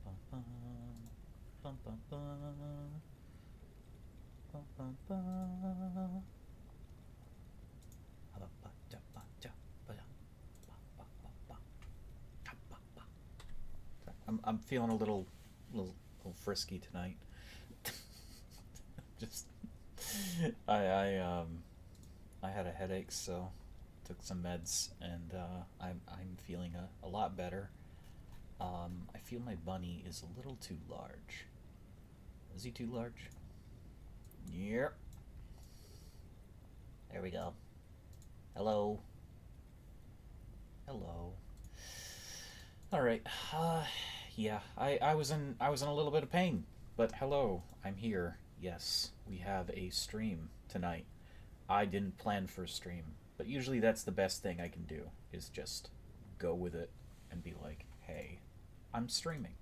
Bum, bum, bum. Bum, bum, bum. Bum, bum, bum. I'm feeling little little frisky tonight. Just I had a headache, so took some meds, and I'm feeling a lot better. I feel my bunny is a little too large. Is he too large? Yep. There we go. Hello. Hello. All right. Yeah. I was in a little bit of pain, but hello. I'm here. Yes, we have a stream tonight. I didn't plan for a stream, but usually that's the best thing I can do is just go with it and be like, "Hey, I'm streaming."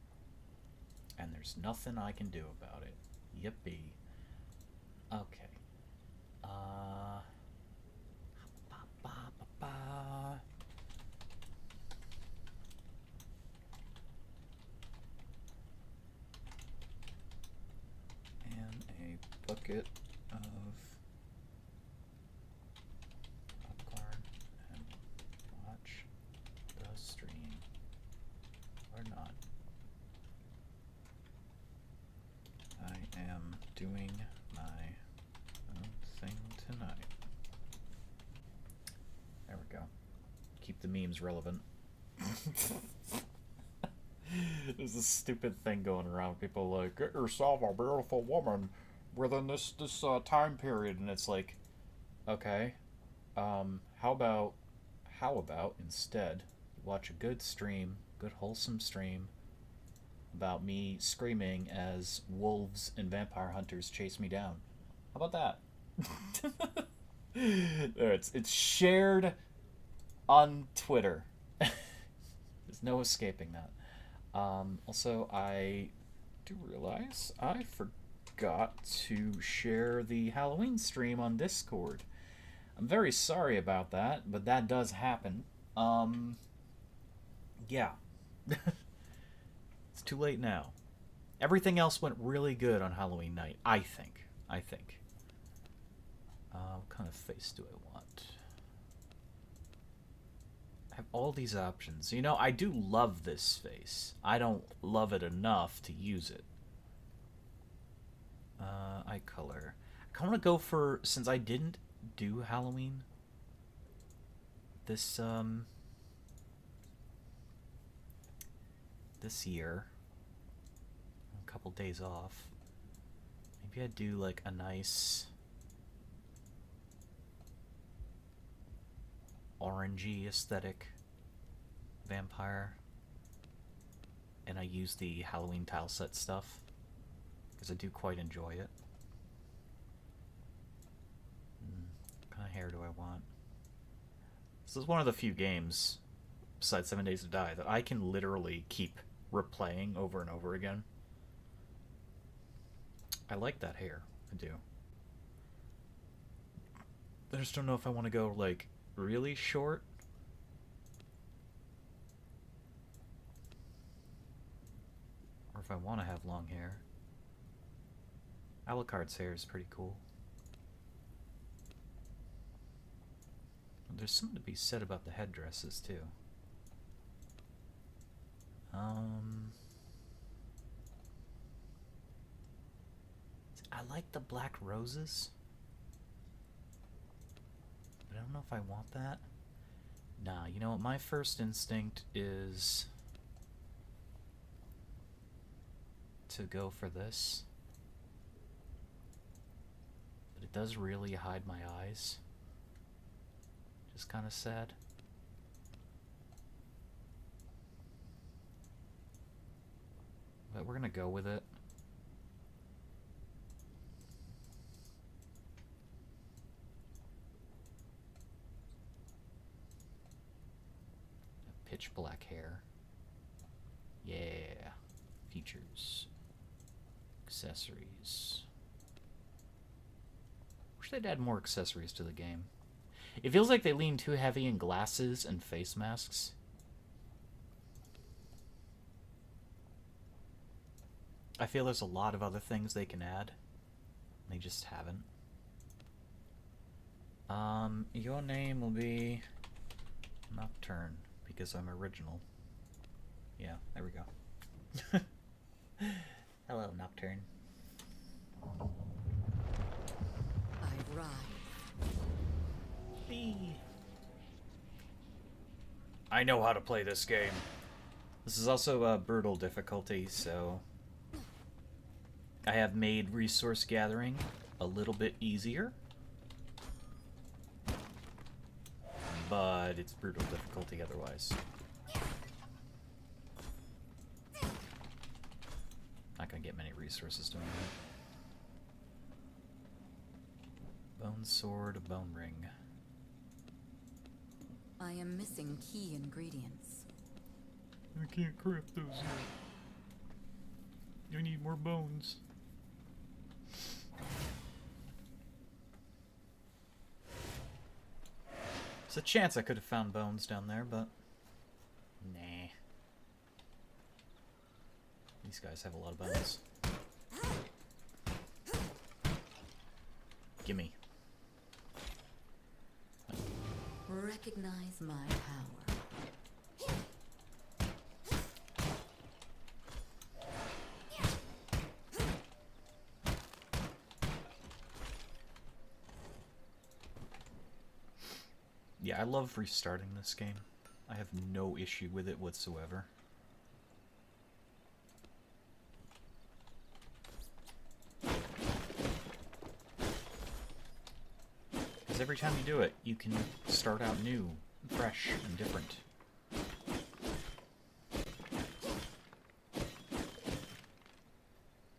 And there's nothing I can do about it. Yippee. Okay. Uh ba ba ba ba. And a bucket of popcorn and watch the stream or not. I am doing my own thing tonight. There we go. Keep the memes relevant. There's this stupid thing going around. People like, get yourself a beautiful woman within this time period, and it's like, okay, how about instead watch a good stream, good wholesome stream about me screaming as wolves and vampire hunters chase me down. How about that? There, it's shared on Twitter. There's no escaping that. Also, I do realize I forgot to share the Halloween stream on Discord. I'm very sorry about that, but that does happen. Yeah. It's too late now. Everything else went really good on Halloween night, I think. I think. What kind of face do I want? I have all these options. You know, I do love this face. I don't love it enough to use it. Eye color. I want to go for, since I didn't do Halloween this this year, a couple days off. Maybe I'd do like a nice orangey aesthetic vampire, and I use the Halloween tile set stuff because I do quite enjoy it. What kind of hair do I want? This is one of the few games, besides 7 Days to Die, that I can literally keep replaying over and over again. I like that hair. I do. I just don't know if I want to go, like, really short. Or if I want to have long hair. Alucard's hair is pretty cool. There's something to be said about the headdresses, too. I like the black roses, but I don't know if I want that. Nah, you know what? My first instinct is to go for this, but it does really hide my eyes. Just kind of sad. But we're gonna go with it. Pitch black hair. Yeah. Features. Accessories. Wish they'd add more accessories to the game. It feels like they lean too heavy in glasses and face masks. I feel there's a lot of other things they can add. They just haven't. Your name will be Nocturne, because I'm original. Yeah, there we go. Hello, Nocturne. I rise. I know how to play this game. This is also a brutal difficulty, so I have made resource gathering a little bit easier. But it's brutal difficulty otherwise. Not gonna get many resources doing that. Bone sword, bone ring. I am missing key ingredients. I can't craft those yet. I need more bones. There's a chance I could have found bones down there, but nah. These guys have a lot of bones. Gimme. Recognize my power. Yeah, I love restarting this game. I have no issue with it whatsoever. Because every time you do it, you can start out new, fresh, and different.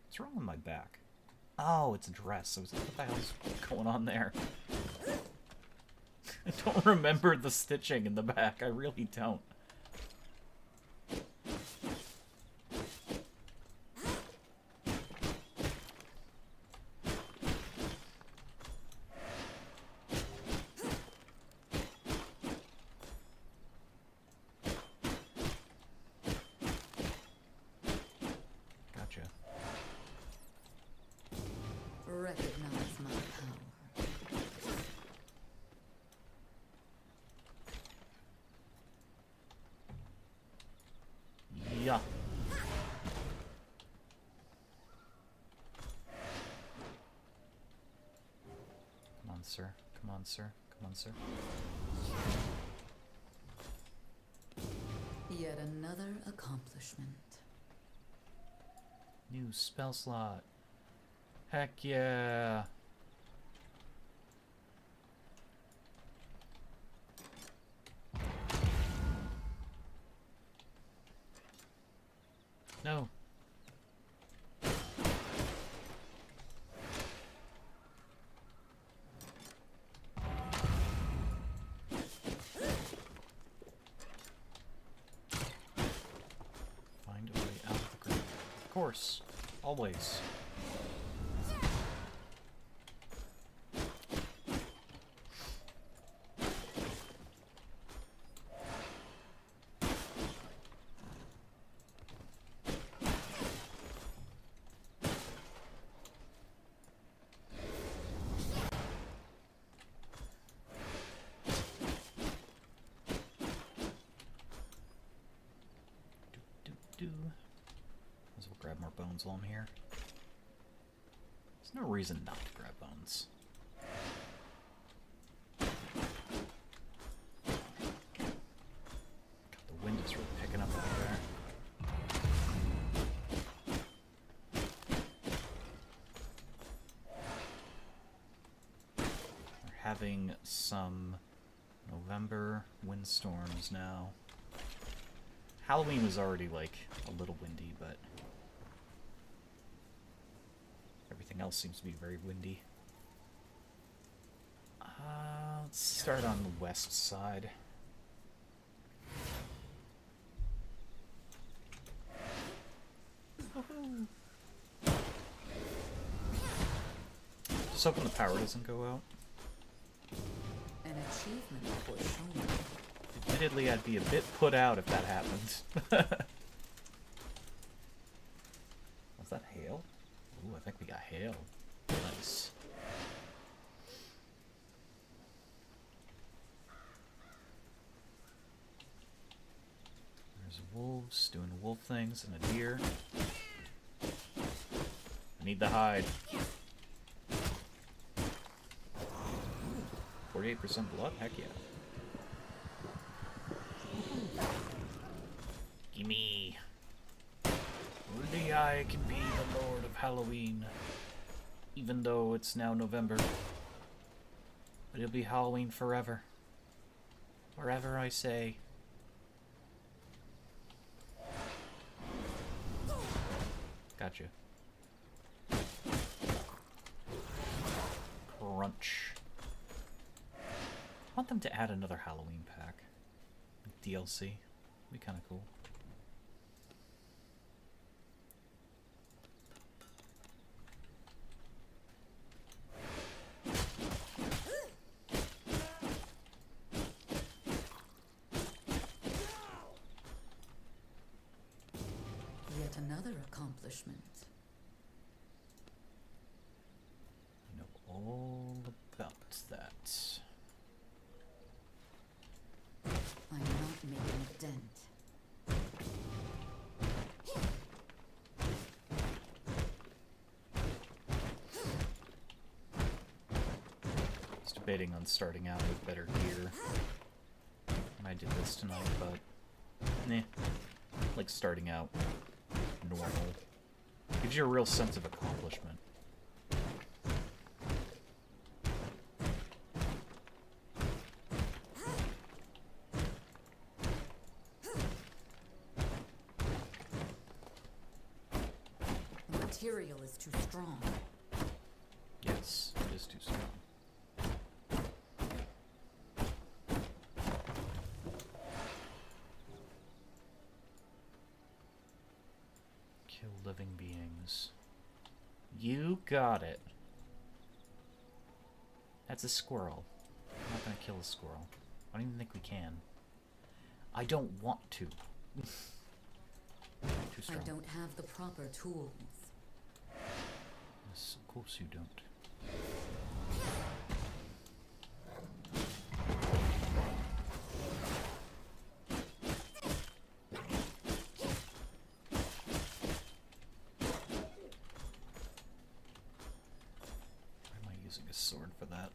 What's wrong with my back? Oh, it's a dress. I was like, what the hell's going on there? I don't remember the stitching in the back. I really don't. Gotcha. Recognize my power. Yeah. Come on, sir. Come on, sir. Come on, sir. Yet another accomplishment. New spell slot. Heck yeah. No. Find a way out of the grave. Of course. Always. Might as well grab more bones while I'm here. There's no reason not to grab bones. God, the wind is really picking up over there. We're having some November windstorms now. Halloween was already, like, a little windy, but everything else seems to be very windy. Let's start on the west side. Just hoping the power doesn't go out. An achievement for sure. Admittedly, I'd be a bit put out if that happened. that hail? Ooh, I think we got hail. Nice. There's wolves doing wolf things and a deer. I need the hide. 48% blood? Heck yeah. Gimme. Only I can be the Lord of Halloween. Even though it's now November. But it'll be Halloween forever. Wherever I say. Gotcha. Crunch. I want them to add another Halloween pack. DLC. Be kind of cool. Yet another accomplishment. I know all about that. I'm not making a dent. I was debating on starting out with better gear when I did this tonight, but nah. Like starting out normal. Gives you a real sense of accomplishment. The material is too strong. Yes, it is too strong. Kill living beings. You got it. That's a squirrel. I'm not gonna kill a squirrel. I don't even think we can. I don't want to. Too strong. I don't have the proper tools. Yes, of course you don't. Why am I using a sword for that?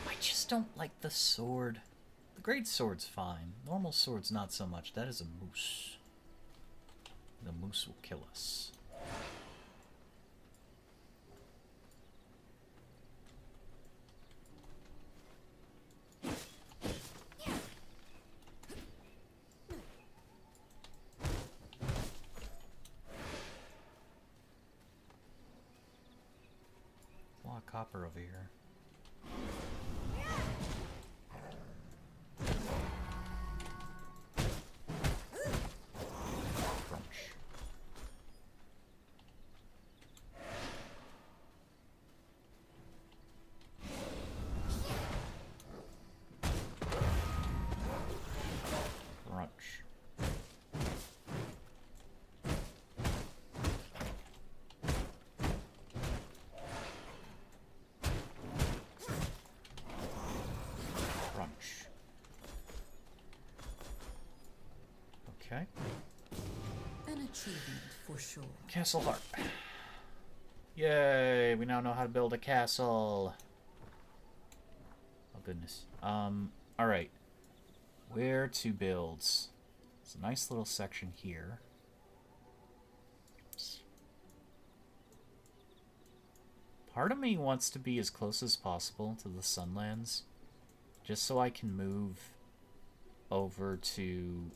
I just don't like the sword. The great sword's fine. Normal sword's not so much. That is a moose. The moose will kill us. A lot of copper over here. Crunch. Crunch. Crunch. Okay. An achievement for sure. Castle Heart. Yay! We now know how to build a castle. Oh goodness. Alright. Where to build? It's a nice little section here. Part of me wants to be as close as possible to the Sunlands, just so I can move over to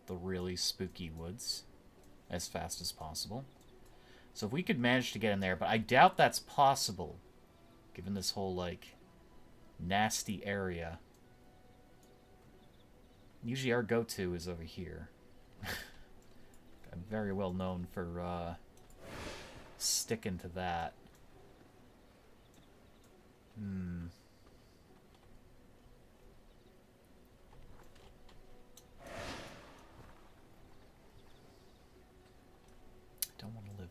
the really spooky woods as fast as possible. So if we could manage to get in there, but I doubt that's possible, given this whole, like, nasty area. Usually our go-to is over here. I'm very well known for sticking to that.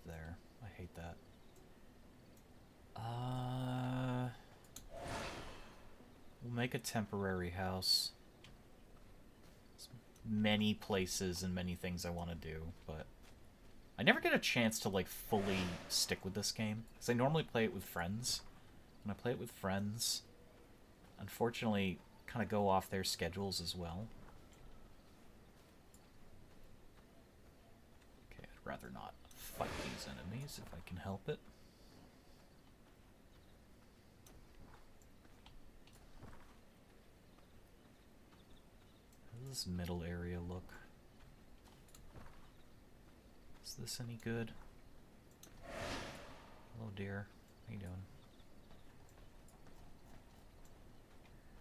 there. I hate that. We'll make a temporary house. There's many places and many things I want to do, but I never get a chance to, like, fully stick with this game, because I normally play it with friends. When I play it with friends, unfortunately, kind of go off their schedules as well. Okay, I'd rather not fight these enemies if I can help it. How does this middle area look? Is this any good? Hello, dear. How you doing?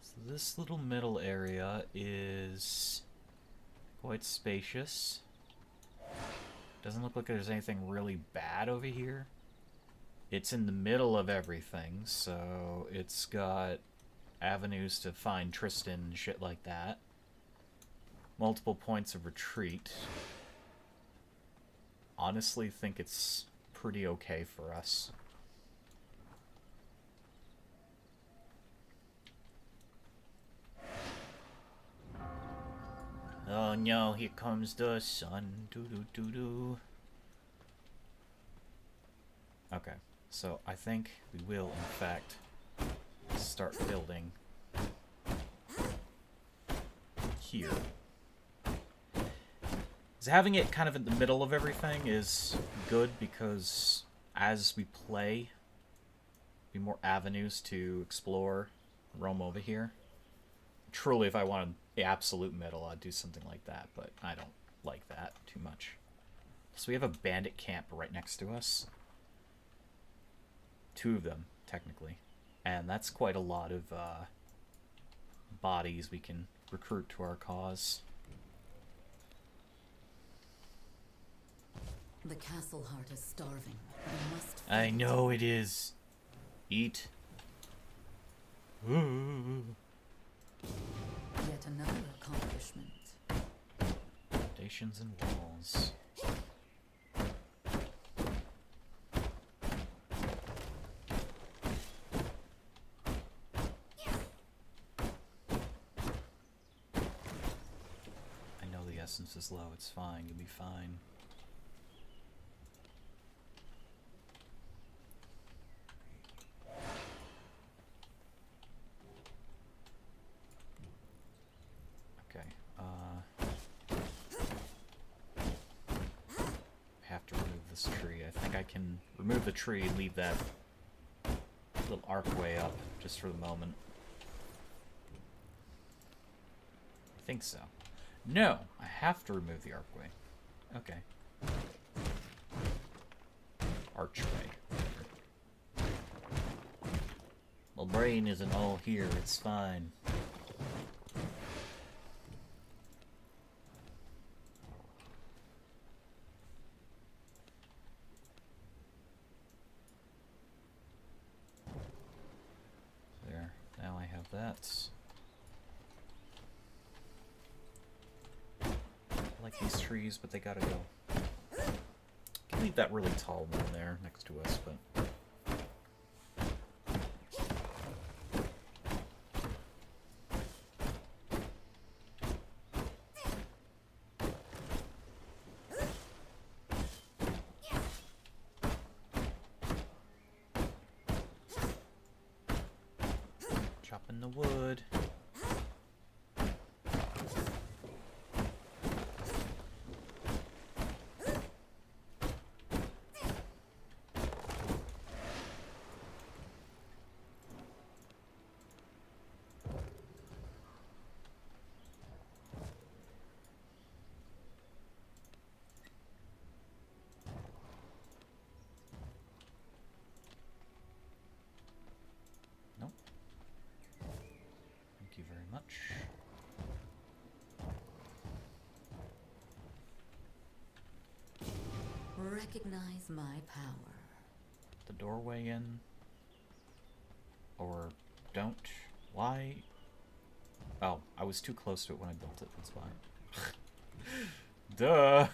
So this little middle area is quite spacious. Doesn't look like there's anything really bad over here. It's in the middle of everything, so it's got avenues to find Tristan and shit like that. Multiple points of retreat. Honestly think it's pretty okay for us. Oh no, here comes the sun. Doo-doo-doo-doo. Okay, so I think we will, in fact, start building here. So having it kind of in the middle of everything is good because as we play, be more avenues to explore, roam over here. Truly, if I wanted the absolute middle, I'd do something like that, but I don't like that too much. So we have a bandit camp right next to us. 2 of them, technically. And that's quite a lot of bodies we can recruit to our cause. The castle heart is starving. We must I know it is. Eat. Ooh. Yet another accomplishment. Foundations and walls. I know the essence is low. It's fine. You'll be fine. Tree. I think I can remove the tree and leave that little archway up just for the moment. I think so. No, I have to remove the archway. Okay. Archway. My brain isn't all here, it's fine. That's... I like these trees, but they gotta go. Can leave that really tall one there next to us, but... chopping the wood. Recognize my power. The doorway in? Or don't? Why? Oh, I was too close to it when I built it, that's why. Duh!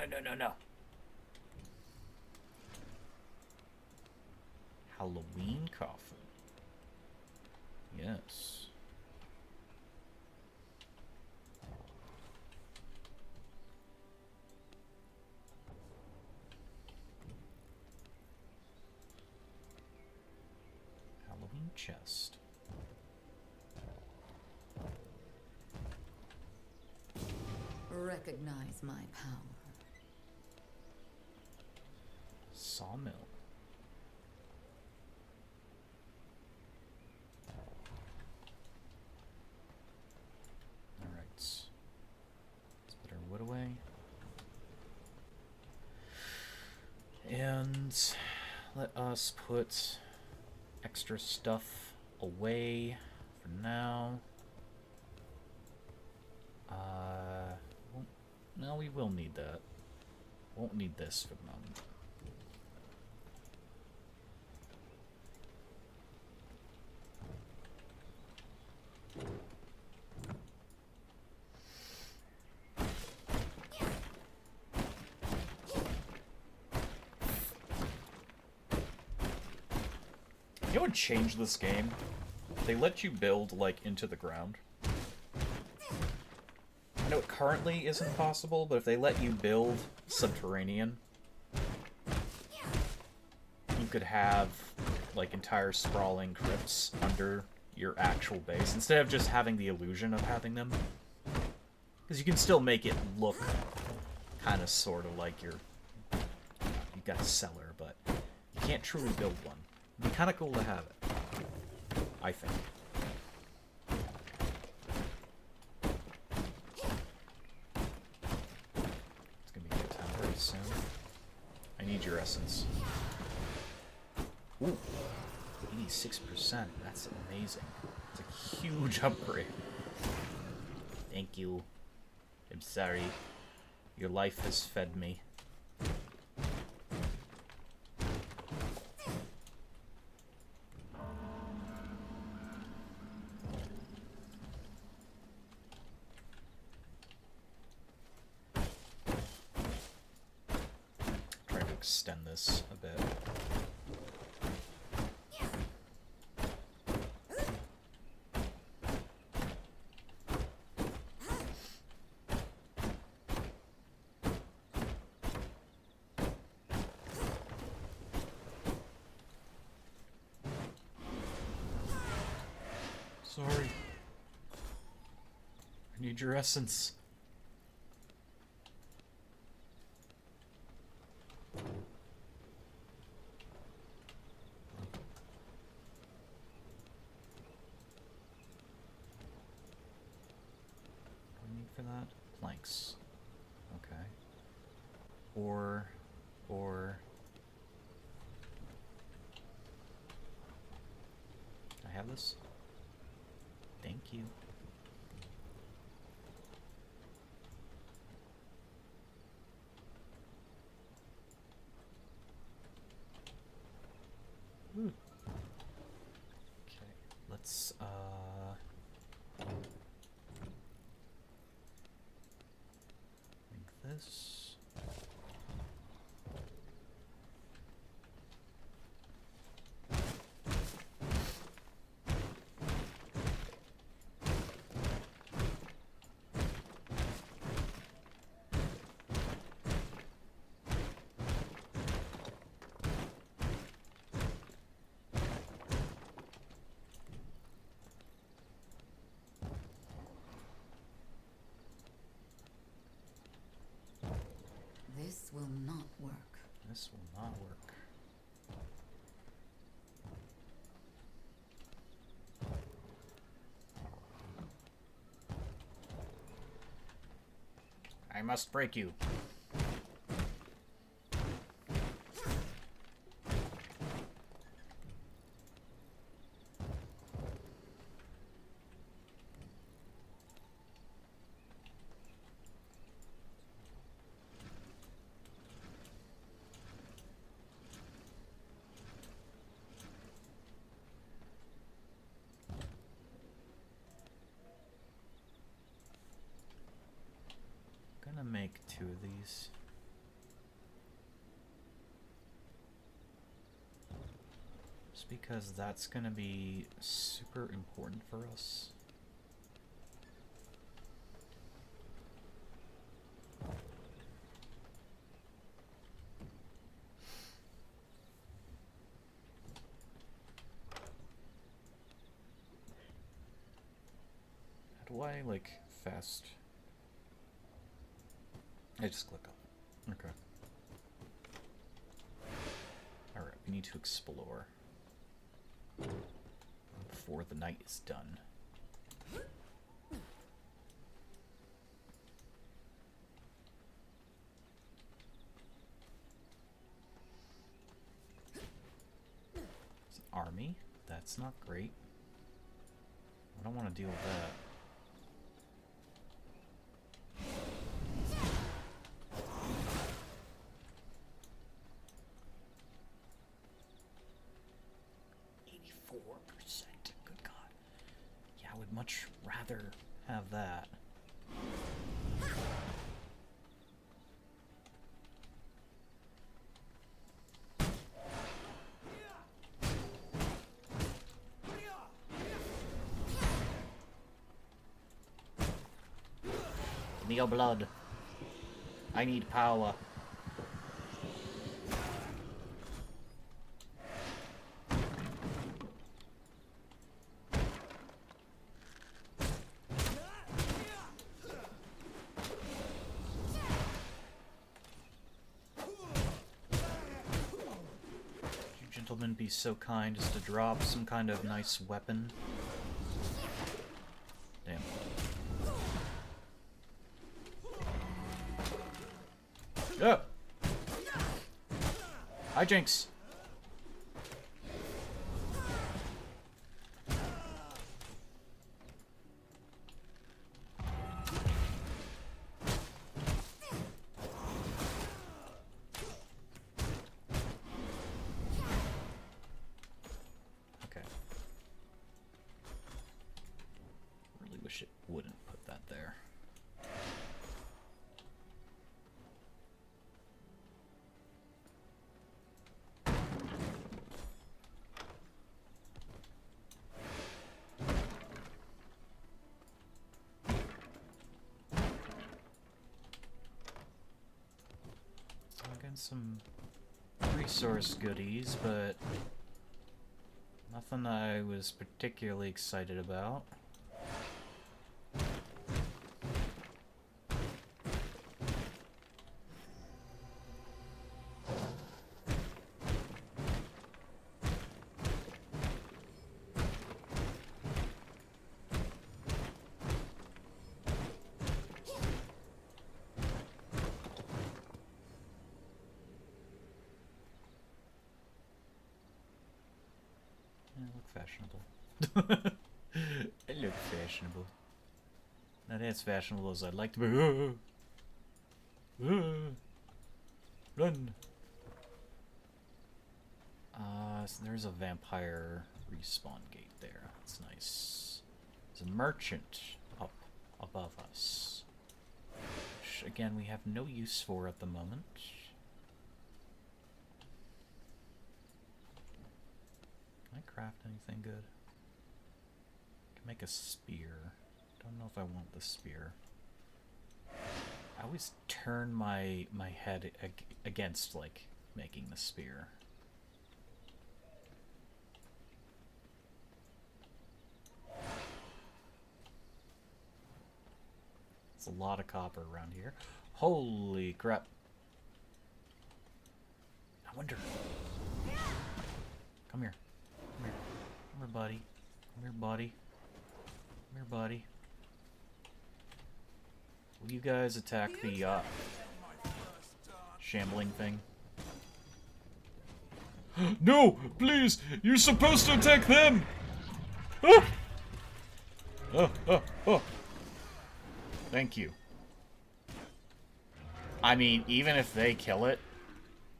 no. Halloween coffin. Yes. Halloween chest. Recognize my power. Sawmill. Alright. Let's put our wood away. And let us put extra stuff away for now. No, we will need that. Won't need this for the moment. You know what changed this game? They let you build, like, into the ground. I know it currently isn't possible, but if they let you build subterranean, you could have, like, entire sprawling crypts under your actual base, instead of just having the illusion of having them. Because you can still make it look kind of sort of like you've got a cellar, but you can't truly build one. It'd be kind of cool to have it, I think. Soon. I need your essence. Ooh, 86%. That's amazing. It's a huge upgrade. Thank you. I'm sorry. Your life has fed me. Extend this a bit. Sorry. I need your essence. For that? Planks. Okay. Or... I have this? Thank you. Ooh. Okay, let's, this. This will not work. This will not work. I must break you. Gonna make 2 of these. because that's gonna be super important for us. How do I, like, fast? I just click on it. Okay. Alright, we need to explore before the night is done. It's an army. That's not great. I don't want to deal with that. Good God. Yeah, I would much rather have that. Give me your blood. I need power. Gentlemen, be so kind as to drop some kind of nice weapon. Damn. Oh! Hi, Jinx! Some resource goodies, but nothing I was particularly excited about. Fashionable. I look fashionable. Not as fashionable as I'd like to be. Run! So there's a vampire respawn gate there. That's nice. There's a merchant up above us. Which, again, we have no use for at the moment. Can I craft anything good? I can make a spear. Don't know if I want the spear. I always turn my head against, like, making the spear. It's a lot of copper around here. Holy crap. I wonder. Come here. Come here. Come here, buddy. Come here, buddy. Come here, buddy. Will you guys attack the, shambling thing? No! Please! You're supposed to attack them! Oh! Oh! Thank you. I mean, even if they kill it,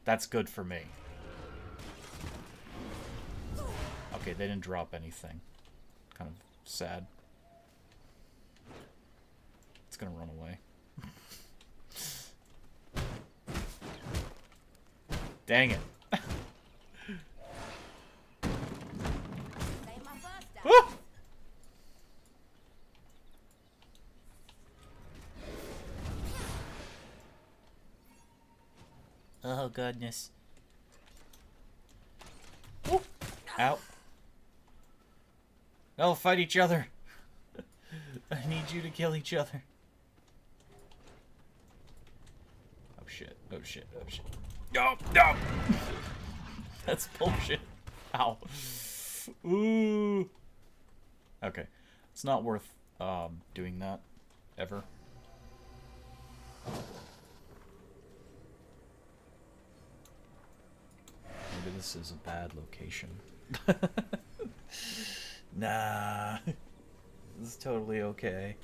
that's good for me. Okay, they didn't drop anything. Kind of sad. It's gonna run away. Dang it. Ah! Oh, goodness. Woo. Ow. No, fight each other. I need you to kill each other. Oh, shit. Oh, shit. Oh, shit. No, no! That's bullshit. Ow. Ooh. Okay. It's not worth doing that. Ever. Maybe this is a bad location. Nah. This is totally okay.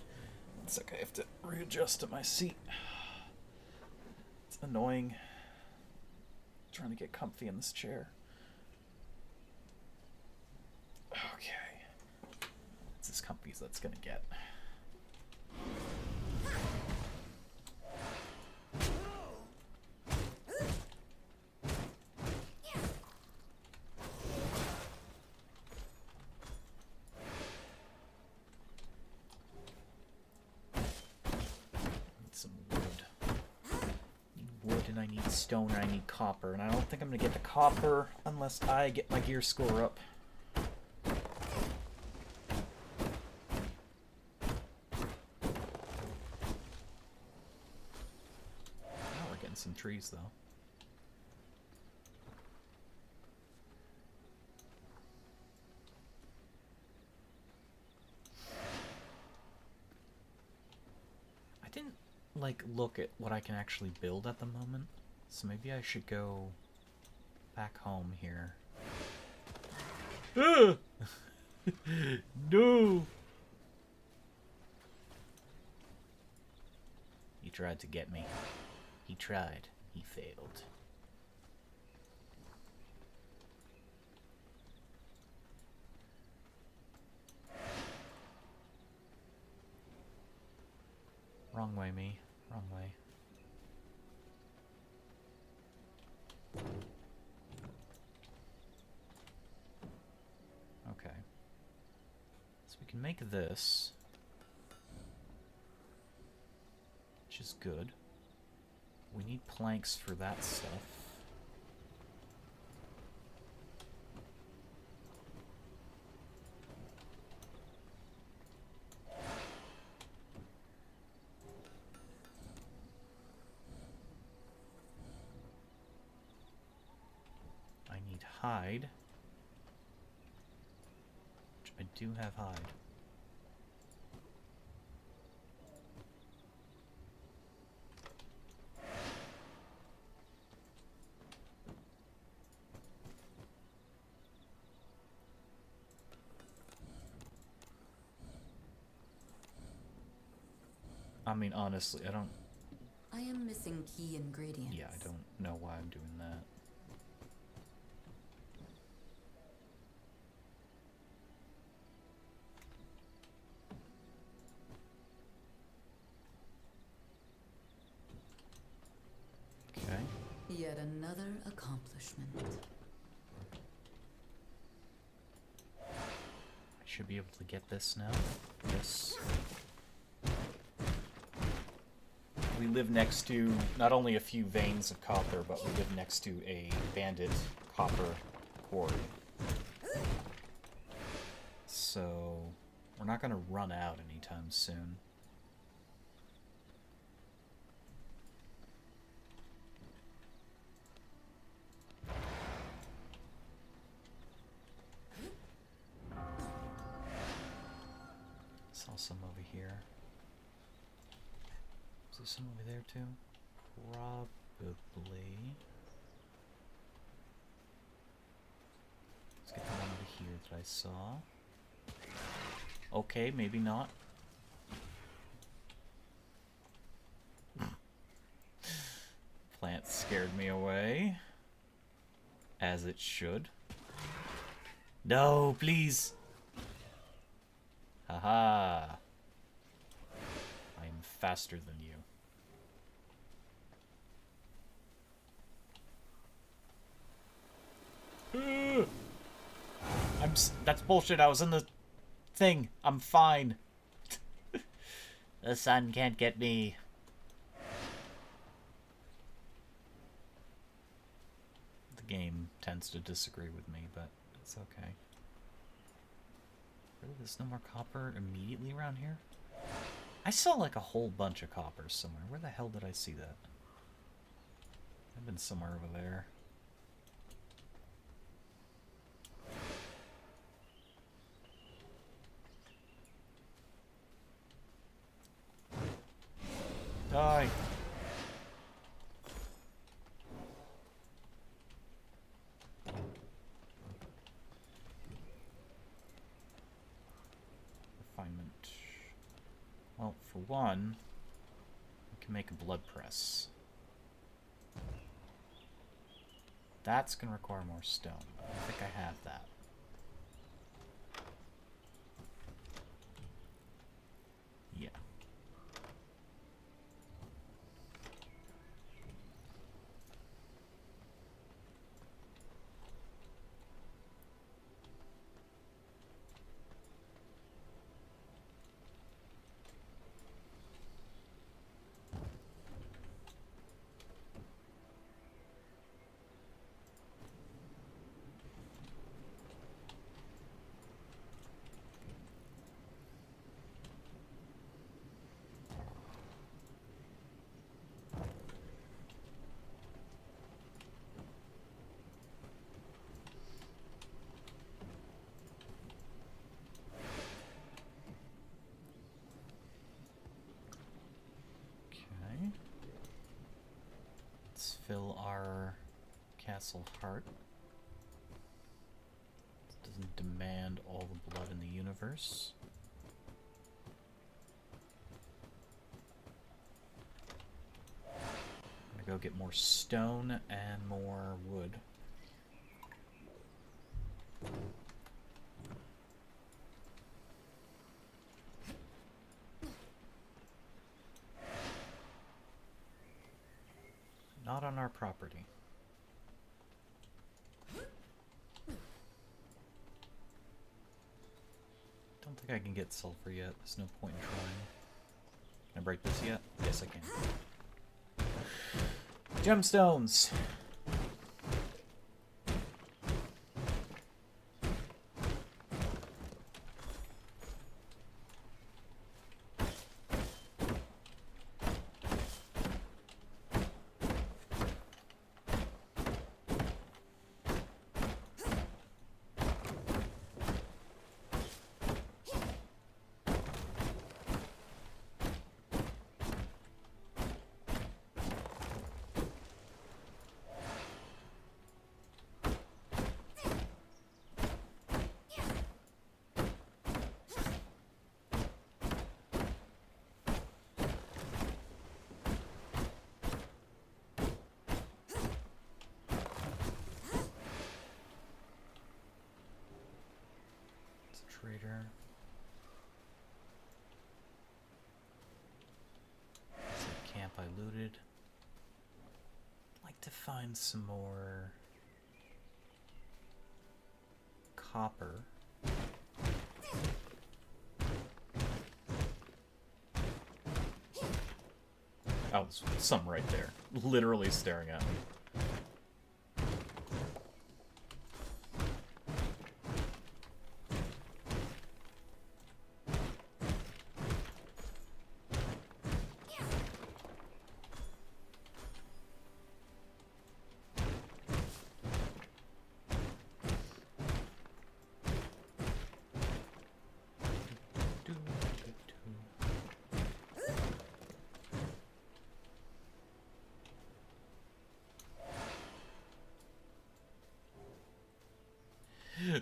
It's like I have to readjust to my seat. It's annoying. Trying to get comfy in this chair. Okay. It's as comfy as that's gonna get. And I need stone and I need copper, and I don't think I'm gonna get the copper unless I get my gear score up. Oh, we're getting some trees though. I didn't like look at what I can actually build at the moment, so maybe I should go back home here. No! He tried to get me. He tried. He failed. Wrong way, me. Wrong way. Okay. So we can make this, which is good. We need planks for that stuff. I need hide. Which I do have hide. I mean, honestly, I don't... I am missing key ingredients. Yeah, I don't know why I'm doing that. Okay. Yet another accomplishment. I should be able to get this now. This. We live next to not only a few veins of copper, but we live next to a bandit copper quarry. So we're not going to run out anytime soon. Saw some over here. Is there some over there too? Probably. Let's get the one over here that I saw. Okay, maybe not. Plant scared me away. As it should. No, please! Haha. I am faster than you. That's bullshit. I was in the thing. I'm fine. The sun can't get me. The game tends to disagree with me, but it's okay. Really, there's no more copper immediately around here? I saw like a whole bunch of copper somewhere. Where the hell did I see that? I've been somewhere over there. Die! Refinement. Well, for one, we can make a blood press. That's going to require more stone. I think I have that. Yeah. Let's fill our castle heart. It doesn't demand all the blood in the universe. I'm gonna go get more stone and more wood. Not on our property. Don't think I can get sulfur yet. There's no point in trying. Can I break this yet? Yes, I can. Gemstones! Trader. It's a camp I looted. I'd like to find some more copper. Oh, some right there. Literally staring at me.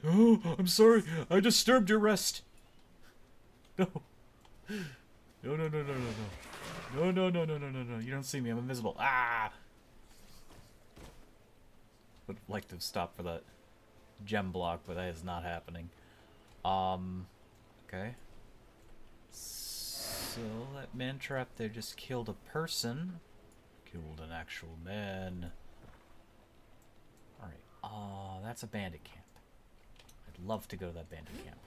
Oh, I'm sorry. I disturbed your rest. No. No, no, no, no, no, no. No, no, no, no, no, no, no. You don't see me. I'm invisible. Ah! Would like to stop for that gem block, but that is not happening. Okay. So, that man trap there just killed a person. Killed an actual man. Alright. That's a bandit camp. I'd love to go to that bandit camp.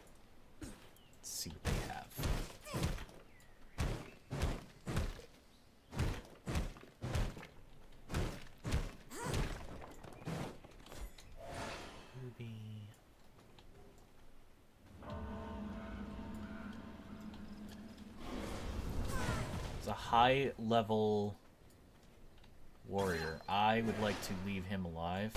high level warrior. I would like to leave him alive.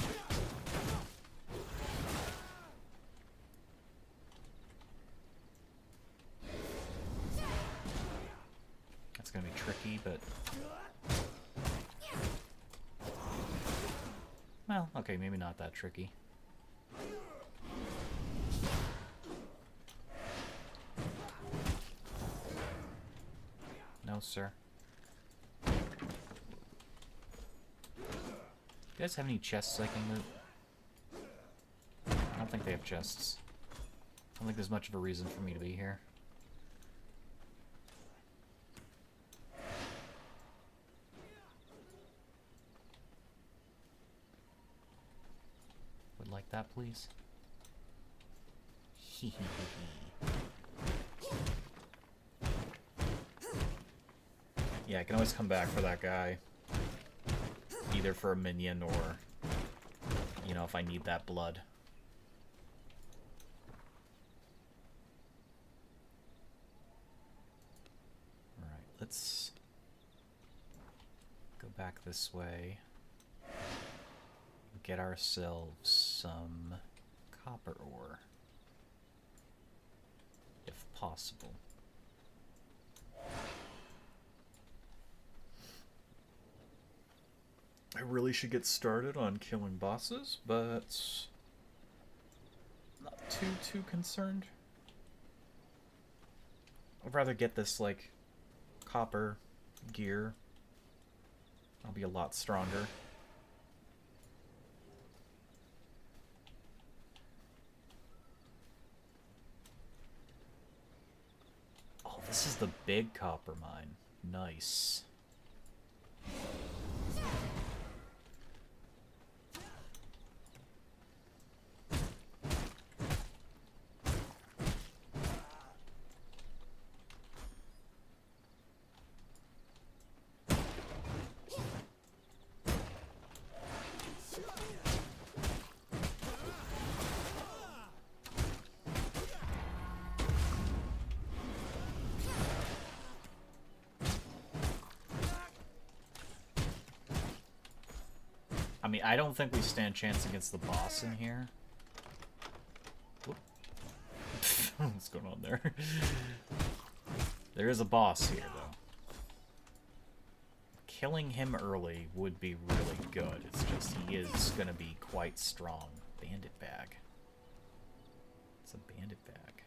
That's gonna be tricky, but... Well, okay, maybe not that tricky. No, sir. You guys have any chests I can loot? I don't think they have chests. I don't think there's much of a reason for me to be here. Would like that, please? Hee hee hee hee. Yeah, I can always come back for that guy. Either for a minion or, you know, if I need that blood. Alright, let's go back this way. Get ourselves some copper ore. If possible. I really should get started on killing bosses, but not too concerned. I'd rather get this, like, copper gear. I'll be a lot stronger. Oh, this is the big copper mine. Nice. I mean, I don't think we stand chance against the boss in here. Whoop. What's going on there? There is a boss here, though. Killing him early would be really good. It's just he is going to be quite strong. Bandit bag. It's a bandit bag.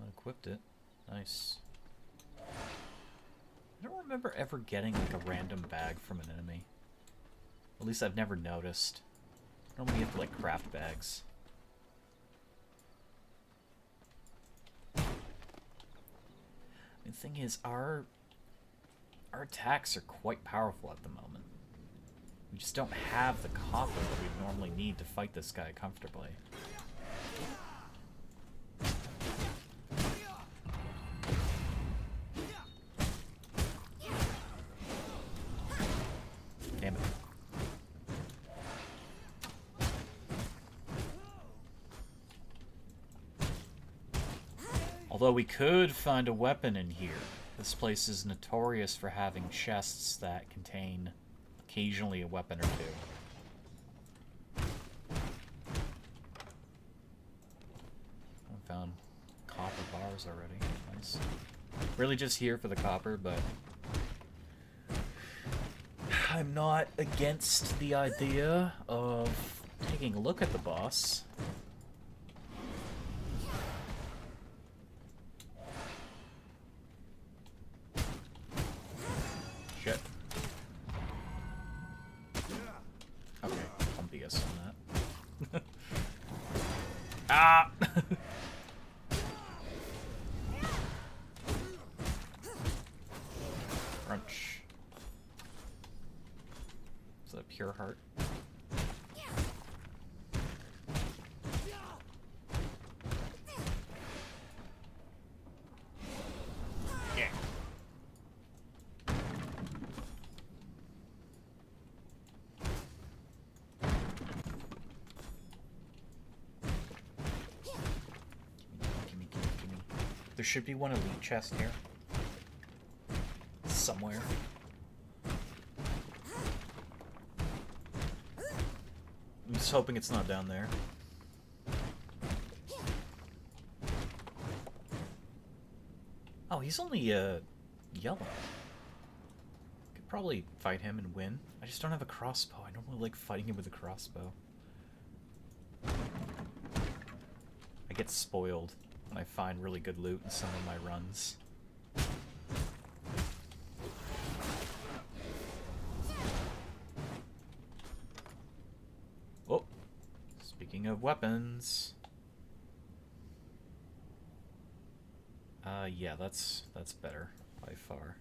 Unequipped it. Nice. I don't remember ever getting like a random bag from an enemy. At least I've never noticed. Normally you have to like craft bags. The thing is, our attacks are quite powerful at the moment. We just don't have the copper that we normally need to fight this guy comfortably. Damn it. Although we could find a weapon in here. This place is notorious for having chests that contain occasionally a weapon or two. I found copper bars already. Nice. Really just here for the copper, but I'm not against the idea of taking a look at the boss. Shit. Okay, I'll BS on that. Ah! Crunch. Is that pure heart? Yeah. There should be one elite chest here. Somewhere. I'm just hoping it's not down there. Oh, he's only, yellow. Could probably fight him and win. I just don't have a crossbow. I don't really like fighting him with a crossbow. I get spoiled when I find really good loot in some of my runs. Oh, speaking of weapons. Yeah, that's better by far.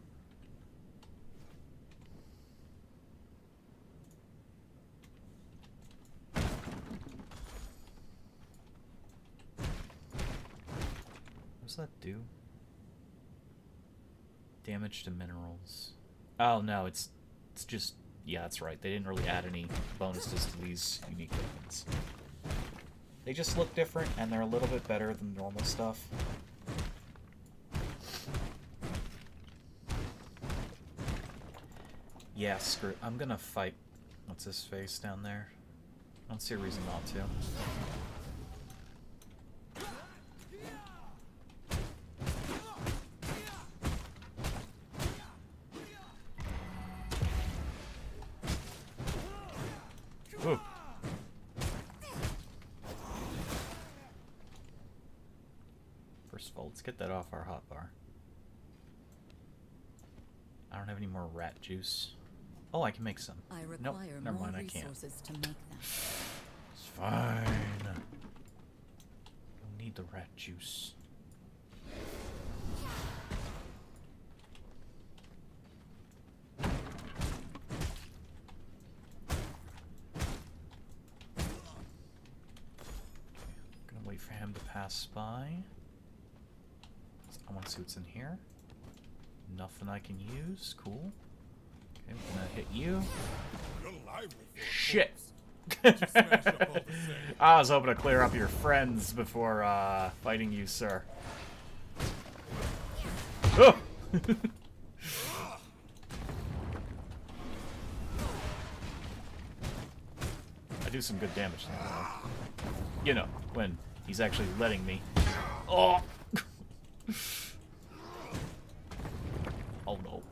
What does that do? Damage to minerals. Oh no, it's just, yeah, that's right. They didn't really add any bonuses to these unique weapons. They just look different and they're a little bit better than normal stuff. Yeah, screw it. I'm gonna fight. What's his face down there? I don't see a reason not to. Ooh. First of all, let's get that off our hotbar. I don't have any more rat juice. Oh, I can make some. Nope, never mind, I can't. To make them. It's fine. Don't need the rat juice. Gonna wait for him to pass by. I want to see what's in here. Nothing I can use. Cool. Okay, I'm gonna hit you. Shit! I was hoping to clear up your friends before fighting you, sir. Oh! I do some good damage now, though. You know, when he's actually letting me. Oh! Oh no.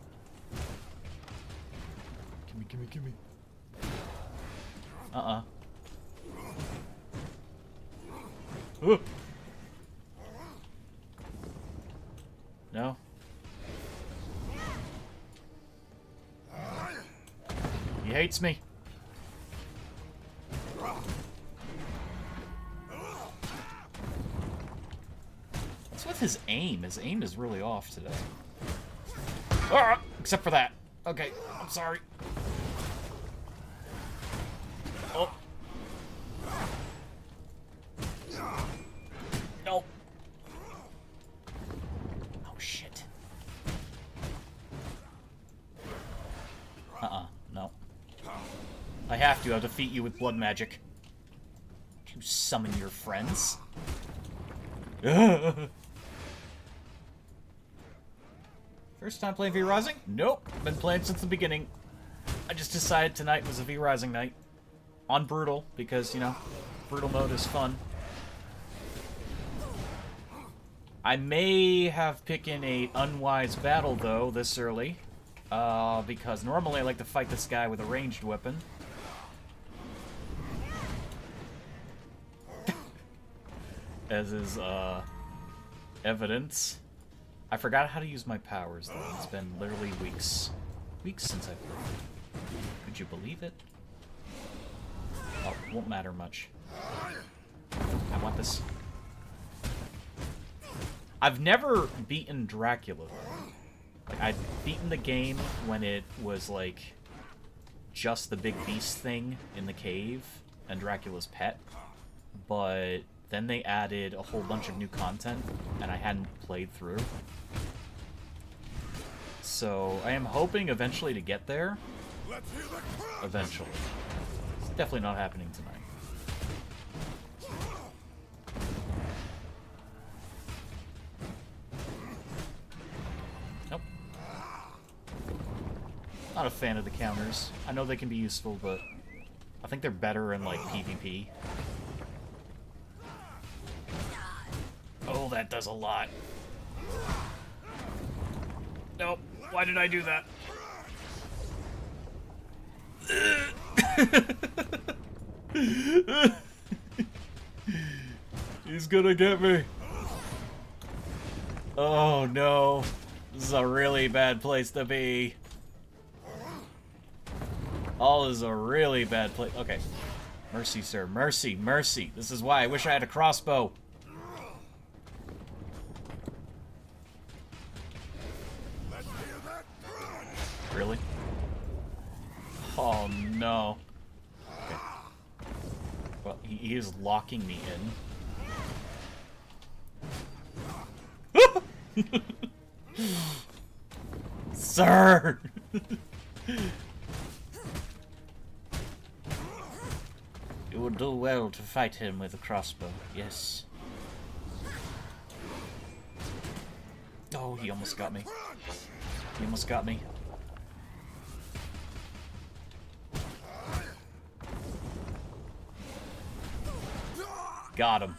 Gimme. Ooh. No. He hates me. What's with his aim? His aim is really off today. Ah, except for that. Okay, I'm sorry. Oh. No. Oh, shit. No. I have to. I'll defeat you with blood magic. You summon your friends. First time playing V Rising? Nope. Been playing since the beginning. I just decided tonight was a V Rising night. On Brutal, because, you know, Brutal mode is fun. I may have picked a unwise battle, though, this early. Because normally I like to fight this guy with a ranged weapon. As is, evidence. I forgot how to use my powers, though. It's been literally weeks. Weeks since I played. Could you believe it? Oh, won't matter much. I want this. I've never beaten Dracula, though. Like, I'd beaten the game when it was, like, just the big beast thing in the cave and Dracula's pet. But then they added a whole bunch of new content, and I hadn't played through. So, I am hoping eventually to get there. Eventually. It's definitely not happening tonight. Not a fan of the counters. I know they can be useful, but I think they're better in, like, PvP. Oh, that does a lot. Nope. Why did I do that? He's gonna get me. Oh no. This is a really bad place to be. All is a really bad place. Okay. Mercy, sir. Mercy, mercy. This is why I wish I had a crossbow. Really? Oh no. Okay. Well, he is locking me in. Sir! You would do well to fight him with a crossbow, yes. Oh, he almost got me. He almost got me. Got him.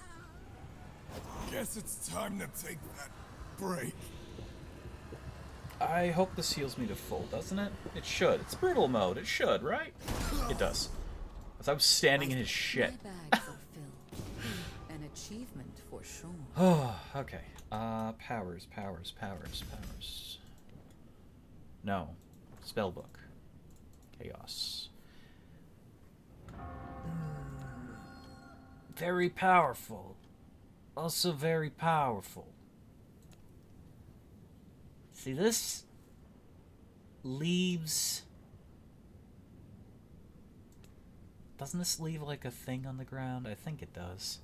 Guess it's time to take that break. I hope this heals me to full, doesn't it? It should. It's brutal mode. It should, right? It does. As I was standing in his shit. My bags are filled. An achievement for sure. Oh, okay. Powers. No. Spellbook. Chaos. Very powerful. Also very powerful. See, this leaves... Doesn't this leave, like, a thing on the ground? I think it does.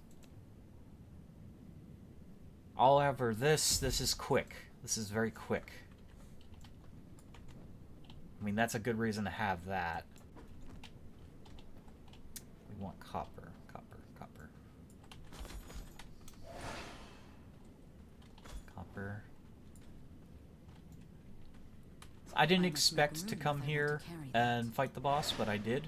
However, this is quick. This is very quick. I mean, that's a good reason to have that. We want copper. I didn't expect to come here and fight the boss, but I did.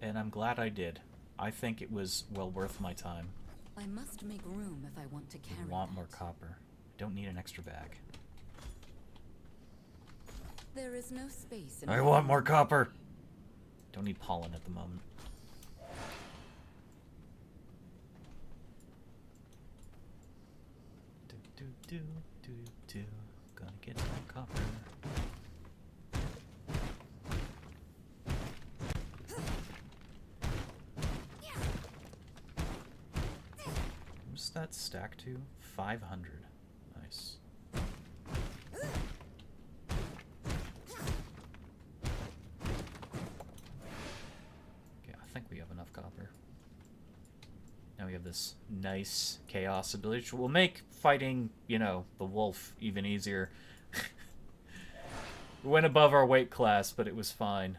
And I'm glad I did. I think it was well worth my time. I must make room if I want to carry I want that. more copper. Don't need an extra bag. There is no space in I want more copper! Don't need pollen at the moment. Do. Gonna get more copper. What's that stack to? 500. Nice. Okay, I think we have enough copper. Now we have this nice chaos ability, which will make fighting, you know, the wolf even easier. We went above our weight class, but it was fine.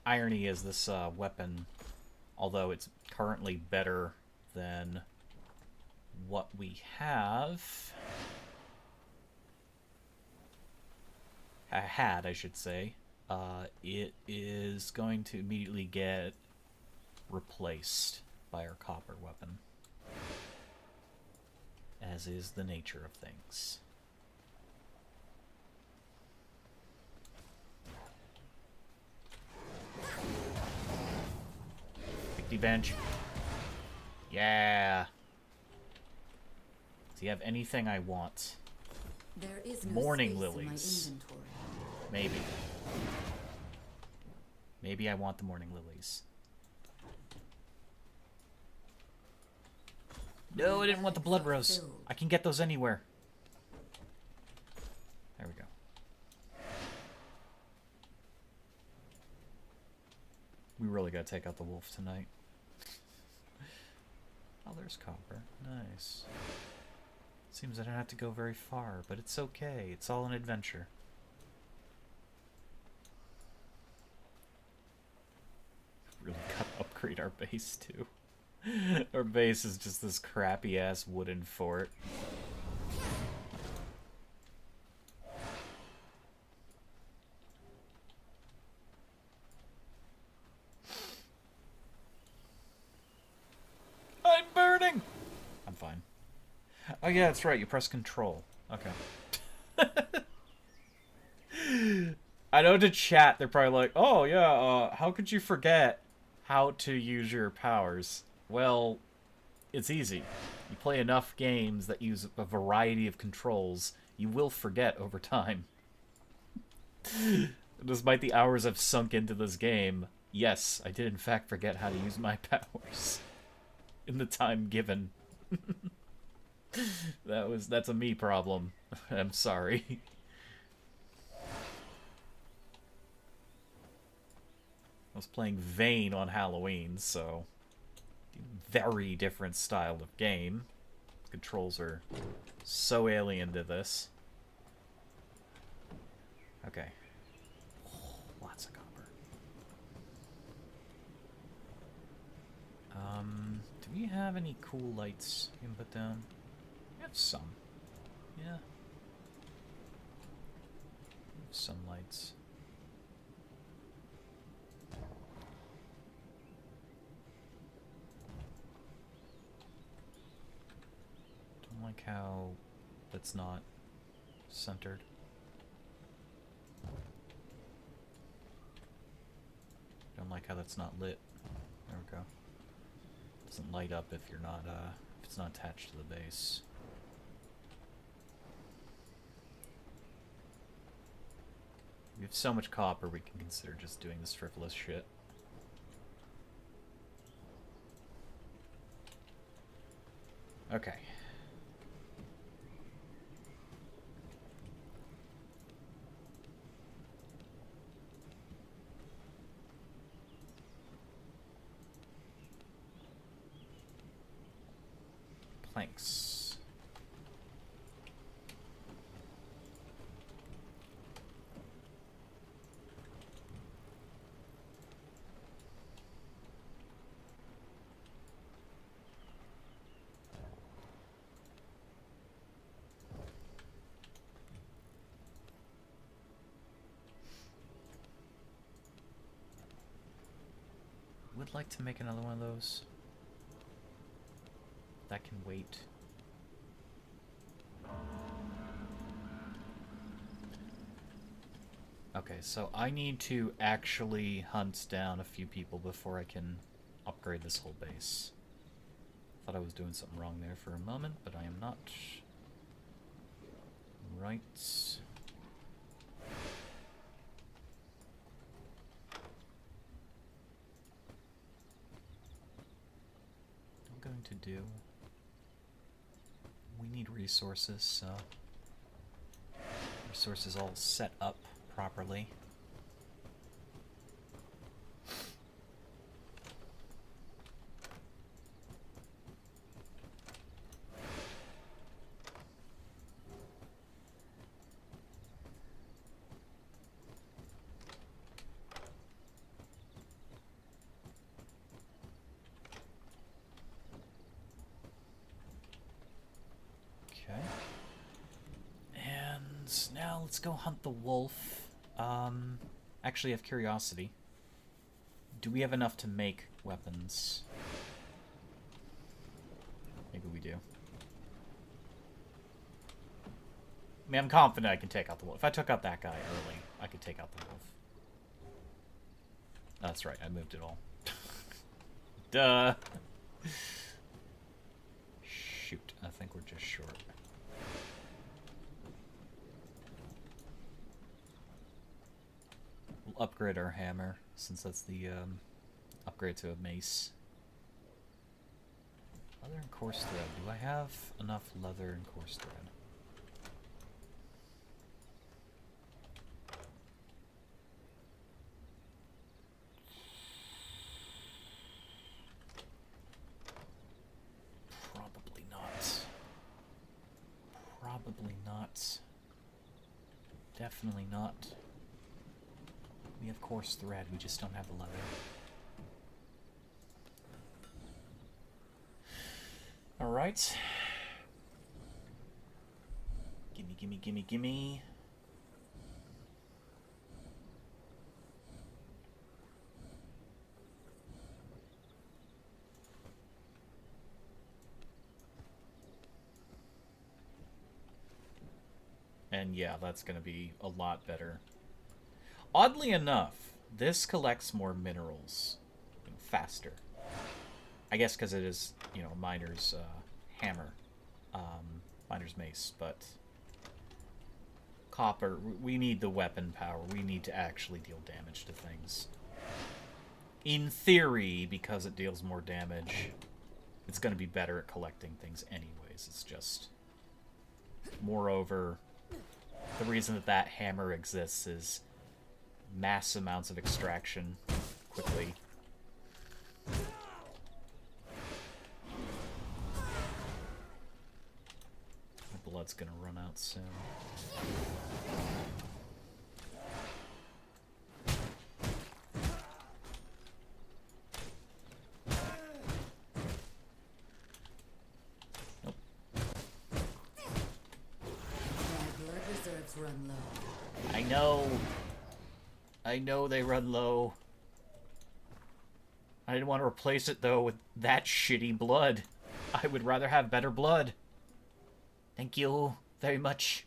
Irony is this weapon, although it's currently better than what we have... I should say, it is going to immediately get replaced by our copper weapon, as is the nature of things. Pick bench. Yeah. Do you have anything I want? There is no Morning space lilies. in my inventory. Maybe. Maybe I want the morning lilies. No, I didn't want the blood rose. I can get those anywhere. There we go. We really gotta take out the wolf tonight. Oh, there's copper. Nice. Seems I don't have to go very far, but it's okay. It's all an adventure. Really gotta upgrade our base too. Our base is just this crappy ass wooden fort. I'm burning! I'm fine. Oh yeah, that's right, you press control. Okay. I know to chat, they're probably like, oh yeah, how could you forget how to use your powers? Well, it's easy. You play enough games that use a variety of controls, you will forget over time. Despite the hours I've sunk into this game, yes, I did in fact forget how to use my powers. In the time given. That's a me problem. I'm sorry. I was playing Vayne on Halloween, so very different style of game. Controls are so alien to this. Okay. Oh, lots of copper. Do we have any cool lights we can put down? We have some. Yeah. Some lights. Don't like how that's not centered. Don't like how that's not lit. There we go. Doesn't light up if you're not if it's not attached to the base. We have so much copper we can consider just doing this frivolous shit. Okay. Planks. Would like to make another one of those. That can wait. Okay, so I need to actually hunt down a few people before I can upgrade this whole base. Thought I was doing something wrong there for a moment, but I am not. Right. I'm going to do. We need resources, so resources all set up properly. Now let's go hunt the wolf. Actually, I have curiosity. Do we have enough to make weapons? Maybe we do. I mean, I'm confident I can take out the wolf. If I took out that guy early, I could take out the wolf. Oh, that's right, I moved it all. Duh! Shoot, I think we're just short. We'll upgrade our hammer, since that's the upgrade to a mace. Leather and coarse thread. Do I have enough leather and coarse thread? Probably not. Probably not. Definitely not. We have coarse thread, we just don't have the leather. Alright. Gimme, gimme, gimme, gimme. And yeah, that's going to be a lot better. Oddly enough, this collects more minerals faster. I guess because it is, you know, miner's hammer, miner's mace, but copper, we need the weapon power. We need to actually deal damage to things. In theory, because it deals more damage, it's going to be better at collecting things anyways. It's just... Moreover, the reason that that hammer exists is mass amounts of extraction quickly. My blood's gonna run out soon. Nope. My blood reserves run low. I know. I know they run low. I didn't want to replace it, though, with that shitty blood. I would rather have better blood. Thank you very much.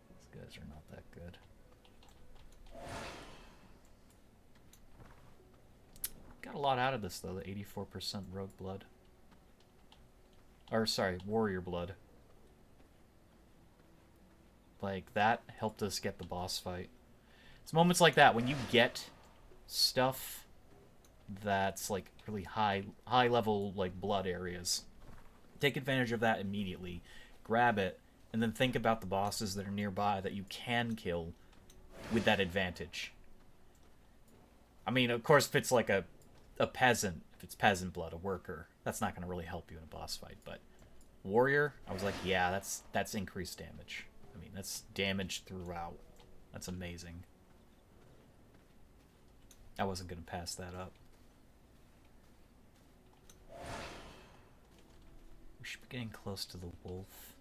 These guys are not that good. Got a lot out of this, though, the 84% rogue blood. Or, sorry, warrior blood. Like, that helped us get the boss fight. It's moments like that, when you get stuff that's, like, really high-level, like, blood areas. Take advantage of that immediately. Grab it, and then think about the bosses that are nearby that you can kill with that advantage. I mean, of course, if it's, like, a peasant, if it's peasant blood, a worker, that's not going to really help you in a boss fight, but warrior, I was like, yeah, that's increased damage. I mean, that's damage throughout. That's amazing. I wasn't going to pass that up. We should be getting close to the wolf.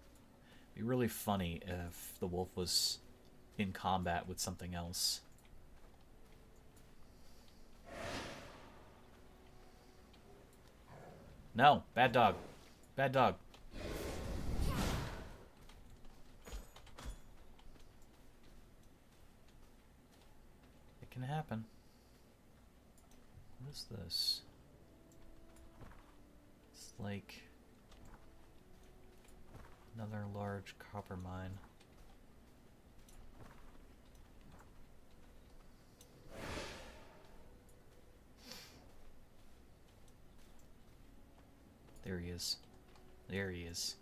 It'd be really funny if the wolf was in combat with something else. No, bad dog. Bad dog. It can happen. What is this? It's like another large copper mine. There he is. There he is.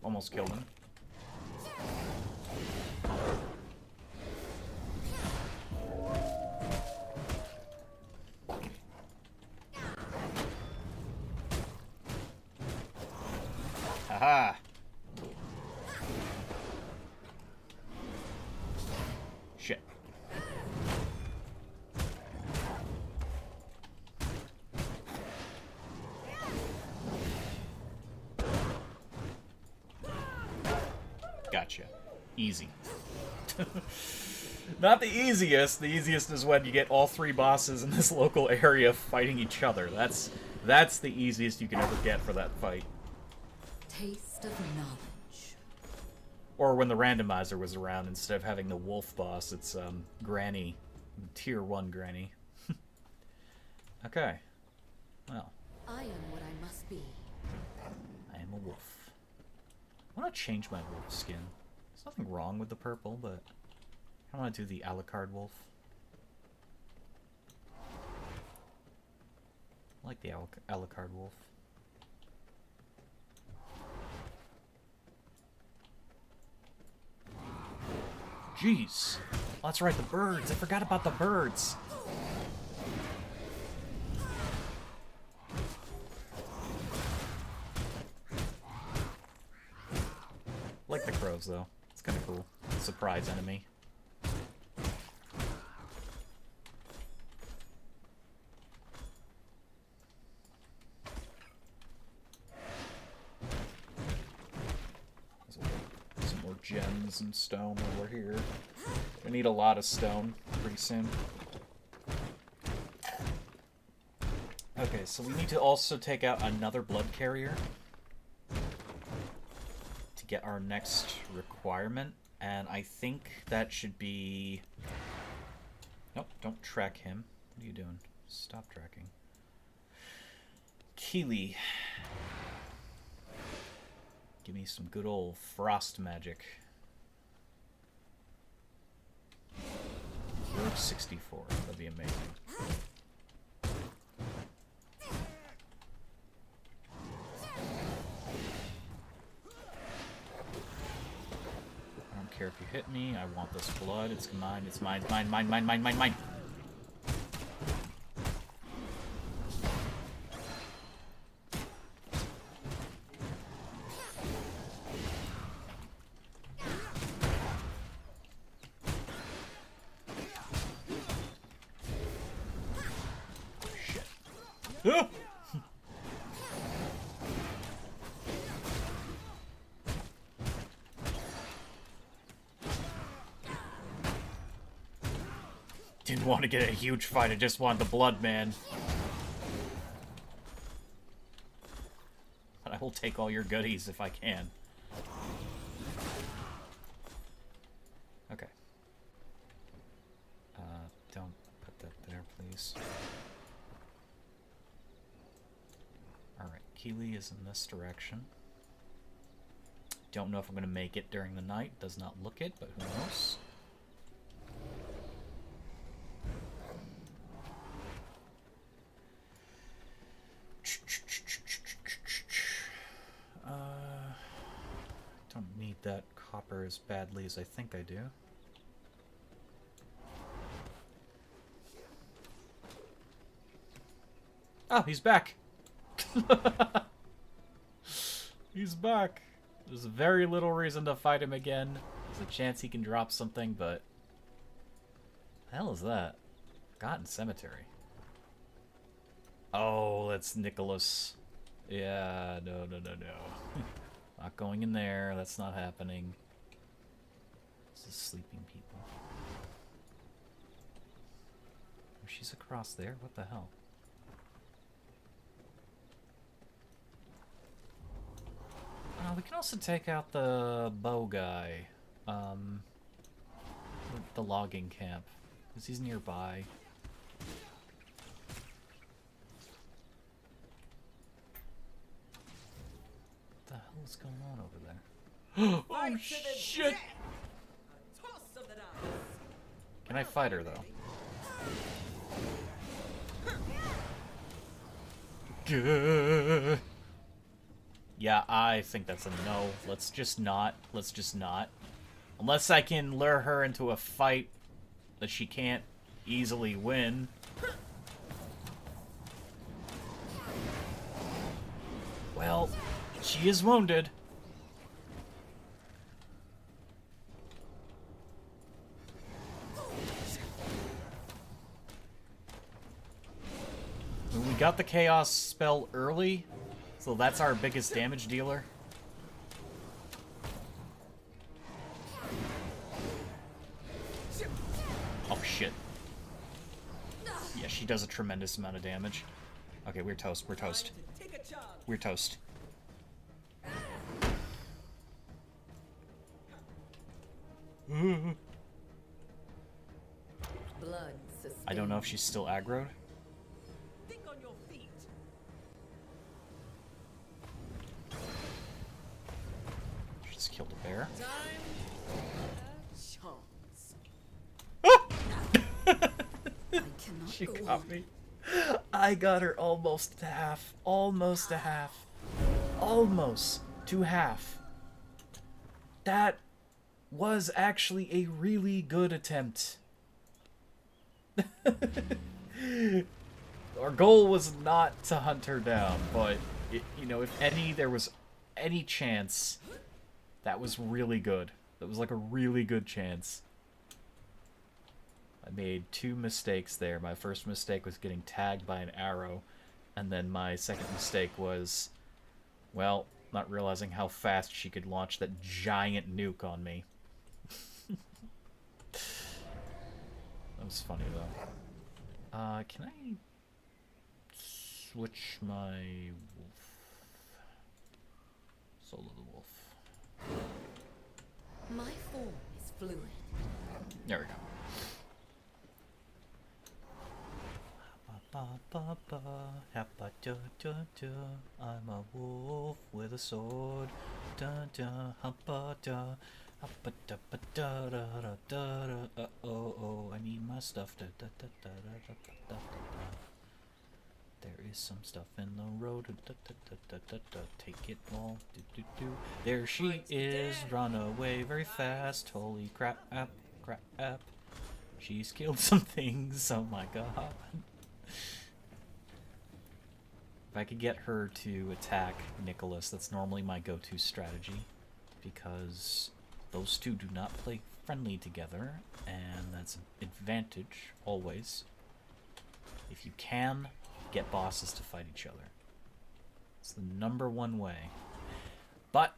Almost killed him. Haha! Shit. Gotcha. Easy. Not the easiest. The easiest is when you get all three bosses in this local area fighting each other. That's the easiest you can ever get for that fight. Taste of knowledge. Or when the randomizer was around, instead of having the wolf boss, it's Granny. Tier 1 Granny. Okay. Well. I am what I must be. I am a wolf. I want to change my wolf skin. There's nothing wrong with the purple, but I want to do the Alucard wolf. I like the Alucard wolf. Jeez. Oh, that's right, the birds. I forgot about the birds. like the crows, though. It's kind of cool. Surprise enemy. Some more gems and stone over here. We need a lot of stone pretty soon. Okay, so we need to also take out another blood carrier to get our next requirement, and I think that should be... Nope, don't track him. What are you doing? Stop tracking. Keely. Give me some good old frost magic. Rogue 64. That'd be amazing. I don't care if you hit me. I want this blood. It's mine. It's mine. Mine. Mine. Mine. Mine. Mine. Mine. Didn't want to get a huge fight, I just wanted the blood, man. But I will take all your goodies if I can. Okay. Don't put that there, please. Alright, Keely is in this direction. Don't know if I'm going to make it during the night. Does not look it, but who knows? Don't need that copper as badly as I think I do. Oh, he's back! He's back! There's very little reason to fight him again. There's a chance he can drop something, but... the hell is that? Forgotten Cemetery. Oh, that's Nicholas. Yeah, no. Not going in there. That's not happening. This is sleeping people. Oh, she's across there? What the hell? We can also take out the bow guy. The logging camp. Because he's nearby. What the hell is going on over there? Oh shit! Can I fight her though? Yeah, I think that's a no. Let's just not. Let's just not. Unless I can lure her into a fight that she can't easily win. Well, she is wounded. We got the Chaos spell early, so that's our biggest damage dealer. Oh shit. Yeah, she does a tremendous amount of damage. Okay, we're toast, we're toast. We're toast. Blood I don't know if she's still aggroed. Think on your feet. She just killed a bear. She got me. I got her almost to half. Almost to half. Almost to half. That was actually a really good attempt. Our goal was not to hunt her down, but, you know, if there was any chance That was really good. That was like a really good chance. I made 2 mistakes there. My first mistake was getting tagged by an arrow, and then my second mistake was, well, not realizing how fast she could launch that giant nuke on me. That was funny, though. Can I switch my wolf? Solo the wolf. My form is fluid. There we go. I'm a wolf with a sword. Oh, I need my stuff. There is some stuff in the road. Take it all. There she is. Run away very fast. Holy crap. Crap. She's killed some things. Oh my god. If I could get her to attack Nicholas, that's normally my go-to strategy. Because those two do not play friendly together. And that's an advantage, always. If you can get bosses to fight each other. It's the #1 way. But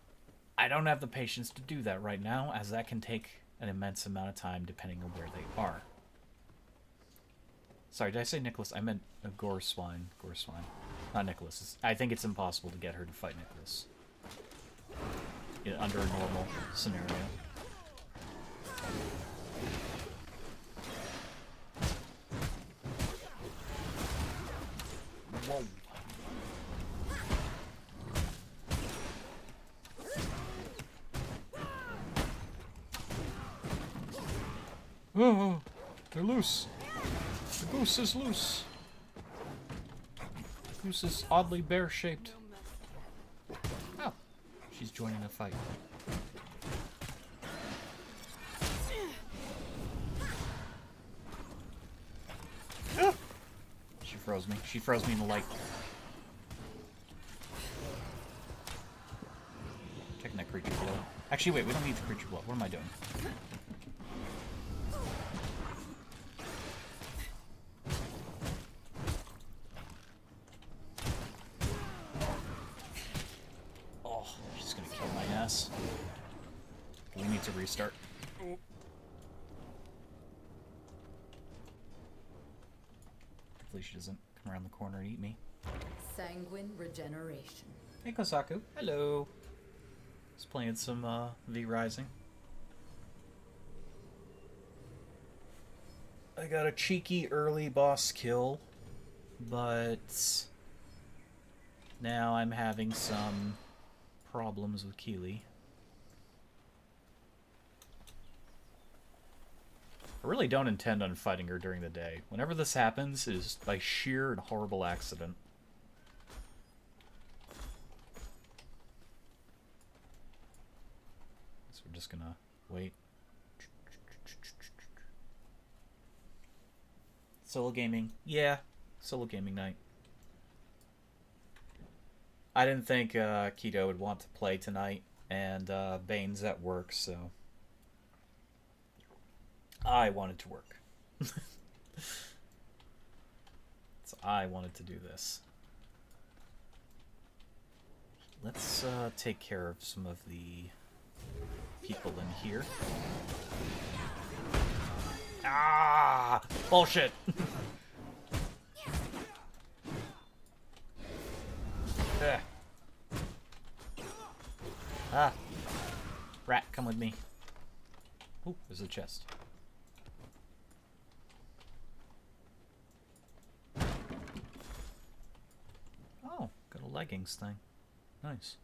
I don't have the patience to do that right now, as that can take an immense amount of time depending on where they are. Sorry, did I say Nicholas? I meant a Goreswine. Goreswine. Not Nicholas. I think it's impossible to get her to fight Nicholas. Under a normal scenario. Whoa. Oh, they're loose. The goose is loose. The goose is oddly bear-shaped. Oh, she's joining the fight. Ah! She froze me. She froze me in the light. Taking that creature blow. Actually, wait, we don't need the creature blow. What am I doing? Oh, she's gonna kill my ass. We need to restart. Hopefully she doesn't come around the corner and eat me. Sanguine regeneration. Hey Kosaku. Hello. Just playing some V Rising. I got a cheeky early boss kill, but now I'm having some problems with Keely. I really don't intend on fighting her during the day. Whenever this happens, it is by sheer and horrible accident. So we're just gonna wait. Solo gaming? Yeah, solo gaming night. I didn't think Keto would want to play tonight, and Bane's at work, so I wanted to work. So I wanted to do this. Let's take care of some of the people in here. Ah! Bullshit! Ah! Rat, come with me. Ooh, there's a chest. Oh, got a leggings thing. Nice.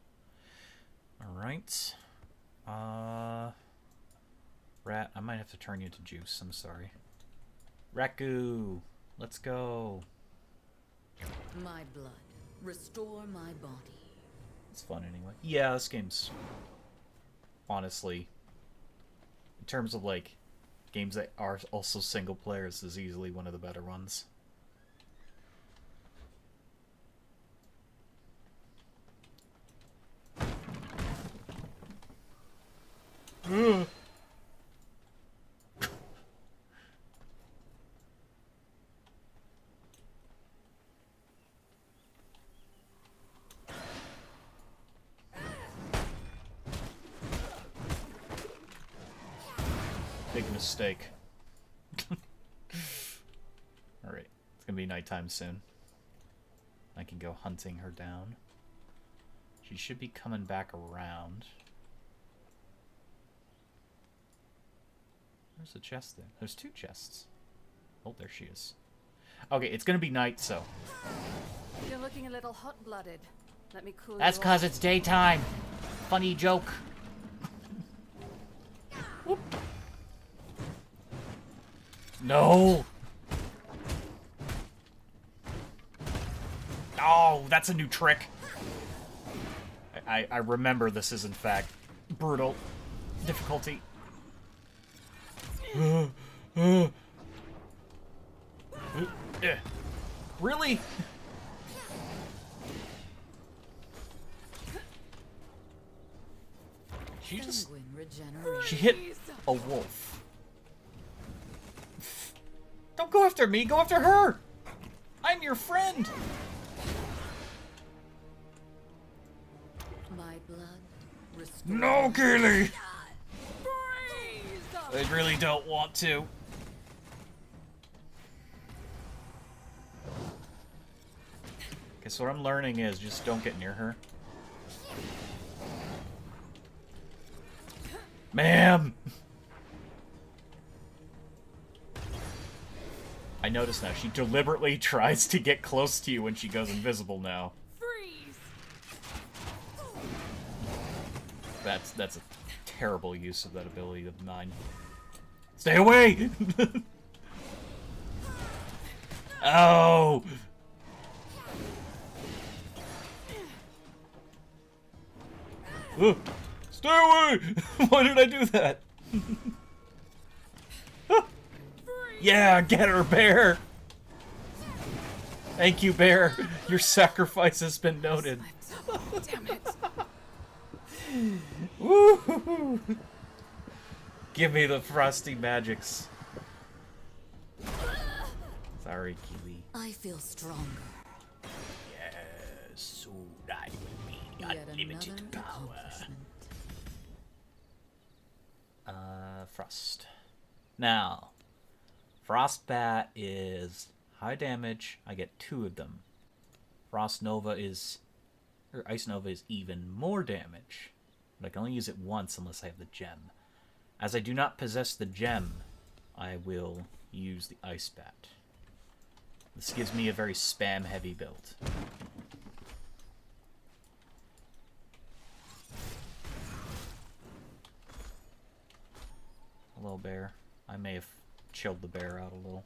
Alright. Rat, I might have to turn you to juice, I'm sorry. Raku! Let's go! My blood. Restore my body. It's fun anyway. Yeah, this game's... honestly... in terms of, like, games that are also single player, this is easily one of the better ones. Big mistake. Alright, it's gonna be nighttime soon. I can go hunting her down. She should be coming back around. There's a chest there. There's 2 chests. Oh, there she is. Okay, it's gonna be night, so. You're looking a little hot-blooded. Let me cool That's you cause off. it's daytime. Funny joke. Whoop. No. Oh, that's a new trick. I remember this is in fact brutal difficulty. Really? She just... Sanguine regeneration. She hit a wolf. Don't go after me, go after her! I'm your friend! My blood restored. No, Keely! I really don't want to. Okay, so what I'm learning is just don't get near her. Ma'am! I notice now, she deliberately tries to get close to you when she goes invisible now. Freeze! That's a terrible use of that ability of mine. Stay away! Oh! Stay away! Why did I do that? Yeah, get her, Bear! Thank you, Bear. Your sacrifice has been noted. Damn it. Woo! Give me the frosty magics. Sorry, Kiwi. I feel stronger. Yes, so I will be Yet unlimited another power. accomplishment. Frost. Now, Frostbat is high damage. I get 2 of them. Frost Nova is, or Ice Nova is even more damage. But I can only use it once unless I have the gem. As I do not possess the gem, I will use the Ice Bat. This gives me a very spam-heavy build. Hello, bear. I may have chilled the bear out a little.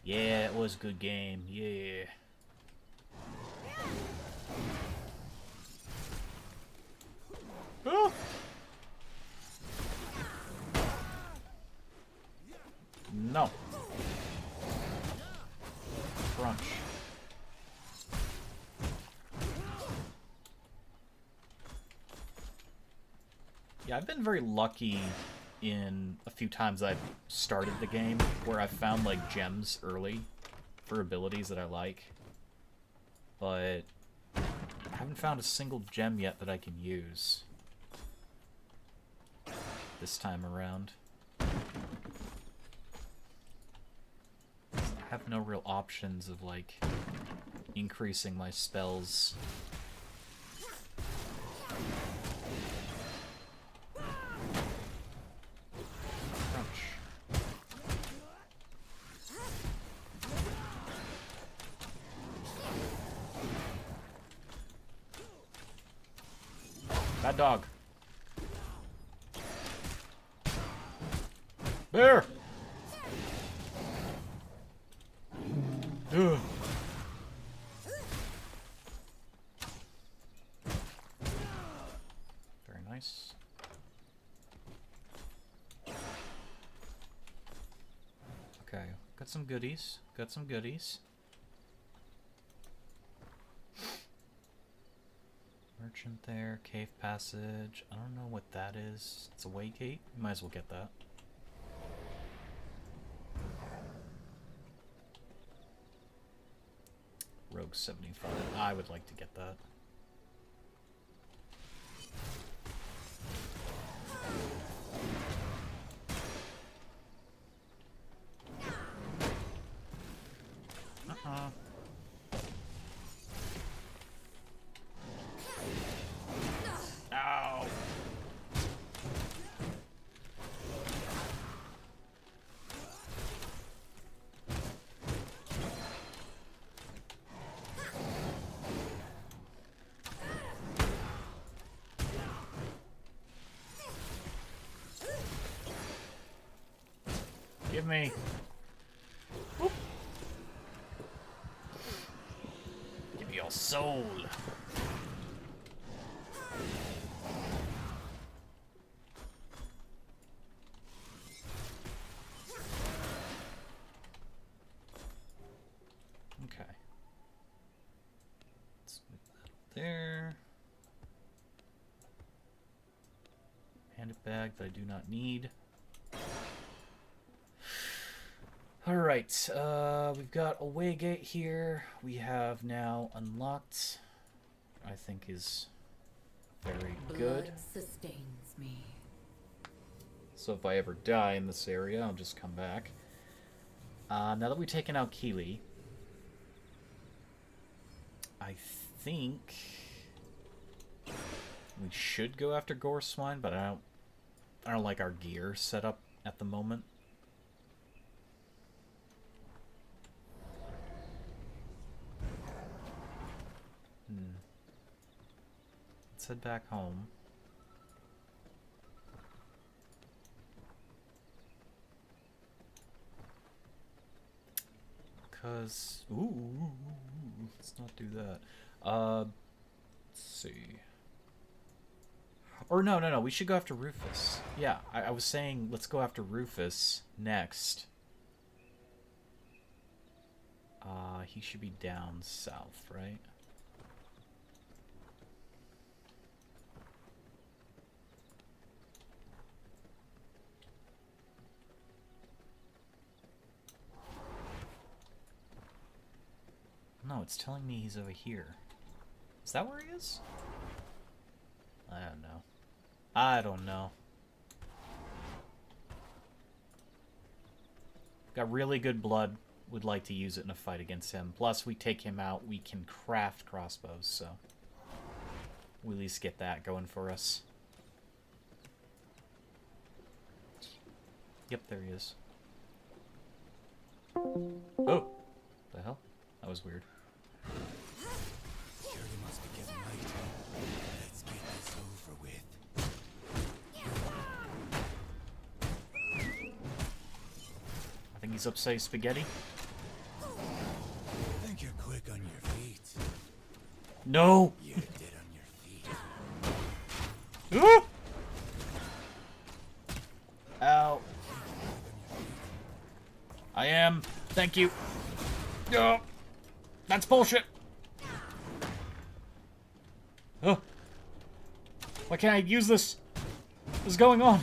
Yeah, it was a good game. Yeah. Oh. No. Crunch. Yeah, I've been very lucky in a few times I've started the game where I've found like gems early for abilities that I like, but I haven't found a single gem yet that I can use this time around. I have no real options of like increasing my spells. Bad dog. Bear! Ugh. Very nice. Okay, got some goodies. Got some goodies. Where'd merchant there. Cave passage. I don't know what that is. It's a way gate. You might as well get that. Rogue 75. I would like to get that. Ow. Give me. Whoop. Give me your soul. Okay. Let's move that there. Bandit bag that I do not need. Alright, we've got a way gate here. We have now unlocked, I think is very good. Blood sustains me. So if I ever die in this area, I'll just come back. Now that we've taken out Keeley, I think we should go after Gore Swine, but I don't like our gear set up at the moment. Let's head back home. Cause let's not do that. Let's see. Or no, we should go after Rufus. Yeah, I was saying let's go after Rufus next. He should be down south, right? No, it's telling me he's over here. Is that where he is? I don't know. I don't know. Got really good blood. Would like to use it in a fight against him. Plus, we take him out, we can craft crossbows, so we at least get that going for us. Yep, there he is. Oh! The hell? That was weird. Sure, you must be getting late. Let's get this over with. I think he's upsetting spaghetti. Think you're quick on your feet. No! You're dead on your feet. Ah! Ow. I am. Thank you. Oh, that's bullshit. Oh. Why can't I use this? What's going on?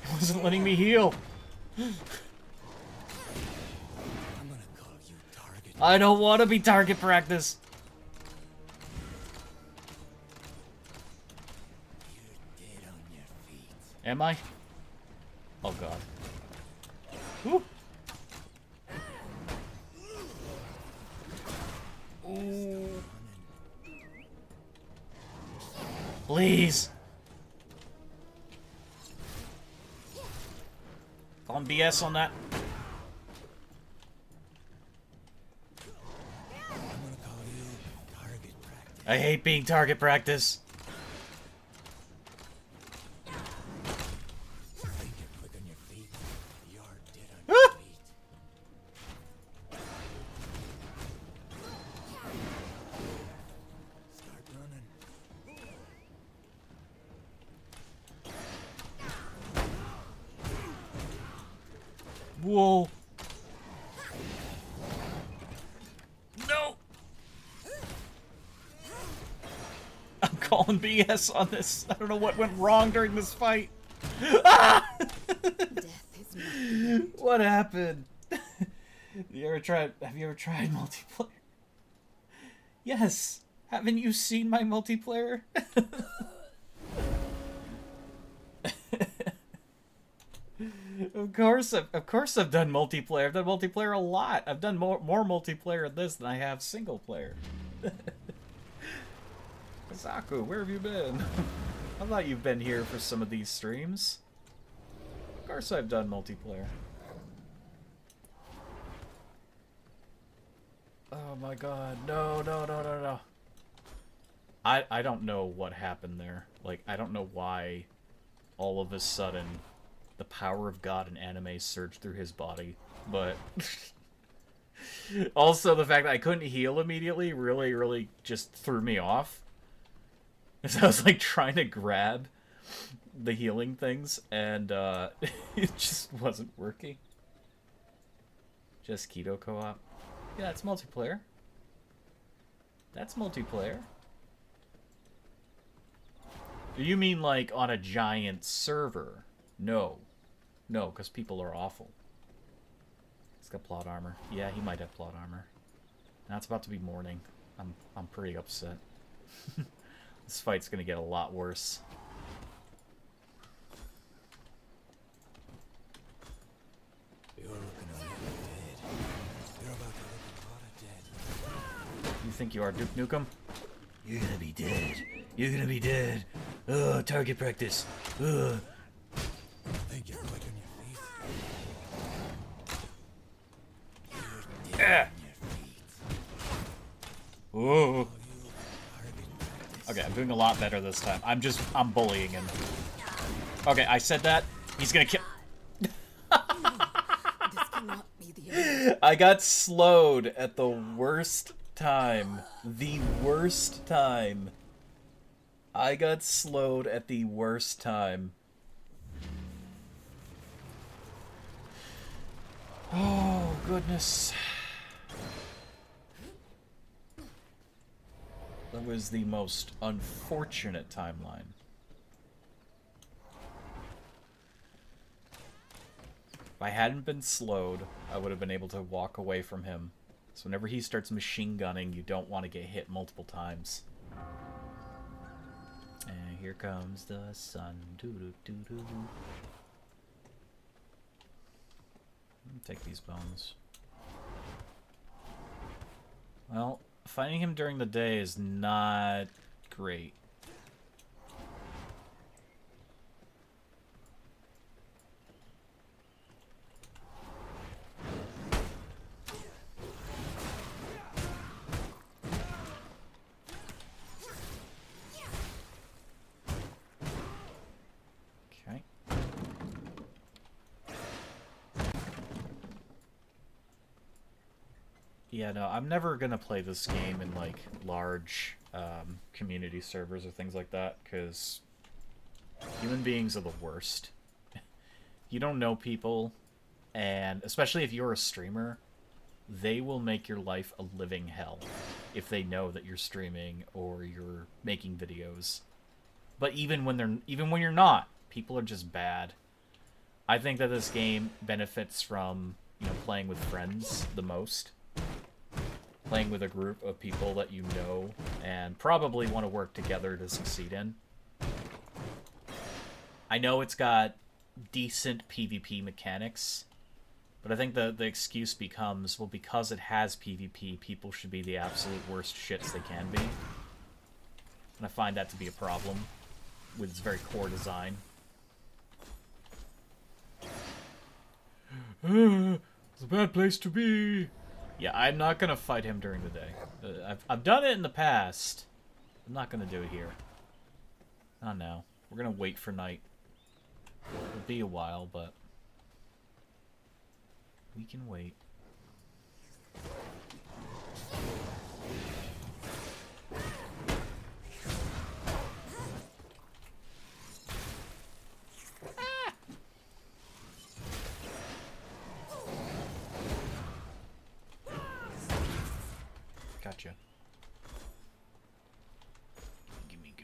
It wasn't letting me heal. I'm gonna call you target. I don't want to be target practice. You're dead on your feet. Am I? Oh god. Ooh. Ooh. Please. Calling BS on that. I'm gonna call you target practice. I hate being target practice. Think you're quick on your feet. You're dead on your feet. Start running. Whoa. No. calling BS on this. I don't know what went wrong during this fight. Ah! Death is not. What happened? Have you ever tried multiplayer? Yes. Haven't you seen my multiplayer? Of course I've done multiplayer. I've done multiplayer a lot. I've done more multiplayer in this than I have single player. Kazaku, where have you been? I thought you've been here for some of these streams. Of course I've done multiplayer. Oh my god, no. I don't know what happened there. Like, I don't know why all of a sudden the power of God in anime surged through his body, but also the fact that I couldn't heal immediately really just threw me off. Because I was like trying to grab the healing things and it just wasn't working. Just keto co-op. Yeah, that's multiplayer. That's multiplayer. You mean like on a giant server? No. No, because people are awful. He's got plot armor. Yeah, he might have plot armor. Now it's about to be morning. I'm pretty upset. This fight's gonna get a lot worse. You're looking a little dead. You're about to look a lot of dead. You think you are Duke Nukem? You're gonna be dead. You're gonna be dead. Ugh, target practice. Ugh. I think you're quick on your feet. Ah. Ooh. You hardly practice. Okay, I'm doing a lot better this time. I'm bullying him. Okay, I said that. He's gonna kill. This cannot be the end. I got slowed at the worst time. The worst time. I got slowed at the worst time. Oh, goodness. That was the most unfortunate timeline. If I hadn't been slowed, I would have been able to walk away from him. So whenever he starts machine gunning, you don't want to get hit multiple times. And here comes the sun. Doo-doo-doo-doo. Take these bones. Well, finding him during the day is not great. Okay. Yeah, no, I'm never gonna play this game in, like, large community servers or things like that, because human beings are the worst. You don't know people, and especially if you're a streamer, they will make your life a living hell if they know that you're streaming or you're making videos. But even when you're not, people are just bad. I think that this game benefits from, you know, playing with friends the most. Playing with a group of people that you know and probably want to work together to succeed in. I know it's got decent PvP mechanics, but I think the excuse becomes, well, because it has PvP, people should be the absolute worst shits they can be. And I find that to be a problem with its very core design. It's a bad place to be. Yeah, I'm not gonna fight him during the day. I've done it in the past. I'm not gonna do it here. Not now. We're gonna wait for night. It'll be a while, but we can wait. Gotcha. Gimme.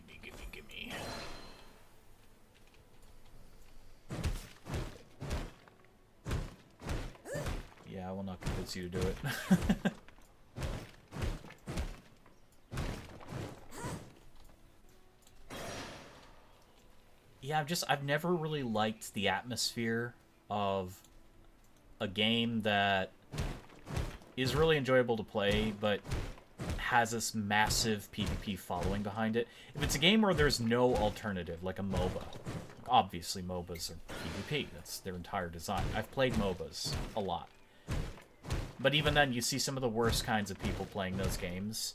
benefits you to do it. Yeah, I've never really liked the atmosphere of a game that is really enjoyable to play, but has this massive PvP following behind it. If it's a game where there's no alternative, like a MOBA, obviously MOBAs are PvP, that's their entire design. I've played MOBAs a lot. But even then, you see some of the worst kinds of people playing those games,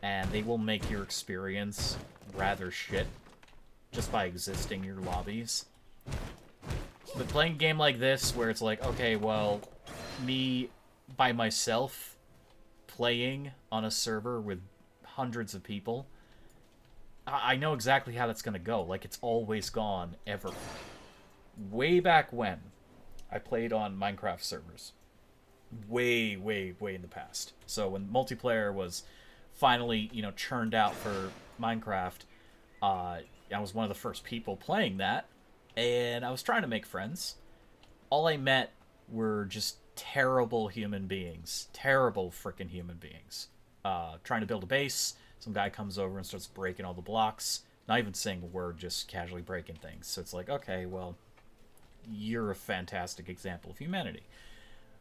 and they will make your experience rather shit just by existing in your lobbies. But playing a game like this, where it's like, okay, well, me by myself playing on a server with hundreds of people, I know exactly how that's gonna go. Like, it's always gone, ever. Way back when, I played on Minecraft servers. Way, way, way in the past. So when multiplayer was finally, you know, churned out for Minecraft, I was one of the first people playing that, and I was trying to make friends. All I met were just terrible human beings. Terrible freaking human beings. Trying to build a base, some guy comes over and starts breaking all the blocks. Not even saying a word, just casually breaking things. So it's like, okay, well, you're a fantastic example of humanity.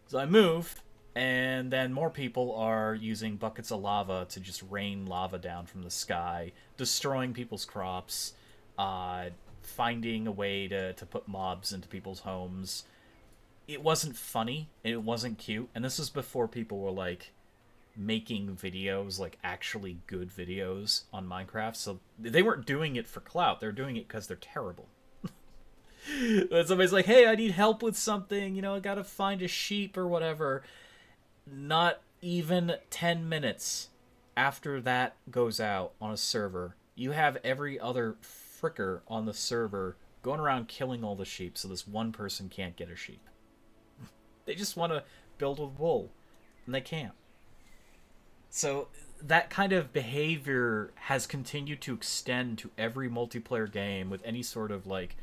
So I move, and then more people are using buckets of lava to just rain lava down from the sky, destroying people's crops, finding a way to put mobs into people's homes. It wasn't funny, it wasn't cute, and this is before people were, like, making videos, like, actually good videos on Minecraft, so they weren't doing it for clout, they're doing it because they're terrible. Somebody's like, hey, I need help with something, you know, I gotta find a sheep or whatever. Not even 10 minutes after that goes out on a server, you have every other fricker on the server going around killing all the sheep so this one person can't get a sheep. They just want to build with wool, and they can't. So that kind of behavior has continued to extend to every multiplayer game with any sort of, like,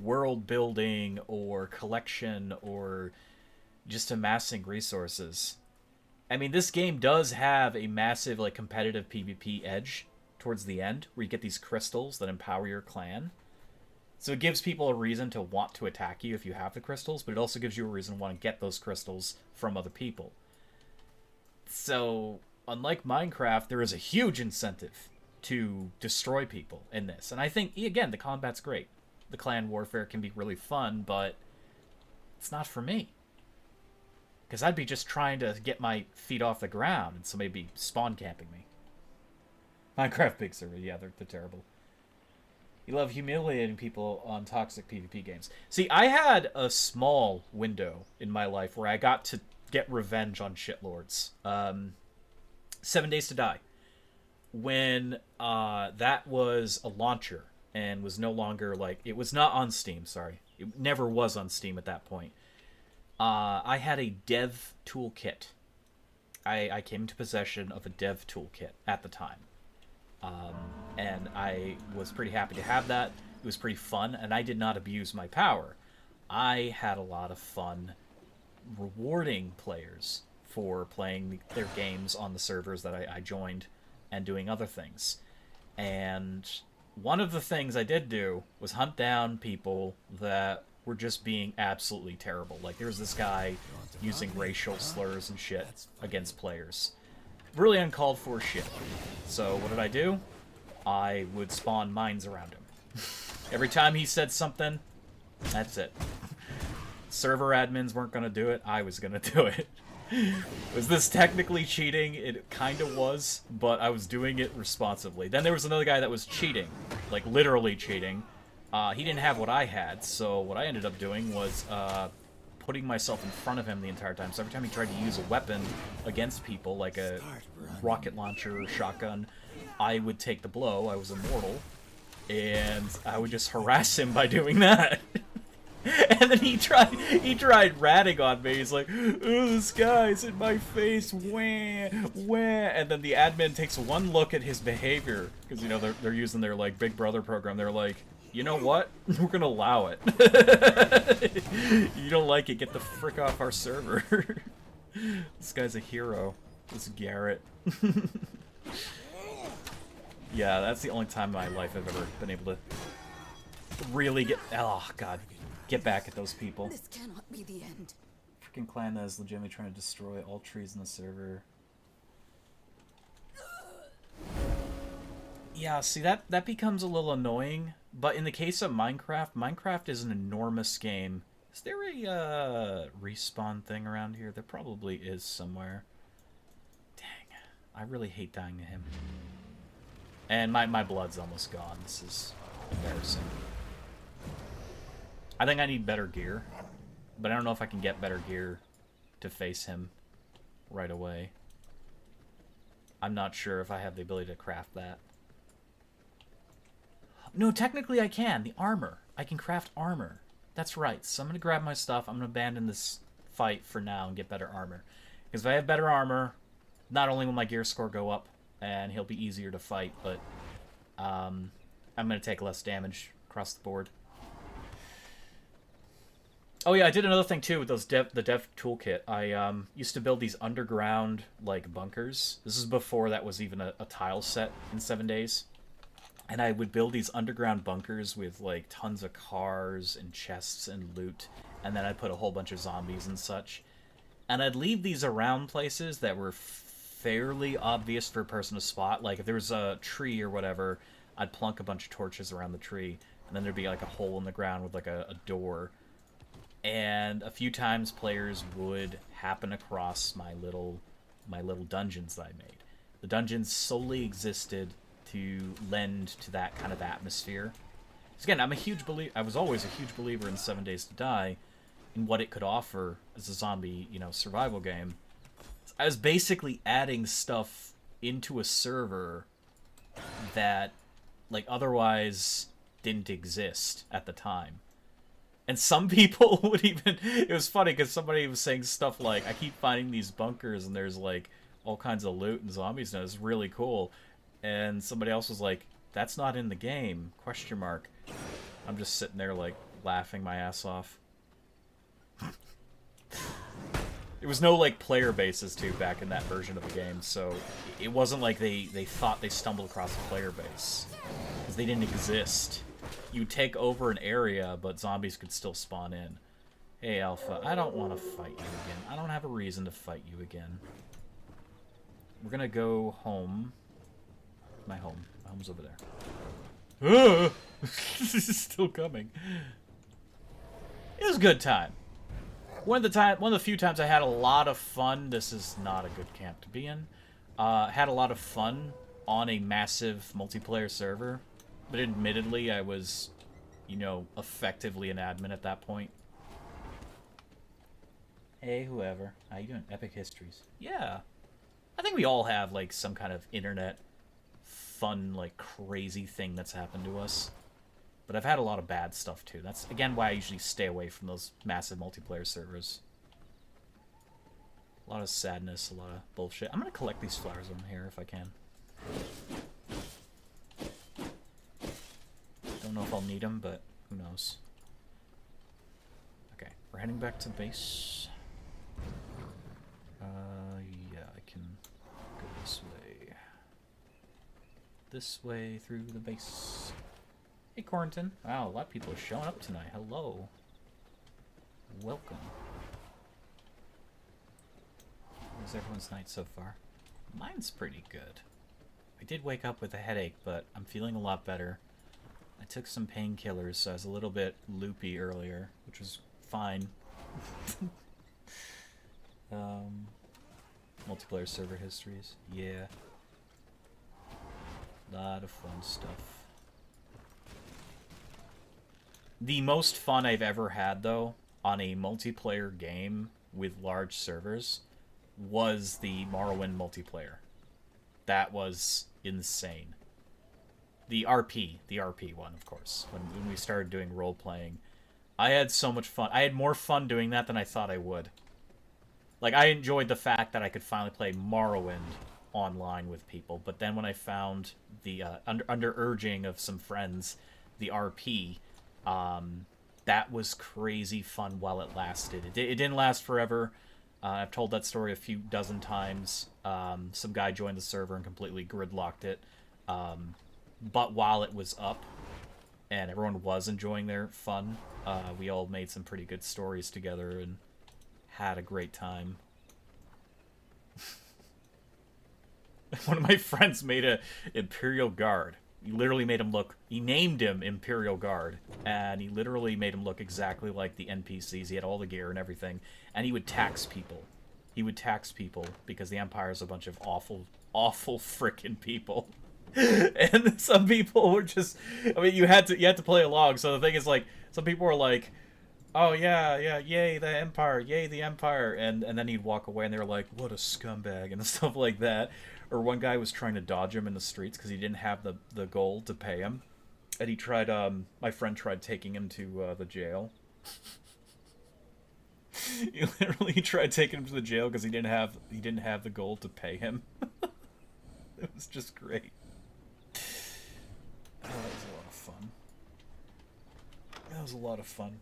world building or collection or just amassing resources. I mean, this game does have a massive, like, competitive PvP edge towards the end, where you get these crystals that empower your clan. So it gives people a reason to want to attack you if you have the crystals, but it also gives you a reason to want to get those crystals from other people. So, unlike Minecraft, there is a huge incentive to destroy people in this. And I think, again, the combat's great. The clan warfare can be really fun, but it's not for me. Because I'd be just trying to get my feet off the ground, and somebody'd be spawn camping me. Minecraft big server, yeah, they're terrible. You love humiliating people on toxic PvP games. See, I had a small window in my life where I got to get revenge on shitlords. 7 Days to Die. When that was a launcher and was no longer, like, it was not on Steam, sorry. It never was on Steam at that point. I had a dev toolkit. I came into possession of a dev toolkit at the time. And I was pretty happy to have that. It was pretty fun, and I did not abuse my power. I had a lot of fun rewarding players for playing their games on the servers that I joined and doing other things. And one of the things I did do was hunt down people that were just being absolutely terrible. Like, there was this guy using racial slurs and shit against players. Really uncalled for shit. So what did I do? I would spawn mines around him. Every time he said something, that's it. Server admins weren't going to do it. I was going to do it. Was this technically cheating? It kind of was, but I was doing it responsibly. Then there was another guy that was cheating. Like, literally cheating. He didn't have what I had, so what I ended up doing was putting myself in front of him the entire time. So every time he tried to use a weapon against people, like a rocket launcher or shotgun, I would take the blow. I was immortal. And I would just harass him by doing that. And then he tried ratting on me. He's like, oh, this guy's in my face, wah, wah. And then the admin takes one look at his behavior, because, you know, they're using their, like, Big Brother program. They're like, you know what? We're gonna allow it. You don't like it, get the frick off our server. This guy's a hero. This Garrett. Yeah, that's the only time in my life I've ever been able to really get back at those people. This cannot be the end. Freaking clan that is legitimately trying to destroy all trees in the server. Yeah, see, that becomes a little annoying. But in the case of Minecraft, Minecraft is an enormous game. Is there a respawn thing around here? There probably is somewhere. Dang, I really hate dying to him. And my blood's almost gone. This is embarrassing. I think I need better gear. But I don't know if I can get better gear to face him right away. I'm not sure if I have the ability to craft that. No, technically I can. The armor. I can craft armor. That's right. So I'm going to grab my stuff. I'm going to abandon this fight for now and get better armor. Because if I have better armor, not only will my gear score go up, and he'll be easier to fight, but I'm going to take less damage across the board. Oh yeah, I did another thing too with those the dev toolkit. I used to build these underground like bunkers. This is before that was even a tile set in 7 days. And I would build these underground bunkers with like tons of cars and chests and loot, and then I'd put a whole bunch of zombies and such. And I'd leave these around places that were fairly obvious for a person to spot. Like if there was a tree or whatever, I'd plunk a bunch of torches around the tree, and then there'd be like a hole in the ground with like a door. And a few times players would happen across my little dungeons that I made. The dungeons solely existed to lend to that kind of atmosphere. Because again, I was always a huge believer in 7 Days to Die, in what it could offer as a zombie, survival game. I was basically adding stuff into a server that, like, otherwise didn't exist at the time. And some people would even... It was funny, because somebody was saying stuff like, I keep finding these bunkers, and there's, like, all kinds of loot and zombies, and it's really cool. And somebody else was like, that's not in the game, ? I'm just sitting there, like, laughing my ass off. There was no, like, player bases, too, back in that version of the game, so it wasn't like they thought they stumbled across a player base. Because they didn't exist. You take over an area, but zombies could still spawn in. Hey, Alpha, I don't want to fight you again. I don't have a reason to fight you again. We're gonna go home. My home. My home's over there. This is still coming. It was a good time. One of the few times I had a lot of fun. This is not a good camp to be in. Had a lot of fun on a massive multiplayer server. But admittedly, I was, effectively an admin at that point. Hey, whoever. How you doing? Epic Histories. Yeah. I think we all have, like, some kind of internet fun, like, crazy thing that's happened to us. But I've had a lot of bad stuff, too. That's, again, why I usually stay away from those massive multiplayer servers. A lot of sadness, a lot of bullshit. I'm gonna collect these flowers on here if I can. Don't know if I'll need them, but who knows. Okay, we're heading back to base. Yeah, I can go this way. This way through the base. Hey, Quarantine. Wow, a lot of people are showing up tonight. Hello. Welcome. How's everyone's night so far? Mine's pretty good. I did wake up with a headache, but I'm feeling a lot better. I took some painkillers, so I was a little bit loopy earlier, which was fine. Multiplayer server histories. Yeah. Lot of fun stuff. The most fun I've ever had, though, on a multiplayer game with large servers was the Morrowind multiplayer. That was insane. The RP one, of course, when we started doing role-playing. I had so much fun. I had more fun doing that than I thought I would. Like, I enjoyed the fact that I could finally play Morrowind online with people, but then when I found the, under urging of some friends, the RP, that was crazy fun while it lasted. It didn't last forever. I've told that story a few dozen times. Some guy joined the server and completely gridlocked it. But while it was up and everyone was enjoying their fun, we all made some pretty good stories together and had a great time. One of my friends made a Imperial Guard. He literally made him look... He named him Imperial Guard, and he literally made him look exactly like the NPCs. He had all the gear and everything, and he would tax people. He would tax people because the Empire's a bunch of awful, awful frickin' people. And some people were just... I mean, you had to play along, so the thing is, like, some people were like, oh, yeah, yay, the Empire, yay, the Empire, and then he'd walk away, and they were like, what a scumbag, and stuff like that. Or one guy was trying to dodge him in the streets because he didn't have the gold to pay him. And he tried, my friend tried taking him to the jail. He literally tried taking him to the jail because he didn't have the gold to pay him. It was just great. Oh, that was a lot of fun. That was a lot of fun.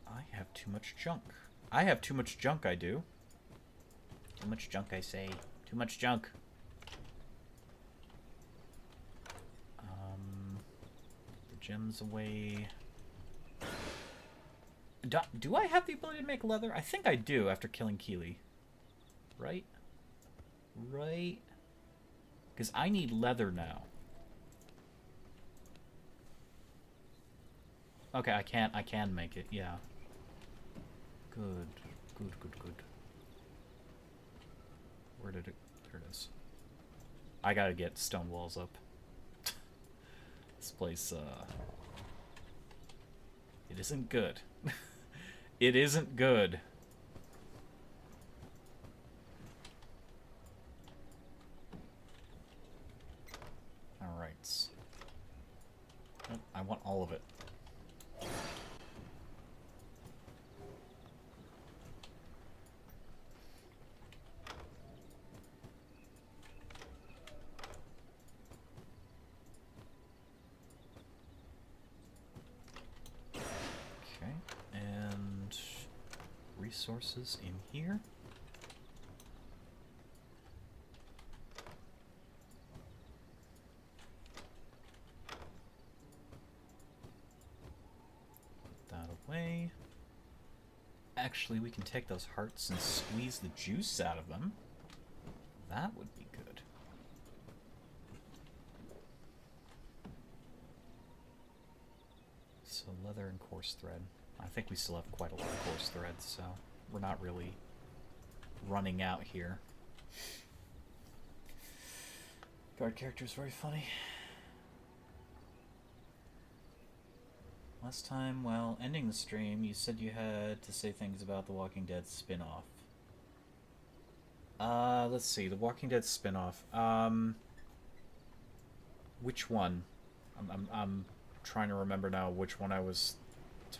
I have too much junk. I have too much junk, I do. Too much junk, I say. Too much junk. The gems away. Do I have the ability to make leather? I think I do after killing Keely. Right? Right? Because I need leather now. Okay, I can make it, yeah. Good. Good. Where did it... There it is. I gotta get stone walls up. This place, it isn't good. It isn't good. Alright. Oh, I want all of it. Resources in here. Put that away. Actually, we can take those hearts and squeeze the juice out of them. That would be good. So leather and coarse thread. I think we still have quite a lot of coarse threads, so we're not really running out here. Guard character is very funny. Last time, while ending the stream, you said you had to say things about the Walking Dead spin-off. Let's see, the Walking Dead spin-off. Which one? I'm trying to remember now which one I was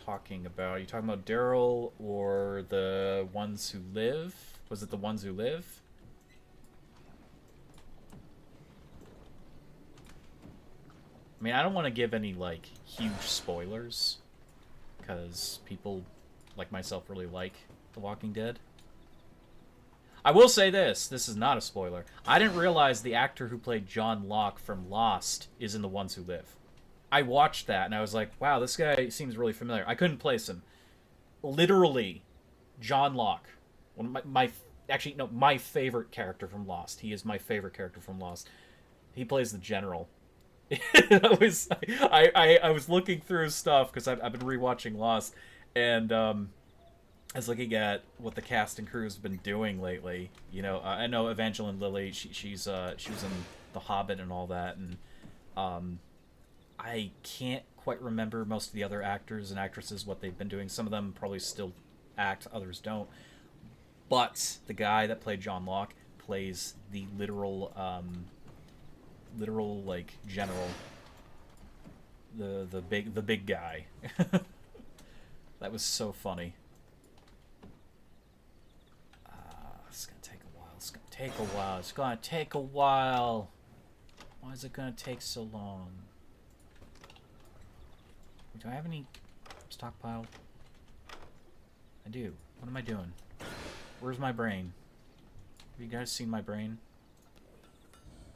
talking about. Are you talking about Daryl or the Ones Who Live? Was it the Ones Who Live? I mean, I don't want to give any, like, huge spoilers, because people, like myself, really like The Walking Dead. I will say this is not a spoiler. I didn't realize the actor who played John Locke from Lost is in The Ones Who Live. I watched that, and I was like, wow, this guy seems really familiar. I couldn't place him. Literally, John Locke. One of my favorite character from Lost. He is my favorite character from Lost. He plays the General. I was looking through stuff, because I've been rewatching Lost, and I was looking at what the cast and crew has been doing lately. You know, I know Evangeline Lilly, she was in The Hobbit and all that, and I can't quite remember most of the other actors and actresses, what they've been doing. Some of them probably still act, others don't. But the guy that played John Locke plays the literal like general, the big guy. That was so funny. It's gonna take a while. It's gonna take a while. Why is it gonna take so long? Do I have any stockpiled? I do. What am I doing? Where's my brain? Have you guys seen my brain?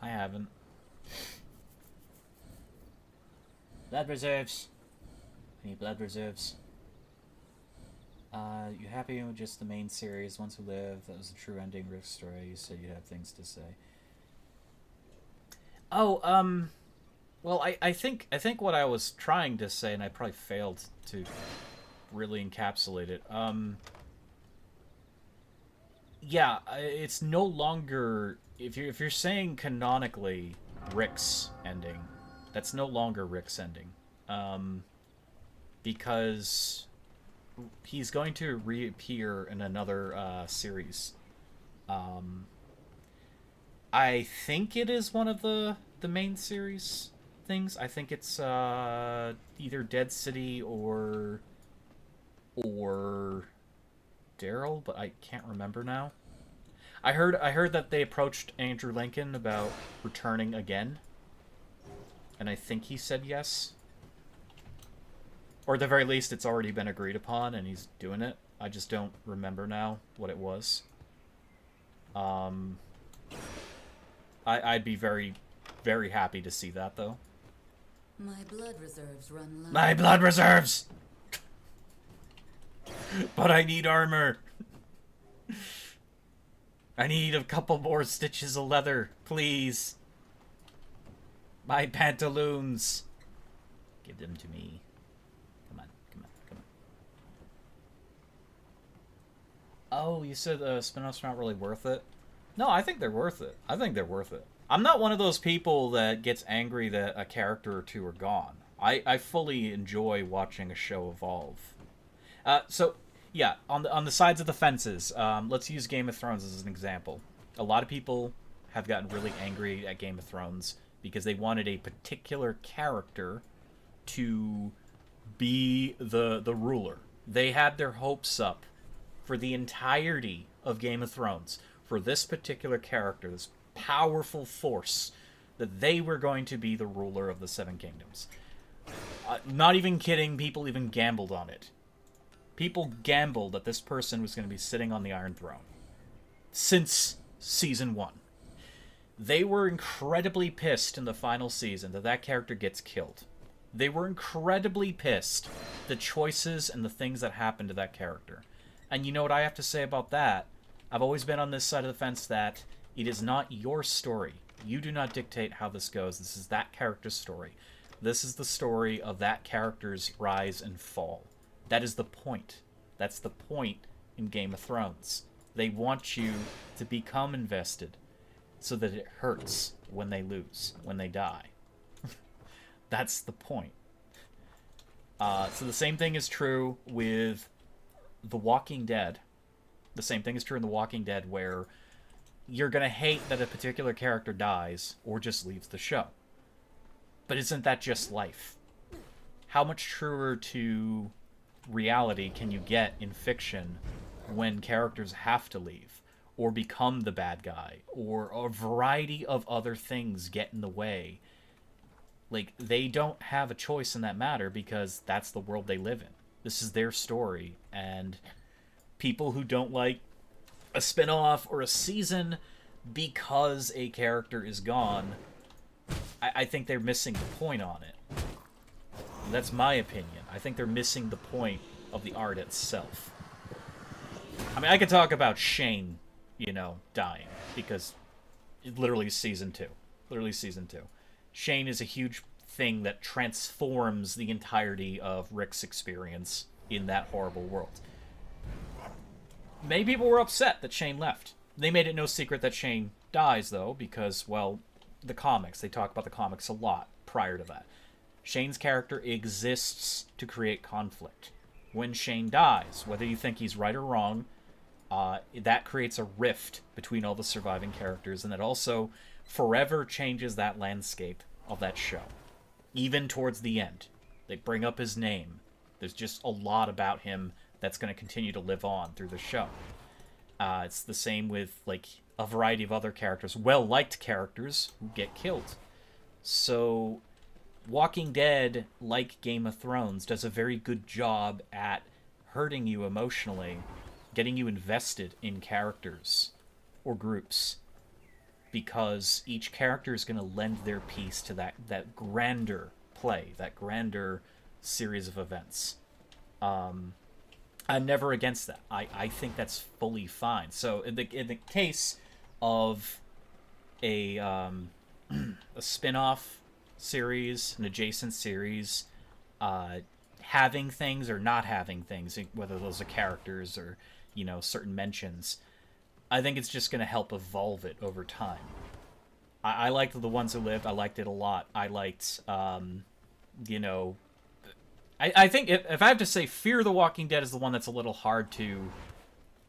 I haven't. Blood reserves. I need blood reserves. You happy with just the main series? Ones Who Live, that was a true ending, Rick's story. You said you'd have things to say. Oh, well, I think what I was trying to say, and I probably failed to really encapsulate it. Yeah, it's no longer, if you're saying canonically Rick's ending, that's no longer Rick's ending, because he's going to reappear in another series. I think it is one of the main series things. I think it's either Dead City or Daryl, but I can't remember now. I heard that they approached Andrew Lincoln about returning again, and I think he said yes. Or at the very least, it's already been agreed upon, and he's doing it. I just don't remember now what it was. I'd be very, very happy to see that, though. My blood reserves run low. My blood reserves! But I need armor. I need a couple more stitches of leather, please. My pantaloons. Give them to me. Come on, come on, come on. Oh, you said spin-offs are not really worth it? No, I think they're worth it. I think they're worth it. I'm not one of those people that gets angry that a character or two are gone. I fully enjoy watching a show evolve. So, yeah, on the sides of the fences, let's use Game of Thrones as an example. A lot of people have gotten really angry at Game of Thrones because they wanted a particular character to be the ruler. They had their hopes up for the entirety of Game of Thrones for this particular character, this powerful force, that they were going to be the ruler of the Seven Kingdoms. Not even kidding, people even gambled on it. People gambled that this person was going to be sitting on the Iron Throne. Since Season 1. They were incredibly pissed in the final season that that character gets killed. They were incredibly pissed the choices and the things that happened to that character. And you know what I have to say about that? I've always been on this side of the fence that it is not your story. You do not dictate how this goes. This is that character's story. This is the story of that character's rise and fall. That is the point. That's the point in Game of Thrones. They want you to become invested so that it hurts when they lose, when they die. That's the point. So the same thing is true with The Walking Dead. The same thing is true in The Walking Dead, where you're going to hate that a particular character dies or just leaves the show. But isn't that just life? How much truer to reality can you get in fiction when characters have to leave or become the bad guy or a variety of other things get in the way? Like, they don't have a choice in that matter because that's the world they live in. This is their story, and people who don't like a spin-off or a season because a character is gone, I think they're missing the point on it. That's my opinion. I think they're missing the point of the art itself. I mean, I could talk about Shane, dying, because it literally is Season 2. Literally Season 2. Shane is a huge thing that transforms the entirety of Rick's experience in that horrible world. Many people were upset that Shane left. They made it no secret that Shane dies, though, because, well, the comics. They talk about the comics a lot prior to that. Shane's character exists to create conflict. When Shane dies, whether you think he's right or wrong, that creates a rift between all the surviving characters, and it also forever changes that landscape of that show. Even towards the end. They bring up his name. There's just a lot about him that's going to continue to live on through the show. It's the same with, like, a variety of other characters, well-liked characters who get killed. So, Walking Dead, like Game of Thrones, does a very good job at hurting you emotionally getting you invested in characters or groups, because each character is going to lend their piece to that grander play, that grander series of events. I'm never against that. I think that's fully fine. So in the case of a spin-off series, an adjacent series, having things or not having things, whether those are characters or, you know, certain mentions, I think it's just going to help evolve it over time. I liked the ones who lived. I liked it a lot. I liked, you know... I think if I have to say, Fear the Walking Dead is the one that's a little hard to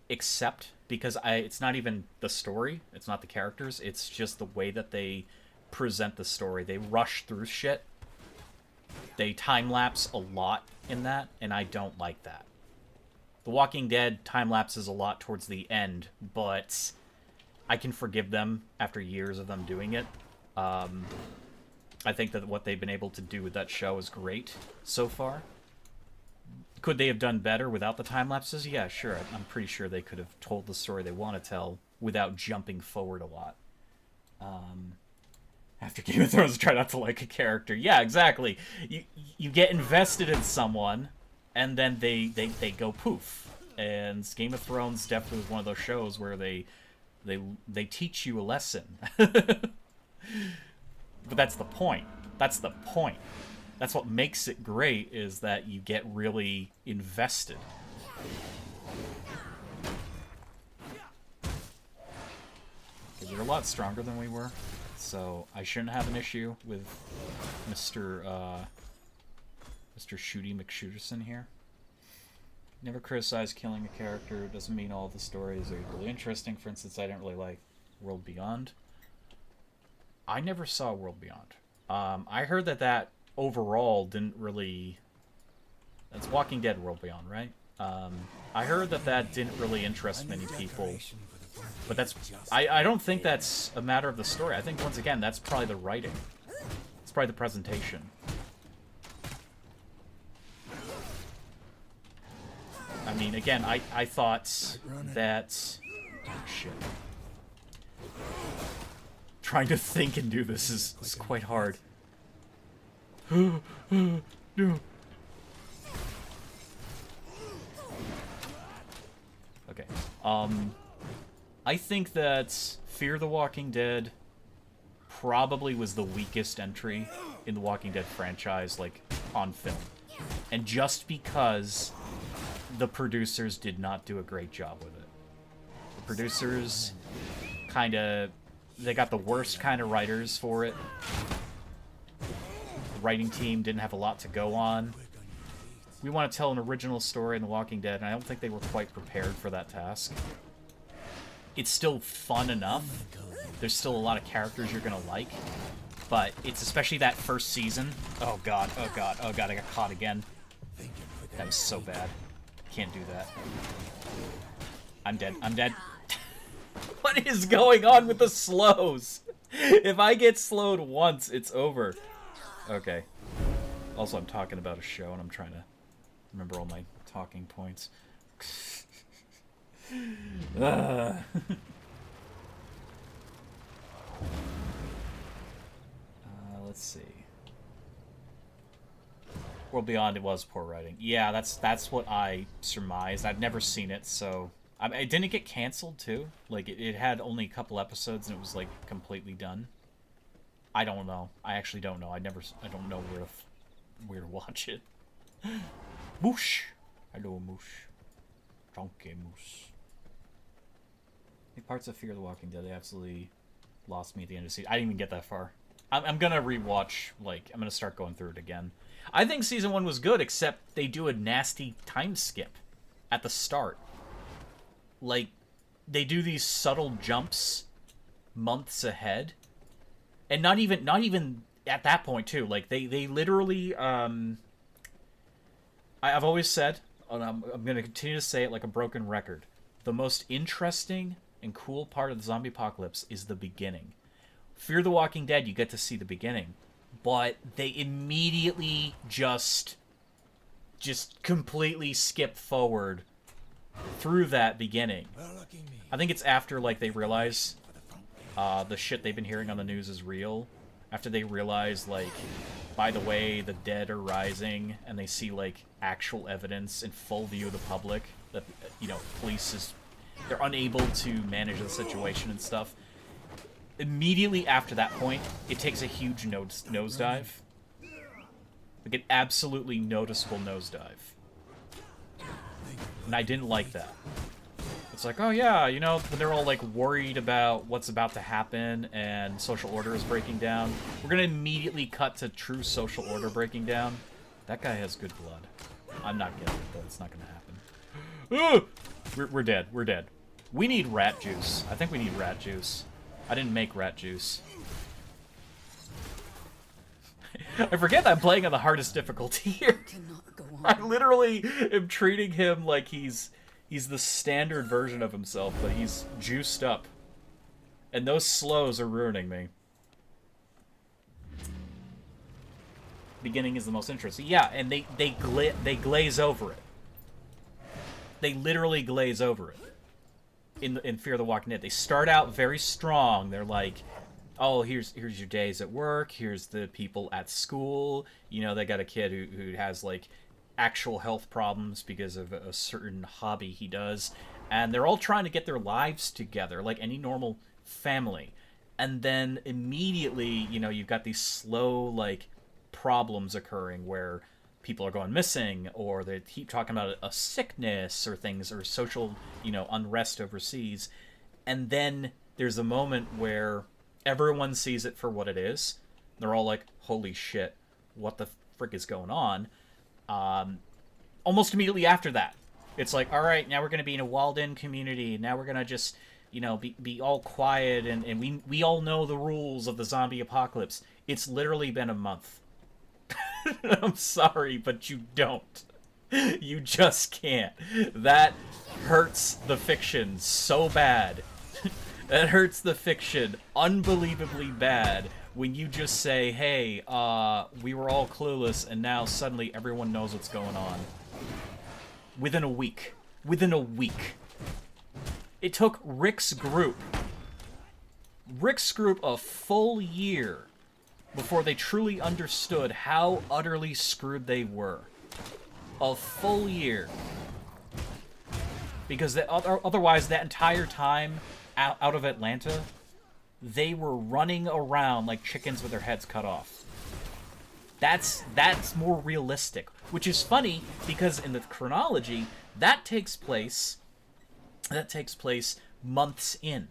accept, because it's not even the story. It's not the characters. It's just the way that they present the story. They rush through shit. They time-lapse a lot in that, and I don't like that. The Walking Dead time-lapses a lot towards the end, but I can forgive them after years of them doing it. I think that what they've been able to do with that show is great so far. Could they have done better without the time-lapses? Yeah, sure. I'm pretty sure they could have told the story they want to tell without jumping forward a lot. After Game of Thrones, try not to like a character. Yeah, exactly. You get invested in someone, and then they go poof. And Game of Thrones definitely was one of those shows where they teach you a lesson. But that's the point. That's the point. That's what makes it great, is that you get really invested. Okay, they're a lot stronger than we were, so I shouldn't have an issue with Mr. Shooty McShooterson here. Never criticize killing a character. It doesn't mean all the stories are really interesting. For instance, I didn't really like World Beyond. I never saw World Beyond. I heard that overall didn't really... That's Walking Dead World Beyond, right? I heard that didn't really interest many people. But that's... I don't think that's a matter of the story. I think, once again, that's probably the writing. It's probably the presentation. I mean, again, I thought that... Oh, shit. Trying to think and do this is quite hard. No. Okay. I think that Fear the Walking Dead probably was the weakest entry in the Walking Dead franchise, like, on film. And just because the producers did not do a great job with it. The producers kind of... They got the worst kind of writers for it. The writing team didn't have a lot to go on. We want to tell an original story in The Walking Dead, and I don't think they were quite prepared for that task. It's still fun enough. There's still a lot of characters you're going to like. But it's especially that first season. Oh god, oh god, oh god, I got caught again. That was so bad. Can't do that. I'm dead, I'm dead. What is going on with the slows? If I get slowed once, it's over. Okay. Also, I'm talking about a show, and I'm trying to remember all my talking points. Let's see. World Beyond, it was poor writing. Yeah, that's what I surmised. I've never seen it, so... it didn't get canceled, too? Like, it had only a couple episodes, and it was, like, completely done? I don't know. I actually don't know. I don't know where to watch it. Moosh! Hello, Moosh. Donkey Moose. The parts of Fear the Walking Dead, they absolutely lost me at the end of the season. I didn't even get that far. I'm gonna rewatch, like, I'm gonna start going through it again. I think Season 1 was good, except they do a nasty time skip at the start. Like, they do these subtle jumps months ahead. And not even at that point, too. Like, they literally, I've always said, and I'm going to continue to say it like a broken record, the most interesting and cool part of the zombie apocalypse is the beginning. Fear the Walking Dead, you get to see the beginning. But they immediately just completely skip forward through that beginning. Well, lucky me. I think it's after, like, they realize the shit they've been hearing on the news is real. After they realize, like, by the way, the dead are rising, and they see, like, actual evidence in full view of the public that, you know, police is... They're unable to manage the situation and stuff. Immediately after that point, it takes a huge nosedive. Like, an absolutely noticeable nosedive. And I didn't like that. It's like, oh yeah, you know, they're all, like, worried about what's about to happen and social order is breaking down. We're gonna immediately cut to true social order breaking down. That guy has good blood. I'm not getting it, though. It's not gonna happen. We're dead. We're dead. We need rat juice. I think we need rat juice. I didn't make rat juice. I forget that I'm playing on the hardest difficulty here. Cannot go I on. literally am treating him like he's the standard version of himself, but he's juiced up. And those slows are ruining me. Beginning is the most interesting. Yeah, and they glaze over it. They literally glaze over it. In Fear the Walking Dead, they start out very strong. They're like, oh, here's your days at work. Here's the people at school. You know, they got a kid who has, like, actual health problems because of a certain hobby he does. And they're all trying to get their lives together like any normal family. And then immediately, you know, you've got these slow, like, problems occurring where people are going missing, or they keep talking about a sickness or things, or social, you know, unrest overseas. And then there's a moment where everyone sees it for what it is. They're all like, holy shit, what the frick is going on? Almost immediately after that, it's like, all right, now we're going to be in a walled-in community. Now we're going to just, you know, be all quiet, and we all know the rules of the zombie apocalypse. It's literally been a month. I'm sorry, but you don't. You just can't. That hurts the fiction so bad. That hurts the fiction unbelievably bad when you just say, hey, we were all clueless, and now suddenly everyone knows what's going on. Within a week. Within a week. It took Rick's group a full year before they truly understood how utterly screwed they were. A full year. Because otherwise, that entire time out of Atlanta, they were running around like chickens with their heads cut off. That's more realistic. Which is funny, because in the chronology, that takes place months in.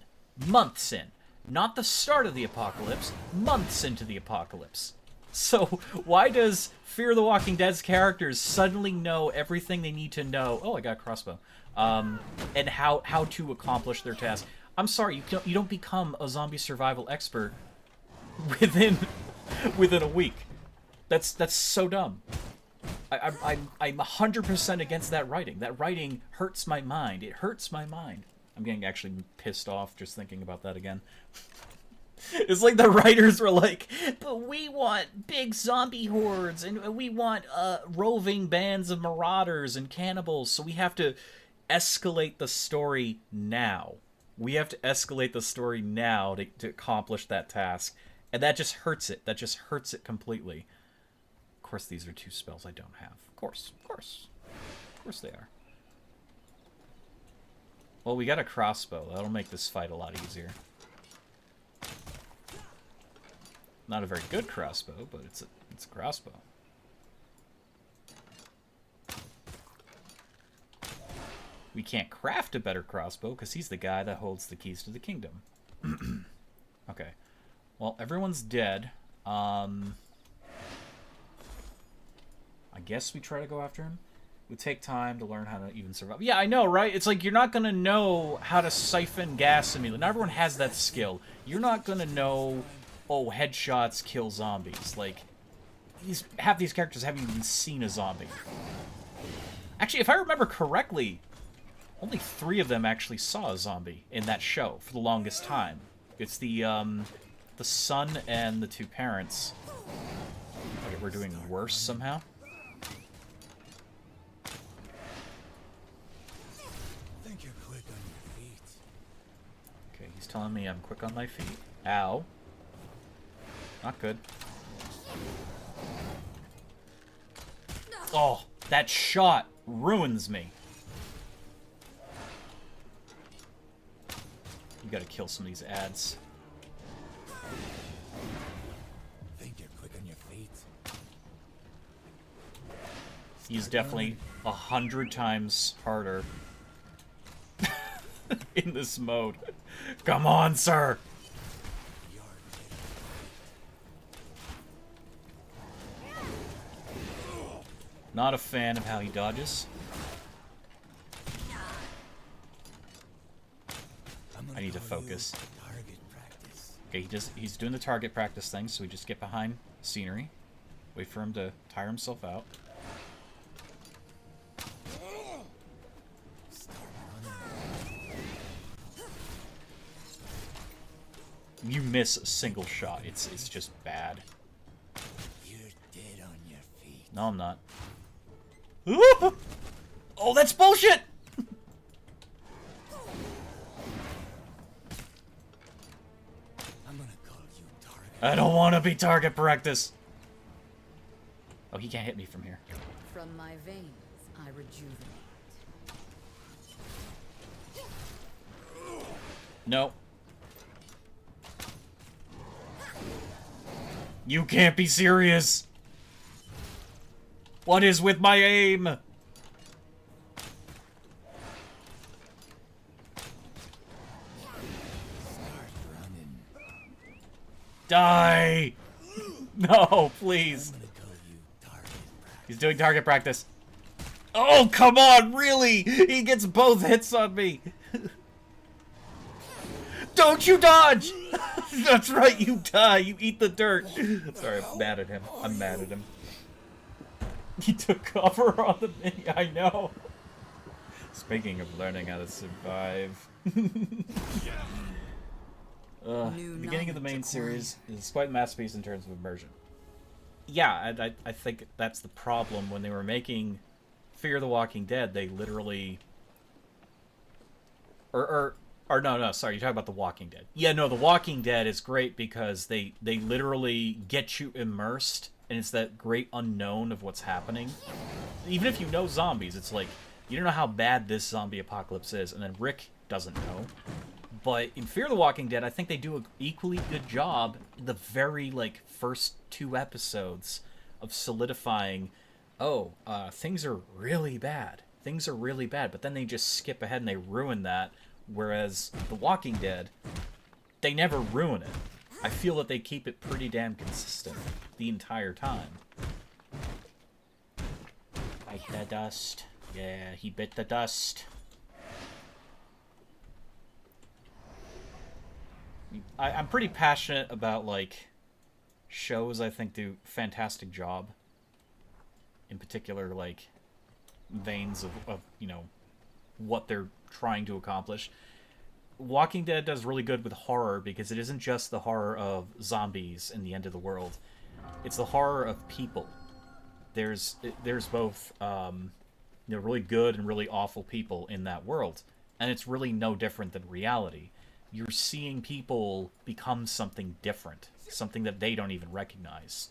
Months in. Not the start of the apocalypse, months into the apocalypse. So, why does Fear the Walking Dead's characters suddenly know everything they need to know? Oh, I got a crossbow. And how to accomplish their task. I'm sorry, you don't become a zombie survival expert within a week. That's so dumb. I'm 100% against that writing. That writing hurts my mind. It hurts my mind. I'm getting actually pissed off just thinking about that again. It's like the writers were like, but we want big zombie hordes, and we want roving bands of marauders and cannibals, so we have to escalate the story now. We have to escalate the story now to accomplish that task. And that just hurts it. That just hurts it completely. Of course, these are two spells I don't have. Of course they are. Well, we got a crossbow. That'll make this fight a lot easier. Not a very good crossbow, but it's a crossbow. We can't craft a better crossbow because he's the guy that holds the keys to the kingdom. Okay. Well, everyone's dead. I guess we try to go after him. It would take time to learn how to even survive. Yeah, I know, right? It's like you're not going to know how to siphon gas immediately. Not everyone has that skill. You're not going to know, oh, headshots kill zombies. Like, half these characters haven't even seen a zombie. Actually, if I remember correctly, only 3 of them actually saw a zombie in that show for the longest time. It's the son and the 2 parents. Okay, we're doing worse somehow. telling me I'm quick on my feet. Ow. Not good. Oh, that shot ruins me. You gotta kill some of these ads. Think you're quick on your feet? He's definitely 100 times harder in this mode. Come on, sir! You're Not a fan of how he dodges. I need to focus. Target practice. Okay, he's doing the target practice thing, so we just get behind scenery. Wait for him to tire himself out. You miss a single shot. It's just bad. You're dead on your feet. No, I'm not. Ooh! Oh, that's bullshit! I'm gonna call you target. I don't want to be target practice. Oh, he can't hit me from here. From my veins, I rejuvenate. No. You can't be serious. What is with my aim? Start running. Die! No, please. I'm gonna call you target practice. He's doing target practice. Oh, come on, really? He gets both hits on me. Don't you dodge! That's right, you die. You eat the dirt. Sorry, I'm mad at him. I'm mad at him. He took cover on the mini. I know. Speaking of learning how to survive. The beginning of the main series is quite a masterpiece in terms of immersion. Yeah, I think that's the problem. When they were making Fear the Walking Dead, they literally... Or no, sorry, you're talking about The Walking Dead. Yeah, no, The Walking Dead is great because they literally get you immersed, and it's that great unknown of what's happening. Even if you know zombies, it's like, you don't know how bad this zombie apocalypse is, and then Rick doesn't know. But in Fear the Walking Dead, I think they do an equally good job the very, first 2 episodes of solidifying, things are really bad. Things are really bad, but then they just skip ahead and they ruin that. Whereas The Walking Dead, they never ruin it. I feel that they keep it pretty damn consistent the entire time. Bite the dust. Yeah, he bit the dust. I'm pretty passionate about, shows I think do a fantastic job. In particular, veins of what they're trying to accomplish. Walking Dead does really good with horror because it isn't just the horror of zombies and the end of the world. It's the horror of people. There's both really good and really awful people in that world, and it's really no different than reality. You're seeing people become something different, something that they don't even recognize.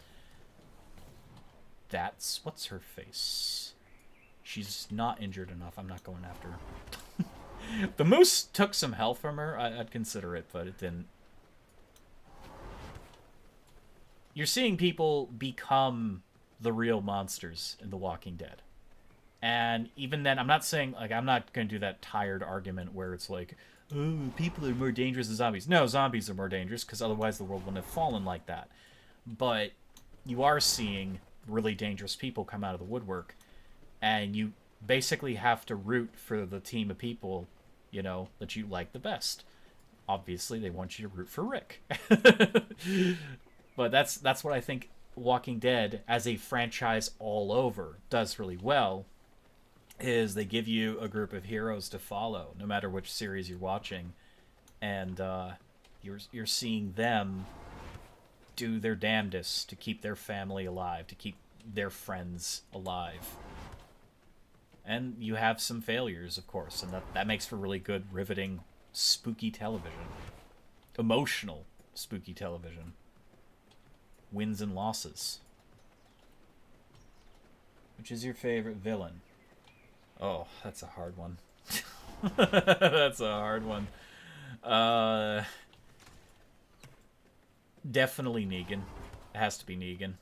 That's what's her face. She's not injured enough. I'm not going after her. The moose took some health from her. I'd consider it, but it didn't. You're seeing people become the real monsters in The Walking Dead. And even then, I'm not saying, I'm not going to do that tired argument where it's like, oh, people are more dangerous than zombies. No, zombies are more dangerous, because otherwise the world wouldn't have fallen like that. But you are seeing really dangerous people come out of the woodwork, and you basically have to root for the team of people, that you like the best. Obviously, they want you to root for Rick. But that's what I think Walking Dead, as a franchise all over, does really well, is they give you a group of heroes to follow, no matter which series you're watching, and you're seeing them do their damnedest to keep their family alive, to keep their friends alive. And you have some failures, of course, and that makes for really good, riveting, spooky television. emotional spooky television. Wins and losses. Which is your favorite villain? Oh, that's a hard one. That's a hard one. Definitely Negan. It has to be Negan.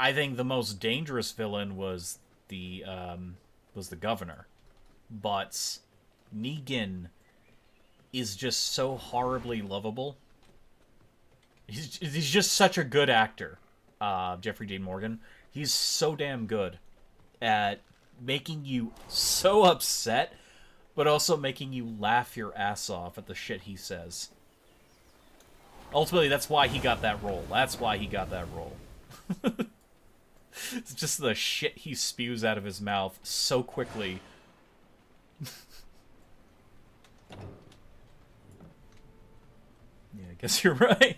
I think the most dangerous villain was the governor, but Negan is just so horribly lovable. He's just such a good actor, Jeffrey Dean Morgan. He's so damn good at making you so upset, but also making you laugh your ass off at the shit he says. Ultimately, that's why he got that role. It's just the shit he spews out of his mouth so quickly. Yeah, I guess you're right.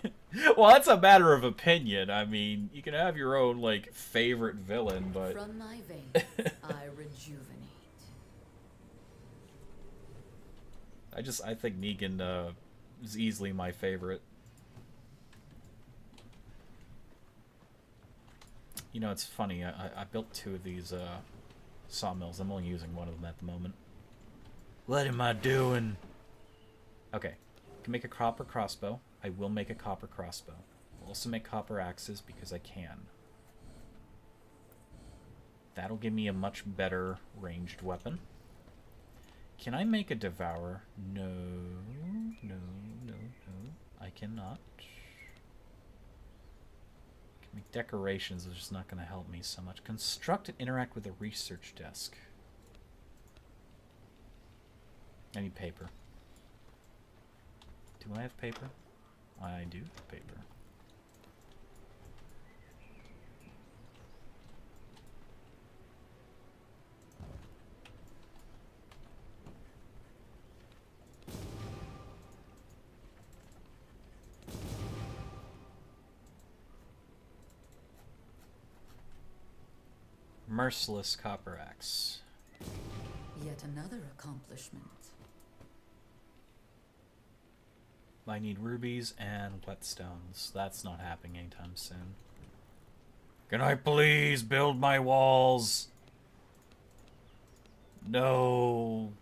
Well, that's a matter of opinion. I mean, you can have your own, like, favorite villain, but... From my veins, I rejuvenate. I think Negan, is easily my favorite. You know, it's funny, I built 2 of these, sawmills. I'm only using one of them at the moment. What am I doing? Okay. I can make a copper crossbow. I will make a copper crossbow. I'll also make copper axes because I can. That'll give me a much better ranged weapon. Can I make a devourer? No. I cannot. Make decorations is just not going to help me so much. Construct and interact with a research desk. I need paper. Do I have paper? I do have paper. Merciless copper axe. Yet another accomplishment. I need rubies and whetstones. That's not happening anytime soon. Can I please build my walls? No.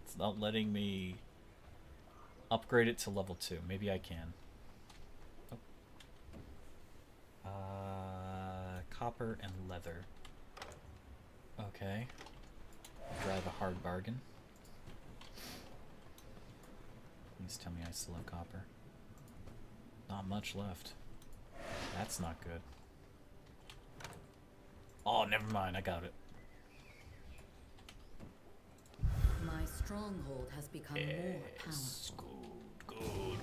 It's not letting me upgrade it to level 2. Maybe I can. Oh. Copper and leather. Okay. Drive a hard bargain. Please tell me I still have copper. Not much left. That's not good. Oh, never mind. I got it. My stronghold has become more powerful.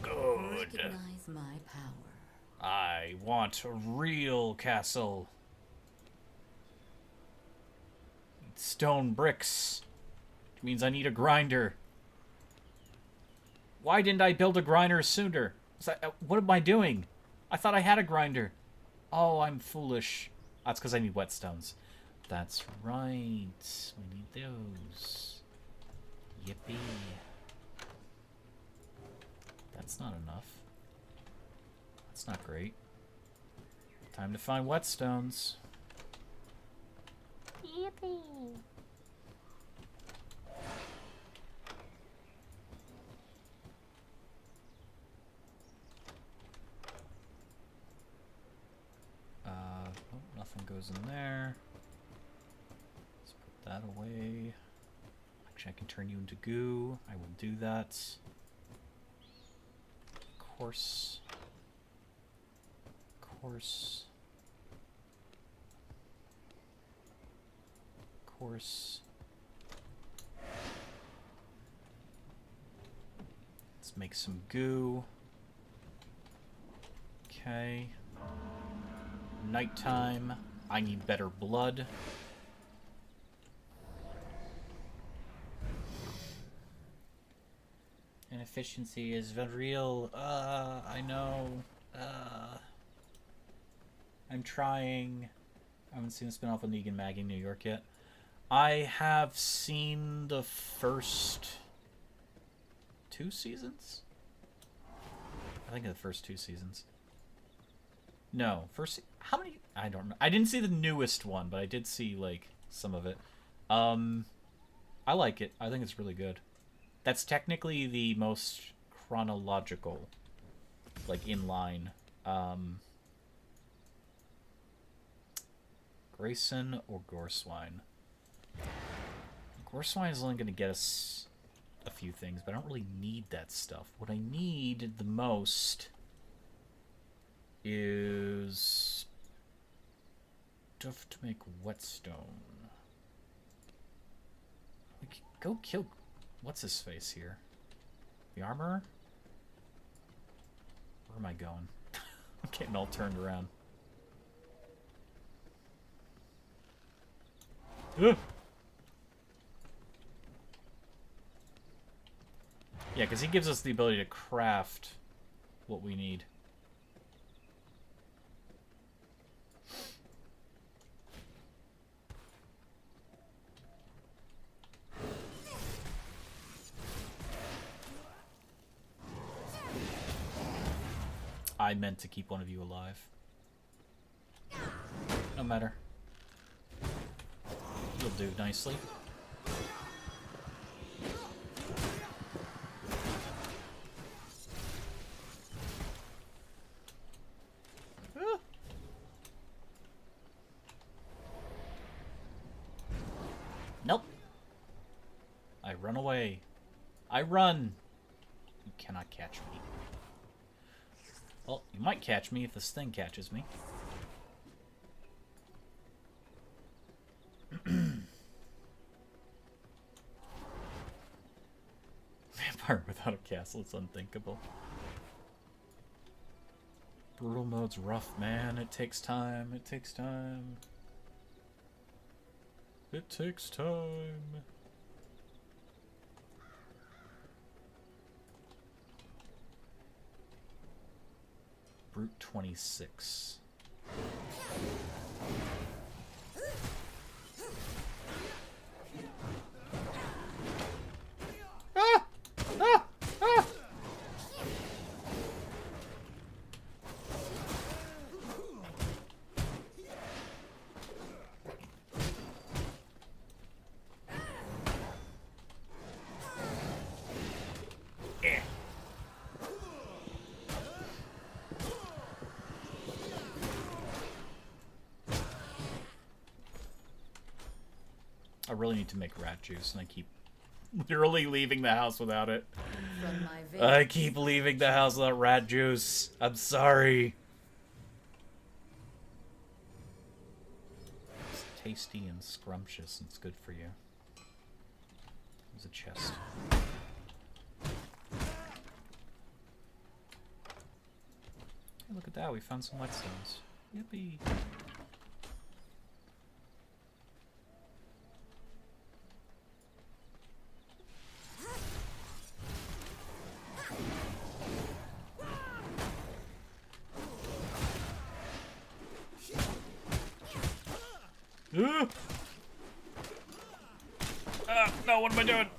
Good. Recognize my power. I want a real castle. Stone bricks. Which means I need a grinder. Why didn't I build a grinder sooner? What am I doing? I thought I had a grinder. Oh, I'm foolish. That's because I need whetstones. That's right. We need those. Yippee. That's not enough. That's not great. Time to find whetstones. Yippee! Oh, nothing goes in there. Let's put that away. Actually, I can turn you into goo. I will do that. Course. Let's make some goo. Okay. Nighttime. I need better blood. Inefficiency is very real. I know. I'm trying. I haven't seen the spin-off of Negan Maggie New York yet. I have seen the first 2 seasons? I think in the first 2 seasons. No, first... How many... I don't know. I didn't see the newest one, but I did see, like, some of it. I like it. I think it's really good. That's technically the most chronological, like, in line. Grayson or Goreswine? Goreswine is only going to get us a few things, but I don't really need that stuff. What I need the most is stuff to make whetstone. We could go kill... What's his face here? The armorer? Where am I going? I'm getting all turned around. Ugh. Yeah, because he gives us the ability to craft what we need. I meant to keep one of you alive. No matter. You'll do nicely. Ah. Nope. I run away. I run. You cannot catch me. Well, you might catch me if this thing catches me. Vampire without a castle, it's unthinkable. Brutal mode's rough, man. It takes time. It takes time. It takes time. Brute 26. Ah! Ah! Ah! Eh. I really need to make rat juice, and I keep literally leaving the house without it. From my veins. I keep leaving the house without rat juice. I'm sorry. It's tasty and scrumptious, and it's good for you. There's a chest. Hey, look at that, we found some whetstones. Yippee. No, what am I doing?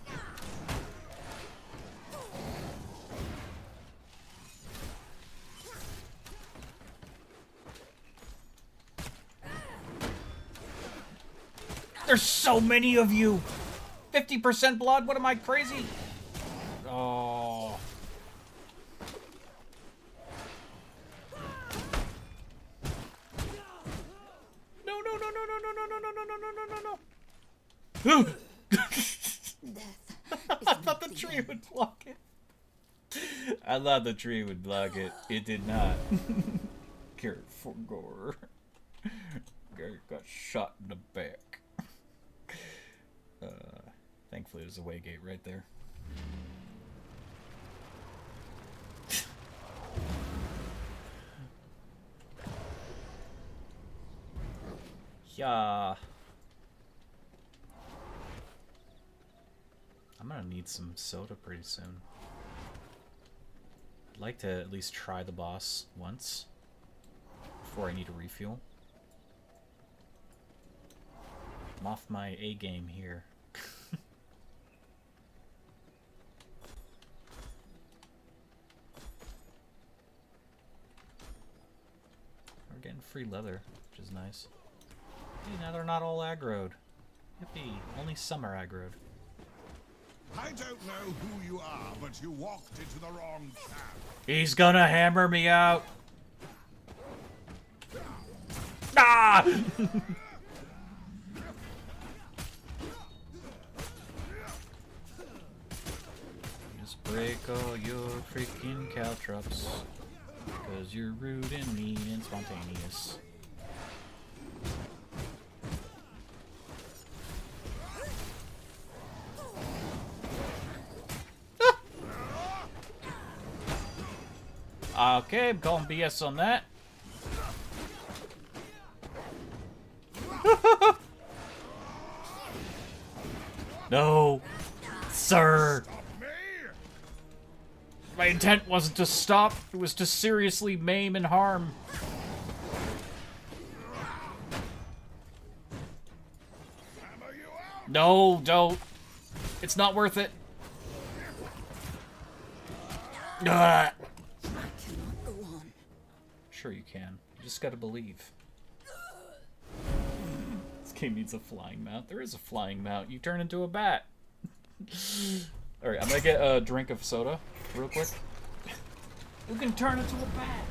There's so many of you! 50% blood? What am I, crazy? Oh. No, no, no, no, no, no, no, no, no, no, no, no, no, no. I thought the tree would block it. I thought the tree would block it. It did not. Careful, gore. Guy got shot in the back. Thankfully, there's a way gate right there. Yeah. I'm gonna need some soda pretty soon. I'd like to at least try the boss once before I need a refuel. I'm off my A game here. free leather, which is nice. Hey, now they're not all aggroed. Yippee. Only some are aggroed. I don't know who you are, but you walked into the wrong camp. He's gonna hammer me out! Ah! Just break all your freaking caltrops. Because you're rude and mean and spontaneous. Okay, I'm calling BS on that. No, sir. My intent wasn't to stop, it was to seriously maim and harm. No, don't. It's not worth it. Ah. Sure you can. You just gotta believe. This game needs a flying mount. There is a flying mount. You turn into a bat. Alright, I'm gonna get a drink of soda real quick. You can turn into a bat.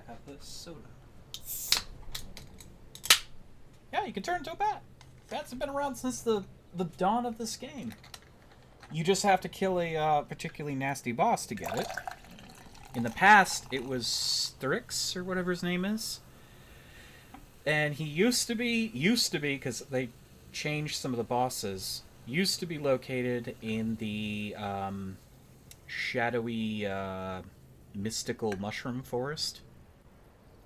Have a soda. Yeah, you can turn into a bat. Bats have been around since the dawn of this game. You just have to kill a particularly nasty boss to get it. In the past, it was Strix, or whatever his name is. And he used to be, because they changed some of the bosses, used to be located in the shadowy, mystical mushroom forest.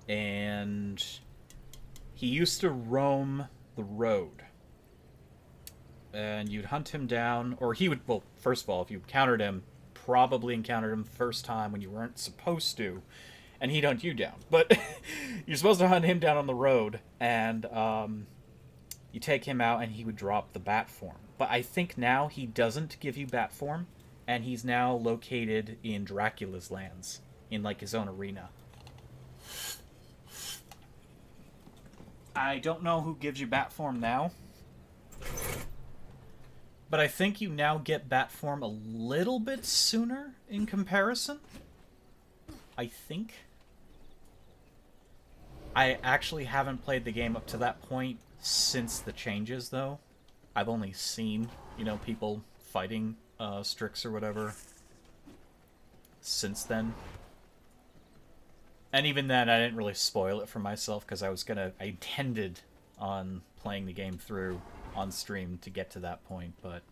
And he used to roam the road. And you'd hunt him down, or he would, well, first of all, if you encountered him, probably encountered him the first time when you weren't supposed to, and he'd hunt you down. But you're supposed to hunt him down on the road, and you take him out, and he would drop the bat form. But I think now he doesn't give you bat form, and he's now located in Dracula's lands, in, like, his own arena. I don't know who gives you bat form now, but I think you now get bat form a little bit sooner in comparison. I think. I actually haven't played the game up to that point since the changes, though. I've only seen, you know, people fighting Strix or whatever since then. And even then, I didn't really spoil it for myself, because I intended on playing the game through on stream to get to that point, but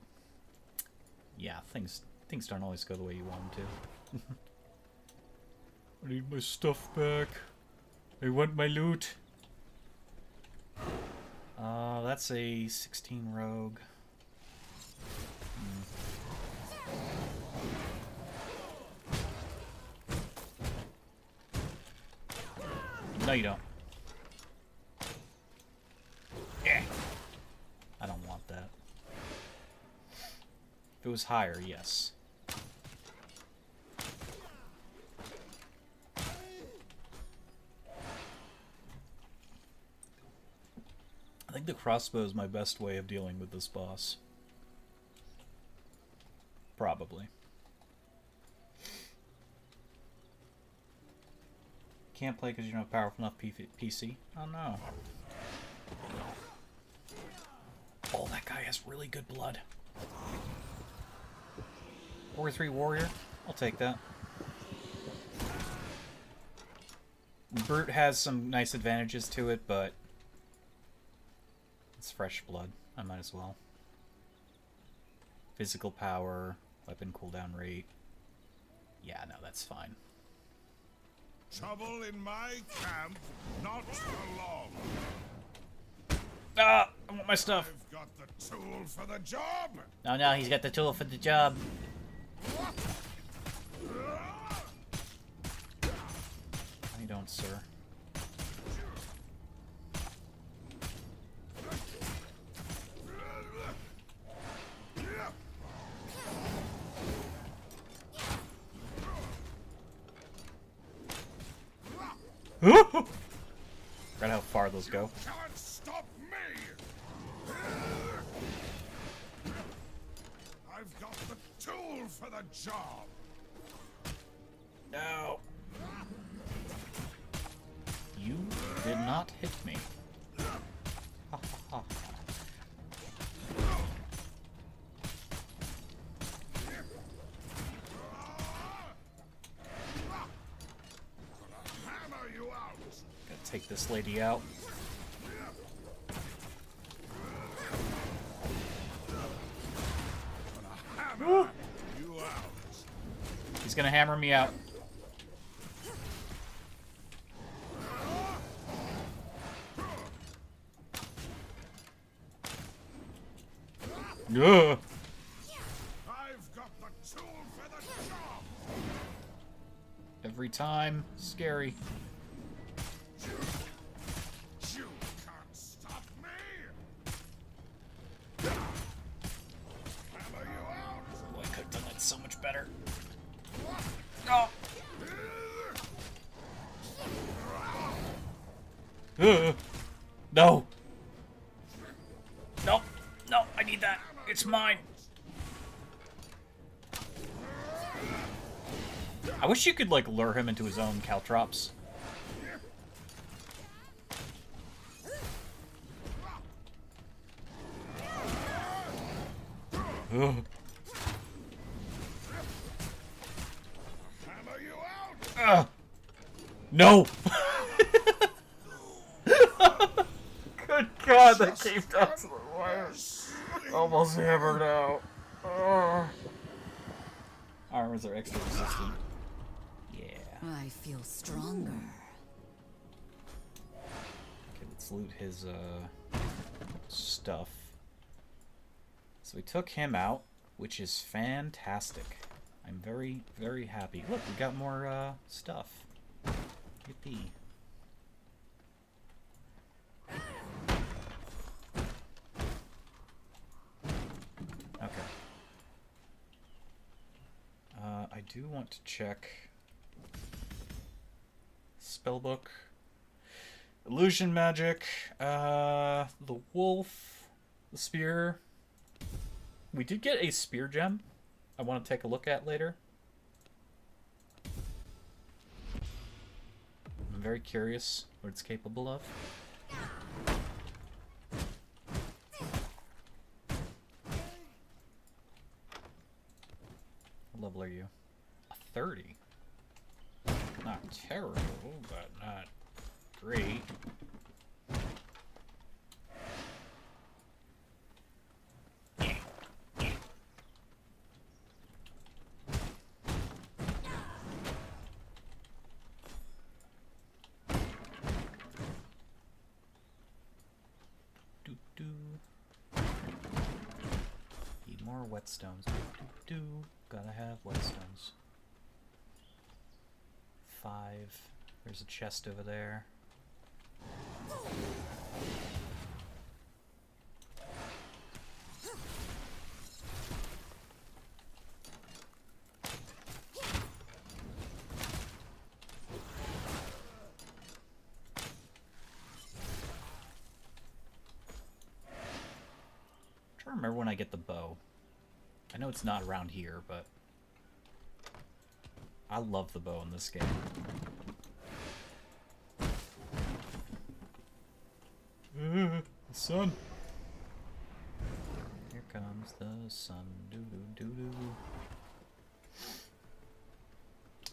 yeah, things don't always go the way you want them to. I need my stuff back. I want my loot. That's a 16 rogue. No, you don't. Yeah. I don't want that. If it was higher, yes. I think the crossbow is my best way of dealing with this boss. Probably. Can't play because you don't have powerful enough PC. Oh no. Oh, that guy has really good blood. 4-3 warrior. I'll take that. Brute has some nice advantages to it, but it's fresh blood. I might as well. Physical power, weapon cooldown rate. Yeah, no, that's fine. Trouble in my camp, not for long. Ah! I want my stuff. I've got the tool for the job. Oh no, he's got the tool for the job. I don't, sir. Forgot how far those go. Can't stop me. I've got the tool for the job. No. You did not hit me. Ha ha ha. Hammer you out. Gotta take this lady out. Hammer you out. He's gonna hammer me out. Ugh. I've got the tool for the job. Every time, scary. You can't stop me. Hammer you out. Oh, I could have done that so much better. Oh. No. No. No, I need that. It's mine. I wish you could, like, lure him into his own caltrops. Ugh. Hammer you out. No! Good God, that came down to the wire. Almost hammered out. Armors are extra resistant. Yeah. I feel stronger. Okay, let's loot his stuff. So we took him out, which is fantastic. I'm very, very happy. Look, we got more stuff. Yippee. Okay. I do want to check spellbook, illusion magic, the wolf, the spear. We did get a spear gem I want to take a look at later. I'm very curious what it's capable of. What level are you? A 30. Not terrible, but not great. Need more whetstones. Gotta have whetstones. 5. There's a chest over there. I'm trying to remember when I get the bow. I know it's not around here, but I love the bow in this game. The sun. Here comes the sun. Doo doo doo doo.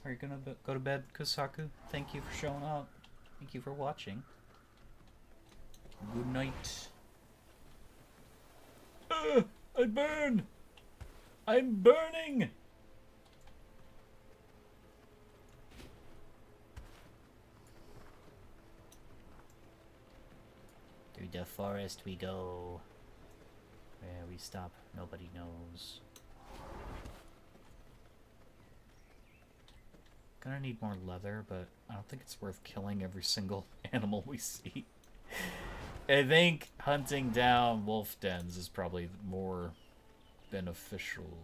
Are you gonna go to bed, Kosaku? Thank you for showing up. Thank you for watching. Good night. I burn! I'm burning! To the forest we go. Where we stop, nobody knows. Gonna need more leather, but I don't think it's worth killing every single animal we see. I think hunting down wolf dens is probably more beneficial.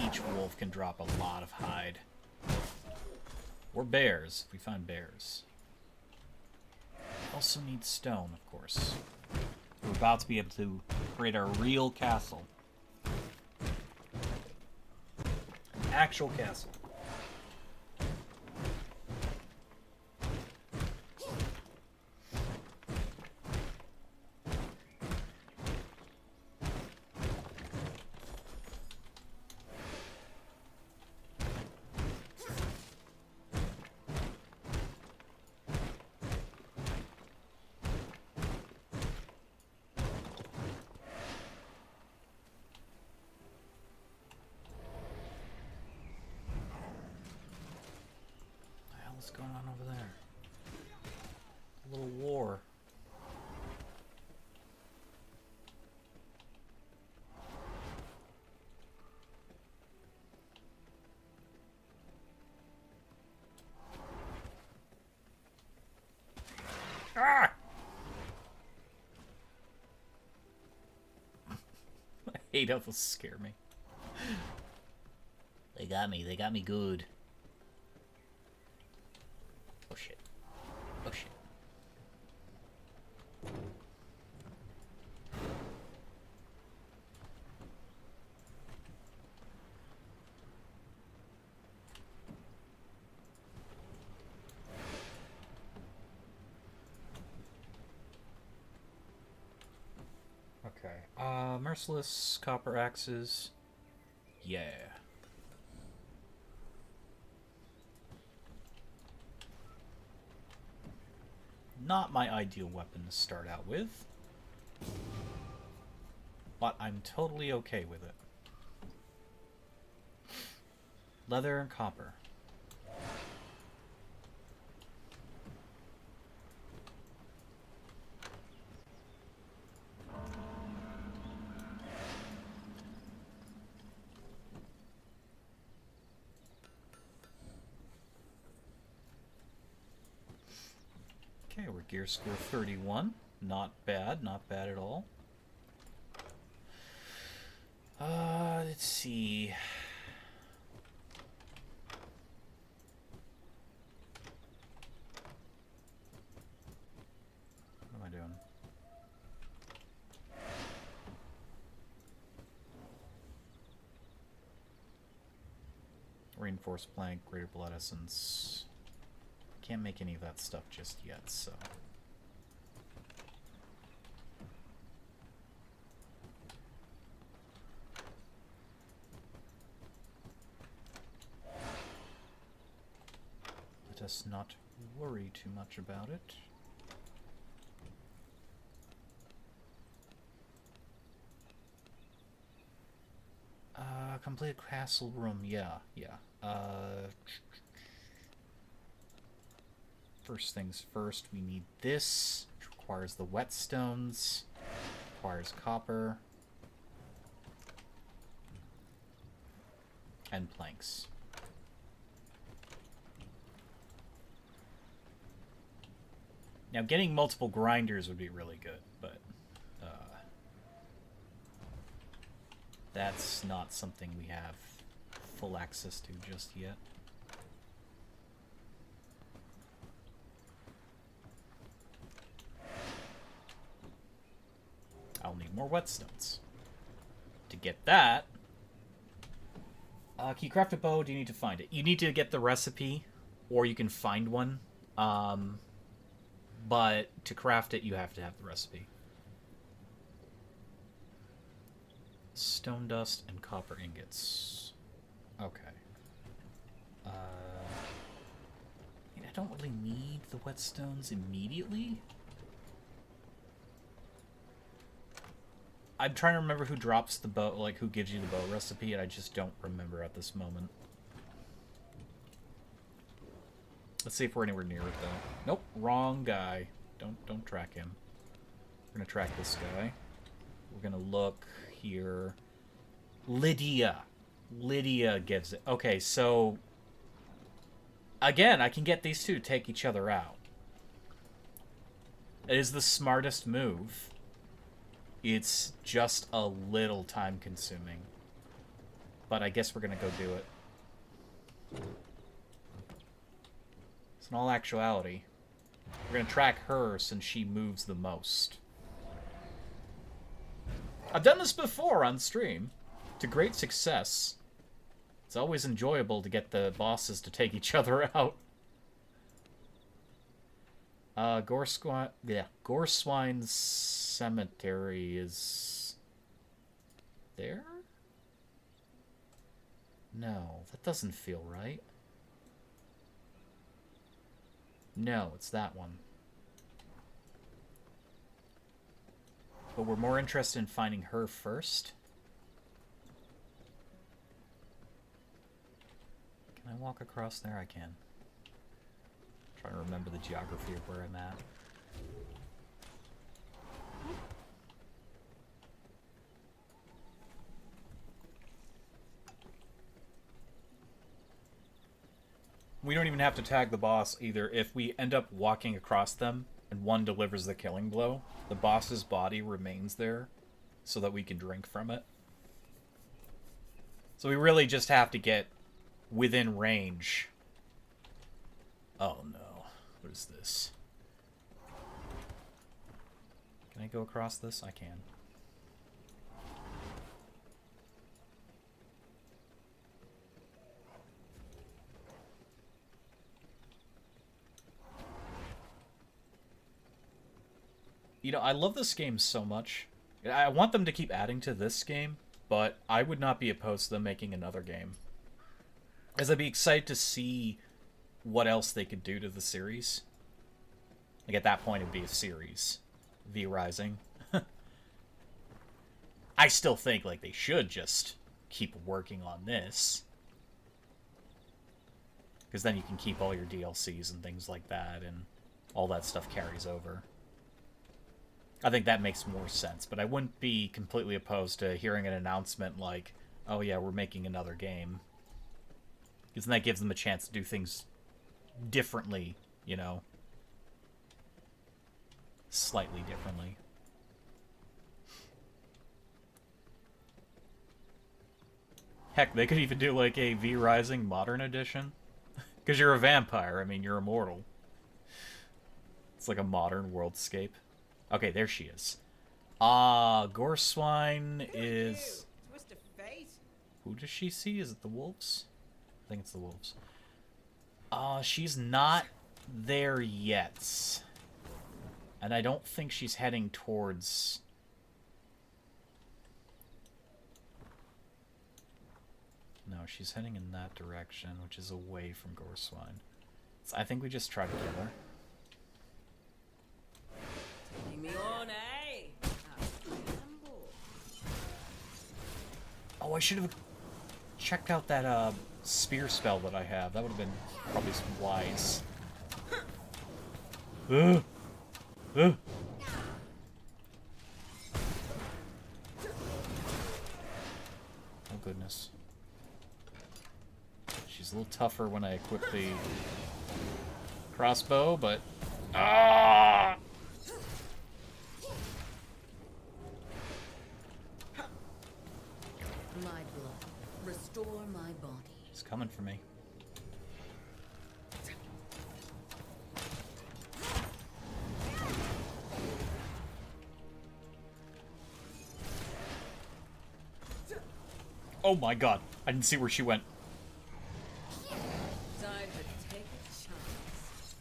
Each wolf can drop a lot of hide. Or bears, if we find bears. Also need stone, of course. We're about to be able to create our real castle. An actual castle. What's going on over there? A little war. Ah! I hate how those scare me. They got me good. Oh shit. Oh shit. Okay. Merciless copper axes. Yeah. Not my ideal weapon to start out with, but I'm totally okay with it. Leather and copper. Okay, we're gear score 31. Not bad, not bad at all. Let's see. What am I doing? Reinforced plank, greater blood essence. Can't make any of that stuff just yet, so. Let us not worry too much about it. Complete castle room, yeah. First things first, we need this, which requires the whetstones, requires copper, and planks. Now, getting multiple grinders would be really good, but that's not something we have full access to just yet. I'll need more whetstones. To get that, can you craft a bow? Do you need to find it? You need to get the recipe, or you can find one. But to craft it, you have to have the recipe. Stone dust and copper ingots. Okay. I don't really need the whetstones immediately. I'm trying to remember who drops the bow, like who gives you the bow recipe, and I just don't remember at this moment. Let's see if we're anywhere near it, though. Nope, wrong guy. Don't track him. We're gonna track this guy. We're gonna look here. Lydia. Lydia gives it. Okay, so... Again, I can get these two to take each other out. It is the smartest move. It's just a little time-consuming. But I guess we're gonna go do it. So in all actuality, we're gonna track her since she moves the most. I've done this before on stream, to great success. It's always enjoyable to get the bosses to take each other out. Goreswine Cemetery is... there? No, that doesn't feel right. No, it's that one. But we're more interested in finding her first. Can I walk across there? I can. Trying to remember the geography of where I'm at. We don't even have to tag the boss either. If we end up walking across them and one delivers the killing blow, the boss's body remains there so that we can drink from it. So we really just have to get within range. Oh no. What is this? Can I go across this? I can. You know, I love this game so much. I want them to keep adding to this game, but I would not be opposed to them making another game. As I'd be excited to see what else they could do to the series. Like, at that point, it would be a series. V Rising. I still think, like, they should just keep working on this. Because then you can keep all your DLCs and things like that, and all that stuff carries over. I think that makes more sense, but I wouldn't be completely opposed to hearing an announcement like, oh yeah, we're making another game. Because then that gives them a chance to do things differently, you know? Slightly differently. Heck, they could even do like a V Rising Modern Edition. Because you're a vampire, I mean, you're immortal. It's like a modern worldscape. Okay, there she is. Goreswine is... Twist of fate. Who does she see? Is it the wolves? I think it's the wolves. She's not there yet. And I don't think she's heading towards... No, she's heading in that direction, which is away from Goreswine. So I think we just try to kill her. Bring me on, eh? Oh, I should have checked out that spear spell that I have. That would have been probably wise. Oh goodness. She's a little tougher when I equip the crossbow, but... Ah! My blood. Restore my body. It's coming for me. Oh my god. I didn't see where she went. Time to take a chance.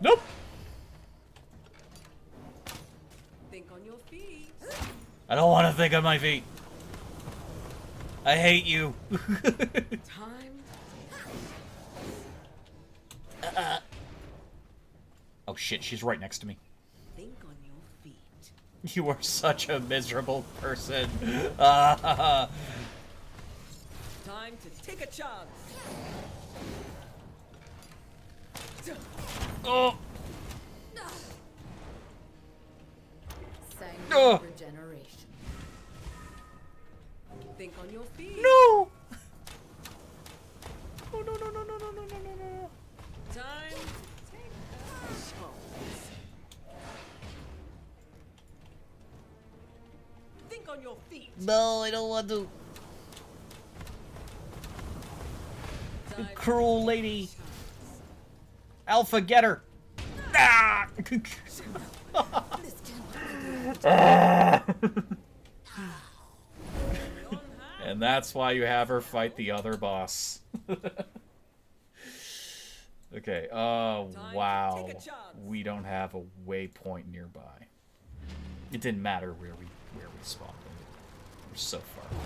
Nope! Think on your feet. I don't want to think on my feet. I hate you. Time. Oh shit, she's right next to me. Think on your feet. You are such a miserable person. Ah. Time to take a chance. Oh! Sanguine Oh. regeneration. Think on your feet. No! Oh, no, no, no, no, no, no, no, no, no. Time to take a chance. Think on your feet. No, I don't want to. Time to Cruel take a lady. chance. Alpha, get her! Ah! This cannot be good. And that's why you have her fight the other boss. Okay, oh wow. take a chance. We don't have a waypoint nearby. It didn't matter where we spawned. We're so far away.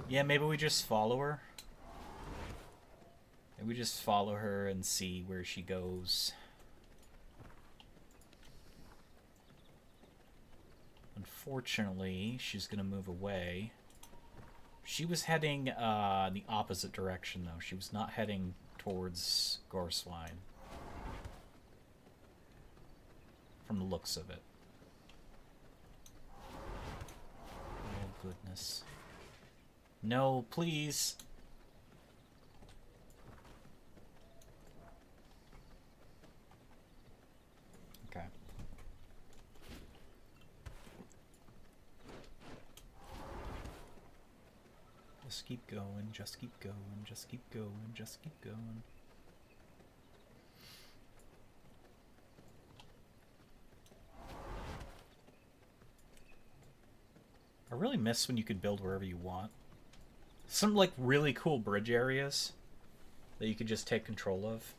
Yeah, maybe we just follow her. Maybe we just follow her and see where she goes. Unfortunately, she's gonna move away. She was heading the opposite direction, though. She was not heading towards Gorswine. From the looks of it. Oh, goodness. No, please. Okay. Just keep going, just keep going, just keep going, just keep going. I really miss when you could build wherever you want. Some, like, really cool bridge areas that you could just take control of.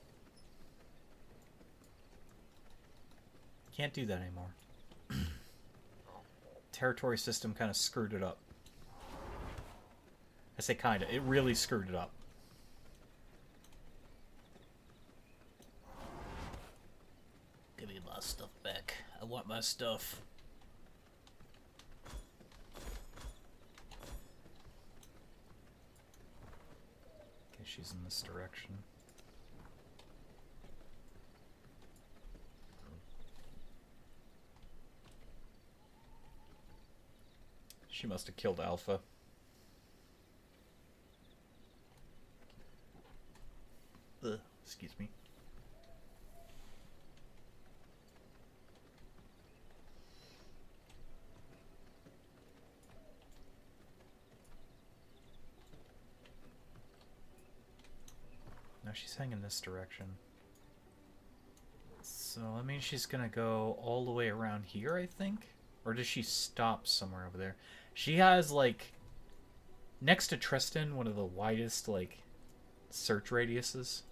Can't do that anymore. Territory system kind of screwed it up. I say kinda. It really screwed it up. Give me my stuff back. I want my stuff. Okay, she's in this direction. She must have killed Alpha. Excuse me. No, she's hanging this direction. So, I mean, she's gonna go all the way around here, I think? Or does she stop somewhere over there? She has, like, next to Tristan, one of the widest, like, search radiuses.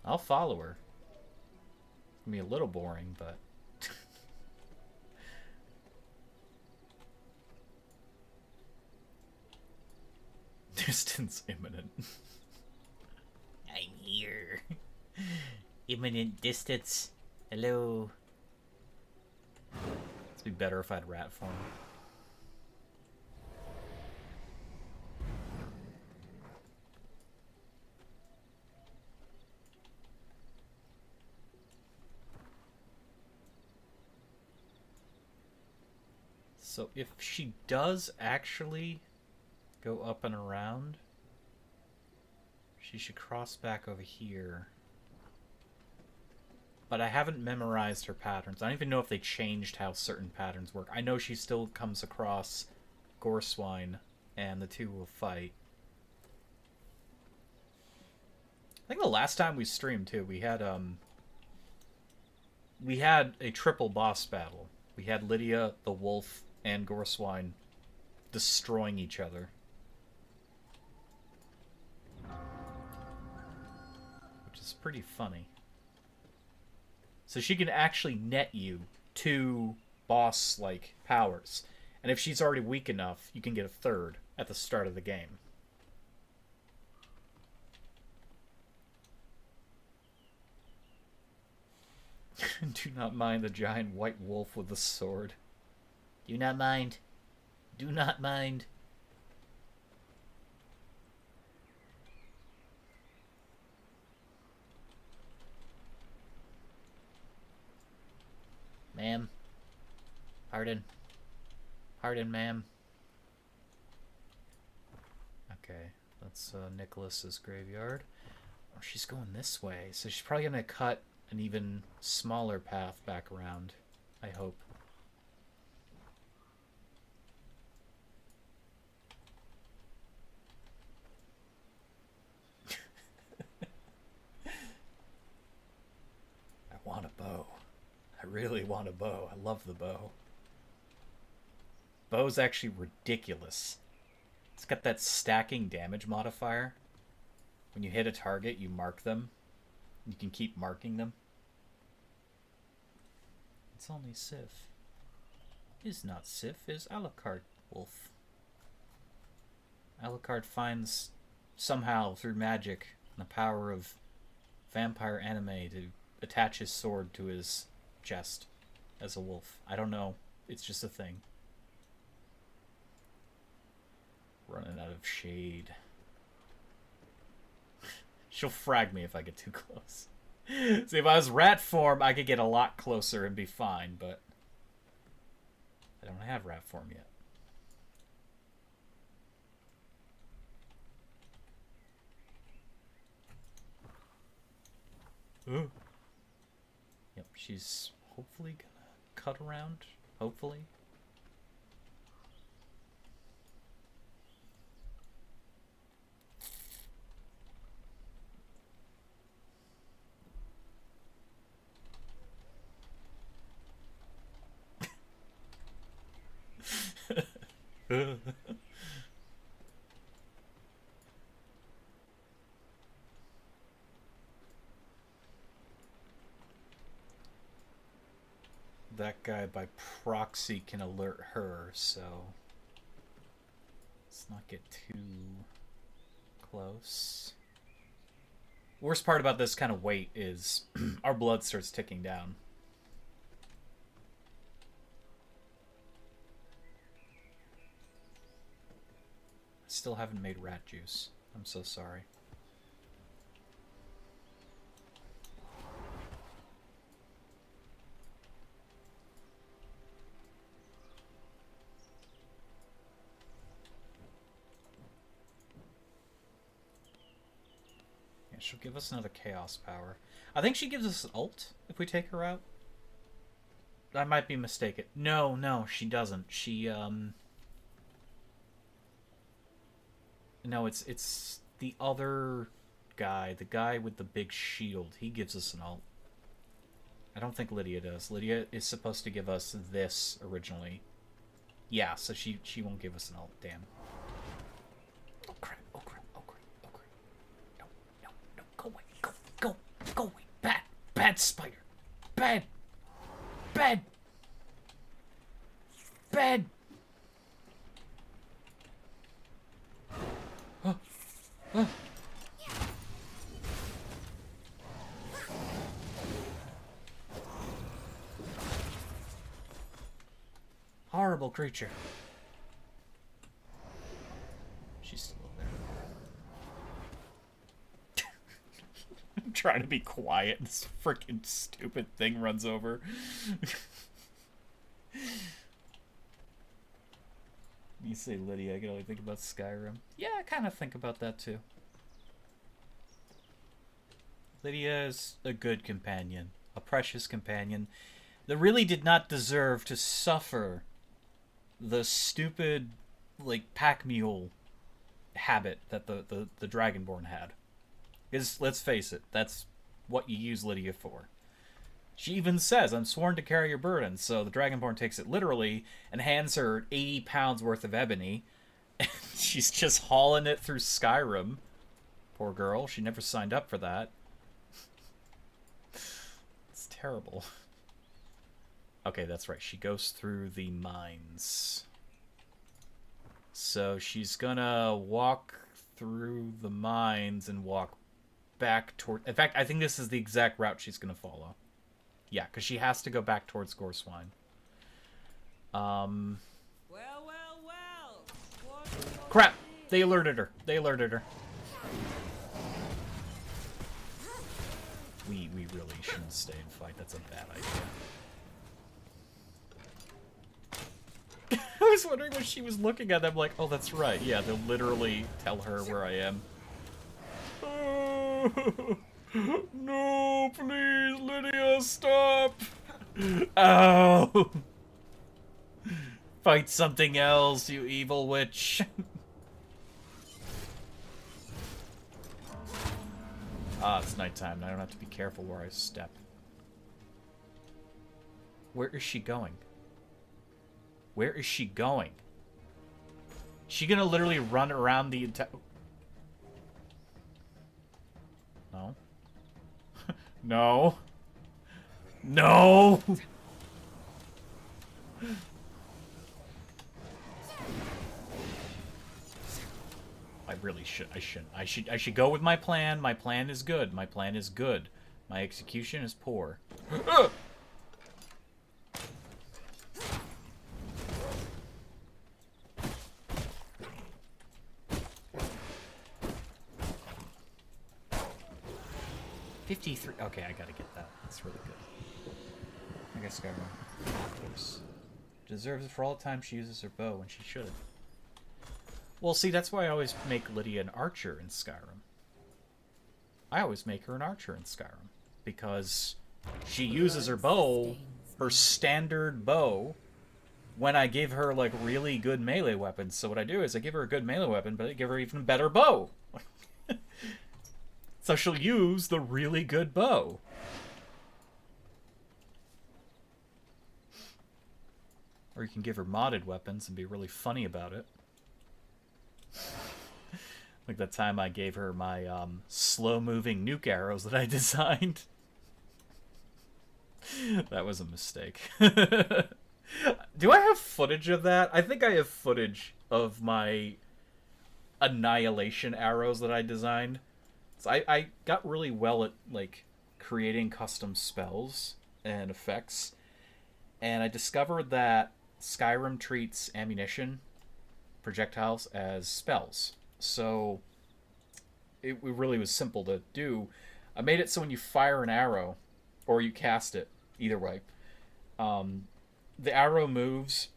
I'll follow her. It's gonna be a little boring, but... Distance imminent. I'm here. Imminent distance. Hello. It'd be better if I had rat form. So if she does actually go up and around, she should cross back over here. But I haven't memorized her patterns. I don't even know if they changed how certain patterns work. I know she still comes across Gorswine, and the two will fight. I think the last time we streamed too, we had a triple boss battle. We had Lydia, the wolf, and Gorswine destroying each other. Which is pretty funny. So she can actually net you 2 boss-like powers. And if she's already weak enough, you can get a 3rd at the start of the game. Do not mind the giant white wolf with the sword. Do not mind. Do not mind. Ma'am. Pardon. Pardon, ma'am. Okay, that's Nicholas's graveyard. Oh, she's going this way, so she's probably gonna cut an even smaller path back around. I hope. I want a bow. I really want a bow. I love the bow. Bow's actually ridiculous. It's got that stacking damage modifier. When you hit a target, you mark them. You can keep marking them. It's only Sif. Is not Sif, is Alucard Wolf. Alucard finds, somehow, through magic, and the power of vampire anime, to attach his sword to his chest as a wolf. I don't know. It's just a thing. Running out of shade. She'll frag me if I get too close. See, if I was rat form, I could get a lot closer and be fine, but I don't have rat form yet. Ooh. Yep, she's hopefully gonna cut around. Hopefully. That guy by proxy can alert her, so let's not get too close. Worst part about this kind of wait is our blood starts ticking down. Still haven't made rat juice. I'm so sorry. Yeah, she'll give us another chaos power. I think she gives us an ult if we take her out. I might be mistaken. No, she doesn't. She, No, it's the other guy, the guy with the big shield. He gives us an ult. I don't think Lydia does. Lydia is supposed to give us this originally. Yeah, so she won't give us an ult. Damn. Oh crap! Oh crap! Oh crap! Oh crap! No! Go away! Go away! Bad spider! Bad! Horrible creature. She's still there. I'm trying to be quiet. This freaking stupid thing runs over. You say Lydia, I can only think about Skyrim. Yeah, I kind of think about that too. Lydia is a good companion, a precious companion that really did not deserve to suffer the stupid, like, pack mule habit that the Dragonborn had. Because, let's face it, that's what you use Lydia for. She even says, I'm sworn to carry your burden, so the Dragonborn takes it literally and hands her 80 pounds worth of ebony. And she's just hauling it through Skyrim. Poor girl, she never signed up for that. It's terrible. Okay, that's right, she goes through the mines. So she's gonna walk through the mines and walk back toward... In fact, I think this is the exact route she's gonna follow. Yeah, because she has to go back towards Gorswine. Well, well, well. What Crap! They alerted her. They alerted her. We really shouldn't stay and fight. That's a bad idea. I was wondering when she was looking at them like, oh, that's right. Yeah, they'll literally tell her where I am. No, please, Lydia, stop! Ow! Fight something else, you evil witch. Ah, it's nighttime, and I don't have to be careful where I step. Where is she going? Where is she going? She gonna literally run around the entire... No. No. No! I really should. I shouldn't. I should go with my plan. My plan is good. My plan is good. My execution is poor. 53. Okay, I gotta get that. That's really good. I guess Skyrim, of course, deserves it for all the time she uses her bow when she shouldn't. Well, see, that's why I always make Lydia an archer in Skyrim. I always make her an archer in Skyrim because she uses her bow, her standard bow, when I give her like really good melee weapons. So what I do is I give her a good melee weapon, but I give her even better bow. So she'll use the really good bow. Or you can give her modded weapons and be really funny about it. Like that time I gave her my slow-moving nuke arrows that I designed. That was a mistake. Do I have footage of that? I think I have footage of my annihilation arrows that I designed. So I got really well at like creating custom spells and effects, and I discovered that Skyrim treats ammunition, projectiles, as spells. So it really was simple to do. I made it so when you fire an arrow, or you cast it, either way, the arrow moves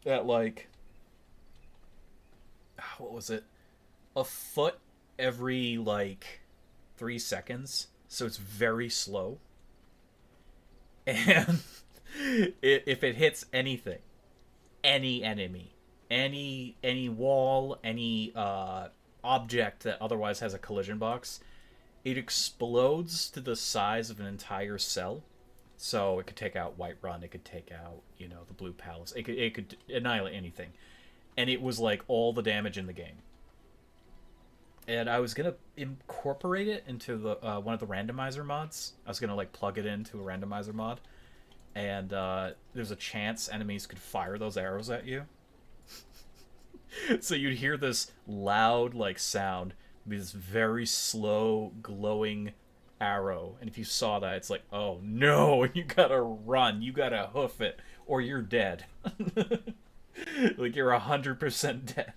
at like, what was it? A foot every like 3 seconds. So it's very slow. And if it hits anything, any enemy, any wall, any object that otherwise has a collision box, it explodes to the size of an entire cell. So it could take out Whiterun, it could take out, you know, the Blue Palace, it could annihilate anything. And it was like all the damage in the game. And I was gonna incorporate it into the one of the randomizer mods. I was gonna like plug it into a randomizer mod, and there's a chance enemies could fire those arrows at you. So you'd hear this loud like sound, be this very slow glowing arrow, and if you saw that, it's like, oh no, you gotta run, you gotta hoof it, or you're dead. Like you're 100% dead.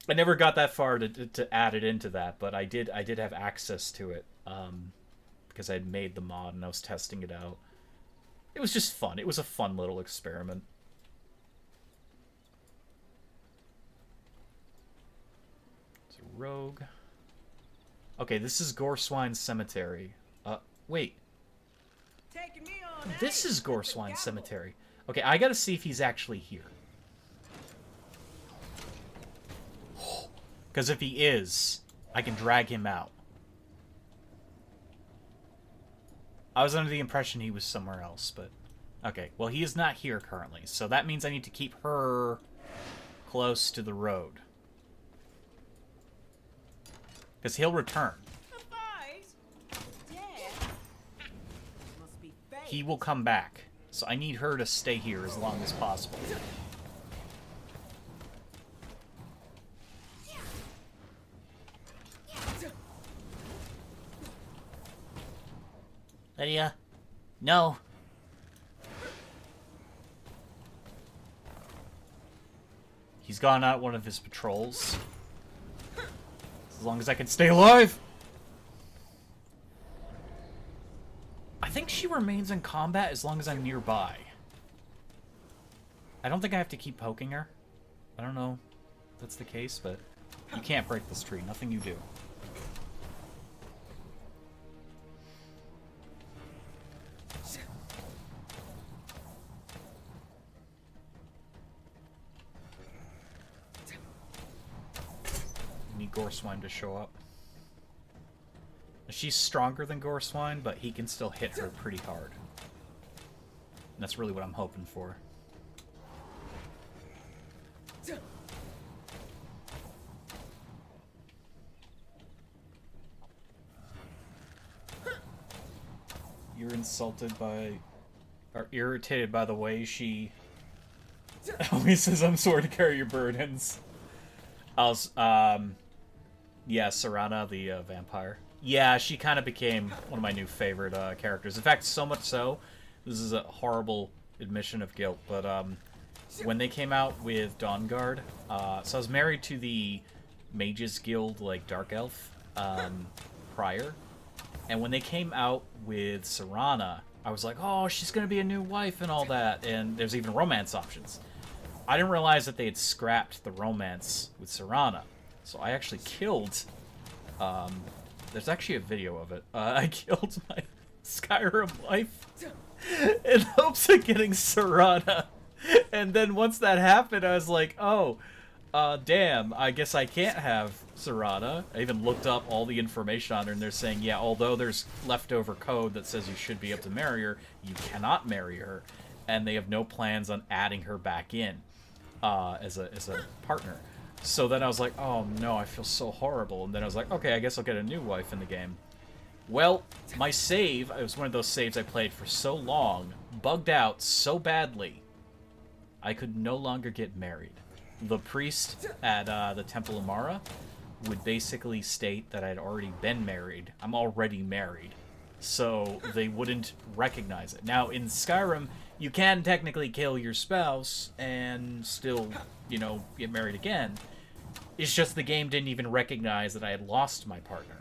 I never got that far to add it into that, but I did have access to it because I had made the mod and I was testing it out. It was just fun. It was a fun little experiment. It's a rogue. Okay, this is Goreswine's Cemetery. Wait. Taking me on, This hey, is Goreswine's Cemetery. Okay, I gotta see if he's actually here. Because if he is, I can drag him out. I was under the impression he was somewhere else, but... Okay, well, he is not here currently, so that means I need to keep her close to the road. Because he'll return. The fight? Dead? Must be fake. He will come back. So I need her to stay here as long as possible. Lydia? No. He's gone out one of his patrols. As long as I can stay alive! I think she remains in combat as long as I'm nearby. I don't think I have to keep poking her. I don't know if that's the case, but you can't break this tree. Nothing you do. You need Goreswine to show up. She's stronger than Goreswine, but he can still hit her pretty hard. And that's really what I'm hoping for. You're insulted by... or irritated by the way she... always says, I'm sorry to carry your burdens. Yeah, Serana, the vampire. Yeah, she kind of became one of my new favorite characters. In fact, so much so, this is a horrible admission of guilt, but when they came out with Dawnguard, so I was married to the Mages Guild, like, Dark Elf, prior, and when they came out with Serana, I was like, oh, she's gonna be a new wife and all that, and there's even romance options. I didn't realize that they had scrapped the romance with Serana, so I actually killed, there's actually a video of it. I killed my Skyrim wife in hopes of getting Serana. And then once that happened, I was like, oh, damn, I guess I can't have Serana. I even looked up all the information on her, and they're saying, yeah, although there's leftover code that says you should be able to marry her, you cannot marry her. And they have no plans on adding her back in as a partner. So then I was like, oh no, I feel so horrible. And then I was like, okay, I guess I'll get a new wife in the game. Well, my save, it was one of those saves I played for so long, bugged out so badly, I could no longer get married. The priest at the Temple of Mara would basically state that I'd already been married. I'm already married. So they wouldn't recognize it. Now, in Skyrim, you can technically kill your spouse and still, you know, get married again. It's just the game didn't even recognize that I had lost my partner.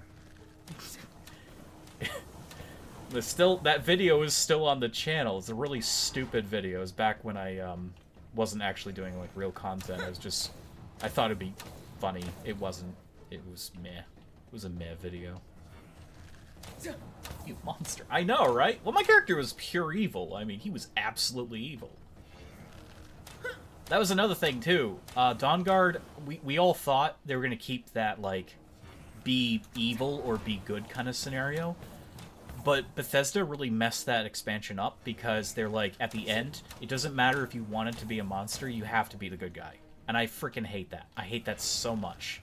That video is still on the channel. It's a really stupid video. It's back when I wasn't actually doing like real content. I thought it'd be funny. It wasn't. It was meh. It was a meh video. You monster. I know, right? Well, my character was pure evil. I mean, he was absolutely evil. That was another thing, too. Dawnguard, we all thought they were going to keep that, like, be evil or be good kind of scenario. But Bethesda really messed that expansion up because they're like, at the end, it doesn't matter if you wanted to be a monster, you have to be the good guy. And I freaking hate that. I hate that so much.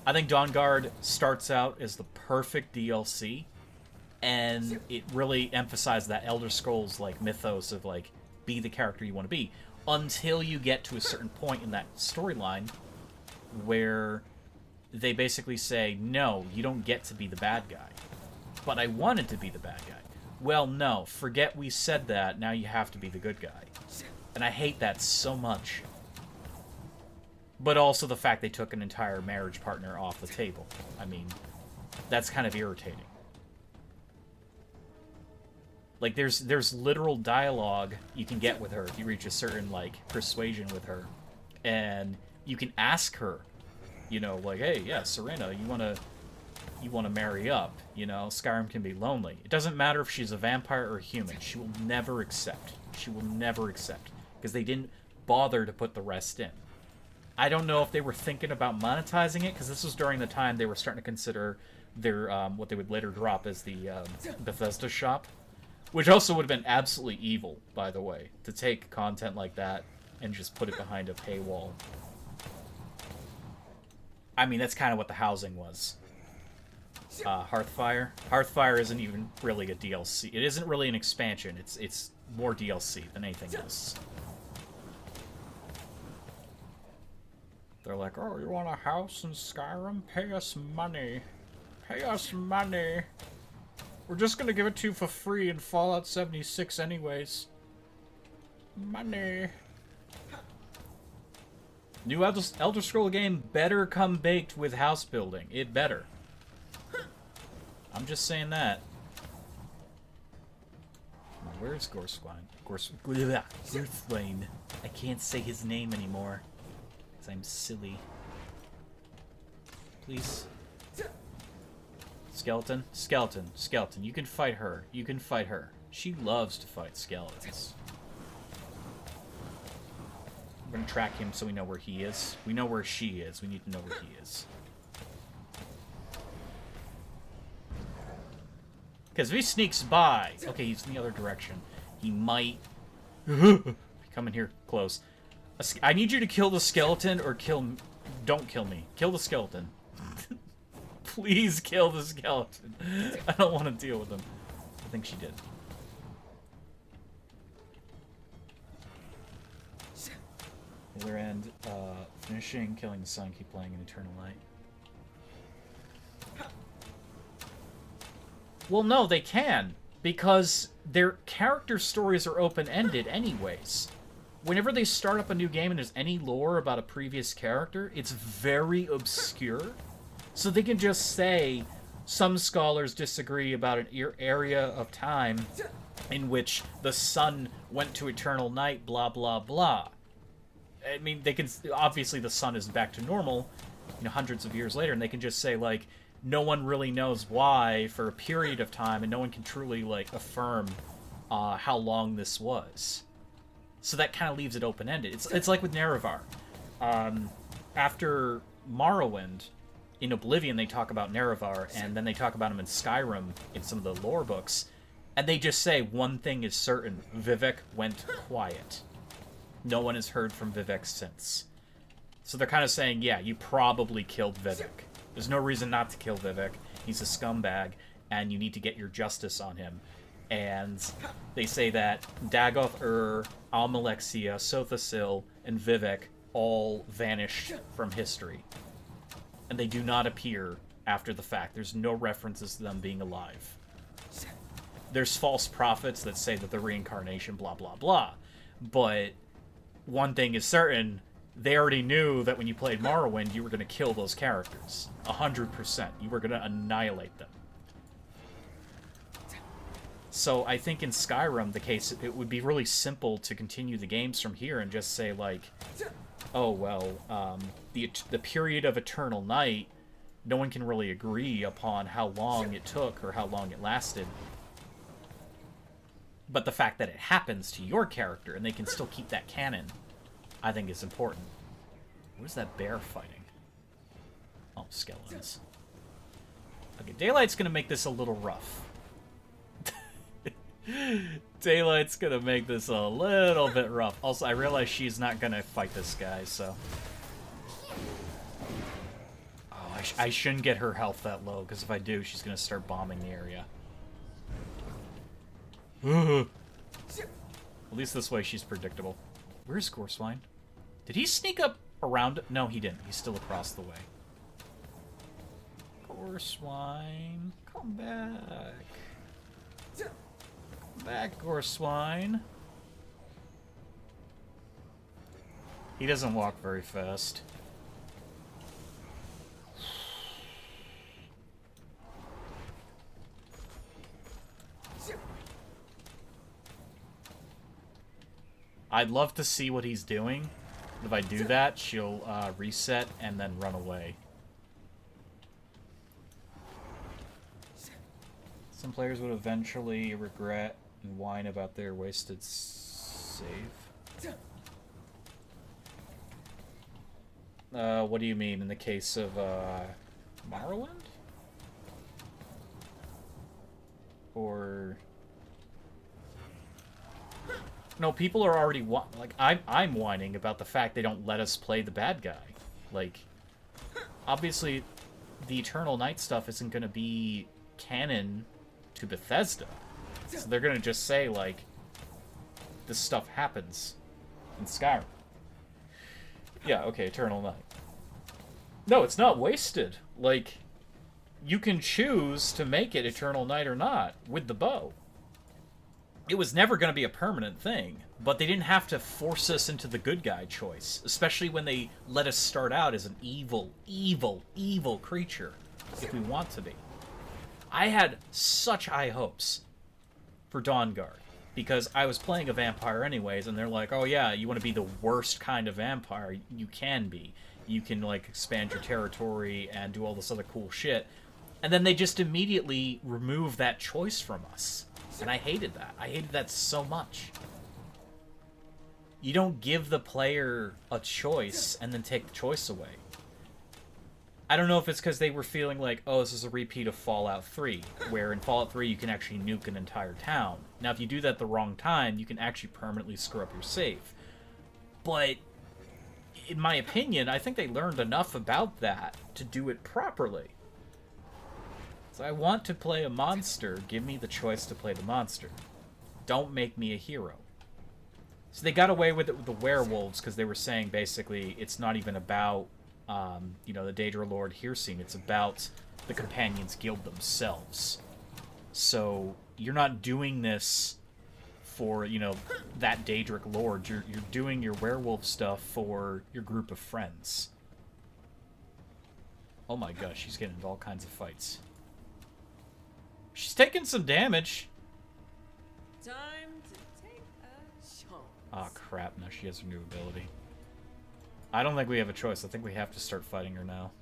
I think Dawnguard starts out as the perfect DLC, and it really emphasized that Elder Scrolls, like, mythos of, like, be the character you want to be, until you get to a certain point in that storyline where they basically say, no, you don't get to be the bad guy. But I wanted to be the bad guy. Well, no, forget we said that, now you have to be the good guy. And I hate that so much. But also the fact they took an entire marriage partner off the table. I mean, that's kind of irritating. Like, there's literal dialogue you can get with her if you reach a certain, like, persuasion with her. And you can ask her, you know, like, hey, yeah, Serena, you wanna marry up, you know? Skyrim can be lonely. It doesn't matter if she's a vampire or a human. She will never accept. She will never accept. Because they didn't bother to put the rest in. I don't know if they were thinking about monetizing it, because this was during the time they were starting to consider their, what they would later drop as the Bethesda shop. Which also would have been absolutely evil, by the way, to take content like that and just put it behind a paywall. I mean, that's kind of what the housing was. Hearthfire. Hearthfire isn't even really a DLC. It isn't really an expansion. It's more DLC than anything else. They're like, oh, you want a house in Skyrim? Pay us money. Pay us money. We're just gonna give it to you for free in Fallout 76 anyways. Money. New Elder Scroll game better come baked with house building. It better. I'm just saying that. Where's Gorswine? Gorswine. I can't say his name anymore. Because I'm silly. Please. Skeleton? Skeleton. Skeleton. You can fight her. You can fight her. She loves to fight skeletons. We're gonna track him so we know where he is. We know where she is. We need to know where he is. Because if he sneaks by... Okay, he's in the other direction. He might... be coming here close. I need you to kill the skeleton or kill... Don't kill me. Kill the skeleton. Please kill the skeleton. I don't want to deal with him. I think she did. Other end, finishing, killing the sun, keep playing in Eternal Light. Well, no, they can, because their character stories are open-ended anyways. Whenever they start up a new game and there's any lore about a previous character, it's very obscure. So they can just say, some scholars disagree about an area of time in which the sun went to eternal night, blah, blah, blah. I mean, they can... Obviously, the sun is back to normal, you know, hundreds of years later, and they can just say, like, no one really knows why for a period of time, and no one can truly, like, affirm how long this was. So that kind of leaves it open-ended. It's like with Nerevar. After Morrowind, in Oblivion, they talk about Nerevar, and then they talk about him in Skyrim, in some of the lore books, and they just say, one thing is certain, Vivek went quiet. No one has heard from Vivek since. So they're kind of saying, yeah, you probably killed Vivek. There's no reason not to kill Vivek. He's a scumbag, and you need to get your justice on him. And they say that Dagoth Almalexia, Sothasil, and Vivek all vanished from history. And they do not appear after the fact. There's no references to them being alive. There's false prophets that say that they're reincarnation, blah, blah, blah. But one thing is certain, they already knew that when you played Morrowind, you were going to kill those characters. 100%. You were going to annihilate them. So I think in Skyrim, the case, it would be really simple to continue the games from here and just say, like, oh, well, the period of Eternal Night, no one can really agree upon how long it took or how long it lasted. But the fact that it happens to your character and they can still keep that canon, I think is important. What is that bear fighting? Oh, skeletons. Okay, Daylight's gonna make this a little rough. Daylight's gonna make this a little bit rough. Also, I realize she's not gonna fight this guy, so... Oh, I shouldn't get her health that low, because if I do, she's gonna start bombing the area. At least this way she's predictable. Where's Gorswine? Did he sneak up around? No, he didn't. He's still across the way. Gorswine, come back. Come back, Gorswine. He doesn't walk very fast. I'd love to see what he's doing. If I do that, she'll reset and then run away. Some players would eventually regret and whine about their wasted save. What do you mean in the case of Morrowind? Or... No, people are already like I'm whining about the fact they don't let us play the bad guy. Like, obviously, the Eternal Night stuff isn't going to be canon to Bethesda, so they're going to just say like, this stuff happens in Skyrim. Yeah, okay, Eternal Night. No, it's not wasted. Like, you can choose to make it Eternal Night or not with the bow. it was never going to be a permanent thing, but they didn't have to force us into the good guy choice, especially when they let us start out as an evil, evil, evil creature, if we want to be. I had such high hopes for Dawnguard, because I was playing a vampire anyways, and they're like, oh yeah, you want to be the worst kind of vampire you can be. You can, like, expand your territory and do all this other cool shit. And then they just immediately remove that choice from us. And I hated that. I hated that so much. You don't give the player a choice and then take the choice away. I don't know if it's because they were feeling like, oh, this is a repeat of Fallout 3, where in Fallout 3 you can actually nuke an entire town. Now, if you do that the wrong time, you can actually permanently screw up your save. But, in my opinion, I think they learned enough about that to do it properly. So I want to play a monster. Give me the choice to play the monster. Don't make me a hero. So they got away with it with the werewolves because they were saying basically it's not even about you know, the Daedra Lord Hircine. It's about the Companions Guild themselves. So you're not doing this for, you know, that Daedric Lord. You're doing your werewolf stuff for your group of friends. Oh my gosh, she's getting into all kinds of fights. She's taking some damage. Time to take a shot. Ah, crap. Now she has her new ability. I don't think we have a choice. I think we have to start fighting her now.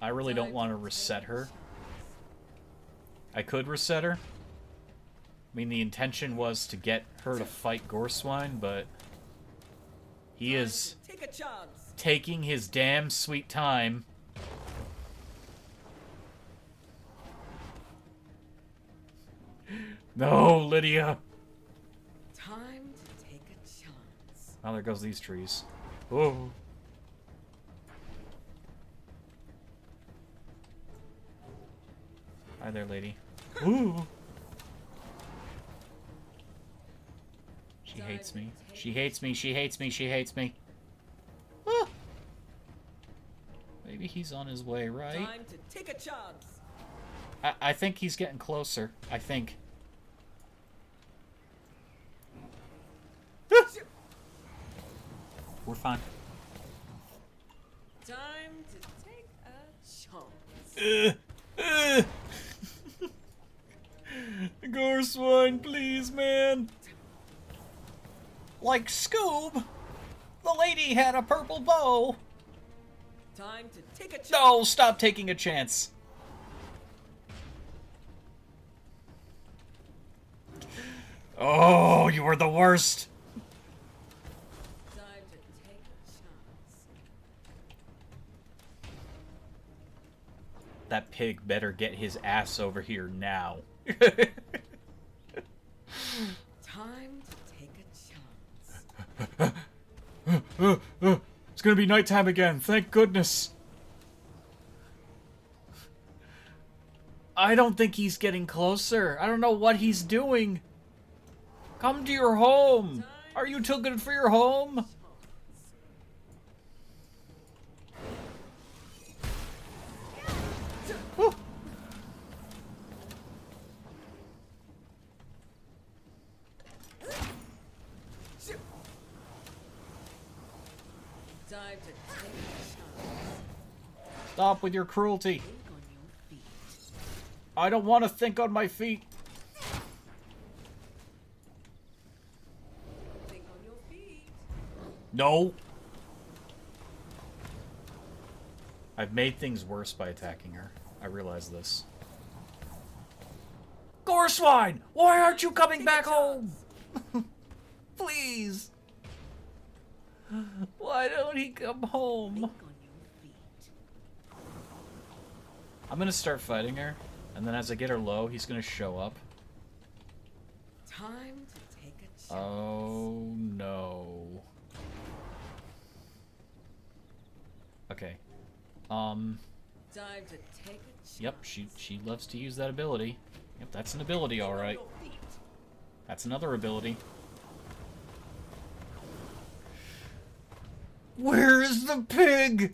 I really don't want to reset her. I could reset her. I mean, the intention was to get her to fight Goreswine, but he is Take a chance. taking his damn sweet time. No, Lydia! Time to take a chance. Oh, there goes these trees. Oh. Hi there, lady. Ooh. She hates me. She hates me. She hates me. She hates me. Ah. Maybe he's on his way, right? Time to take a chance. I think he's getting closer. I think. We're fine. Time to take a chance. Goreswine, please, man. Like Scoob, the lady had a purple bow. Time to take a chance. No, stop taking a chance. Oh, you are the worst. Time to take a chance. That pig better get his ass over here now. Time to take a chance. It's gonna be nighttime again, thank goodness. I don't think he's getting closer. I don't know what he's doing. Come to your home. Are you too good for your home? Whew. Time to take a chance. Stop with your cruelty. Think on your feet. I don't want to think on my feet. Think on your feet. No. I've made things worse by attacking her. I realize this. Goreswine! Why aren't you coming back home? Please. Why don't he come home? Think on your feet. I'm gonna start fighting her, and then as I get her low, he's gonna show up. Time to take a chance. Oh no. Okay. Time to take a chance. Yep, she loves to use that ability. Yep, that's an ability, alright. Think on your feet. That's another ability. Where is the pig?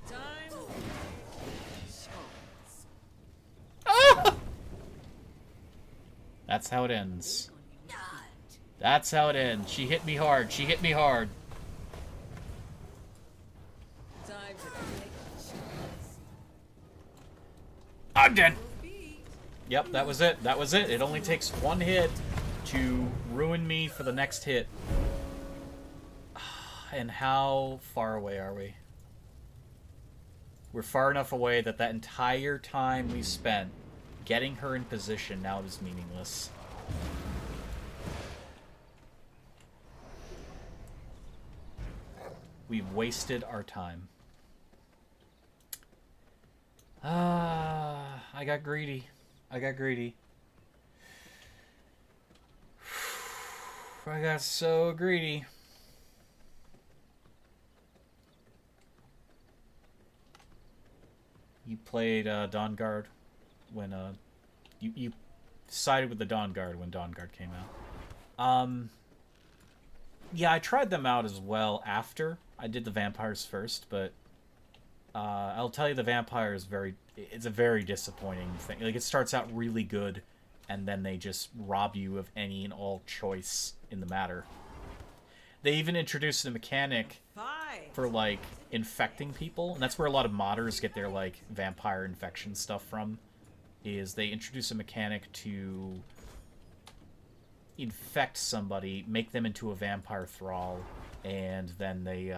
Time to take a chance. Ah! That's how it ends. Think That's how it ends. She hit me hard. She hit me hard. Time to take a chance. I'm dead. Beat. Yep, that was it. That was it. It only takes one hit to ruin me for the next hit. And how far away are we? We're far enough away that that entire time we spent getting her in position now is meaningless. We've wasted our time. I got greedy. I got greedy. I got so greedy. You played Dawn Guard when you sided with the Dawn Guard when Dawn Guard came out. Yeah, I tried them out as well after. I did the vampires first, but I'll tell you the vampire is it's a very disappointing thing. Like, it starts out really good, and then they just rob you of any and all choice in the matter. They even introduced a mechanic for, like, infecting people, and that's where a lot of modders get their, like, vampire infection stuff from, is they introduce a mechanic to infect somebody, make them into a vampire thrall, and then they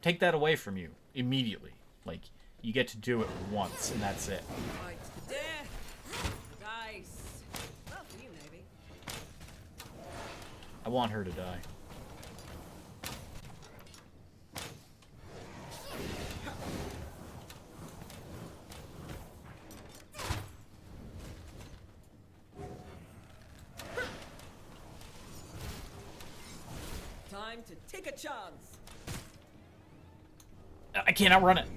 take that away from you immediately. Like, you get to do it once, and that's it. Fight to the death. Dice. Well, for you, maybe. I want her to die. Time to take a chance. I can't outrun it.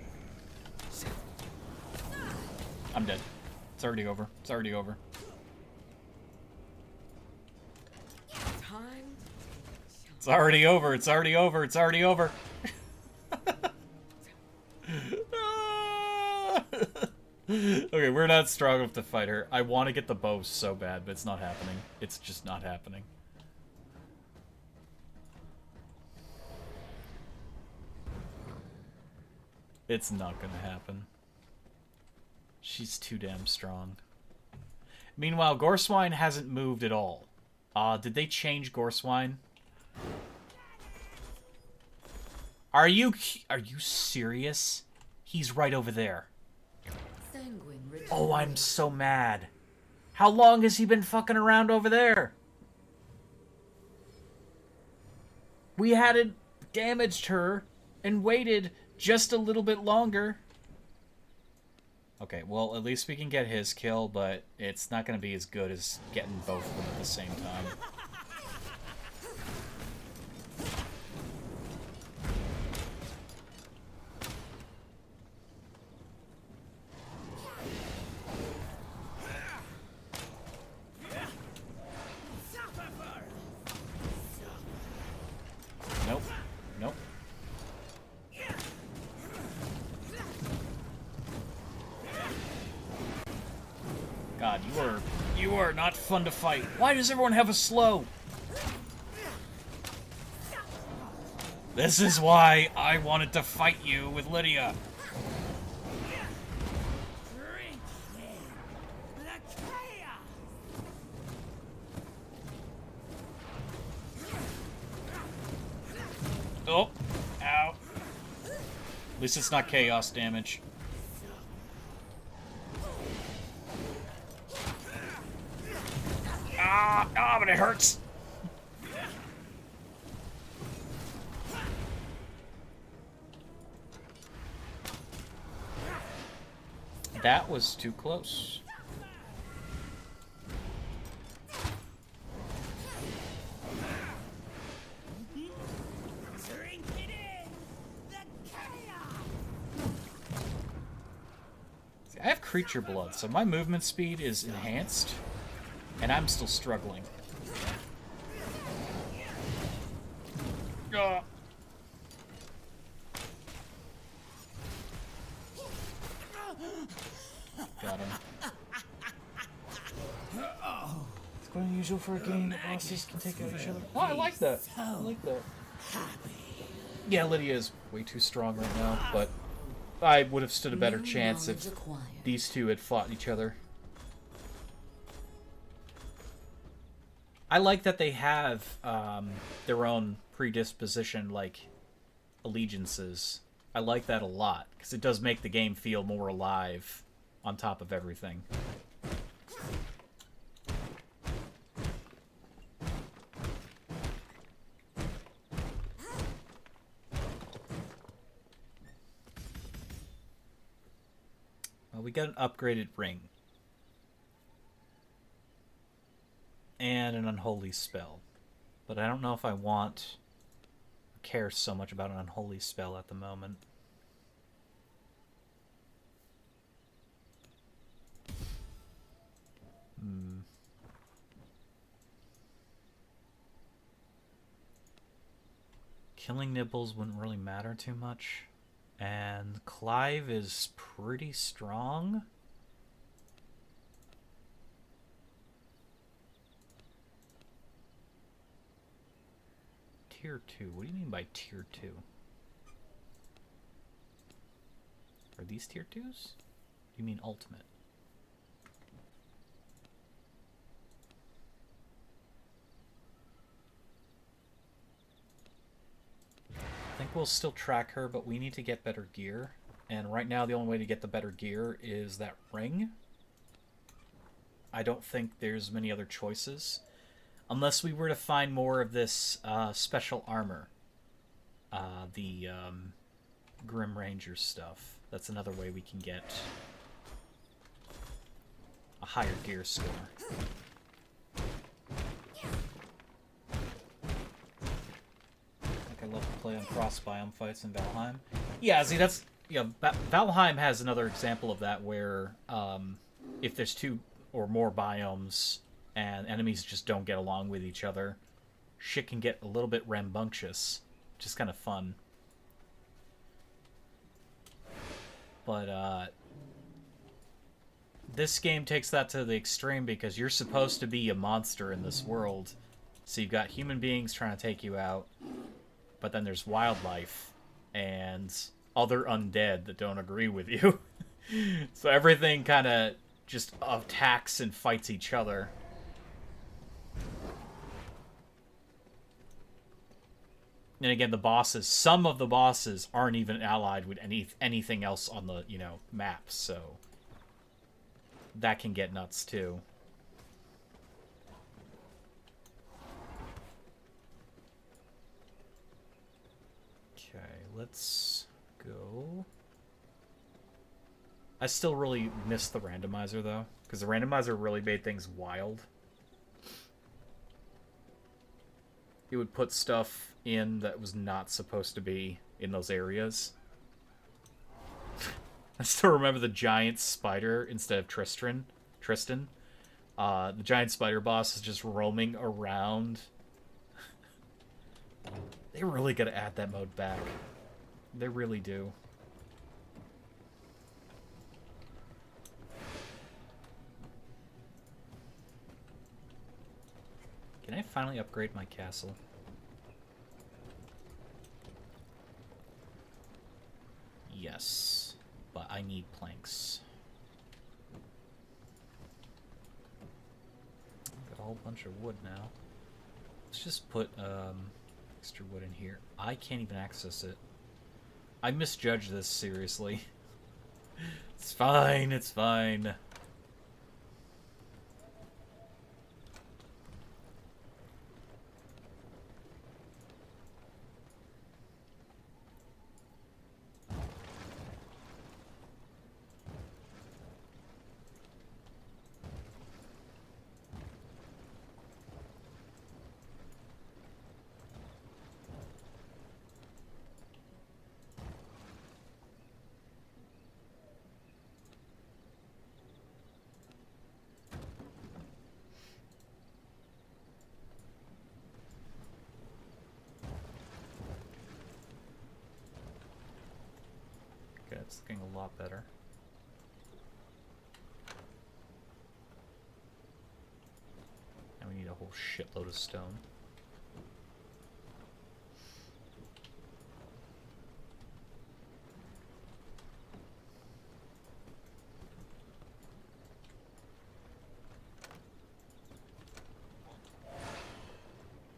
I'm dead. It's already over. It's already over. Time. It's already over. It's already over. It's already over. Okay, we're not strong enough to fight her. I want to get the bow so bad, but it's not happening. It's just not happening. It's not gonna happen. She's too damn strong. Meanwhile, Gorswine hasn't moved at all. Did they change Gorswine? Are you serious? He's right over there. Oh, I'm so mad. How long has he been fucking around over there? We hadn't damaged her and waited just a little bit longer. Okay, well, at least we can get his kill, but it's not going to be as good as getting both of them at the same time. Nope. Nope. God, you are not fun to fight. Why does everyone have a slow? This is why I wanted to fight you with Lydia. Oh, ow. At least it's not chaos damage. Ah, but it hurts. That was too close. See, I have creature blood, so my movement speed is enhanced. And I'm still struggling. Got him. Unusual for a game that bosses can take out each other. Oh, I like that. I like that. Yeah, Lydia is way too strong right now, but I would have stood a better New chance if knowledge acquired. these two had fought each other. I like that they have their own predisposition, like, allegiances. I like that a lot, because it does make the game feel more alive on top of everything. Well, we got an upgraded ring. And an unholy spell. But I don't know if I want or care so much about an unholy spell at the moment. Killing Nibbles wouldn't really matter too much. And Clive is pretty strong. Tier 2. What do you mean by Tier 2? Are these Tier 2s? You mean Ultimate? I think we'll still track her, but we need to get better gear. And right now the only way to get the better gear is that ring. I don't think there's many other choices. Unless we were to find more of this special armor. The Grim Ranger stuff. That's another way we can get a higher gear score. I love to play on cross-biome fights in Valheim. Yeah, see, that's... Yeah, Valheim has another example of that where if there's 2 or more biomes and enemies just don't get along with each other, shit can get a little bit rambunctious, which is kind of fun. But this game takes that to the extreme because you're supposed to be a monster in this world. So you've got human beings trying to take you out, but then there's wildlife and other undead that don't agree with you. So everything kind of just attacks and fights each other. And again, the bosses, some of the bosses aren't even allied with anything else on the, map, so that can get nuts too. Okay, let's go. I still really miss the randomizer though, because the randomizer really made things wild. It would put stuff in that was not supposed to be in those areas. I still remember the giant spider instead of Tristan. The giant spider boss is just roaming around. They really gotta add that mode back. They really do. Can I finally upgrade my castle? Yes, but I need planks. Got a whole bunch of wood now. Let's just put extra wood in here. I can't even access it. I misjudged this, seriously. It's fine, it's fine. It's looking a lot better. And whole shitload of stone.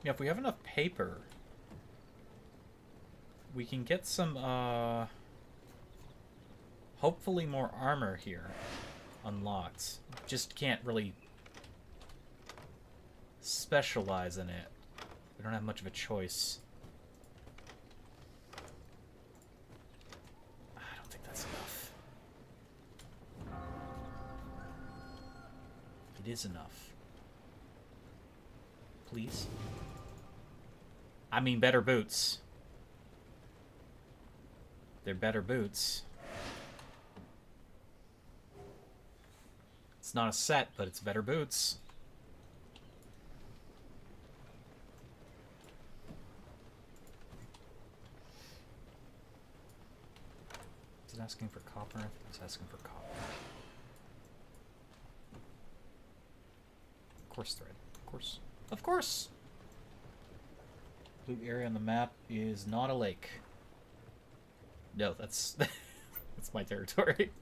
Yeah, if we have enough paper, we can get some, hopefully more armor here unlocked. Just can't really specialize in it. We don't have much of a choice. I don't think that's enough. It is enough. Please? I mean, better boots. They're better boots. It's not a set, but it's better boots. Is it asking for copper? I think it's asking for copper. Of course, thread. Of course. Of course! Blue area on the map is not a lake. No, that's that's my territory.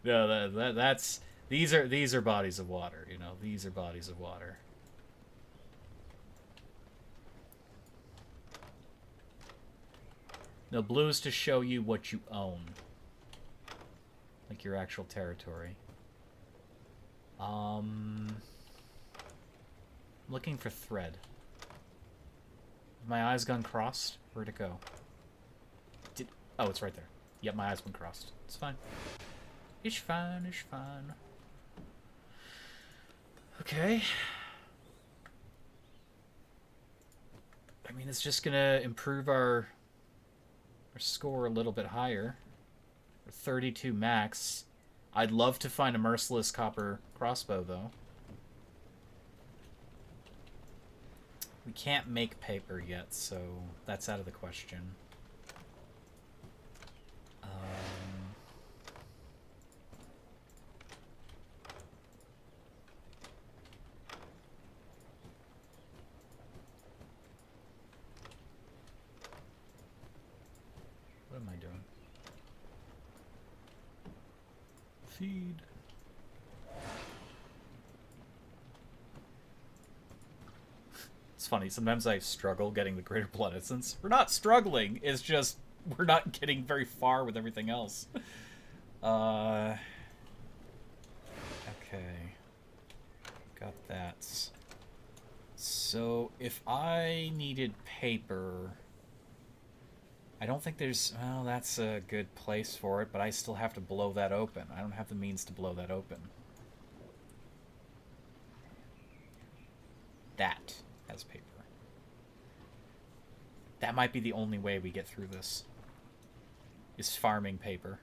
No, that's these are bodies of water. You know, these are bodies of water. No, blue is to show you what you own, like your actual territory. I'm looking for thread. My eyes gone crossed? Where'd it go? Oh, it's right there. Yep, my eyes went crossed. It's fine. It's fine, it's fine. Okay. I mean, it's just gonna improve our score a little bit higher. We're 32 max. I'd love to find a merciless copper crossbow, though. We can't make paper yet, so that's out of the question. What am I doing? Feed. It's funny, sometimes I struggle getting the greater blood essence. We're not struggling, it's just we're not getting very far with everything else. Okay. Got that. So, if I needed paper... I don't think there's... Well, that's a good place for it, but I still have to blow that open. I don't have the means to blow that open. That has paper. That might be the only way we get through this. Is farming paper.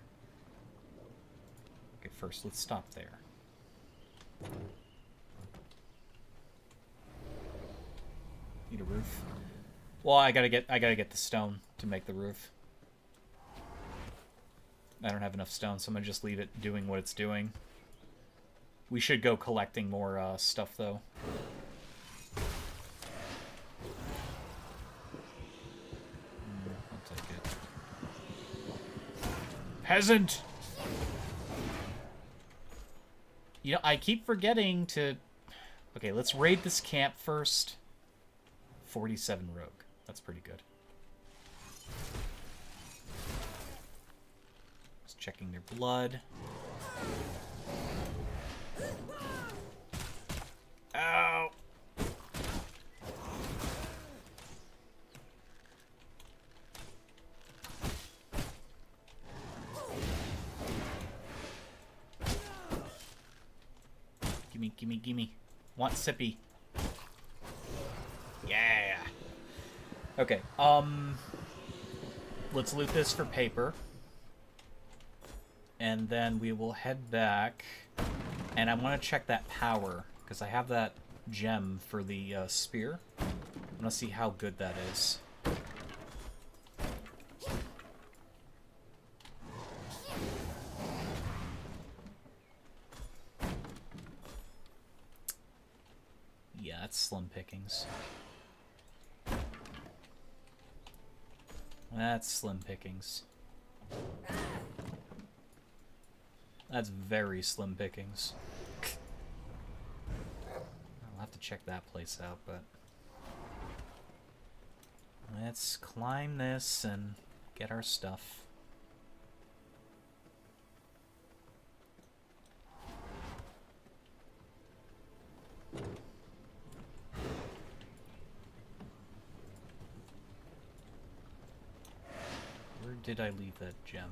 Okay, first let's stop there. Need a roof. Well, I gotta get the stone to make the roof. I don't have enough stone, so I'm gonna just leave it doing what it's doing. We should go collecting more stuff though. I'll take it. Peasant! You know, I keep forgetting to... Okay, let's raid this camp first. 47 rogue. That's pretty good. Just checking their blood. Ow! Gimme, gimme, gimme. Want sippy. Yeah. Okay, let's loot this for paper. And then we will head back. And I want to check that power, because I have that gem for the spear. I want to see how good that is. Yeah, That's slim pickings. That's slim pickings. That's very slim pickings. I'll have to check that place out, but... let's climb this and get our stuff. Where did I leave that gem?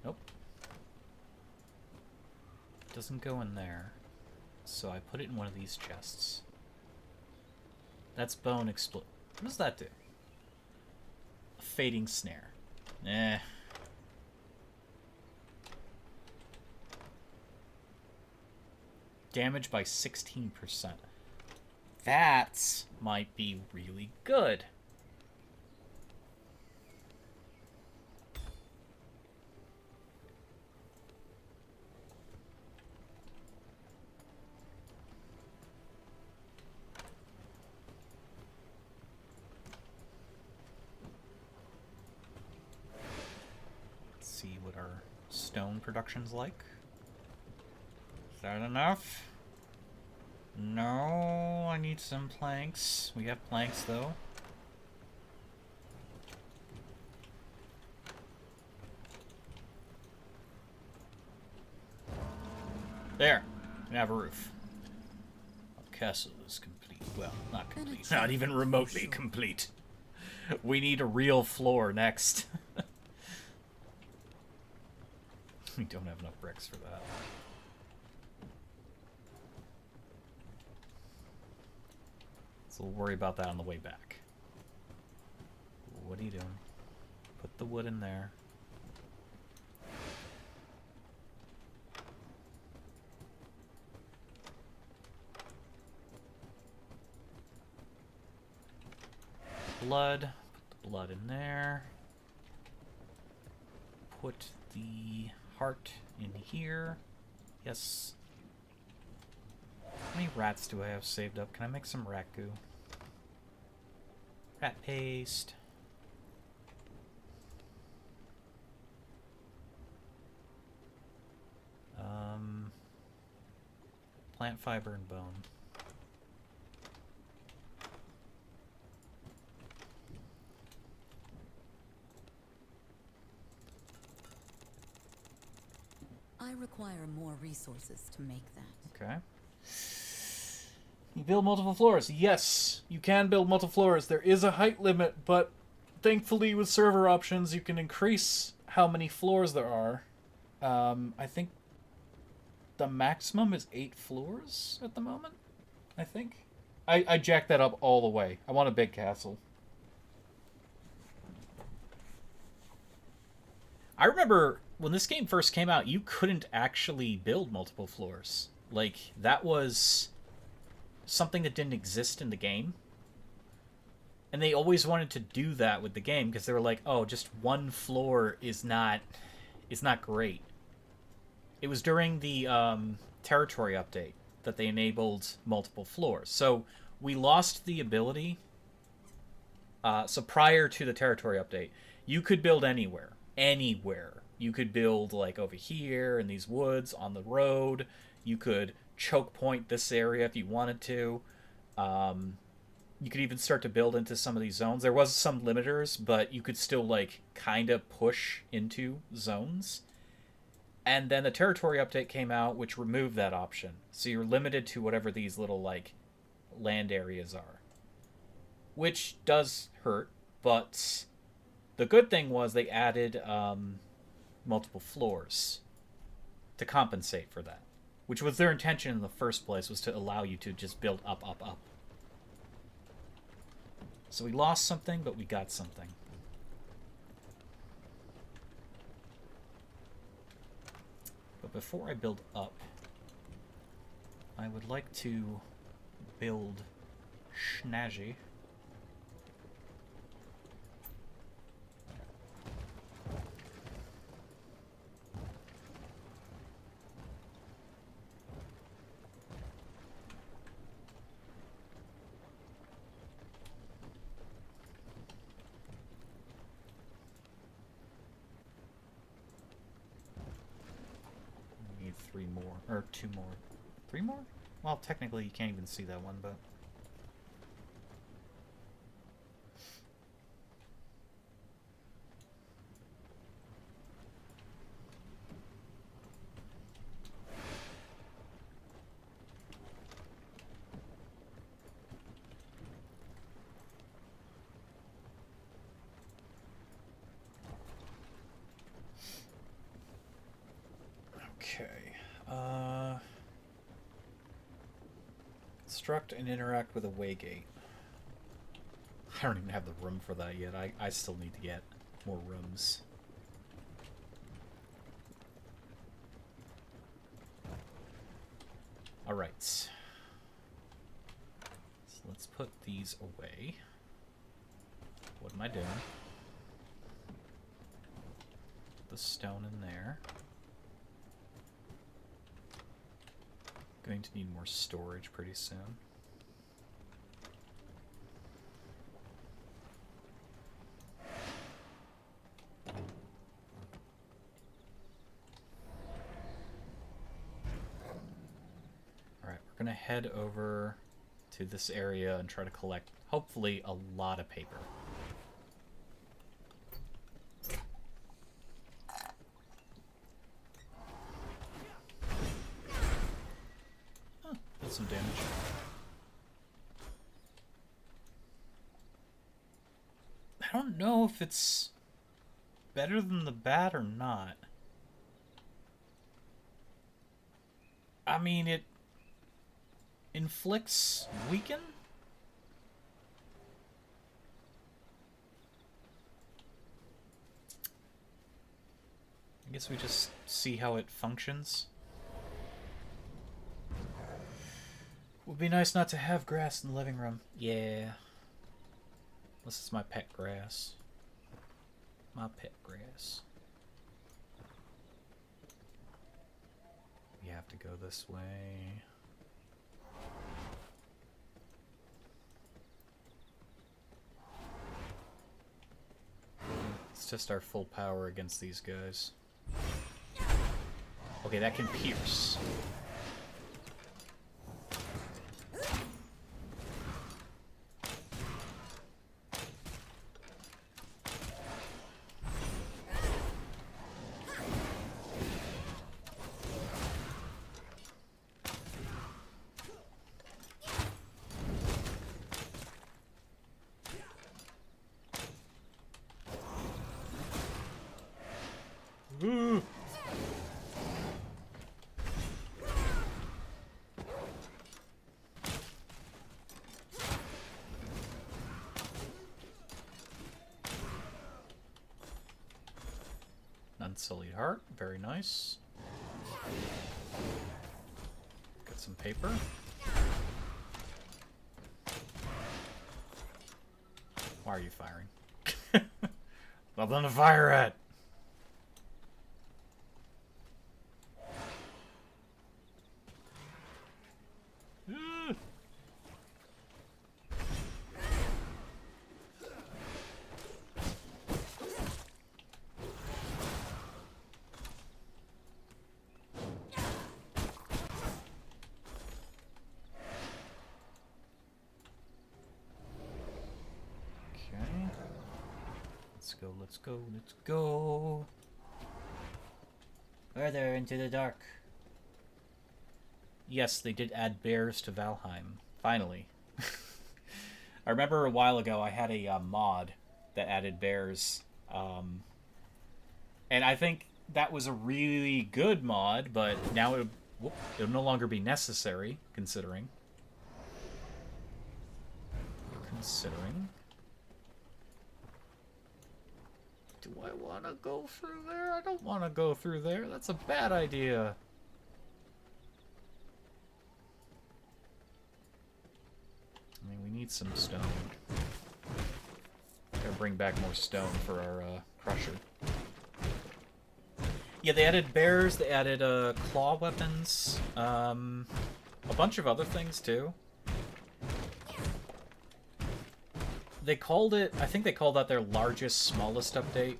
Nope. Doesn't go in there. So I put it in one of these chests. That's bone explo... what does that do? A fading snare. Eh. Damage by 16%. That might be really good. Let's see what our stone production's like. Is that enough? No, I need some planks. We have planks, though. There. We have a roof. Our castle is complete. Well, not complete. Not even remotely complete. We need a real floor next. We don't have enough bricks for that. So we'll worry about that on the way back. What are you doing? Put the wood in there. Blood. Put the blood in there. Put the heart in here. Yes. How many rats do I have saved up? Can I make some rat goo? Rat paste. Plant fiber and bone. I require more resources to make that. Okay. You build multiple floors. Yes, you can build multiple floors. There is a height limit, but thankfully with server options, you can increase how many floors there are. I think the maximum is 8 floors at the moment, I think. I jacked that up all the way. I want a big castle. I remember when this game first came out, you couldn't actually build multiple floors. Like, that was something that didn't exist in the game. And they always wanted to do that with the game because they were like, oh, just one floor is not great. It was during the territory update that they enabled multiple floors. So we lost the ability. So prior to the territory update, you could build anywhere. Anywhere. You could build like over here in these woods on the road. You could choke point this area if you wanted to. You could even start to build into some of these zones. There was some limiters, but you could still like kind of push into zones. And then the territory update came out, which removed that option. So you're limited to whatever these little like land areas are, which does hurt. But the good thing was they added multiple floors to compensate for that, which was their intention in the first place, was to allow you to just build up, up, up. So we lost something, but we got something. But before I build up, I would like to build Schnazzy. Or 2 more. 3 more? Well, technically you can't even see that one, but... Okay. Construct and interact with a waygate. I don't even have the room for that yet. I still need to get more rooms. Alright. So let's put these away. What am I doing? The stone in there. Going to need more storage pretty soon. Alright, we're gonna head over to this area and try to collect, hopefully, a lot of paper. Some damage. I don't know if it's better than the bat or not. I mean, it inflicts weaken? I guess we just see how it functions. Would be nice not to have grass in the living room. Yeah. Unless it's my pet grass. My pet grass. We have to go this way. Let's test our full power against these guys. Okay, that can pierce. Unsullied heart, very nice. Got some paper. Why are you firing? Nothing to fire at. Let's go, let's go. Further into the dark. Yes, they did add bears to Valheim. Finally. I remember a while ago I had a mod that added bears. And I think that was a really good mod, but now it'll no longer be necessary, considering. Do I want to go through there? I don't want to go through there. That's a bad idea. I mean, we need some stone. Gotta bring back more stone for our crusher. Yeah, they added bears, they added claw weapons, a bunch of other things too. They called it, I think they called that their largest, smallest update.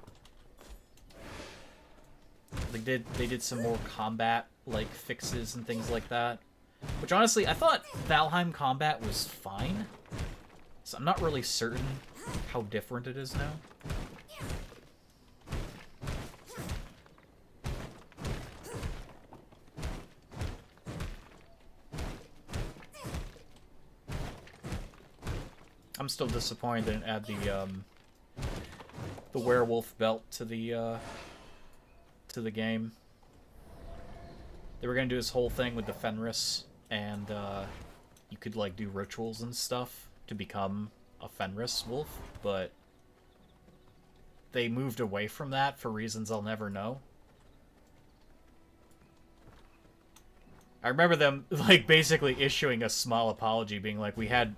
They did some more combat like fixes and things like that. Which honestly, I thought Valheim combat was fine. So I'm not really certain how different it is now. I'm still disappointed they didn't add the werewolf belt to the game. They were gonna do this whole thing with the Fenris, and you could like do rituals and stuff to become a Fenris wolf, but they moved away from that for reasons I'll never know. I remember them like basically issuing a small apology, being like, we had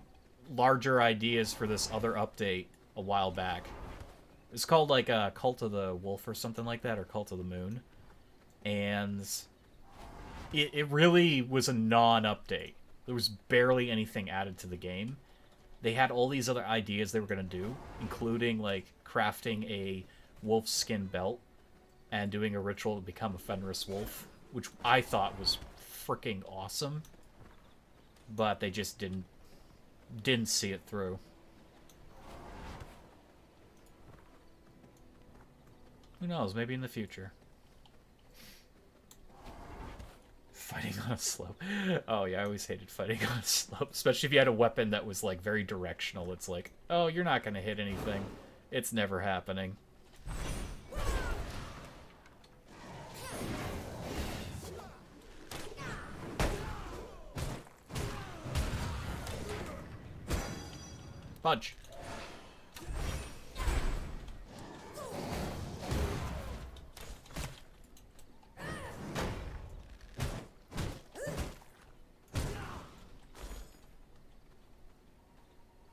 larger ideas for this other update a while back. It's called like Cult of the Wolf or something like that, or Cult of the Moon. And it really was a non-update. There was barely anything added to the game. They had all these other ideas they were going to do, including like crafting a wolf skin belt and doing a ritual to become a Fenris wolf, which I thought was freaking awesome. But they just didn't see it through. Who knows, maybe in the future. Fighting on a slope. Oh yeah, I always hated fighting on a slope, especially if you had a weapon that was like very directional. It's like, oh, you're not gonna hit anything. It's never happening. Punch.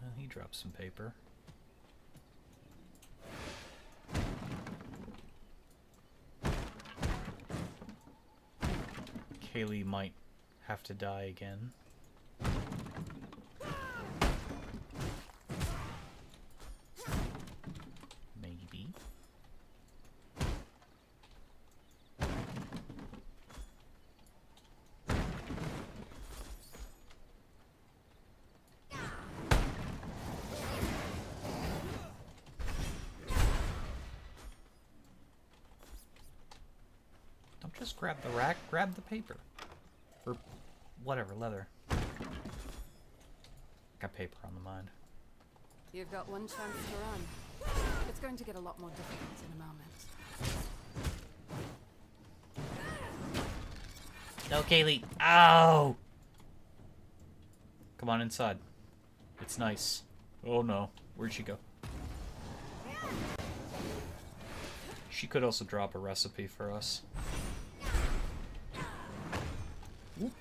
Well, he dropped some paper. Kaylee might have to die again. Maybe. Don't just grab the rack, grab the paper. Or whatever, leather. Got paper on the mind. You've got one chance to run. It's going to get a lot more difficult in a moment. No, Kaylee. Ow! Come on inside. It's nice. Oh no. Where'd she go? She could also drop a recipe for us. Oop.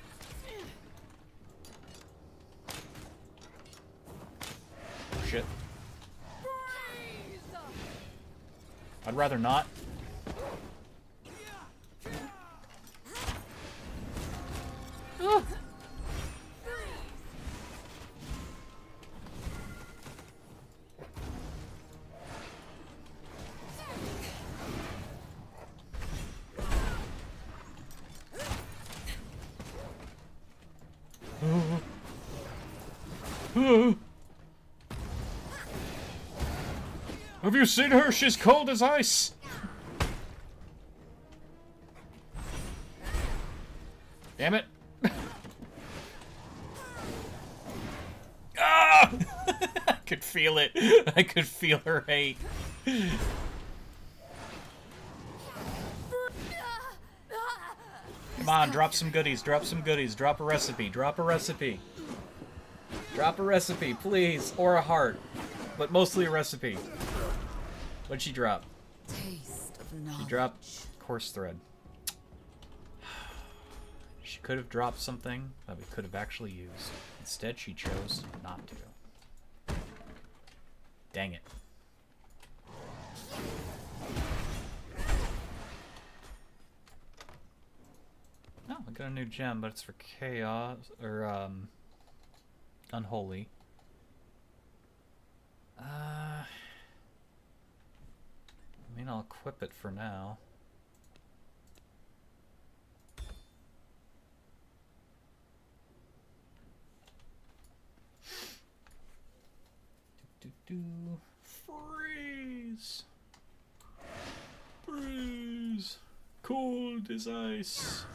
Shit. I'd rather not. Ah. Have you seen her? She's cold as ice. Damn it. Ah! I could feel it. I could feel her hate. Come on, drop some goodies, drop some goodies, drop a recipe, drop a recipe. Drop a recipe, please, or a heart, but mostly a recipe. What'd she drop? Taste of knowledge. She dropped coarse thread. She could have dropped something that we could have actually used. Instead, she chose not to. Dang it. Oh, I got a new gem, but it's for chaos, or, unholy. I mean, I'll equip it for now. do. Freeze. Freeze. Cold as ice.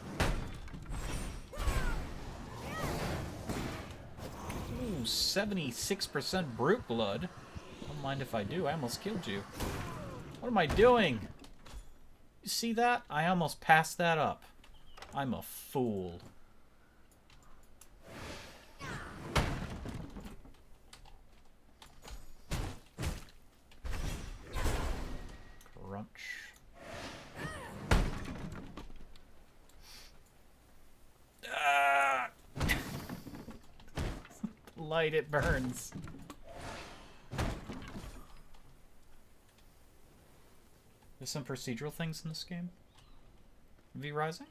Ooh, 76% brute blood. Don't mind if I do. I almost killed you. What am I doing? You see that? I almost passed that up. I'm a fool. Crunch. Ah! Light, it burns. There's some procedural things in this game. V Rising?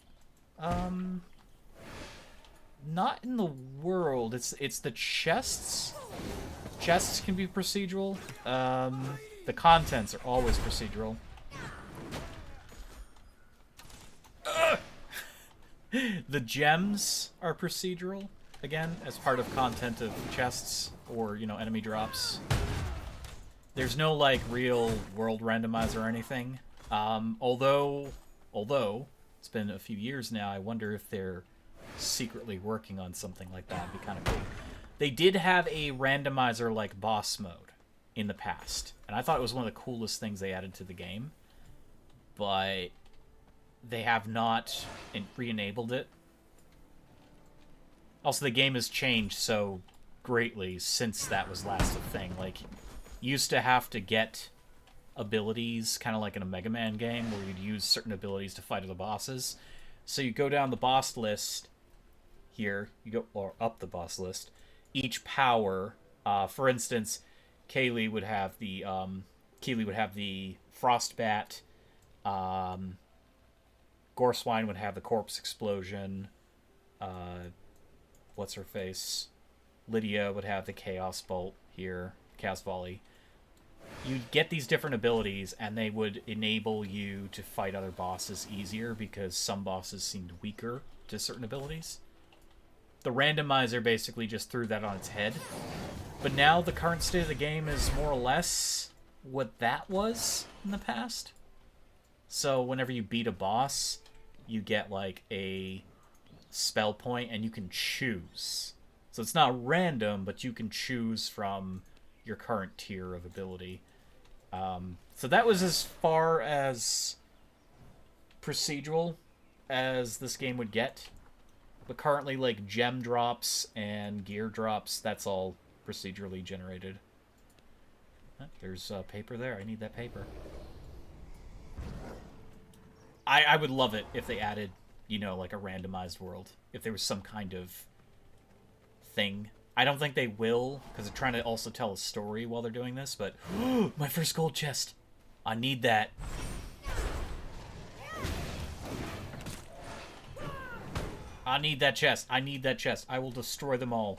Not in the world. It's the chests. Chests can be procedural. The contents are always procedural. The gems are procedural, again, as part of content of chests or, you know, enemy drops. There's no, like, real world randomizer or anything. Although it's been a few years now, I wonder if they're secretly working on something like that. It'd be kind of cool. They did have a randomizer like boss mode in the past, and I thought it was one of the coolest things they added to the game, but they have not re-enabled it. Also, the game has changed so greatly since that was last a thing. Like, you used to have to get abilities, kind of like in a Mega Man game, where you'd use certain abilities to fight other bosses. So you go down the boss list here, or up the boss list. Each power, for instance, Kaylee would have the Frostbat. Gorswine would have the Corpse Explosion. What's her face? Lydia would have the Chaos Bolt here, Chaos Volley. You'd get these different abilities, and they would enable you to fight other bosses easier because some bosses seemed weaker to certain abilities. The randomizer basically just threw that on its head. But now the current state of the game is more or less what that was in the past. So whenever you beat a boss, you get like a spell point, and you can choose. So it's not random, but you can choose from your current tier of ability. So that was as far as procedural as this game would get. But currently, like, gem drops and gear drops, that's all procedurally generated. There's paper there. I need that paper. I would love it if they added, you know, like a randomized world. If there was some kind of thing. I don't think they will, because they're trying to also tell a story while they're doing this, but my first gold chest. I need that. I need that chest. I need that chest. I will destroy them all.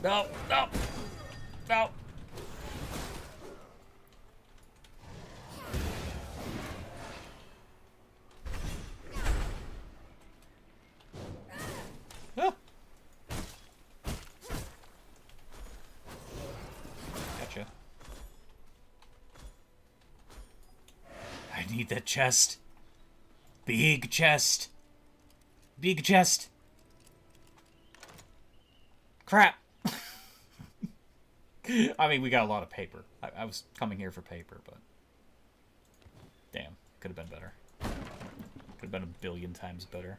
No, no, no. Ah. Gotcha. I need that chest. Big chest. Big chest. Crap. I mean, we got a lot of paper. I was coming here for paper, but... Damn. Could have been better. Could have been a billion times better.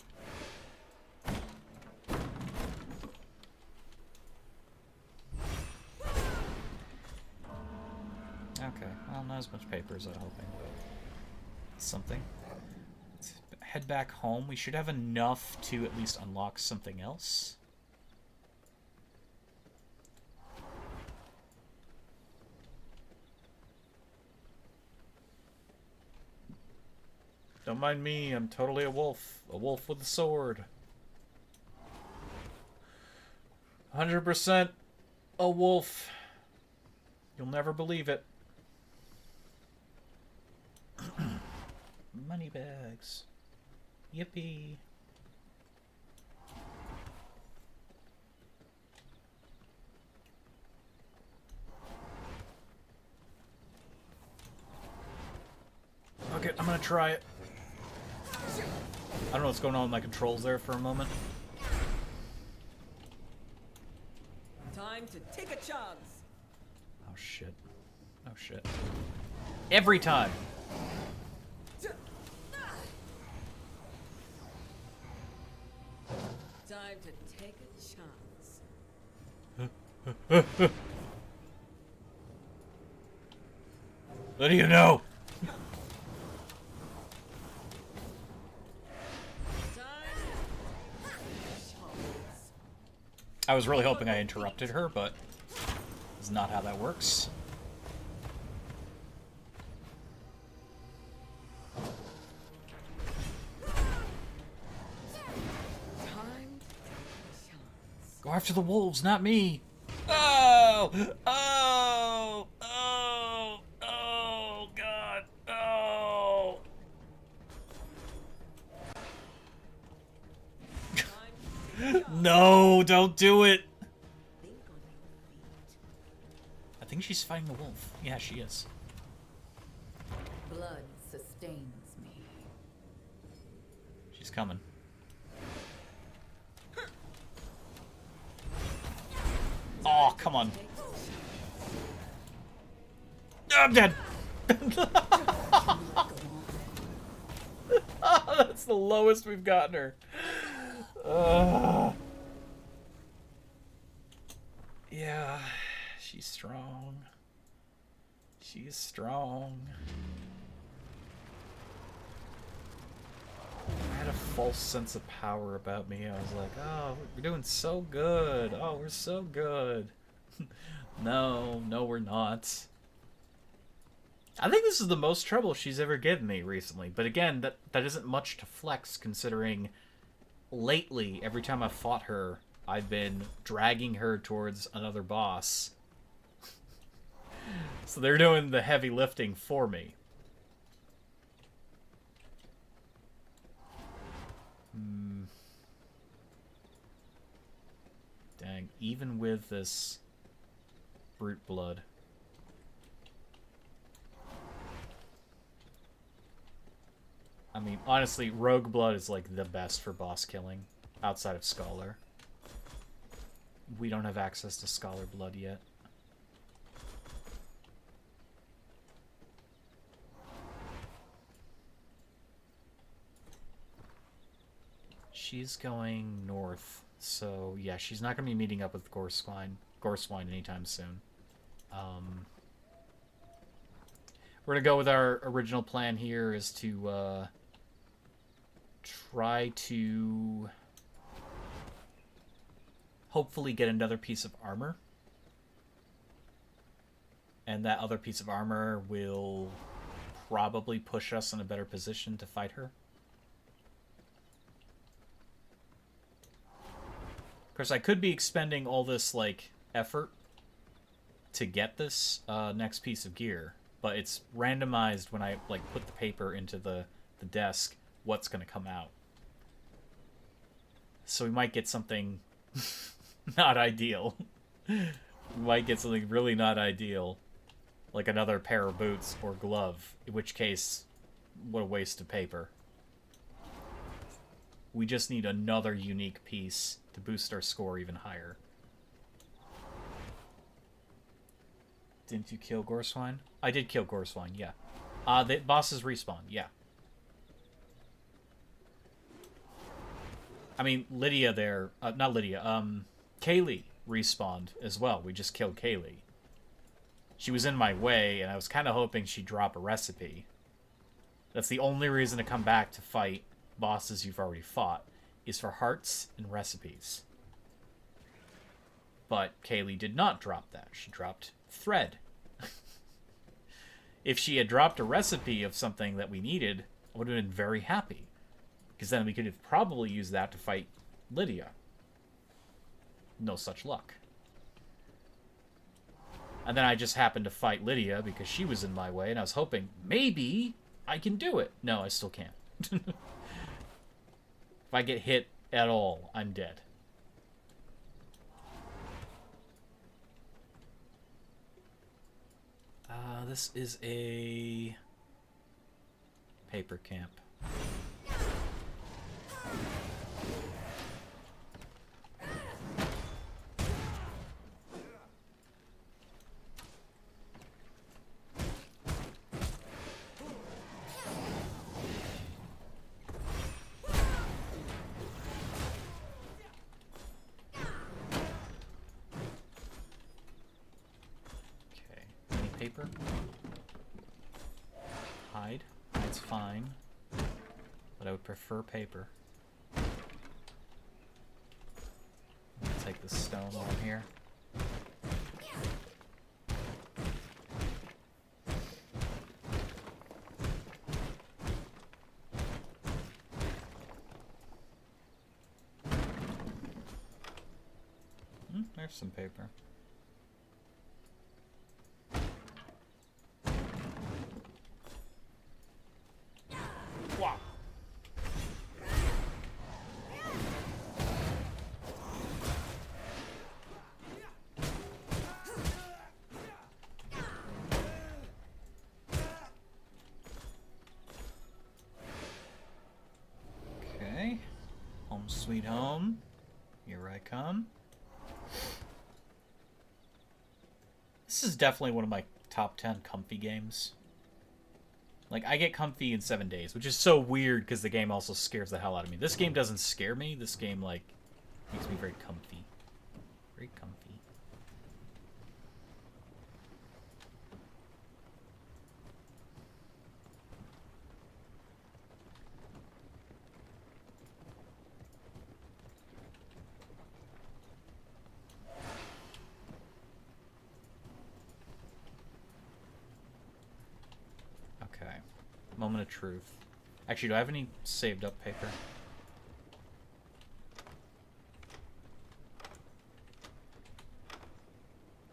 Okay. Well, not as much paper as I was hoping, but... Something. Let's head back home. We should have enough to at least unlock something else. Don't mind me, I'm totally a wolf. A wolf with a sword. 100% a wolf. You'll never believe it. Money bags. Yippee. Okay, I'm gonna try it. I don't know what's going on with my controls there for a moment. Time to take a chance. Oh shit. Oh shit. Every time! Time to take a chance. What do you know? I was really hoping I interrupted her, but that's not how that works. Go after the wolves, not me. Oh! Oh! Oh! Oh! God! Oh! No! Don't do it! I think she's fighting the wolf. Yeah, she is. Blood sustains me. She's coming. Oh, come on. I'm dead. That's the lowest we've gotten her. Yeah, she's strong. She's strong. I had a false sense of power about me. I was like, oh, we're doing so good. Oh, we're so good. No, we're not. I think this is the most trouble she's ever given me recently. But again, that isn't much to flex considering lately, every time I've fought her, I've been dragging her towards another boss. So they're doing the heavy lifting for me. Dang, even with this brute blood. I mean, honestly, rogue blood is like the best for boss killing outside of Scholar. We don't have access to Scholar blood yet. She's going north, so yeah, she's not going to be meeting up with Gorswine anytime soon. We're going to go with our original plan here is to try to hopefully get another piece of armor. And that other piece of armor will probably push us in a better position to fight her. Of course, I could be expending all this, like, effort to get this next piece of gear, but it's randomized when I, like, put the paper into the desk what's going to come out. So we might get something not ideal. We might get something really not ideal, like another pair of boots or glove, in which case, what a waste of paper. We just need another unique piece to boost our score even higher. Didn't you kill Gorswine? I did kill Gorswine, yeah. The bosses respawn, yeah. I mean, Lydia there... not Lydia, Kaylee respawned as well. We just killed Kaylee. She was in my way, and I was kind of hoping she'd drop a recipe. That's the only reason to come back to fight bosses you've already fought, is for hearts and recipes. But Kaylee did not drop that. She dropped thread. If she had dropped a recipe of something that we needed, I would have been very happy. Because then we could have probably used that to fight Lydia. No such luck. And then I just happened to fight Lydia because she was in my way, and I was hoping, maybe I can do it. No, I still can't. If I get hit at all, I'm dead. This is a paper camp. Paper. Hide. That's fine. But I would prefer paper. Take the stone on here. There's some paper. Wow. Okay. Home sweet home. Here I come. This is definitely one of my top 10 comfy games. Like, I get comfy in 7 days, which is so weird because the game also scares the hell out of me. This game doesn't scare me. This game, like, makes me very comfy. Very comfy. Okay. Moment of truth. Actually, do I have any saved up paper?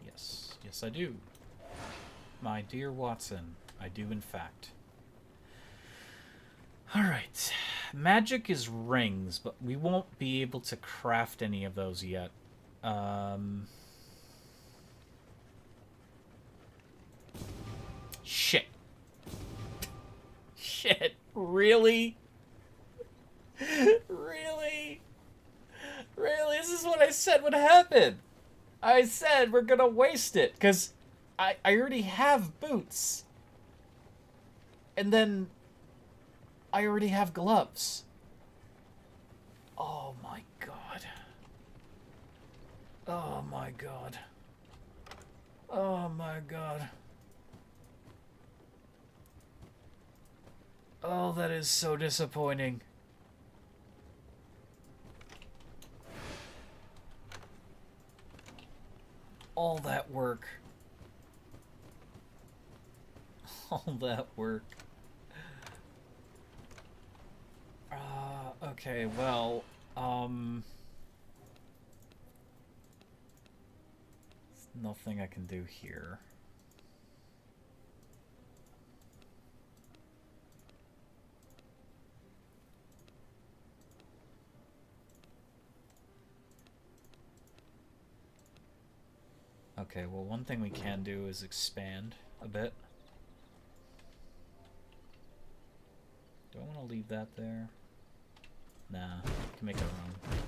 Yes. Yes, I do. My dear Watson, I do in fact. Alright. Magic is rings, but we won't be able to craft any of those yet. Shit. Shit. Really? Really? Really? This is what I said would happen. I said we're gonna waste it, because I already have boots. And then I already have gloves. Oh my god. Oh my god. Oh my god. Oh, that is so disappointing. All that work. All that work. Okay, well, there's nothing I can do here. Okay, well, one thing we can do is expand a bit. Do I want to leave that there? Nah, can make our own.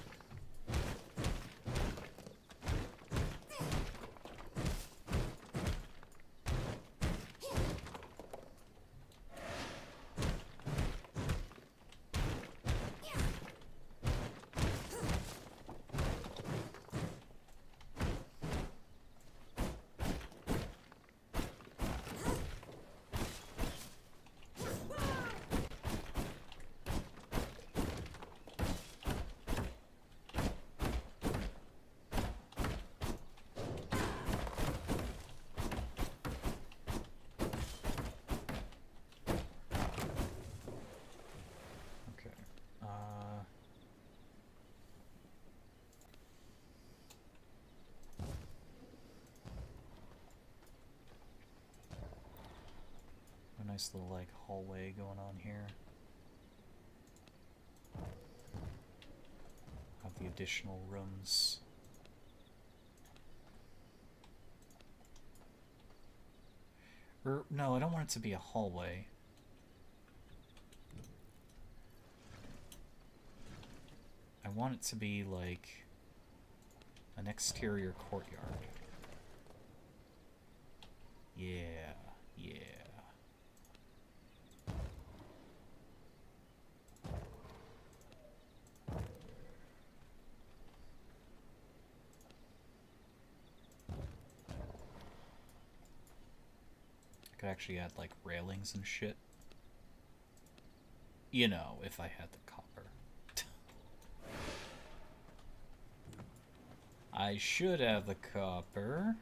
Nice little like hallway going on here. of the additional rooms. Or, no, I don't want it to be a hallway. I want it to be like an exterior courtyard. Yeah, yeah. I could actually add like railings and shit. You know, if I had the copper. I should have the copper.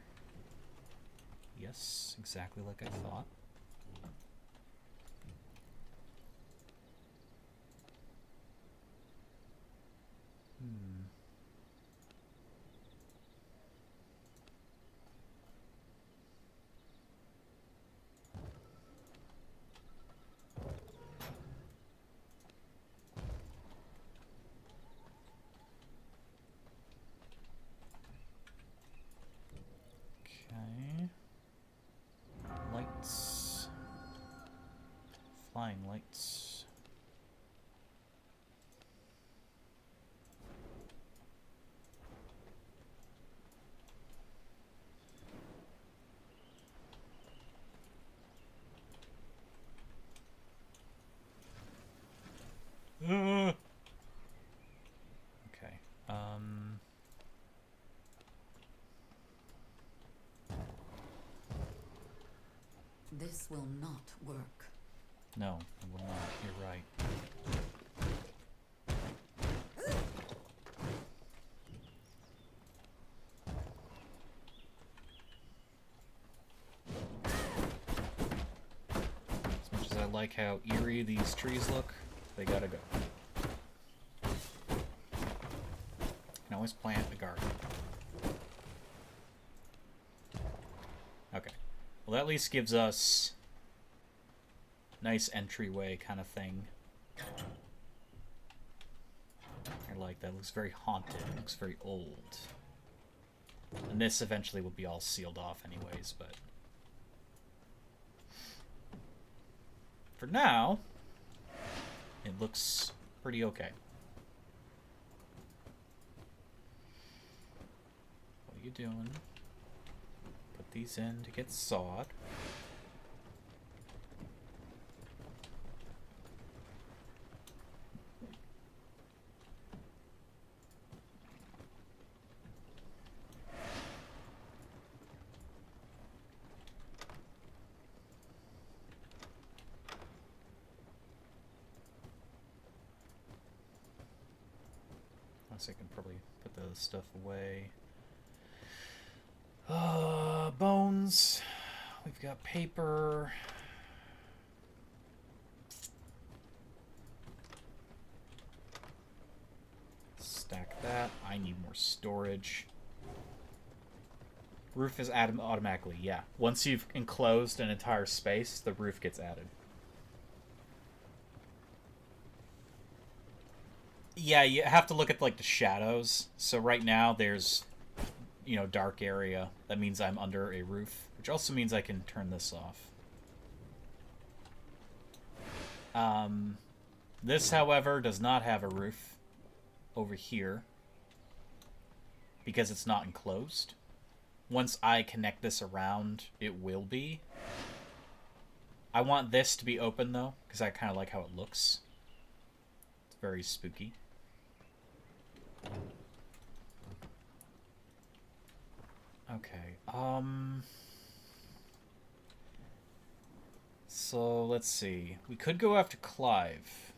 Yes, exactly like I thought. Okay. Lights. Flying lights. Okay. This will not work. No, it will not. You're right. As much as I like how eerie these trees look, they gotta go. You can always plant a garden. Okay. Well, that at least gives us nice entryway kind of thing. I like that. It looks very haunted. It looks very old. And this eventually will be all sealed off anyways, but for now, it looks pretty okay. What are you doing? Put these in to get sawed. I can probably put the stuff away. Bones. We've got paper. Stack that. I need more storage. Roof is added automatically, yeah. Once you've enclosed an entire space, the roof gets added. Yeah, you have to look at like the shadows. So right now there's, you know, dark area. That means I'm under a roof, which also means I can turn this off. This, however, does not have a roof over here because it's not enclosed. Once I connect this around, it will be. I want this to be open though, because I kind of like how it looks. It's very spooky. Okay, so let's see. We could go after Clive.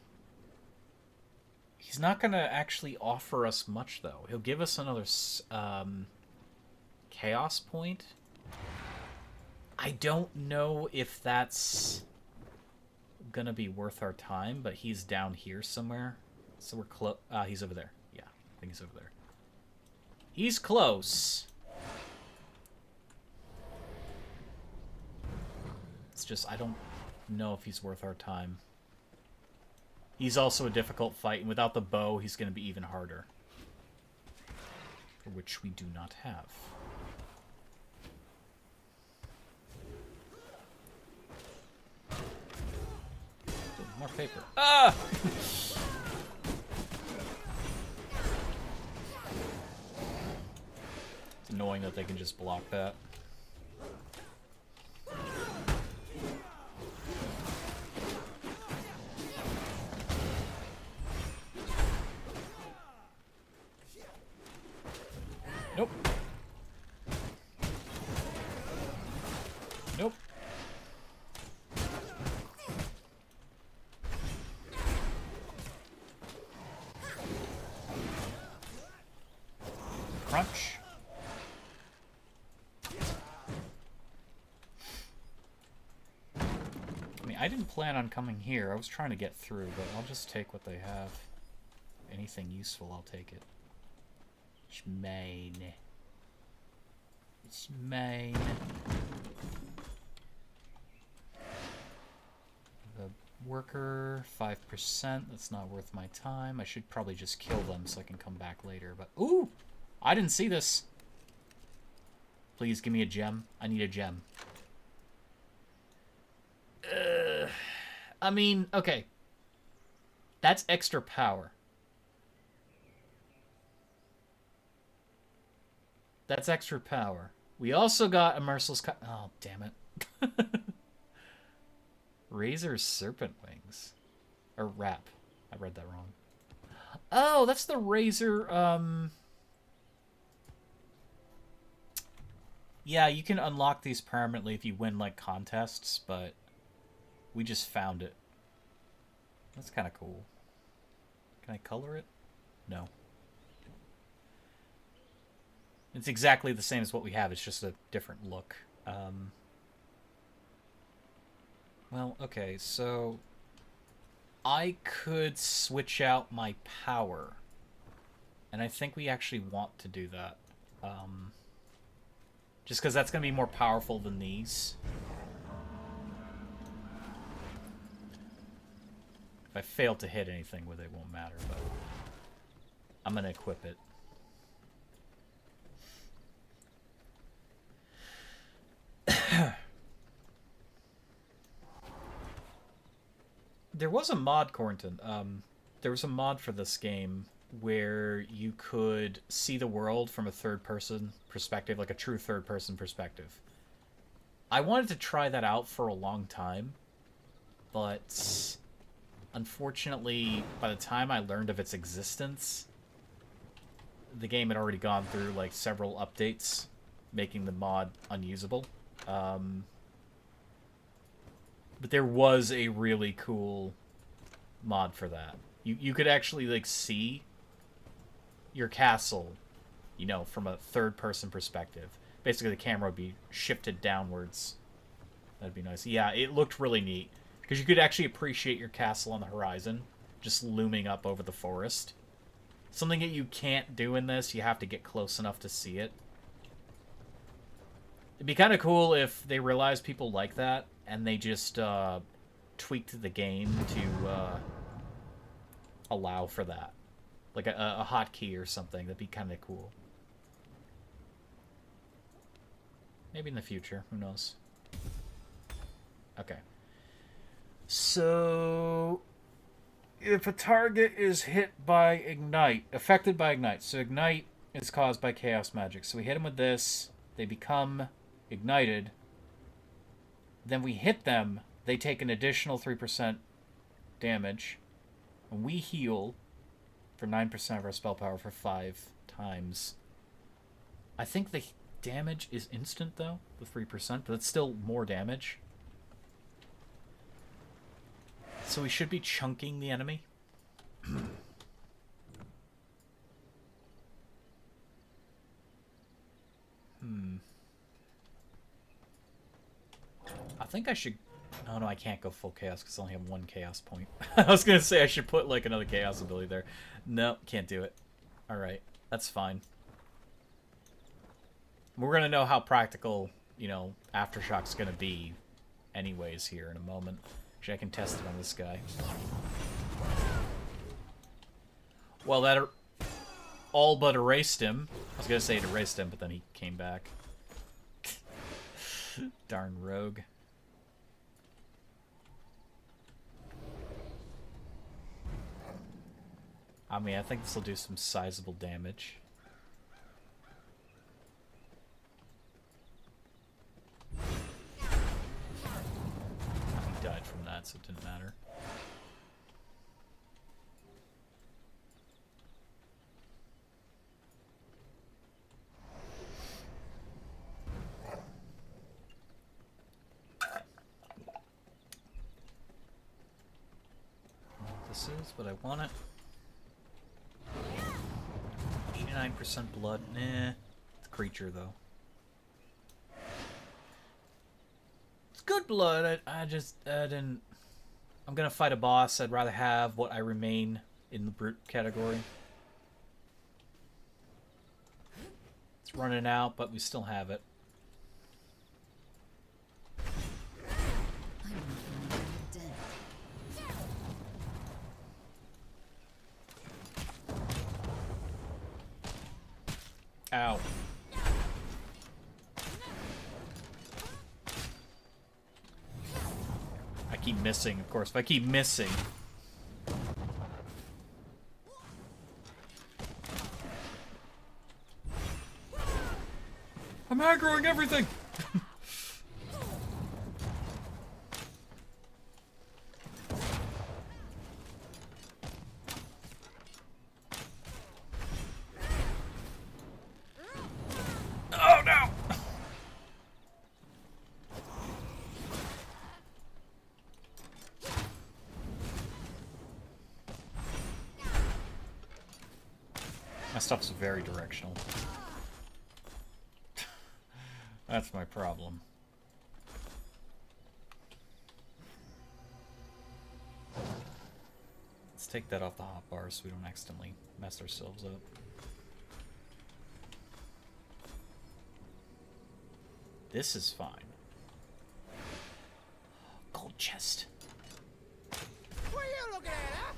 He's not gonna actually offer us much, though. He'll give us another, chaos point. I don't know if that's gonna be worth our time, but he's down here somewhere. So we're close. He's over there. Yeah, I think he's over there. He's close. It's just, I don't know if he's worth our time. He's also a difficult fight, and without the bow, he's going to be even harder. for which we do not have. Ooh, more paper. Ah! It's annoying that they can just block that. Nope. Nope. Crunch. I mean, I didn't plan on coming here. I was trying to get through, but I'll just take what they have. Anything useful, I'll take it. It's mine. It's mine. The worker, 5%. That's not worth my time. I should probably just kill them so I can come back later. But ooh! I didn't see this. Please give me a gem. I need a gem. I mean, okay. That's extra power. That's extra power. We also got a merciless... Oh, damn it. Razor's serpent wings. Or wrap. I read that wrong. Oh, that's the razor, Yeah, you can unlock these permanently if you win, like, contests, but we just found it. That's kind of cool. Can I color it? No. It's exactly the same as what we have. It's just a different look. Well, okay, so I could switch out my power. And I think we actually want to do that. Just because that's going to be more powerful than these. If I fail to hit anything with it, it won't matter, but I'm going to equip it. There was a mod, Cornton. There was a mod for this game where you could see the world from a third-person perspective, like a true third-person perspective. I wanted to try that out for a long time, but unfortunately, by the time I learned of its existence, the game had already gone through like several updates, making the mod unusable. But there was a really cool mod for that. You could actually like see your castle, you know, from a third-person perspective. Basically, the camera would be shifted downwards. That'd be nice. Yeah, it looked really neat. Because you could actually appreciate your castle on the horizon, just looming up over the forest. Something that you can't do in this, you have to get close enough to see it. It'd be kind of cool if they realized people like that, and they just tweaked the game to allow for that. Like a hotkey or something. That'd be kind of cool. Maybe in the future. Who knows? Okay. So, if a target is hit by Ignite, affected by Ignite. So Ignite is caused by Chaos Magic. So we hit them with this. They become ignited. Then we hit them. They take an additional 3% damage. And we heal for 9% of our spell power for 5 times. I think the damage is instant, though, the 3%, but it's still more damage. So we should be chunking the enemy. I think I should... Oh, no, I can't go full chaos because I only have 1 chaos point. I was going to say I should put, like, another chaos ability there. No, can't do it. Alright, that's fine. We're going to know how practical, you know, Aftershock's going to be anyways here in a moment. Actually, I can test it on this guy. Well, that... all but erased him. I was gonna say it erased him, but then he came back. Darn rogue. I mean, I think this will do some sizable damage. He died from that, so it didn't matter. This is, but I want it. 89% blood. Nah. It's a creature, though. It's good blood. I didn't... I'm gonna fight a boss. I'd rather have what I remain in the brute category. It's running out, but we still have it. Ow. I keep missing, of course. If I keep missing... I'm aggroing everything! Oh no! My stuff's very directional. That's my problem. Let's take that off the hotbar so we don't accidentally mess ourselves up. This is fine. Gold chest. What are you looking at, huh?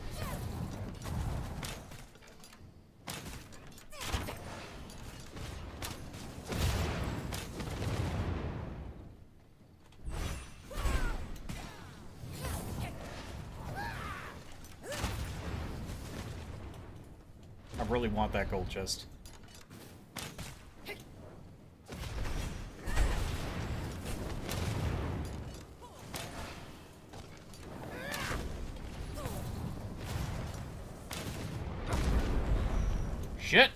I really want that gold chest. Shit!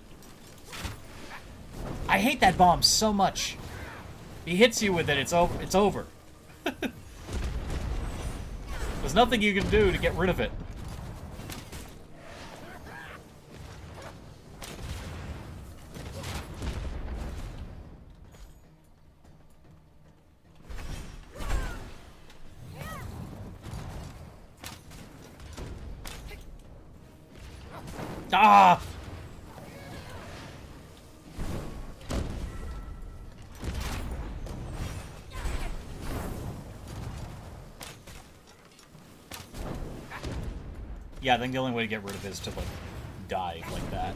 I hate that bomb so much. He hits you with it, it's over. It's over. There's nothing you can do to get rid of it. Ah! Yeah, I think the only way to get rid of it is to, like, die like that.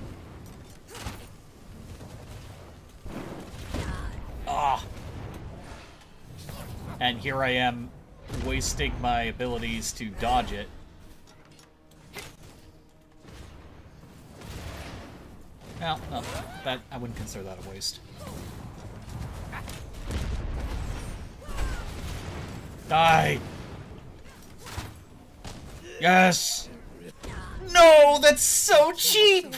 Ah! And here I am, wasting my abilities to dodge it. Well, no, that I wouldn't consider that a waste. Die! Yes! No, that's so cheap!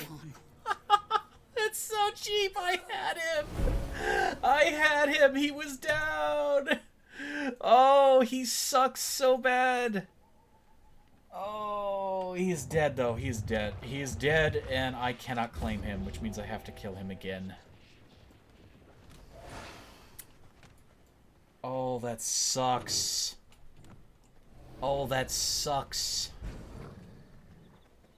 That's so cheap! I had him! I had him! He was down! Oh, he sucks so bad! Oh, he's dead, though. He's dead. He's dead, and I cannot claim him, which means I have to kill him again. Oh, that sucks. Oh, that sucks.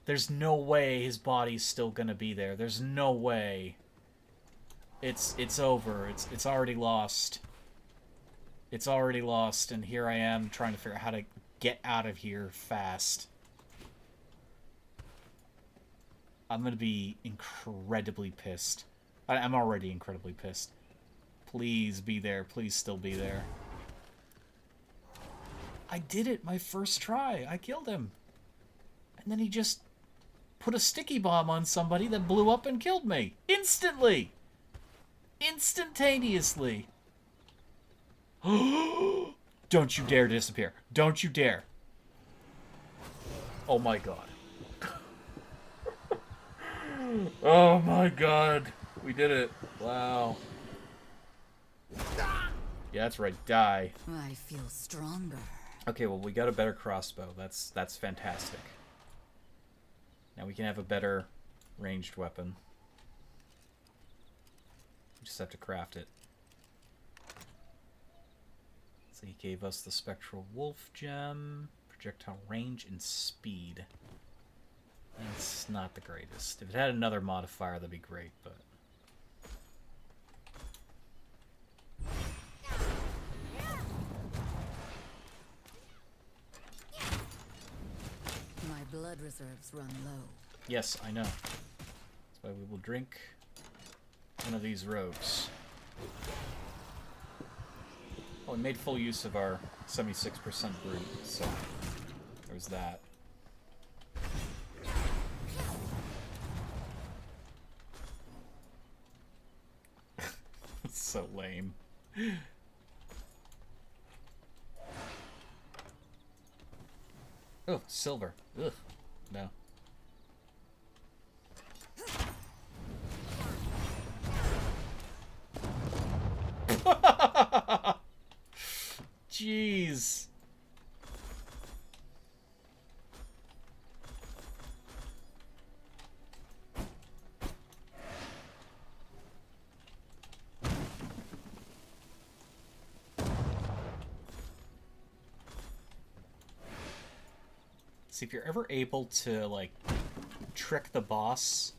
There's no way his body's still gonna be there. There's no way. It's over. It's already lost. It's already lost, and here I am trying to figure out how to get out of here fast. I'm gonna be incredibly pissed. I'm already incredibly pissed. Please be there. Please still be there. I did it my first try. I killed him. And then he just put a sticky bomb on somebody that blew up and killed me. Instantly. Instantaneously. Don't you dare disappear. Don't you dare. Oh my god. Oh my god. We did it. Wow. Yeah, that's right. Die. I feel stronger. Okay, well, we got a better crossbow. That's fantastic. Now we can have a better ranged weapon. We just have to craft it. So he gave us the Spectral Wolf Gem, projectile range, and speed. That's not the greatest. If it had another modifier, that'd be great, but... My blood reserves run low. Yes, I know. That's why we will drink one of these rogues. Oh, we made full use of our 76% brute, so there's that. It's so lame. Oh, silver. Ugh. No. Jeez. See, if you're ever able to, like, trick the boss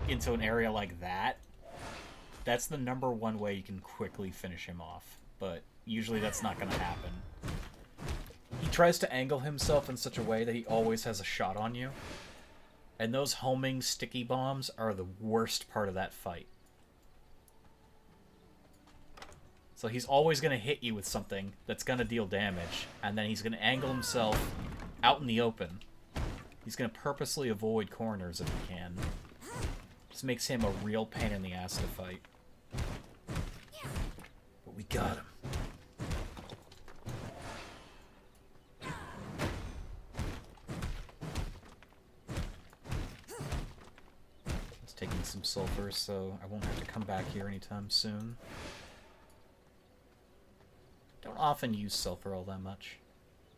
into an area like that, that's the #1 way you can quickly finish him off. But usually that's not going to happen. He tries to angle himself in such a way that he always has a shot on you. And those homing sticky bombs are the worst part of that fight. So he's always going to hit you with something that's going to deal damage, and then he's going to angle himself out in the open. He's going to purposely avoid corners if he can. Just makes him a real pain in the ass to fight. But we got him. Just taking some sulfur, so I won't have to come back here anytime soon. Don't often use sulfur all that much.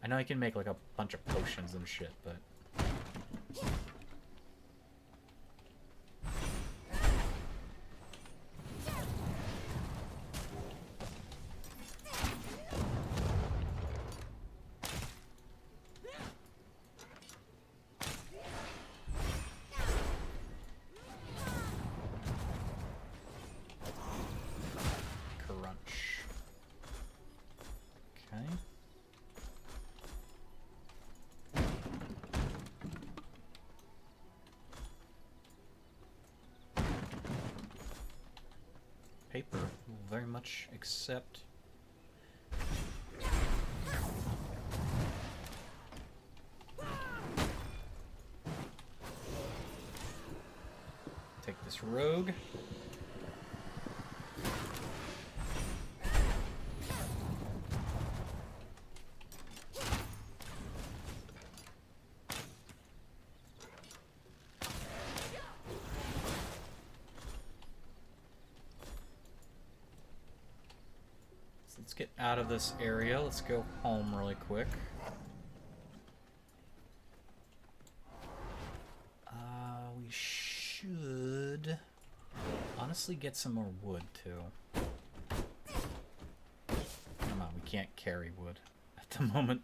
I know I can make like a bunch of potions and shit, but... Crunch. Okay. Paper will very much accept. Take this rogue. Let's get out of this area. Let's go home really quick. We should honestly get some more wood too. Come on, we can't carry wood at the moment.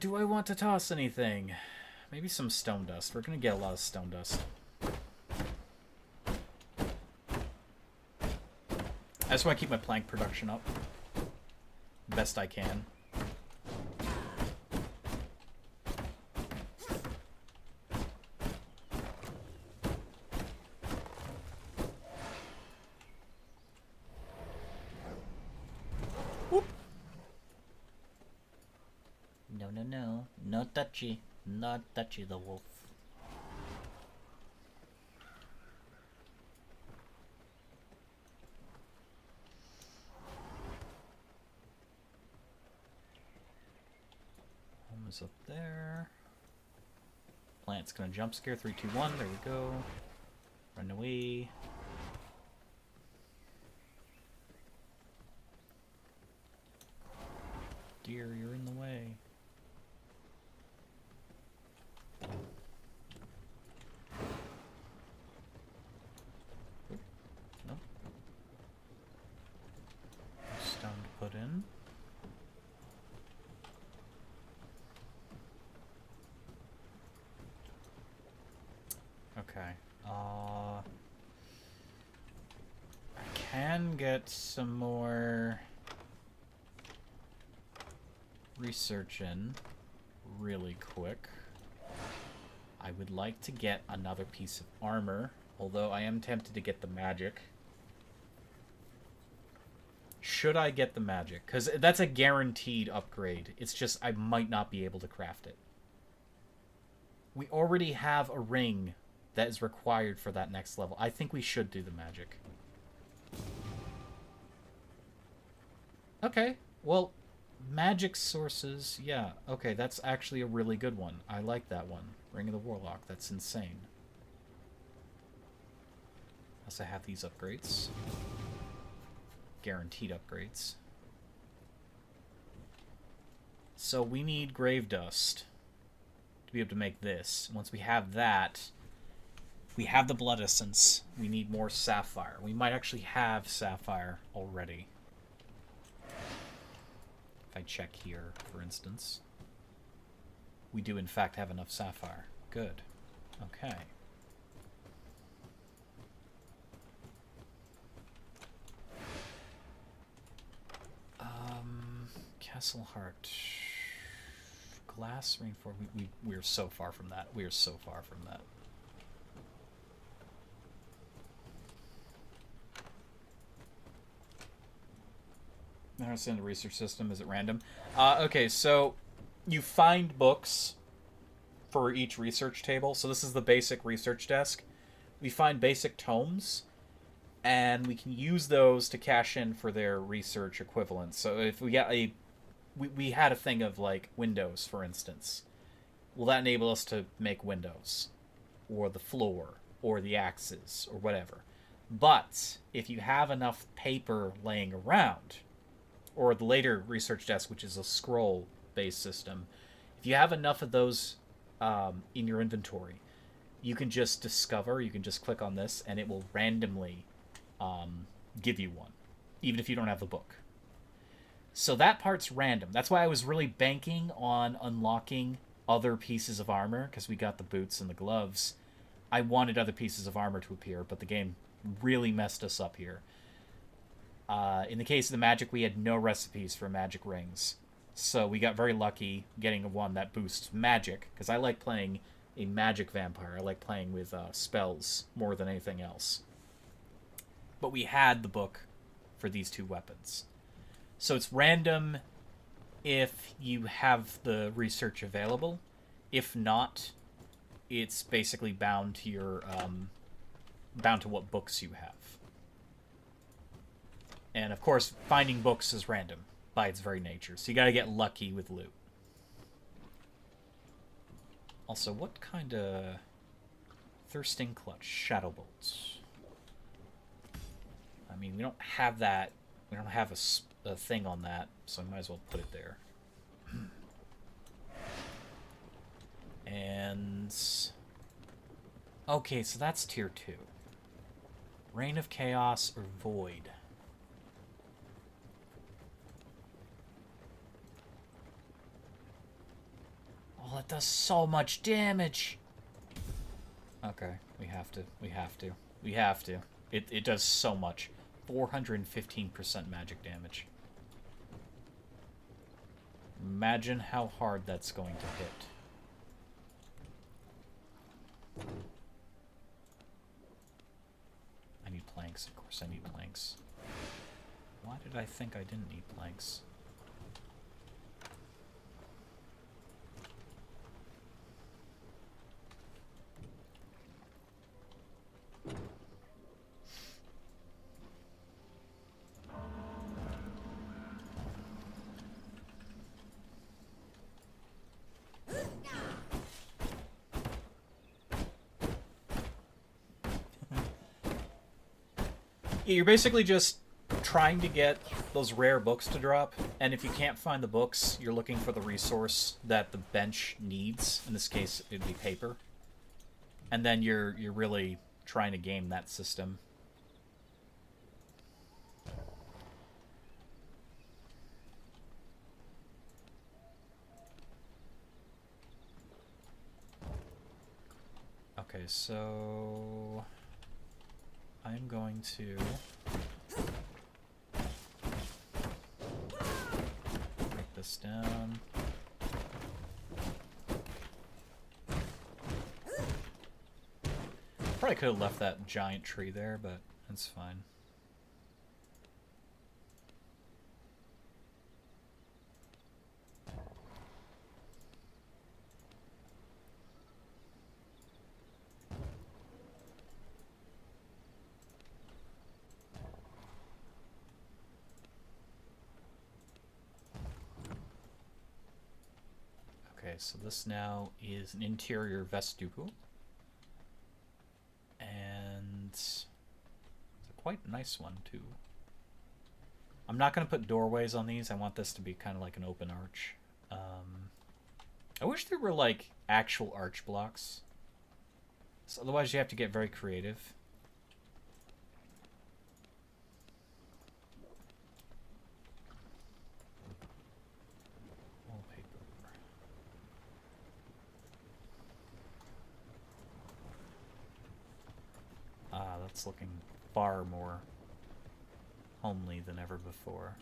Do I want to toss anything? Maybe some stone dust. We're gonna get a lot of stone dust. I just want to keep my plank production up best I can. Not touchy. Not touchy, the wolf. Home is up there. Plant's gonna jump scare. 3, 2, 1. There we go. Run away. Dear, you're in the way. Nope. Stone to put in. Okay. I can get some more research in really quick. I would like to get another piece of armor, although I am tempted to get the magic. Should I get the magic? Because that's a guaranteed upgrade. It's just I might not be able to craft it. We already have a ring that is required for that next level. I think we should do the magic. Okay, well, magic sources, yeah. Okay, that's actually a really good one. I like that one. Ring of the Warlock, that's insane. Also have these upgrades. Guaranteed upgrades. So we need grave dust to be able to make this. Once we have that, we have the blood essence. We need more sapphire. We might actually have sapphire already. If I check here, for instance. We do in fact have enough sapphire. Good. Okay. Castle Heart. Glass reinforced. We're so far from that. We are so far from that. I don't understand the research system. Is it random? Okay, so you find books for each research table. So this is the basic research desk. We find basic tomes, and we can use those to cash in for their research equivalents. So if we get a... We had a thing of, like, windows, for instance. Will that enable us to make windows? Or the floor? Or the axes? Or whatever. But if you have enough paper laying around, or the later research desk, which is a scroll-based system, if you have enough of those in your inventory, you can just discover, you can just click on this, and it will randomly give you one, even if you don't have the book. So that part's random. That's why I was really banking on unlocking other pieces of armor, because we got the boots and the gloves. I wanted other pieces of armor to appear, but the game really messed us up here. In the case of the magic, we had no recipes for magic rings. So we got very lucky getting one that boosts magic, because I like playing a magic vampire. I like playing with spells more than anything else. But we had the book for these two weapons. So it's random if you have the research available. If not, it's basically bound to your bound to what books you have. And of course, finding books is random by its very nature, so you gotta get lucky with loot. Also, what kind of... Thirsting Clutch, Shadow Bolts. I mean, we don't have that. We don't have a thing on that, so I might as well put it there. And... okay, so that's tier 2. Reign of Chaos or Void. Oh, it does so much damage! Okay, we have to. It does so much. 415% magic damage. Imagine how hard that's going to hit. I need planks, of course I need planks. Why did I think I didn't need planks? Yeah, you're basically just trying to get those rare books to drop, and if you can't find the books, you're looking for the resource that the bench needs. In this case, it'd be paper. And then you're really trying to game that system. Okay, so I'm going to break this down. Probably could have left that giant tree there, but that's fine. Okay, so this now is an interior vestibule. And it's a quite nice one, too. I'm not going to put doorways on these. I want this to be kind of like an open arch. I wish there were, like, actual arch blocks. So otherwise you have to get very creative. That's looking far more homely than ever before.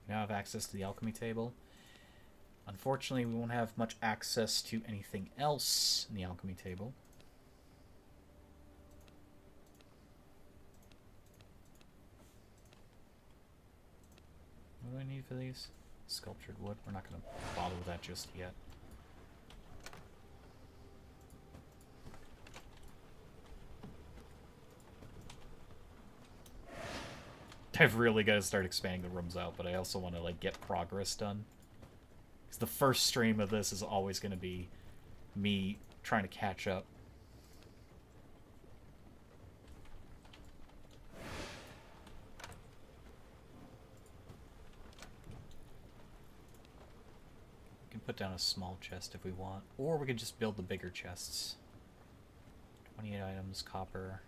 We now have access to the alchemy table. Unfortunately, we won't have much access to anything else in the alchemy table. What do I need for these? Sculptured wood. We're not going to bother with that just yet. I've really got to start expanding the rooms out, but I also want to like get progress done. Because the first stream of this is always going to be me trying to catch up. Put down a small chest if we want, or we could just build the bigger chests. 28 items, copper.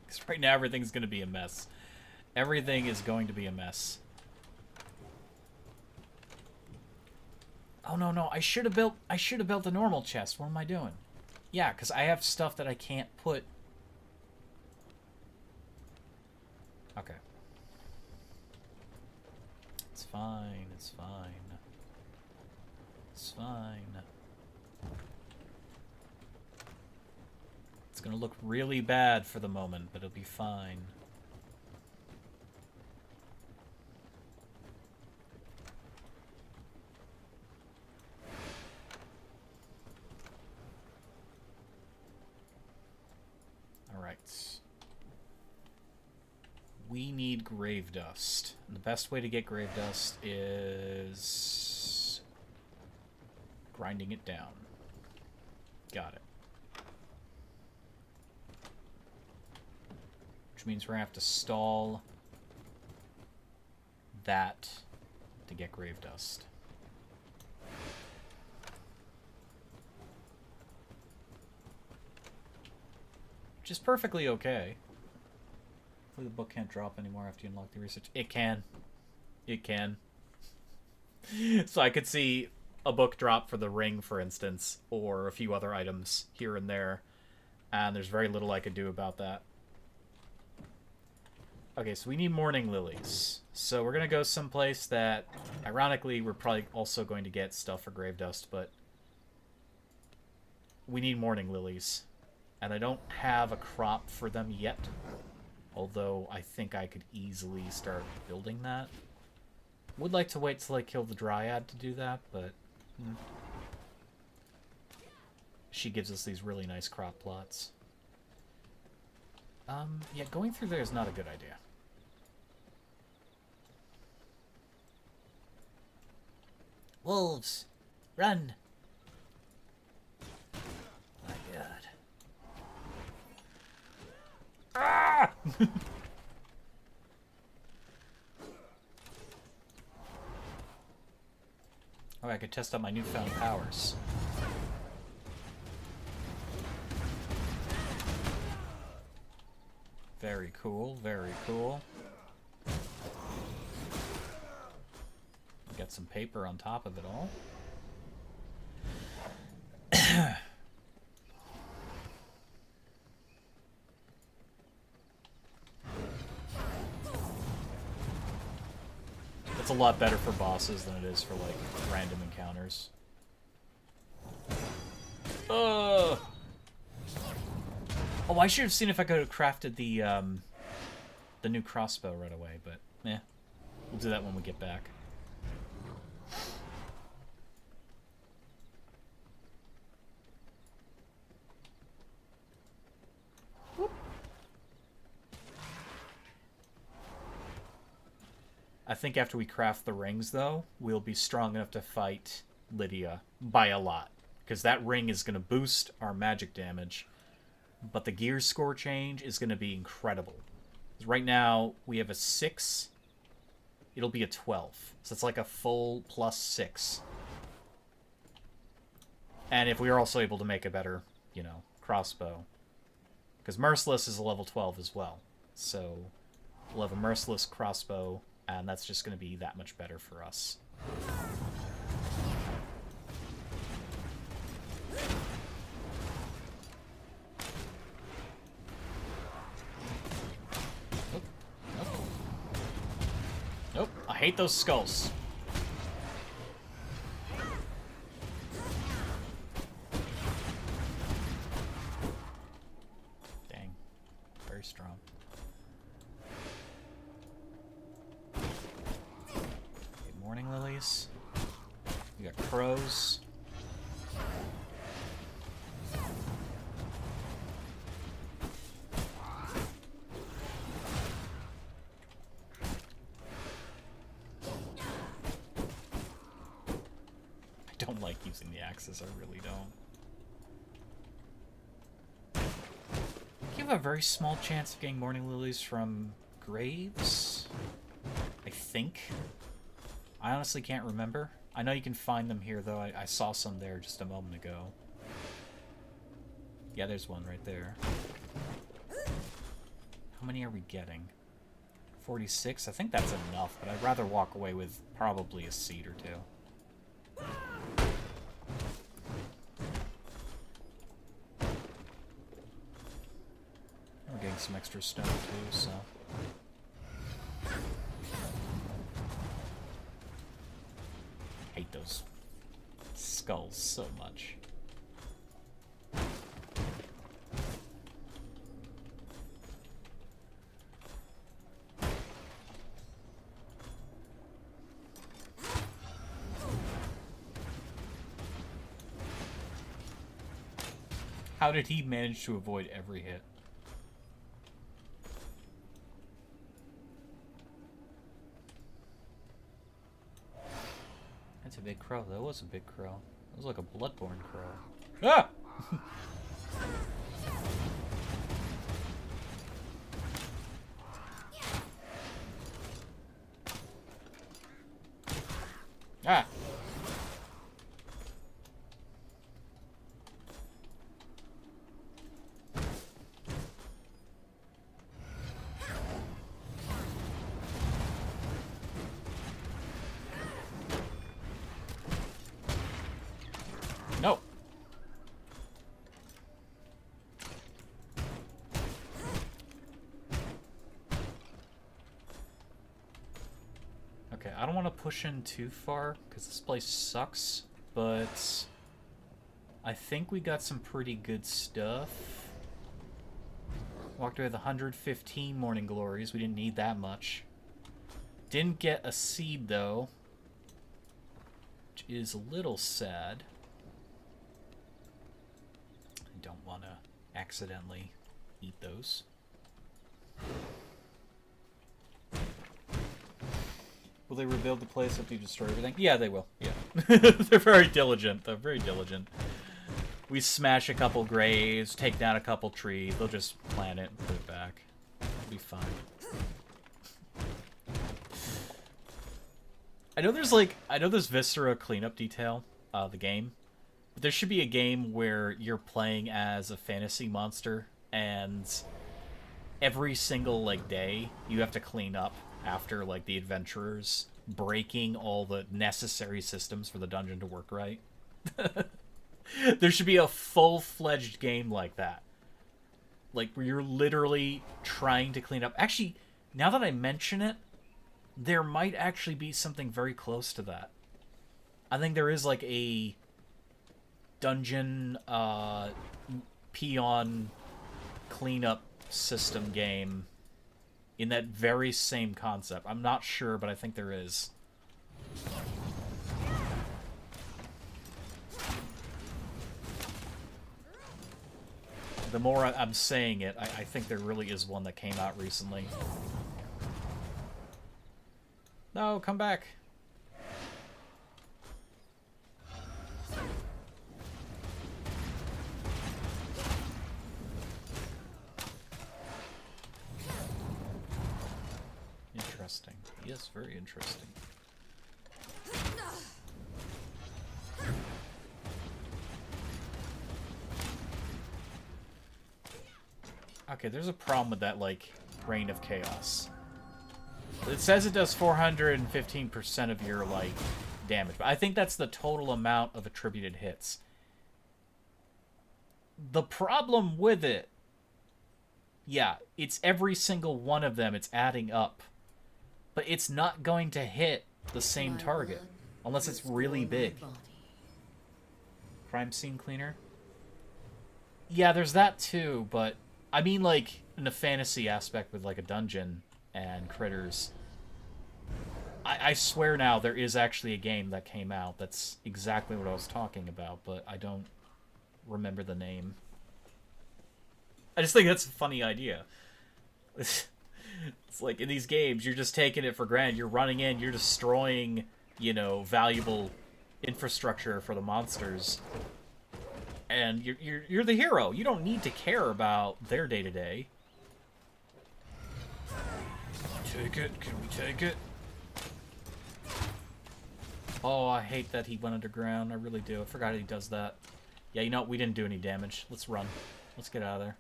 Because right now everything's going to be a mess. Everything is going to be a mess. Oh no, I should have built the normal chest. What am I doing? Yeah, because I have stuff that I can't put. Okay. It's fine, it's fine. It's fine. It's gonna look really bad for the moment, but it'll be fine. Alright. We need grave dust. And the best way to get grave dust is grinding it down. Got it. Which means we're going to have to stall that to get grave dust. Which is perfectly okay. Hopefully the book can't drop anymore after you unlock the research. It can. It can. So I could see a book drop for the ring, for instance, or a few other items here and there, and there's very little I could do about that. Okay, so we need morning lilies. So we're going to go someplace that, ironically, we're probably also going to get stuff for grave dust, but we need morning lilies. And I don't have a crop for them yet, although I think I could easily start building that. Would like to wait till I kill the dryad to do that, but she gives us these really nice crop plots. Yeah, going through there is not a good idea. Wolves! Run! My god. Ah! Oh, I could test out my newfound powers. Very cool, very cool. Get some paper on top of it all. It's a lot better for bosses than it is for, like, random encounters. Oh, I should have seen if I could have crafted the new crossbow right away, but eh. We'll do that when we get back. I think after we craft the rings, though, we'll be strong enough to fight Lydia by a lot. Because that ring is going to boost our magic damage. But the gear score change is going to be incredible. Right now, we have a 6. It'll be a 12. So it's like a full +6. And if we are also able to make a better, you know, crossbow. Because Merciless is a level 12 as well. So we'll have a Merciless crossbow. And that's just going to be that much better for us. Nope. Nope. Nope. I hate those skulls. Dang. Very strong. Morning lilies. We got crows. I don't like using the axes, I really don't. You have a very small chance of getting morning lilies from graves, I think. I honestly can't remember. I know you can find them here, though. I saw some there just a moment ago. Yeah, there's one right there. How many are we getting? 46? I think that's enough, but I'd rather walk away with probably a seed or two. We're getting some extra stone, too, so... hate those skulls so much. How did he manage to avoid every hit? That's a big crow. That was a big crow. That was like a bloodborne crow. Ah! Ah! No. Okay, I don't want to push in too far because this place sucks, but I think we got some pretty good stuff. Walked away with 115 morning glories. We didn't need that much. Didn't get a seed though, which is a little sad. I don't want to accidentally eat those. Will they rebuild the place after you destroy everything? Yeah, they will. Yeah. They're very diligent. They're very diligent. We smash a couple graves, take down a couple trees. They'll just plant it and put it back. It'll be fine. I know there's Viscera cleanup detail, the game. But there should be a game where you're playing as a fantasy monster and every single day you have to clean up after the adventurers breaking all the necessary systems for the dungeon to work right. There should be a full-fledged game like that. Where you're literally trying to clean up. Actually, now that I mention it, there might actually be something very close to that. I think there is a dungeon peon cleanup system game in that very same concept. I'm not sure, but I think there is. The more I'm saying it, I think there really is one that came out recently. No, come back. Interesting. Yes, very interesting. Okay, there's a problem with that, Reign of Chaos. It says it does 415% of your, damage, but I think that's the total amount of attributed hits. The problem with it, yeah, it's every single one of them, it's adding up. But it's not going to hit the same target, unless it's really big. Crime scene cleaner? Yeah, there's that too, but I mean, in the fantasy aspect with, a dungeon and critters. I swear now there is actually a game that came out that's exactly what I was talking about, but I don't remember the name. I just think that's a funny idea. It's in these games, you're just taking it for granted. You're running in, you're destroying, valuable infrastructure for the monsters. And you're the hero. You don't need to care about their day-to-day. Take it. Can we take it? Oh, I hate that he went underground. I really do. I forgot he does that. Yeah, you know what? We didn't do any damage. Let's run. Let's get out of there.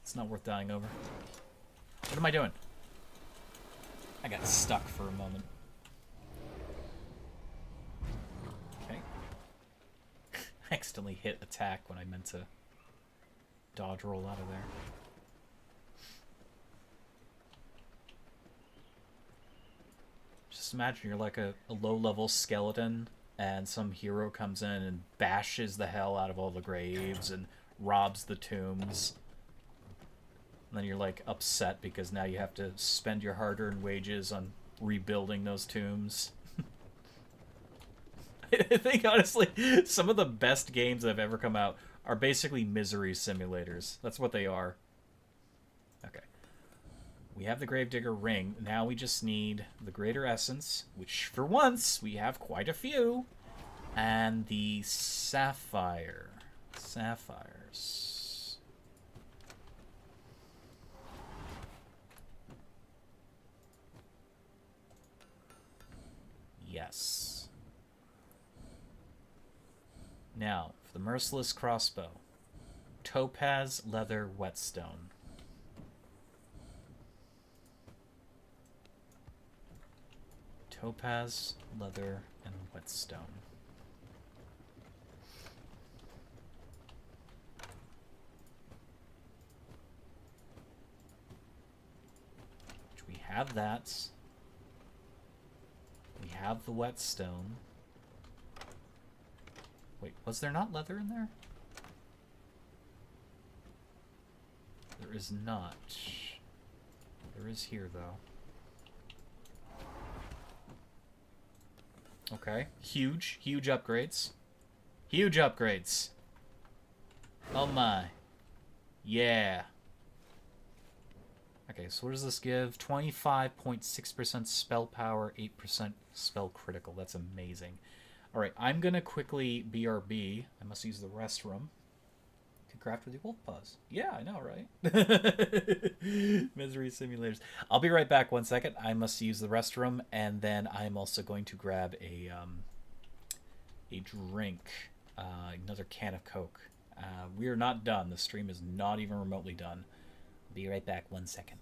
It's not worth dying over. What am I doing? I got stuck for a moment. Okay. I accidentally hit attack when I meant to dodge roll out of there. Just imagine you're a low-level skeleton and some hero comes in and bashes the hell out of all the graves and robs the tombs. And then you're upset because now you have to spend your hard-earned wages on rebuilding those tombs. I think honestly, some of the best games that have ever come out are basically misery simulators. That's what they are. Okay. We have the Gravedigger ring. Now we just need the Greater Essence, which for once we have quite a few. And the Sapphire. Sapphires. Yes. Now, for the Merciless Crossbow. Topaz, Leather, Whetstone. Topaz, Leather, and Whetstone. Which we have that. We have the Whetstone. Wait, was there not leather in there? There is not. There is here, though. Okay. Huge upgrades. Huge upgrades. Oh my. Yeah. Okay, Okay, so what does this give? 25.6% spell power, 8% spell critical. That's amazing. All right, I'm going to quickly BRB. I must use the restroom to craft with the wolf paws. Yeah, I know, right? Misery simulators. I'll be right back 1 second. I must use the restroom, and then I'm also going to grab a drink, another can of Coke. We are not done. The stream is not even remotely done. Be right back 1 second.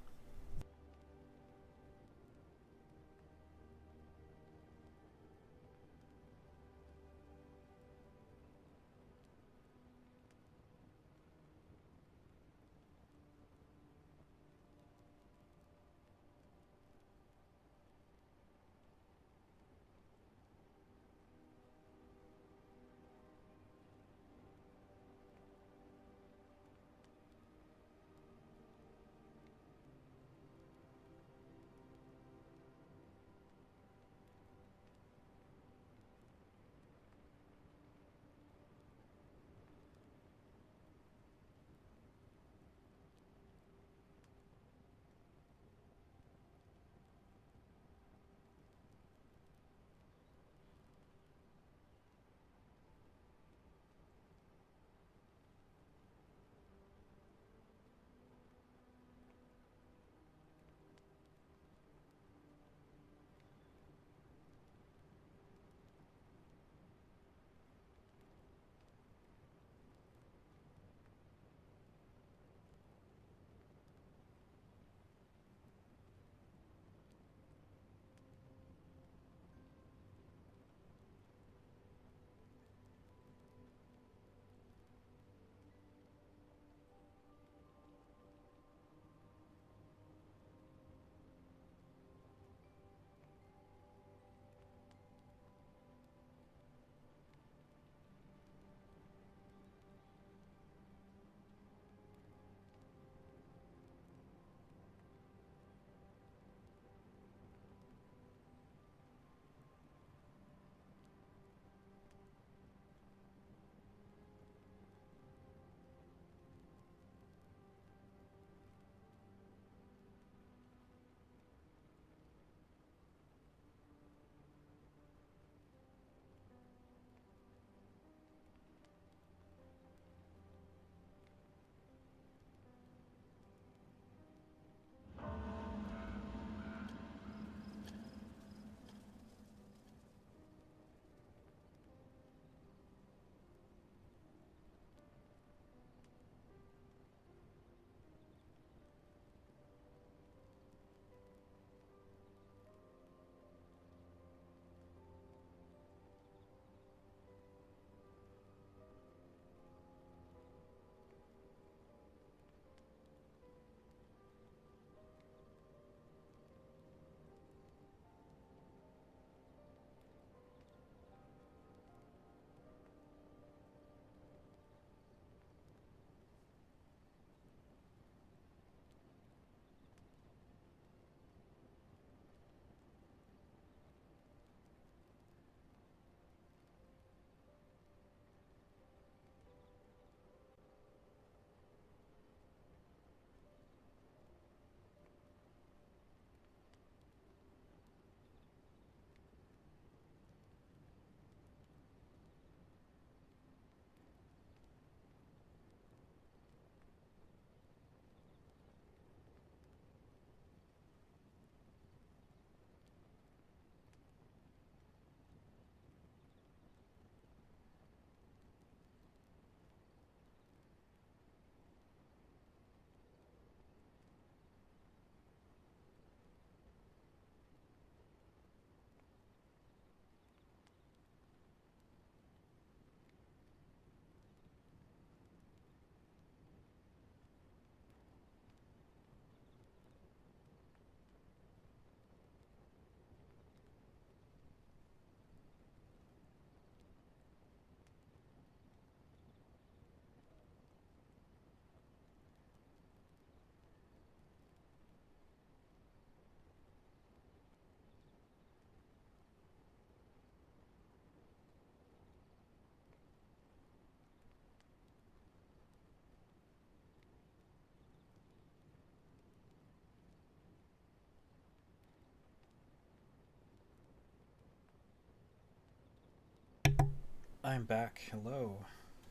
I'm back. Hello.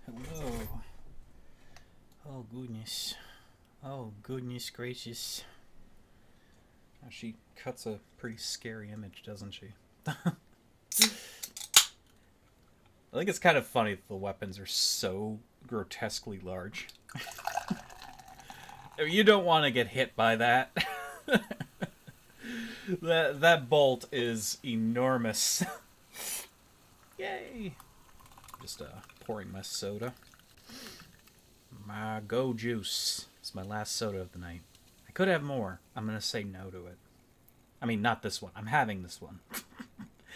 Hello. Oh, goodness. Oh, goodness gracious. She cuts a pretty scary image, doesn't she? I think it's kind of funny that the weapons are so grotesquely large. I mean, you don't want to get hit by that. That bolt is enormous. Yay! Just pouring my soda. My go juice. It's my last soda of the night. I could have more. I'm gonna say no to it. I mean, not this one. I'm having this one.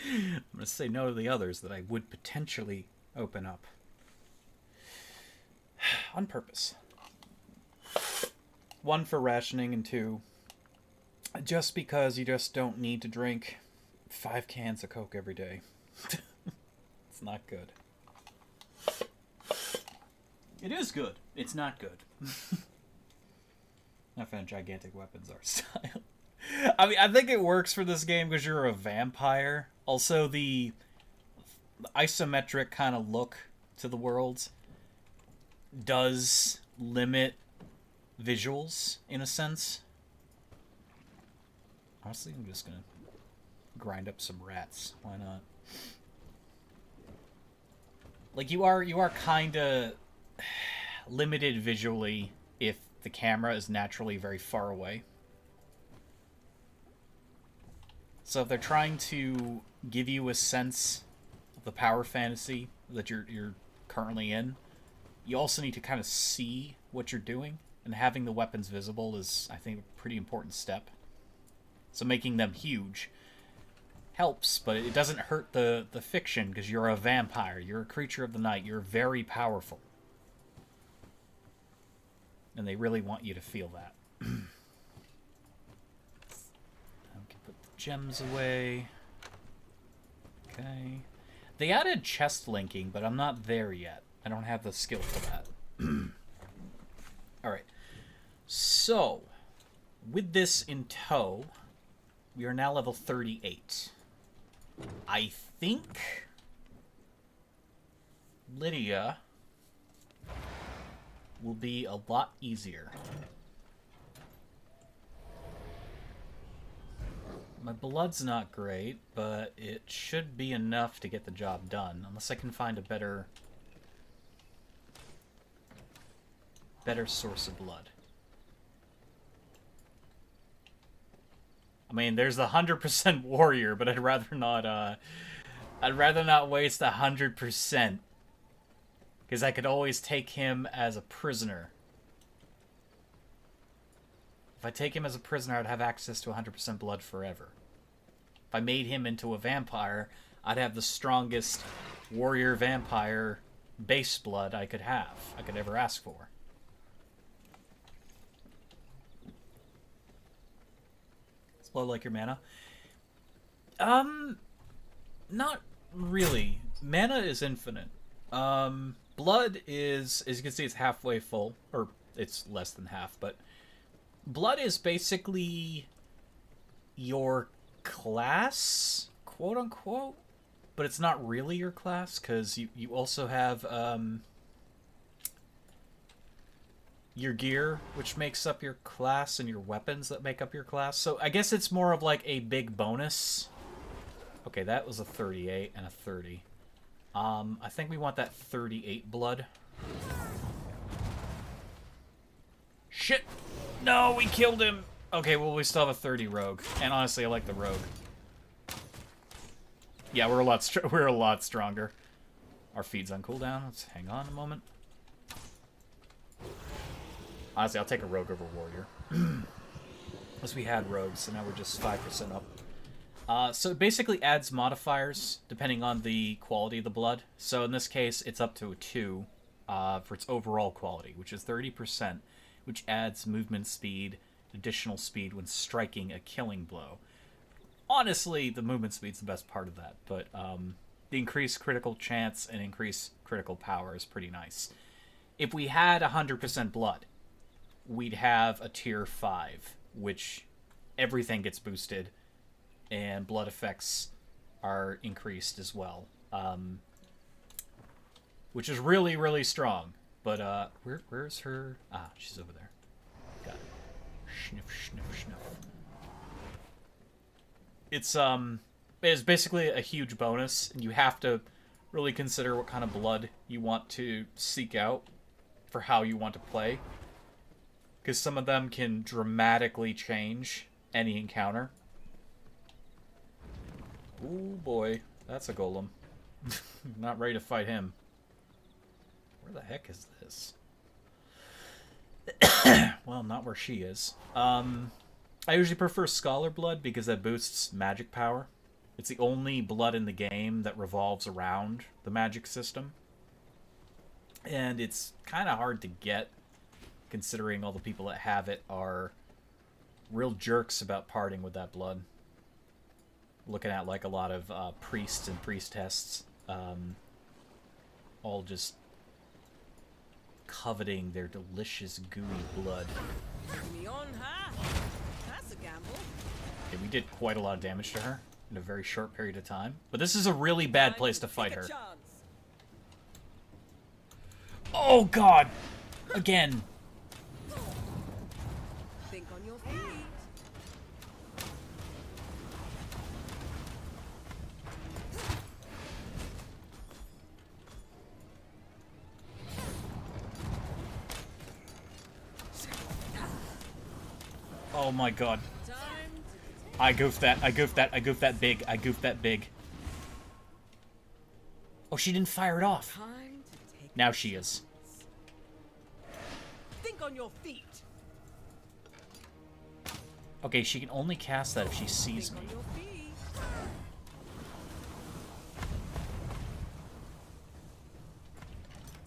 I'm gonna say no to the others that I would potentially open up. On purpose. One, for rationing, and two, just because you just don't need to drink 5 cans of Coke every day. It's not good. It is good. It's not good. I found gigantic weapons art style. I mean, I think it works for this game because you're a vampire. Also, the isometric kind of look to the world does limit visuals, in a sense. Honestly, I'm just gonna grind up some rats. Why not? Like, you are kind of limited visually if the camera is naturally very far away. So if they're trying to give you a sense of the power fantasy that you're currently in, you also need to kind of see what you're doing, and having the weapons visible is, I think, a pretty important step. So making them huge helps, but it doesn't hurt the fiction, because you're a vampire, you're a creature of the night, you're very powerful. And they really want you to feel that. I can put the gems away. Okay. They added chest linking, but I'm not there yet. I don't have the skill for that. Alright. So, with this in tow, we are now level 38. I think Lydia will be a lot easier. My blood's not great, but it should be enough to get the job done, unless I can find a better source of blood. I mean, there's the 100% warrior, but I'd rather not waste 100%. Because I could always take him as a prisoner. If I take him as a prisoner, I'd have access to 100% blood forever. If I made him into a vampire, I'd have the strongest warrior vampire base blood I could ever ask for. Does blood like your mana? Not really. Mana is infinite. Blood is, as you can see, it's halfway full, or it's less than half, but blood is basically your class, quote unquote, but it's not really your class, because you also have your gear, which makes up your class, and your weapons that make up your class. So I guess it's more of like a big bonus. Okay, that was a 38 and a 30. I think we want that 38 blood. Shit! No, we killed him! Okay, well, we still have a 30 rogue. And honestly, I like the rogue. Yeah, we're a lot stronger. Our feed's on cooldown. Let's hang on a moment. Honestly, I'll take a rogue over warrior. Unless we had rogues, so now we're just 5% up. So it basically adds modifiers depending on the quality of the blood. So in this case, it's up to a 2 for its overall quality, which is 30%, which adds movement speed, additional speed when striking a killing blow. Honestly, the movement speed's the best part of that, but the increased critical chance and increased critical power is pretty nice. If we had 100% blood, we'd have a tier 5, which everything gets boosted, and blood effects are increased as well. which is really, really strong. But where's her? Ah, she's over there. Got it. Sniff, sniff, sniff. It's basically a huge bonus, and you have to really consider what kind of blood you want to seek out for how you want to play, because some of them can dramatically change any encounter. Ooh boy, that's a golem. Not ready to fight him. Where the heck is this? Well, not where she is. I usually prefer Scholar Blood because that boosts magic power. It's the only blood in the game that revolves around the magic system. And it's kind of hard to get, considering all the people that have it are real jerks about parting with that blood. Looking at like a lot of priests and priestesses, all just coveting their delicious gooey blood. Me on her. That's a gamble. Okay, we did quite a lot of damage to her in a very short period of time. But this is a really bad place to fight her. Oh god! Again! Think on your feet. Oh my god. I goofed that, I goofed that, I goofed that big, I goofed that big. Oh, she didn't fire it off. Now she is. Think on your feet. Okay, she can only cast that if she sees me. Think on your feet.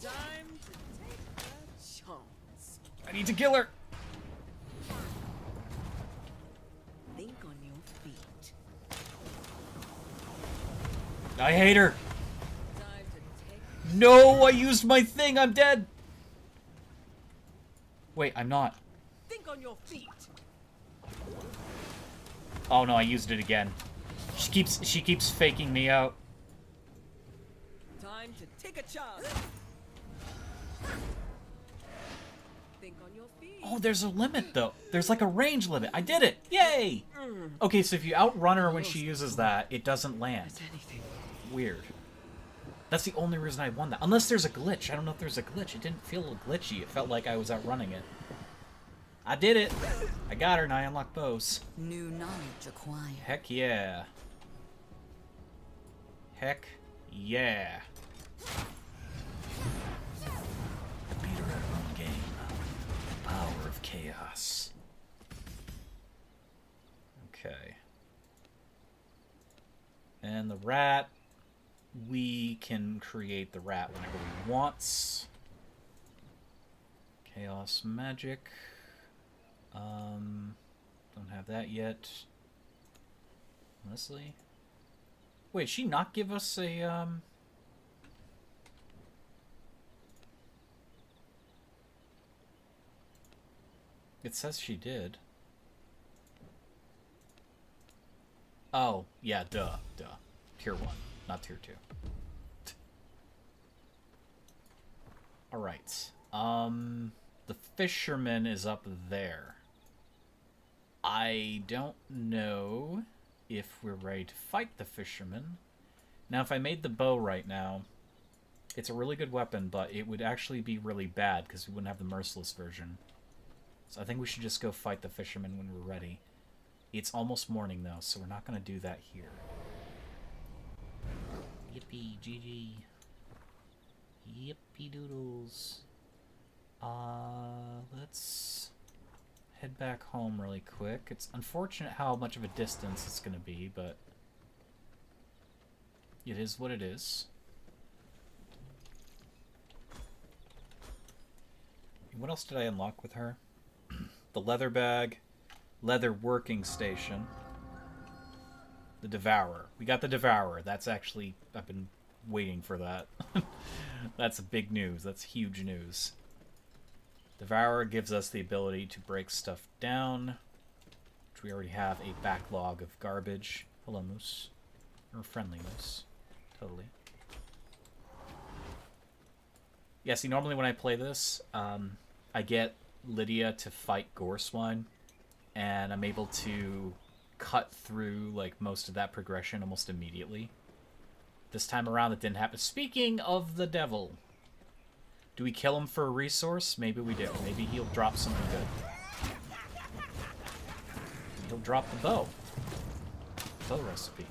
Time to take a chance. I need to kill her! Think on your feet. I hate her! Time to take No, I used my thing, I'm dead! Wait, I'm not. Think on your feet. Oh no, I used it again. She keeps faking me out. Time to take a chance. Think on your feet. Oh, there's a limit though. There's like a range limit. I did it! Yay! Okay, so if you outrun her when she uses that, it doesn't land. Weird. That's the only reason I won that. Unless there's a glitch. I don't know if there's a glitch. It didn't feel glitchy. It felt like I was outrunning it. I did it! I got her and I unlocked bows. New knowledge acquired. Heck yeah. Heck yeah. Beat her at her own game. Power of chaos. Okay. And the rat. We can create the rat whenever we want. Chaos magic. Don't have that yet. Honestly. Wait, she not give us a, It says she did. Oh, yeah, duh. Tier 1, not Tier 2. Alright. The fisherman is up there. I don't know if we're ready to fight the fisherman. Now, if I made the bow right now, it's a really good weapon, but it would actually be really bad because we wouldn't have the merciless version. So I think we should just go fight the fisherman when we're ready. It's almost morning, though, so we're not going to do that here. Yippee, GG. Yippee doodles. Let's head back home really quick. It's unfortunate how much of a distance it's going to be, but it is what it is. What else did I unlock with her? The leather bag, leather working station, the Devourer. We got the Devourer. That's actually, I've been waiting for that. That's big news. That's huge news. Devourer gives us the ability to break stuff down, which we already have a backlog of garbage. Hello, Moose. Or friendly Moose. Totally. Yeah, see, normally when I play this, I get Lydia to fight Goreswine, and I'm able to cut through like most of that progression almost immediately. This time around, it didn't happen. Speaking of the devil, do we kill him for a resource? Maybe we do. Maybe he'll drop something good. He'll drop the bow. Bow recipe.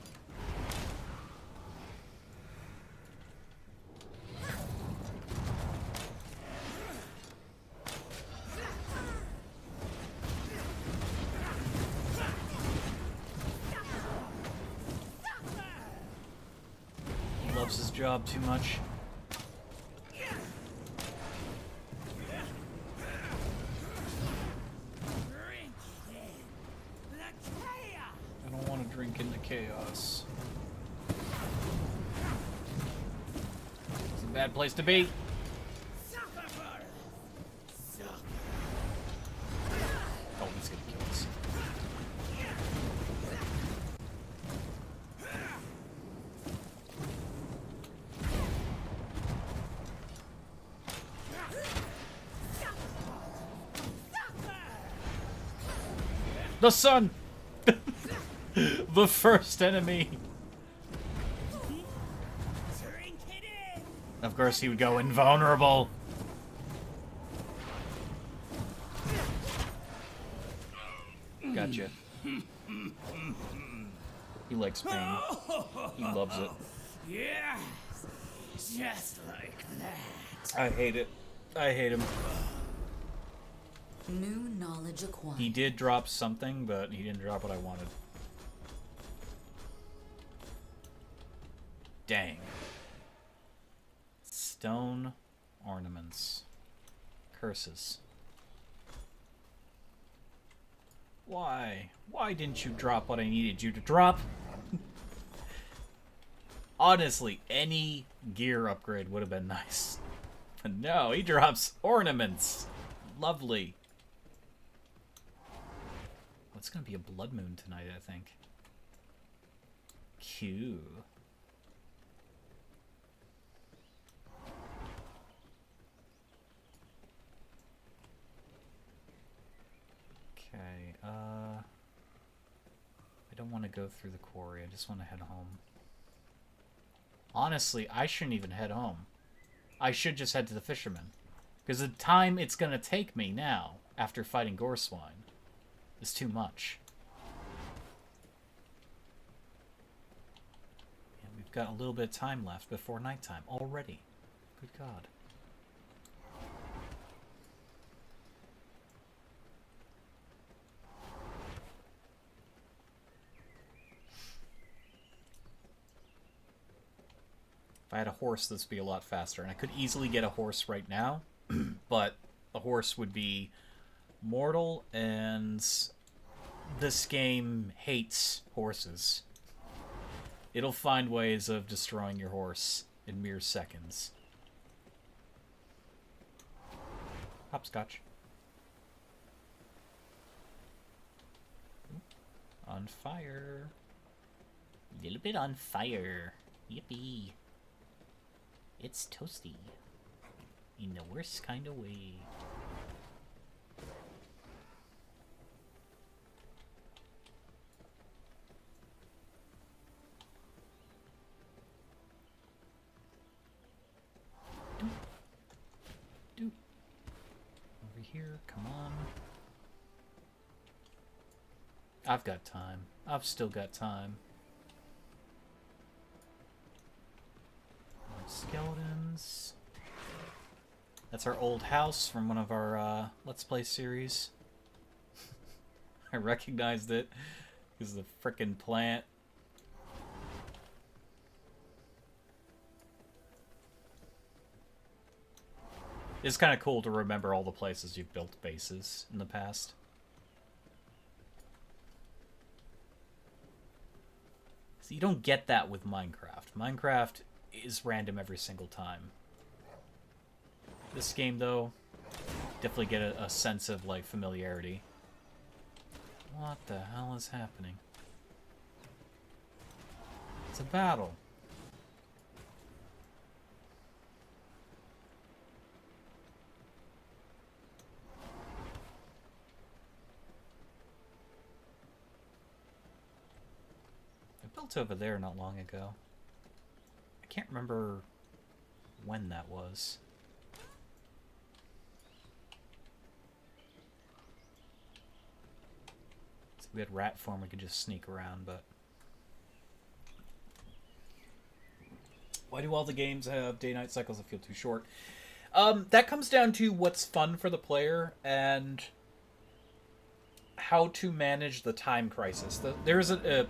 He loves his job too much. I don't want to drink in the chaos. It's a bad place to be. Oh, he's gonna kill us. The sun! The first enemy! Of course he would go invulnerable. Gotcha. He likes pain. He loves it. Yes, just like that. I hate it. I hate him. New knowledge acquired. He did drop something, but he didn't drop what I wanted. Dang. Stone ornaments. Curses. Why? Why didn't you drop what I needed you to drop? Honestly, any gear upgrade would have been nice. But no, he drops ornaments. Lovely. It's gonna be a blood moon tonight, I think. Q. Okay, I don't want to go through the quarry. I just want to head home. Honestly, I shouldn't even head home. I should just head to the fisherman. Because the time it's gonna take me now, after fighting Goreswine, is too much. And we've got a little bit of time left before nighttime already. Good God. If I had a horse, this would be a lot faster. And I could easily get a horse right now, but a horse would be mortal, and this game hates horses. It'll find ways of destroying your horse in mere seconds. Hopscotch. On fire. A little bit on fire. Yippee. It's toasty. In the worst kind of way. Doop. Over here, come on. I've got time. I've still got time. More skeletons. That's our old house from one of our Let's Play series. I recognized it because of the frickin' plant. It's kind of cool to remember all the places you've built bases in the past. So you don't get that with Minecraft. Minecraft is random every single time. This game, though, definitely get a sense of, like, familiarity. What the hell is happening? It's a battle. built over there not long ago. I can't remember when that was. So we had rat form, we could just sneak around, but... Why do all the games have day-night cycles that feel too short? That comes down to what's fun for the player and how to manage the time crisis. There is a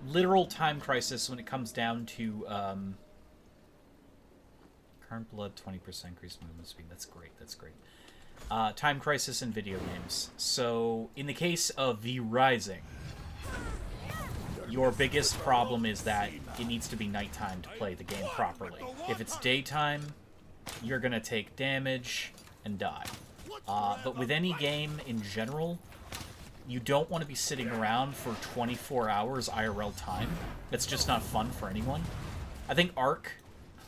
literal time crisis when it comes down to current blood, 20% increased movement speed. That's great. That's great. Time crisis in video games. So in the case of V Rising, your biggest problem is that it needs to be nighttime to play the game properly. If it's daytime, you're going to take damage and die. But with any game in general, you don't want to be sitting around for 24 hours IRL time. That's just not fun for anyone. I think Ark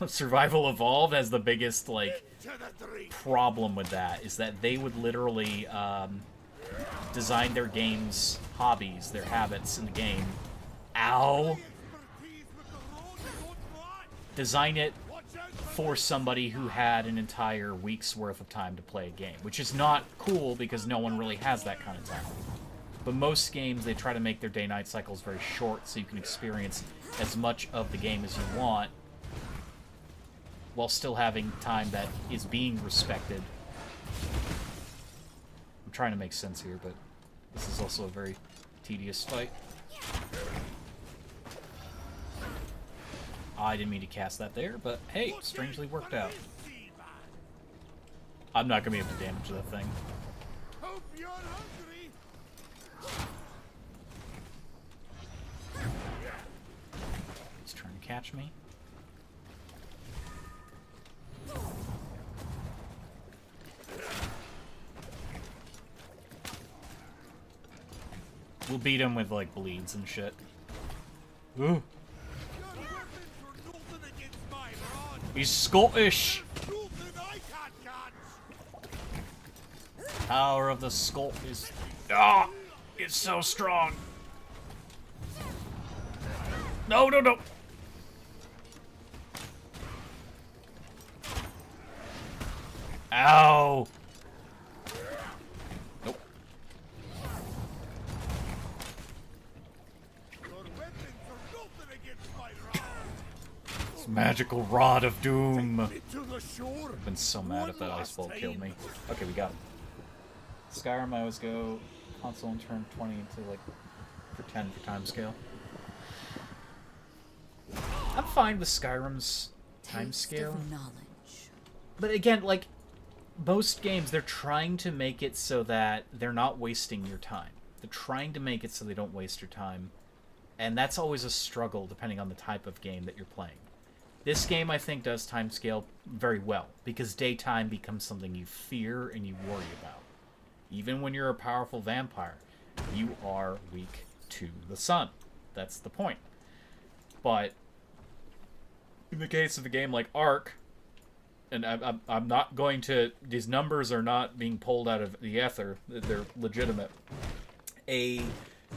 Survival Evolved has the biggest, like, problem with that, is that they would literally design their game's hobbies, their habits in the game. Ow! Design it for somebody who had an entire week's worth of time to play a game, which is not cool because no one really has that kind of time. But most games, they try to make their day-night cycles very short so you can experience as much of the game as you want while still having time that is being respected. I'm trying to make sense here, but this is also a very tedious fight. I didn't mean to cast that there, but hey, strangely worked out. I'm not going to be able to damage that thing. Hope you're hungry. He's trying to catch me. We'll beat him with, like, bleeds and shit. Ooh. He's Scottish! Power of the Scot is... Ah! It's so strong! No, no, no! Ow! Nope. This magical rod of doom. I've been so mad if that ice bolt killed me. Okay, we got him. Skyrim, I always go console and turn 20 into like for 10 for time scale. I'm fine with Skyrim's time scale. But again, like most games, they're trying to make it so that they're not wasting your time. They're trying to make it so they don't waste your time. And that's always a struggle depending on the type of game that you're playing. This game, I think, does time scale very well, because daytime becomes something you fear and you worry about. Even when you're a powerful vampire, you are weak to the sun. That's the point. But in the case of a game like Ark, and I'm not going to... These numbers are not being pulled out of the ether. They're legitimate. A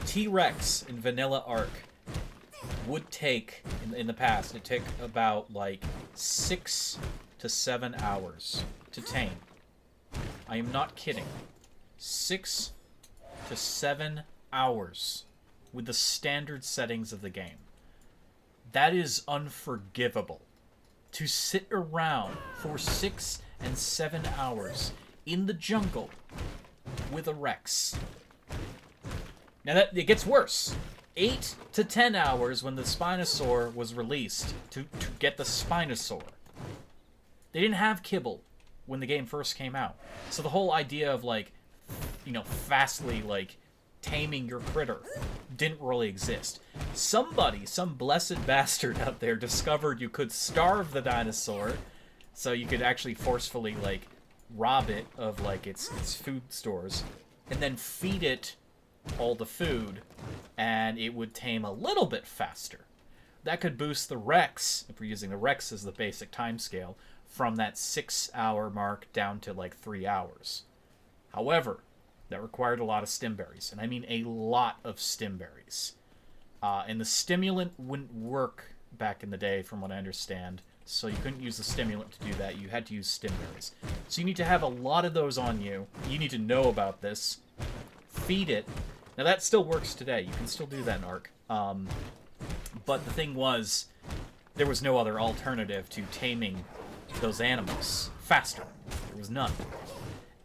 T-Rex in vanilla Ark would take, in the past, it took about, like, 6 to 7 hours to tame. I am not kidding. 6 to 7 hours with the standard settings of the game. That is unforgivable. To sit around for 6 and 7 hours in the jungle with a Rex. Now it gets worse. 8 to 10 hours when the Spinosaur was released to get the Spinosaur. They didn't have kibble when the game first came out. So the whole idea of, like, you know, fastly, like, taming your critter didn't really exist. Somebody, some blessed bastard out there discovered you could starve the dinosaur so you could actually forcefully, like, rob it of, like, its food stores and then feed it all the food and it would tame a little bit faster. That could boost the Rex, if we're using the Rex as the basic time scale, from that 6-hour mark down to like 3 hours. However, that required a lot of stimberries, and I mean a lot of stimberries. And the stimulant wouldn't work back in the day, from what I understand. So you couldn't use the stimulant to do that. You had to use stimulants. So you need to have a lot of those on you. You need to know about this. Feed it. Now that still works today. You can still do that in Ark. But the thing was, there was no other alternative to taming those animals faster. There was none.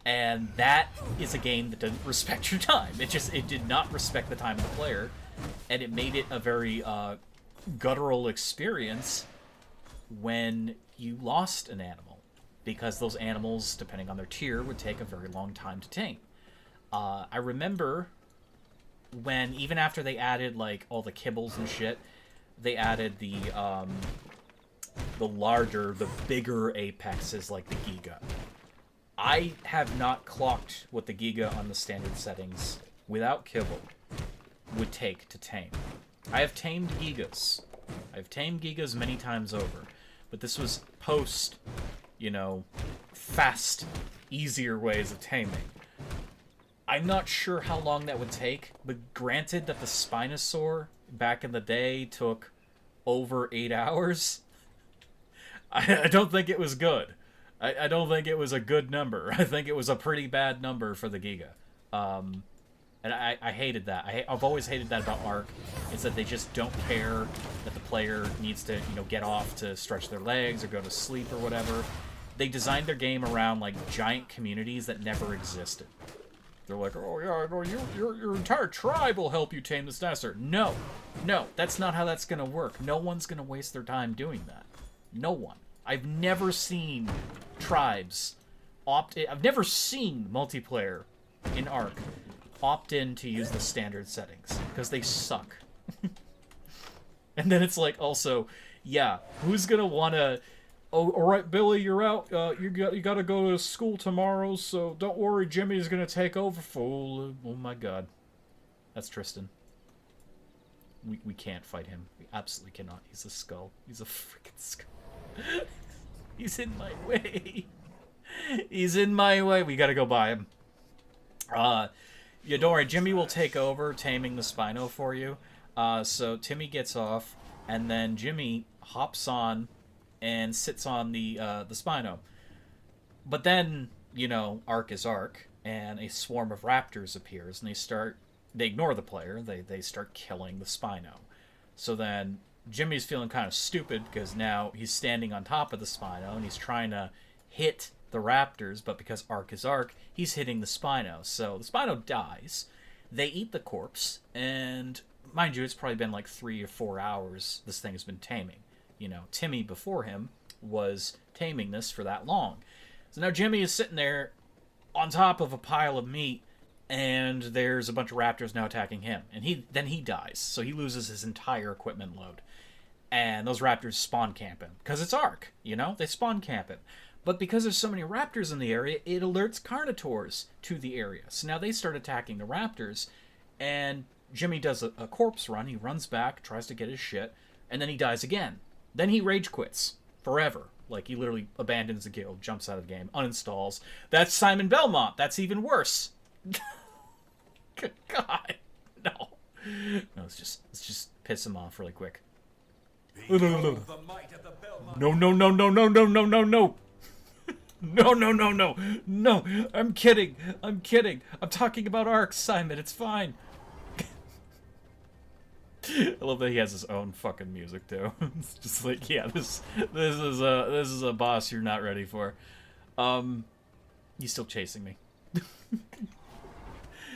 And that is a game that doesn't respect your time. It did not respect the time of the player. And it made it a very guttural experience when you lost an animal, because those animals, depending on their tier, would take a very long time to tame. I remember when, even after they added like all the kibbles and shit, they added the larger, the bigger apexes like the Giga. I have not clocked what the Giga on the standard settings without kibble would take to tame. I have tamed Gigas. I've tamed Gigas many times over. But this was post, fast, easier ways of taming. I'm not sure how long that would take, but granted that the Spinosaur back in the day took over 8 hours, I don't think it was good. I don't think it was a good number. I think it was a pretty bad number for the Giga. And I hated that. I've always hated that about Ark, is that they just don't care that the player needs to, get off to stretch their legs or go to sleep or whatever. They designed their game around, like, giant communities that never existed. They're like, oh, yeah, no, your entire tribe will help you tame this dinosaur. No, that's not how that's going to work. No one's going to waste their time doing that. No one. I've never seen tribes I've never seen multiplayer in Ark opt in to use the standard settings, because they suck. And then it's like, also, yeah, who's gonna wanna... Oh, all right, Billy, you're out. You gotta go to school tomorrow, so don't worry, Jimmy's gonna take over for... Oh my god. That's Tristan. We can't fight him. We absolutely cannot. He's a skull. He's a freaking skull. He's in my way. He's in my way. We gotta go by him. Yeah, don't worry. Jimmy will take over taming the Spino for you. So Timmy gets off, and then Jimmy hops on and sits on the Spino. But then, Ark is Ark, and a swarm of raptors appears, and they ignore the player. They start killing the Spino. So then Jimmy's feeling kind of stupid, because now he's standing on top of the Spino, and he's trying to hit the raptors, but because Ark is Ark, he's hitting the Spino. So the Spino dies. They eat the corpse, and mind you, it's probably been like 3 or 4 hours this thing has been taming. Timmy before him was taming this for that long. So now Jimmy is sitting there on top of a pile of meat, and there's a bunch of raptors now attacking him. And he dies, so he loses his entire equipment load. And those raptors spawn camp him, because it's Ark, they spawn camp him. But because there's so many raptors in the area, it alerts Carnotaurs to the area. So now they start attacking the raptors, and Jimmy does a corpse run. He runs back, tries to get his shit, and then he dies again. Then he rage quits forever. Like, he literally abandons the guild, jumps out of the game, uninstalls. That's Simon Belmont. That's even worse. Good God. No. No, let's just piss him off really quick. No. No, I'm kidding. I'm talking about Ark, Simon. It's fine. I love that he has his own fucking music too. It's just like, yeah, this is a boss you're not ready for. He's still chasing me.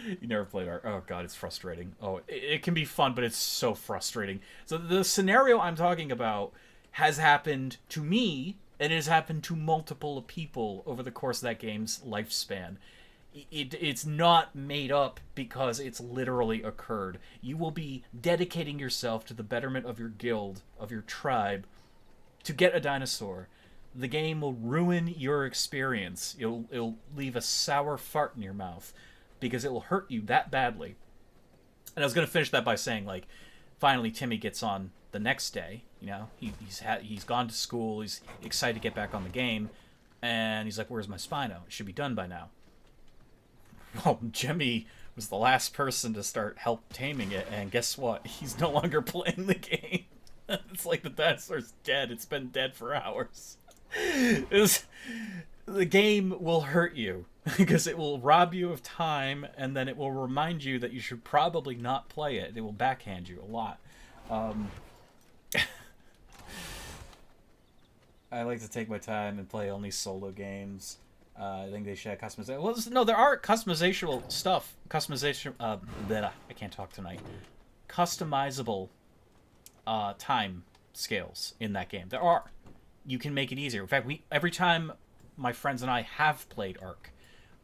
You never played Ark. Oh god, it's frustrating. Oh, it can be fun, but it's so frustrating. So the scenario I'm talking about has happened to me, and it has happened to multiple people over the course of that game's lifespan. It's not made up because it's literally occurred. You will be dedicating yourself to the betterment of your guild, of your tribe, to get a dinosaur. The game will ruin your experience. It'll leave a sour fart in your mouth because it will hurt you that badly. And I was going to finish that by saying, like, finally Timmy gets on the next day. He's gone to school. He's excited to get back on the game, and he's like, "Where's my Spino? It should be done by now." Well, Jimmy was the last person to start help taming it, and guess what? He's no longer playing the game. It's like the dinosaur's dead. It's been dead for hours. The game will hurt you because it will rob you of time, and then it will remind you that you should probably not play it. It will backhand you a lot. I like to take my time and play only solo games. I think they should have customization. Well, no, there are customizational stuff. Customization. I can't talk tonight. Customizable time scales in that game. There are. You can make it easier. In fact, every time my friends and I have played Ark,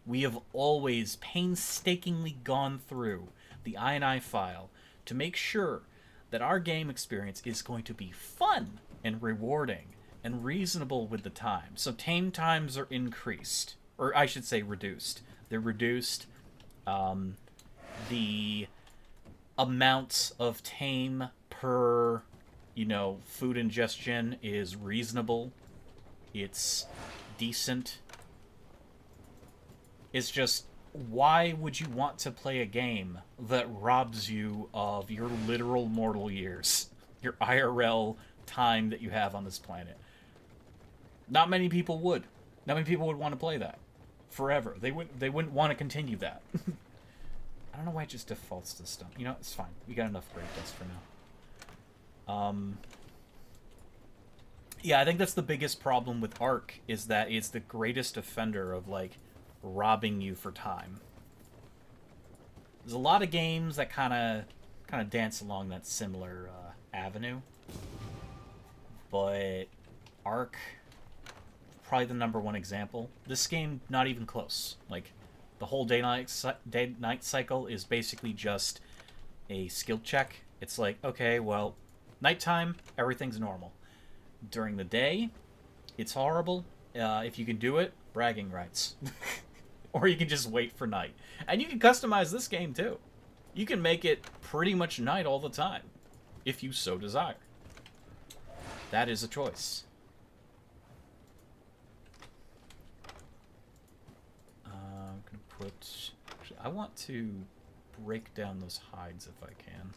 we have always painstakingly gone through the INI file to make sure that our game experience is going to be fun and rewarding and reasonable with the time. So tame times are increased, or I should say reduced. They're reduced. The amounts of tame per, food ingestion is reasonable. It's decent. It's just, why would you want to play a game that robs you of your literal mortal years? Your IRL time that you have on this planet? Not many people would. Not many people would want to play that forever. They wouldn't want to continue that. I don't know why it just defaults to stuff. It's fine. We got enough great dust for now. Yeah, I think that's the biggest problem with Ark, is that it's the greatest offender of, robbing you for time. There's a lot of games that kind of dance along that similar avenue. But Ark, probably the #1 example. This game, not even close. The whole day-night cycle is basically just a skill check. It's like, okay, well, nighttime, everything's normal. During the day, it's horrible. If you can do it, bragging rights. Or you can just wait for night. And you can customize this game, too. You can make it pretty much night all the time, if you so desire. That is a choice. I'm going to put... Actually, I want to break down those hides if I can.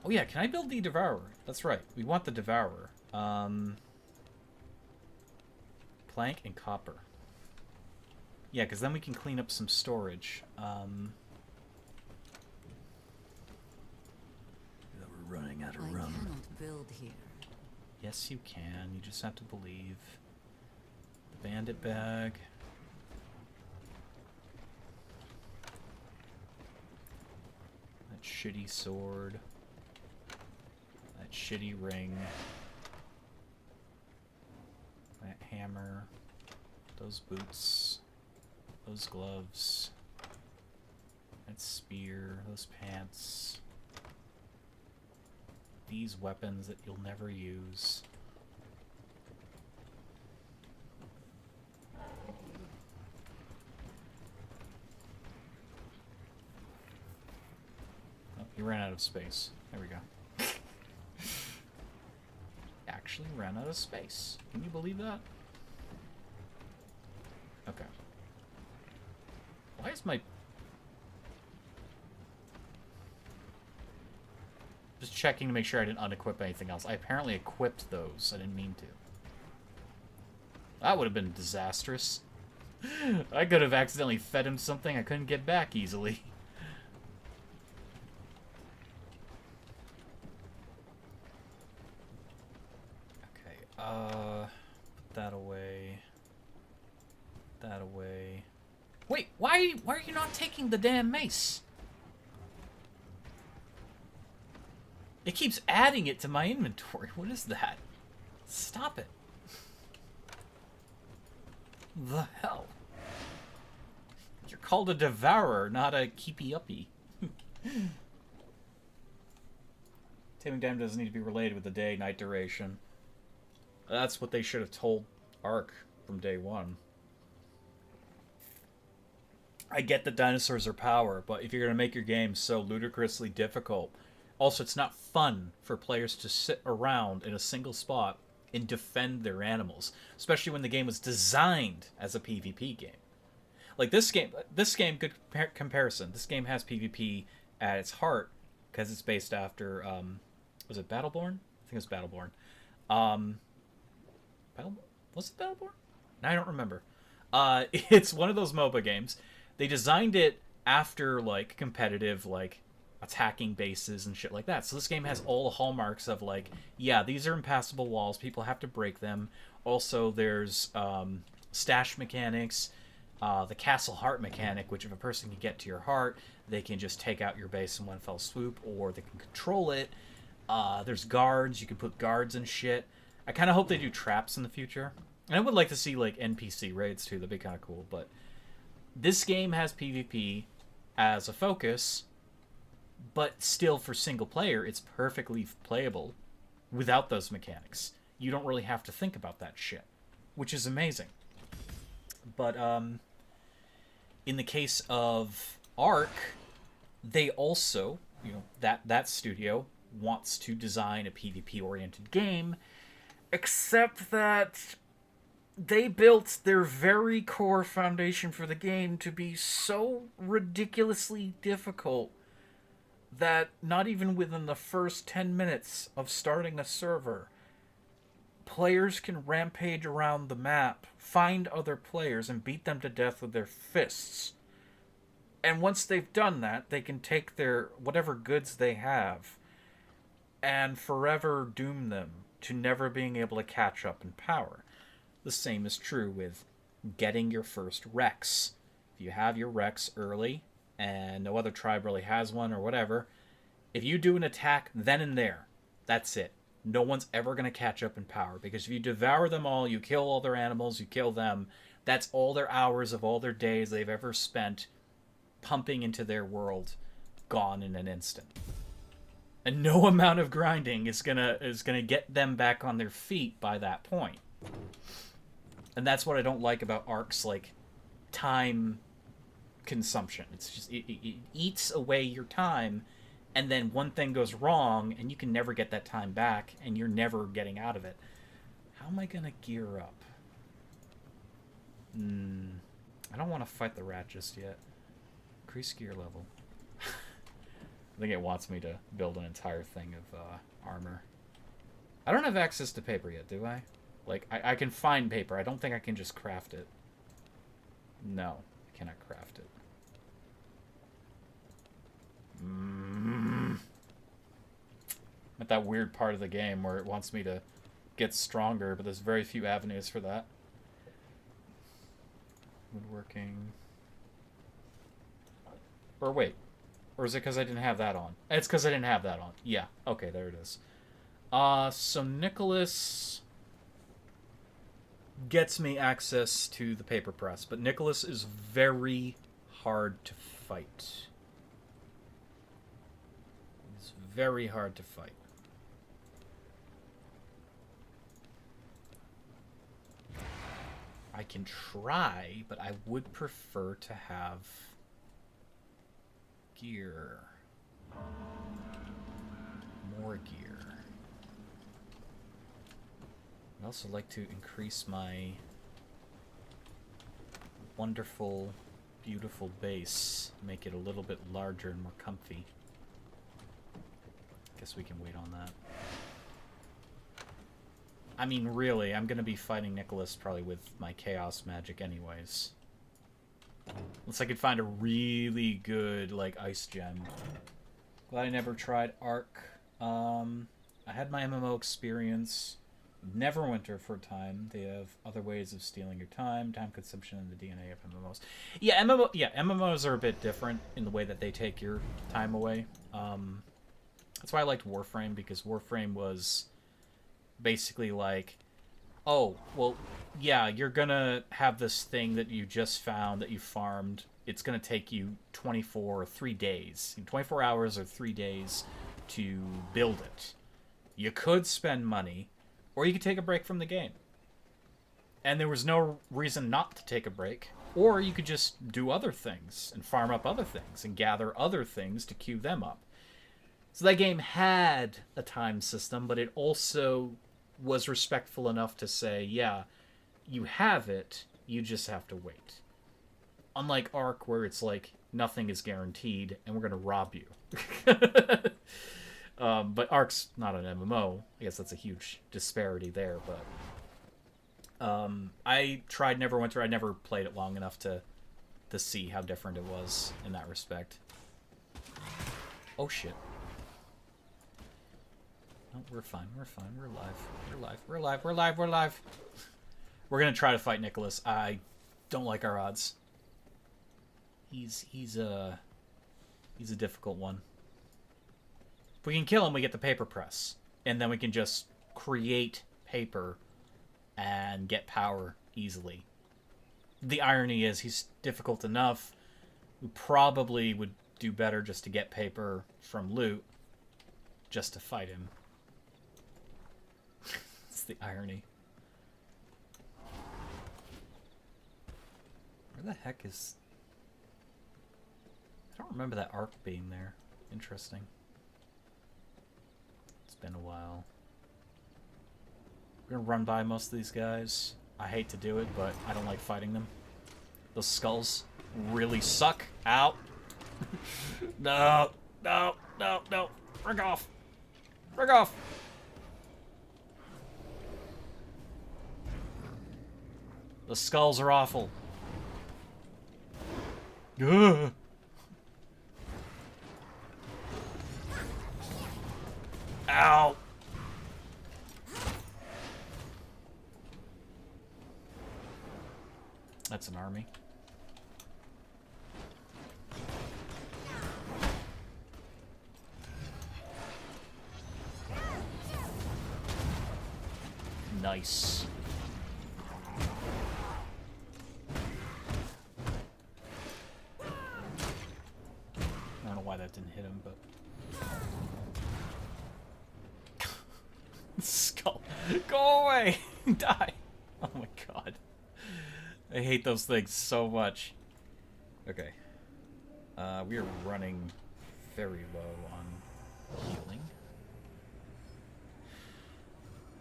Oh yeah, can I build the Devourer? That's right. We want the Devourer. Plank and copper. Yeah, because then we can clean up some storage. We're running out of I rum. cannot build here. Yes, you can. You just have to believe. The bandit bag. That shitty sword. That shitty ring. That hammer. Those boots. Those gloves. That spear. Those pants. These weapons that you'll never use. Oh, you ran out of space. There we go. Actually ran out of space. Can you believe that? Okay. Why is my... Just checking to make sure I didn't unequip anything else. I apparently equipped those. I didn't mean to. That would have been disastrous. I could have accidentally fed him something I couldn't get back easily. Okay, put that away. That away. Wait, why are you not taking the damn mace? It keeps adding it to my inventory. What is that? Stop it. The hell? You're called a devourer, not a keepy-uppy. Taming Dam doesn't need to be related with the day-night duration. That's what they should have told Ark from day one. I get that dinosaurs are power, but if you're going to make your game so ludicrously difficult... Also, it's not fun for players to sit around in a single spot and defend their animals, especially when the game was designed as a PvP game. Like this game, good comparison. This game has PvP at its heart because it's based after, was it Battleborn? I think it was Battleborn. Was it Battleborn? No, I don't remember. It's one of those MOBA games. They designed it after like competitive like attacking bases and shit like that. So this game has all the hallmarks of like, yeah, these are impassable walls. People have to break them. Also, there's stash mechanics, the castle heart mechanic, which if a person can get to your heart, they can just take out your base in one fell swoop, or they can control it. There's guards. You can put guards and shit. I kind of hope they do traps in the future. And I would like to see like NPC raids too. That'd be kind of cool. But this game has PvP as a focus, but still for single player, it's perfectly playable without those mechanics. You don't really have to think about that shit, which is amazing. But in the case of Ark, they also, you know, that studio wants to design a PvP-oriented game, except that they built their very core foundation for the game to be so ridiculously difficult that not even within the first 10 minutes of starting a server, players can rampage around the map, find other players, and beat them to death with their fists. And once they've done that, they can take their whatever goods they have and forever doom them to never being able to catch up in power. The same is true with getting your first Rex. If you have your Rex early, and no other tribe really has one or whatever, if you do an attack then and there, that's it. No one's ever going to catch up in power, because if you devour them all, you kill all their animals, you kill them, that's all their hours of all their days they've ever spent pumping into their world gone in an instant. And no amount of grinding is gonna get them back on their feet by that point. And that's what I don't like about Ark's like time consumption. It's just it eats away your time, and then one thing goes wrong and you can never get that time back, and you're never getting out of it. How am I gonna gear up? I don't want to fight the rat just yet. Increase gear level. I think it wants me to build an entire thing of armor. I don't have access to paper yet, do I? Like, I can find paper. I don't think I can just craft it. No, I cannot craft it. At that weird part of the game where it wants me to get stronger, but there's very few avenues for that. Woodworking. Or wait. Or is it because I didn't have that on? It's because I didn't have that on. Yeah. Okay, there it is. So Nicholas gets me access to the paper press, but Nicholas is very hard to fight. It's very hard to fight. I can try, but I would prefer to have gear. More gear. I'd also like to increase my wonderful, beautiful base. Make it a little bit larger and more comfy. Guess we can wait on that. I mean, really, I'm gonna be fighting Nicholas probably with my chaos magic anyways. Unless I could find a really good, like, ice gem. Glad I never tried Ark. I had my MMO experience. Neverwinter for a time. They have other ways of stealing your time consumption, and the DNA of MMOs. Yeah, MMOs are a bit different in the way that they take your time away. That's why I liked Warframe, because Warframe was basically like, oh, well, yeah, you're gonna have this thing that you just found, that you farmed. It's gonna take you 24 or 3 days. 24 hours or 3 days to build it. You could spend money, or you could take a break from the game. And there was no reason not to take a break. Or you could just do other things, and farm up other things, and gather other things to queue them up. So that game had a time system, but it also was respectful enough to say, yeah, you have it, you just have to wait. Unlike Ark, where it's like nothing is guaranteed and we're gonna rob you. But Ark's not an MMO. I guess that's a huge disparity there. But I tried Neverwinter. I never played it long enough to see how different it was in that respect. Oh shit. No, we're fine. We're fine. We're alive. We're alive. We're alive. We're alive. We're alive. We're gonna try to fight Nicholas. I don't like our odds. He's a difficult one. If we can kill him, we get the paper press, and then we can just create paper and get power easily. The irony is he's difficult enough. We probably would do better just to get paper from loot, just to fight him. It's the irony. Where the heck is... I don't remember that arc being there. Interesting. It's been a while. We're gonna run by most of these guys. I hate to do it, but I don't like fighting them. Those skulls really suck. Ow. No. No. No. No. Rig off. Rig off. The skulls are awful. Ugh. Ow. That's an army. Nice. I don't know why that didn't hit him, but... Skull. Go away! Die! Oh my god. I hate those things so much. Okay. We are running very low on healing.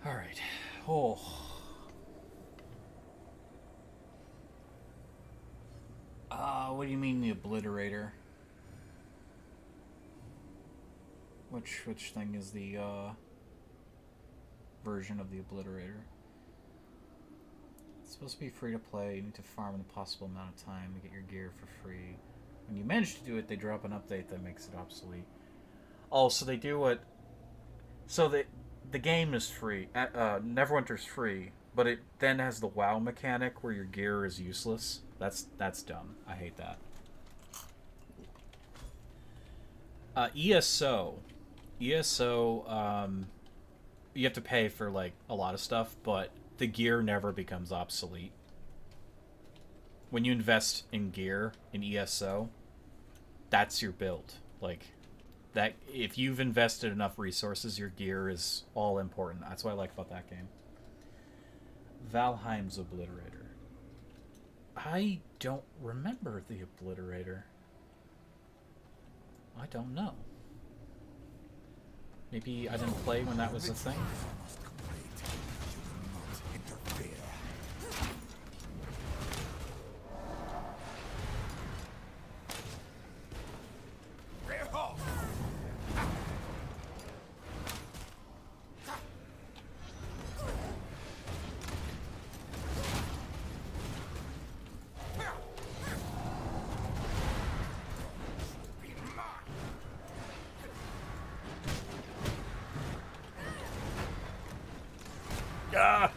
Alright. Oh. What do you mean the obliterator? Which thing is the version of the obliterator? It's supposed to be free to play. You need to farm in a possible amount of time to get your gear for free. When you manage to do it, they drop an update that makes it obsolete. Oh, so they do what... So the game is free. Neverwinter's free, but it then has the WoW mechanic where your gear is useless. That's dumb. I hate that. ESO, you have to pay for like a lot of stuff, but the gear never becomes obsolete. When you invest in gear in ESO, that's your build. Like that, if you've invested enough resources, your gear is all important. That's what I like about that game. Valheim's Obliterator. I don't remember the Obliterator. I don't know. Maybe I didn't play when that was a thing. Ah!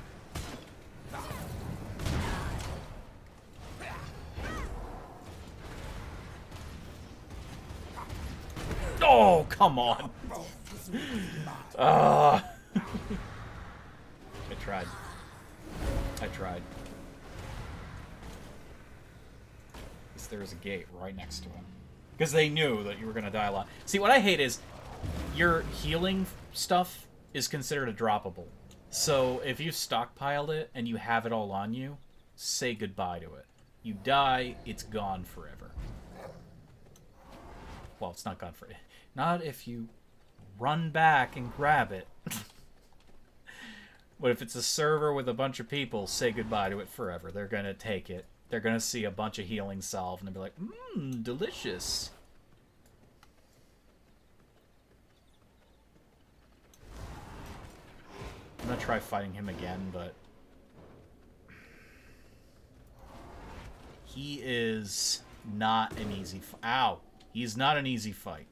Oh, come on. I tried. I tried. There was a gate right next to him. Because they knew that you were going to die a lot. See, what I hate is your healing stuff is considered a droppable. So if you've stockpiled it and you have it all on you, say goodbye to it. You die, it's gone forever. Well, it's not gone forever. Not if you run back and grab it. But if it's a server with a bunch of people, say goodbye to it forever. They're going to take it. They're gonna see a bunch of healing salve and they'll be like, delicious. I'm gonna try fighting him again, but he is not an easy Ow! He's not an easy fight.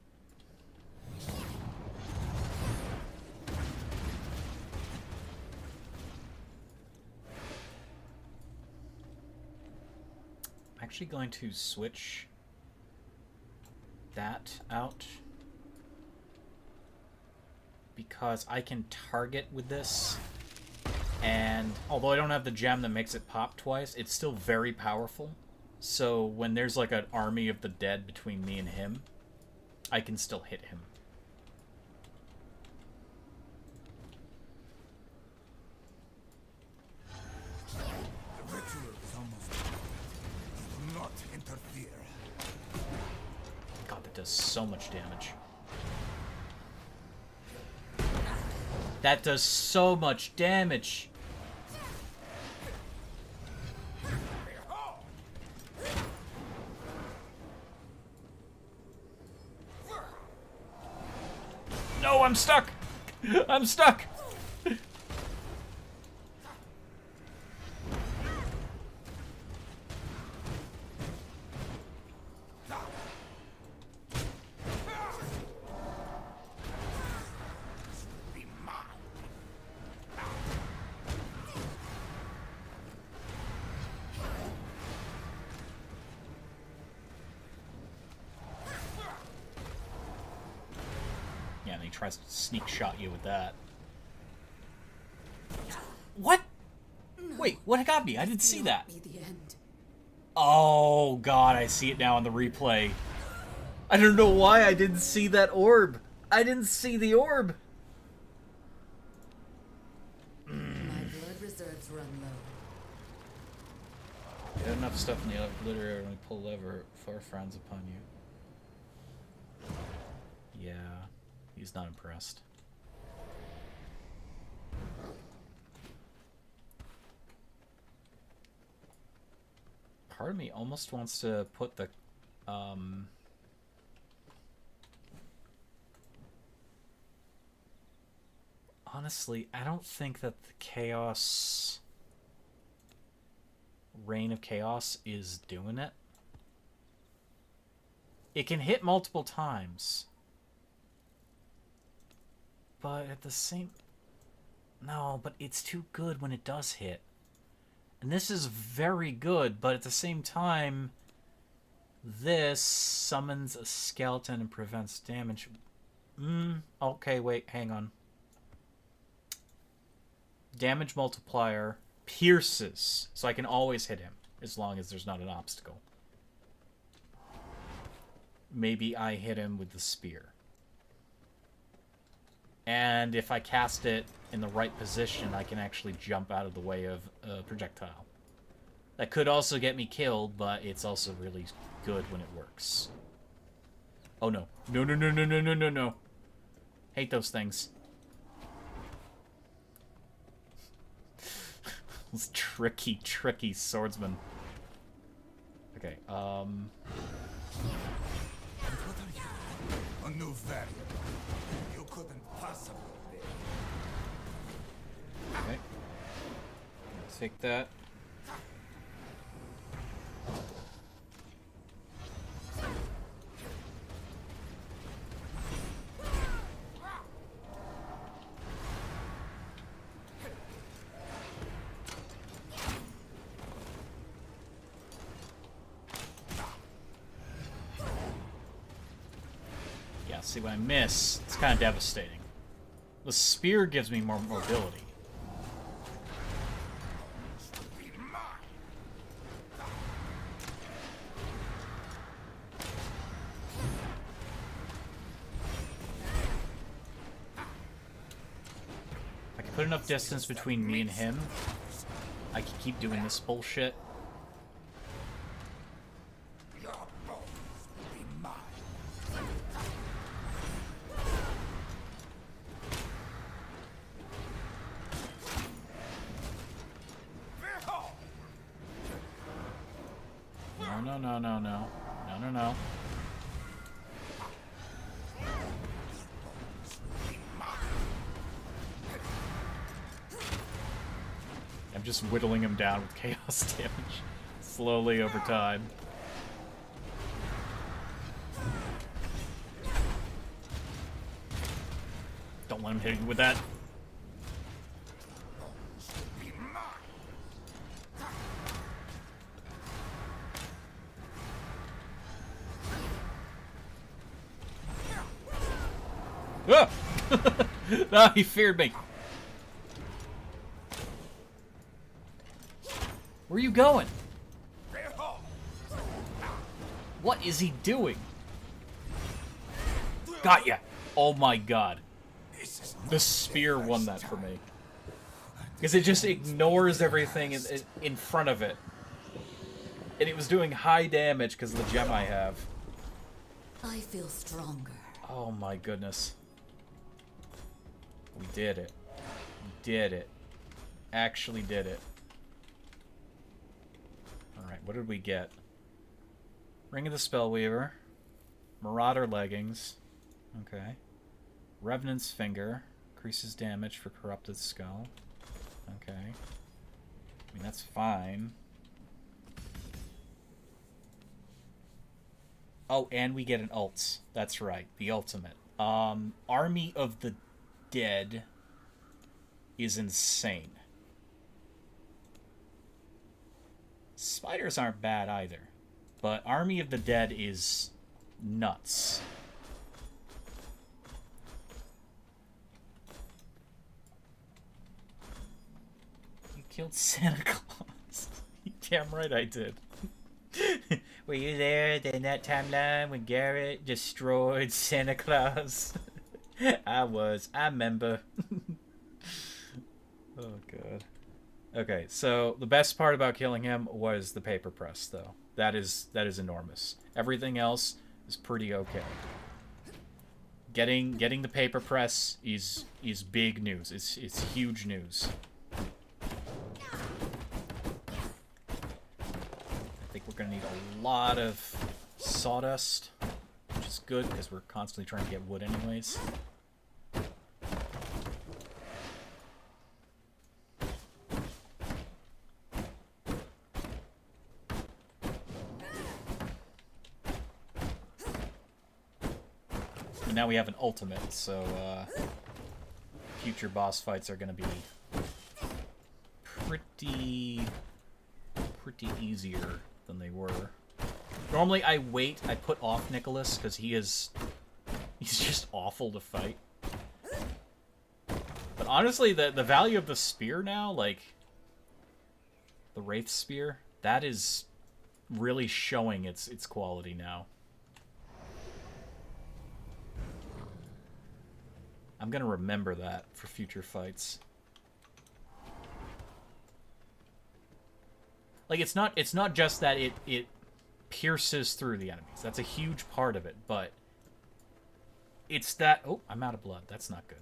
I'm actually going to switch that out because I can target with this, and although I don't have the gem that makes it pop twice, it's still very powerful. So when there's like an army of the dead between me and him, I can still hit him. The ritual is almost done. Do not interfere. God, that does so much damage. That does so much damage. No, I'm stuck. I'm stuck. Yeah, and he tries to sneak shot you with that. What? Wait, what got me? I didn't see that. Be the end. Oh god, I see it now on the replay. I don't know why I didn't see that orb. I didn't see the orb. My blood reserves run low. You have enough stuff in the obliterator when you pull lever, far frowns upon you. Yeah, he's not impressed. Part of me almost wants to put the honestly, I don't think that the chaos Reign of Chaos is doing it. It can hit multiple times. But at the same... No, but it's too good when it does hit. And this is very good, but at the same time, this summons a skeleton and prevents damage. Okay, wait, hang on. Damage multiplier pierces, so I can always hit him, as long as there's not an obstacle. Maybe I hit him with the spear. And if I cast it in the right position, I can actually jump out of the way of a projectile. That could also get me killed, but it's also really good when it works. Oh no. No, no, no, no, no, no, no, no. Hate those things. Those tricky, tricky swordsman. Okay, A new variant. You couldn't possibly be. okay. Take that. Yeah, see, when I miss, it's kind of devastating. The spear gives me more mobility. If I can put enough distance between me and him, I can keep doing this bullshit. Your bones will be mine. Behold! no, no, no, no. No, no, no. I'm just whittling him down with chaos damage. Slowly over time. Don't let him hit you with that. Ah! No, he feared me. Where are you going? What is he doing? Got ya! Oh my god. The spear won that for me. Because it just ignores everything in front of it. And it was doing high damage because of the gem I have. I feel stronger. Oh my goodness. We did it. We did it. Actually did it. Alright, what did we get? Ring of the Spellweaver. Marauder Leggings. Okay. Revenant's Finger. Increases damage for Corrupted Skull. Okay. I mean, that's fine. Oh, and we get an ults. That's right. The ultimate. Army of the Dead is insane. Spiders aren't bad either. But Army of the Dead is nuts. You killed Santa Claus. Damn right I did. Were you there in that timeline when Garrett destroyed Santa Claus? I was. I remember. Oh, God. Okay, so the best part about killing him was the paper press, though. That is enormous. Everything else is pretty okay. Getting the paper press is big news. It's huge news. I think we're gonna need a lot of sawdust, which is good because we're constantly trying to get wood anyways. And now we have an ultimate, so future boss fights are going to be pretty easier than they were. Normally I put off Nicholas because he's just awful to fight. But honestly, the value of the spear now, like the Wraith Spear, that is really showing its quality now. I'm gonna remember that for future fights. Like, it's not just that it pierces through the enemies. That's a huge part of it, but it's that... Oh, I'm out of blood. That's not good.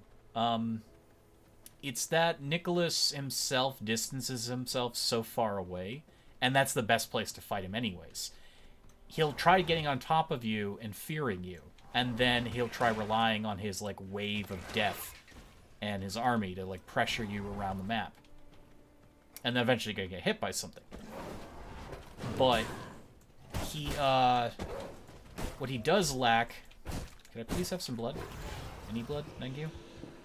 It's that Nicholas himself distances himself so far away, and that's the best place to fight him anyways. He'll try getting on top of you and fearing you, and then he'll try relying on his, like, wave of death and his army to, like, pressure you around the map. And then eventually gonna get hit by something. But he, what he does lack... Can I please have some blood? Any blood? Thank you.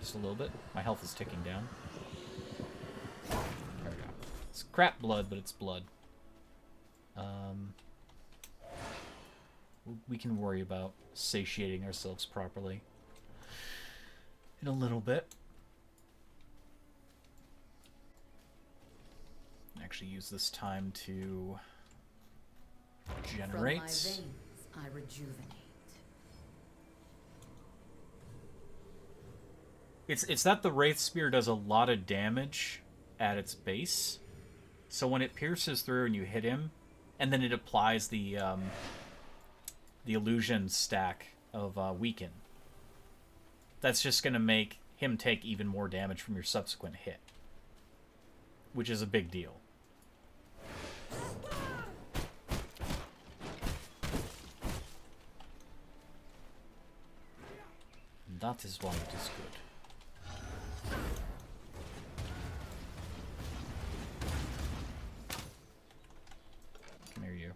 Just a little bit. My health is ticking down. There we go. It's crap blood, but it's blood. We can worry about satiating ourselves properly in a little bit. Actually use this time to generate. From my veins, I rejuvenate. It's that the Wraith Spear does a lot of damage at its base. So when it pierces through and you hit him, and then it applies the illusion stack of weaken, that's just going to make him take even more damage from your subsequent hit, which is a big deal. That is one that is good. Come here, you.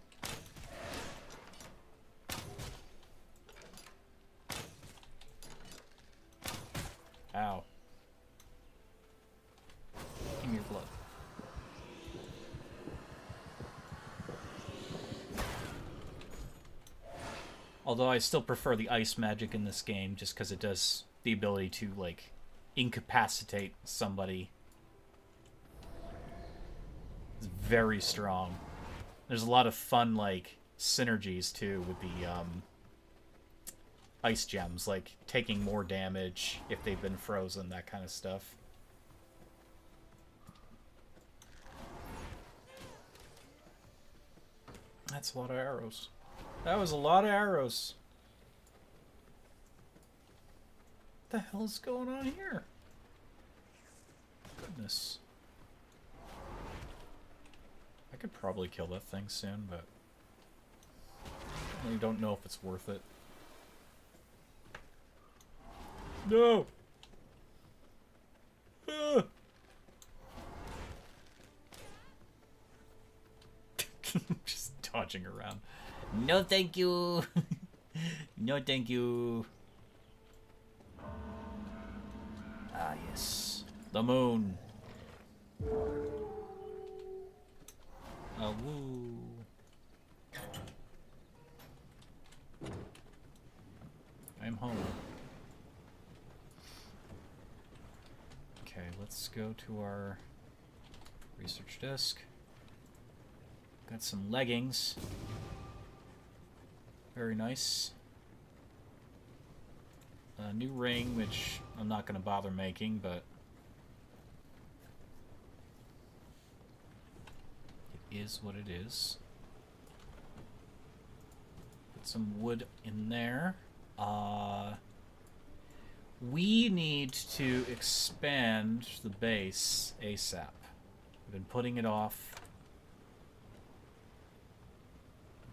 Ow. Give me your blood. Although I still prefer the ice magic in this game, just because it does the ability to, like, incapacitate somebody. It's very strong. There's a lot of fun, like, synergies, too, with the, ice gems, like taking more damage if they've been frozen, that kind of stuff. That's a lot of arrows. That was a lot of arrows. What the hell is going on here? Goodness. I could probably kill that thing soon, but I really don't know if it's worth it. No! Ah! Just dodging around. No, thank you. No, thank you. Ah, yes. The moon. Woo. I'm home. Okay, let's go to our research desk. Got some leggings. Very nice. A new ring, which I'm not going to bother making, but it is what it is. Put some wood in there. We need to expand the base ASAP. We've been putting it off.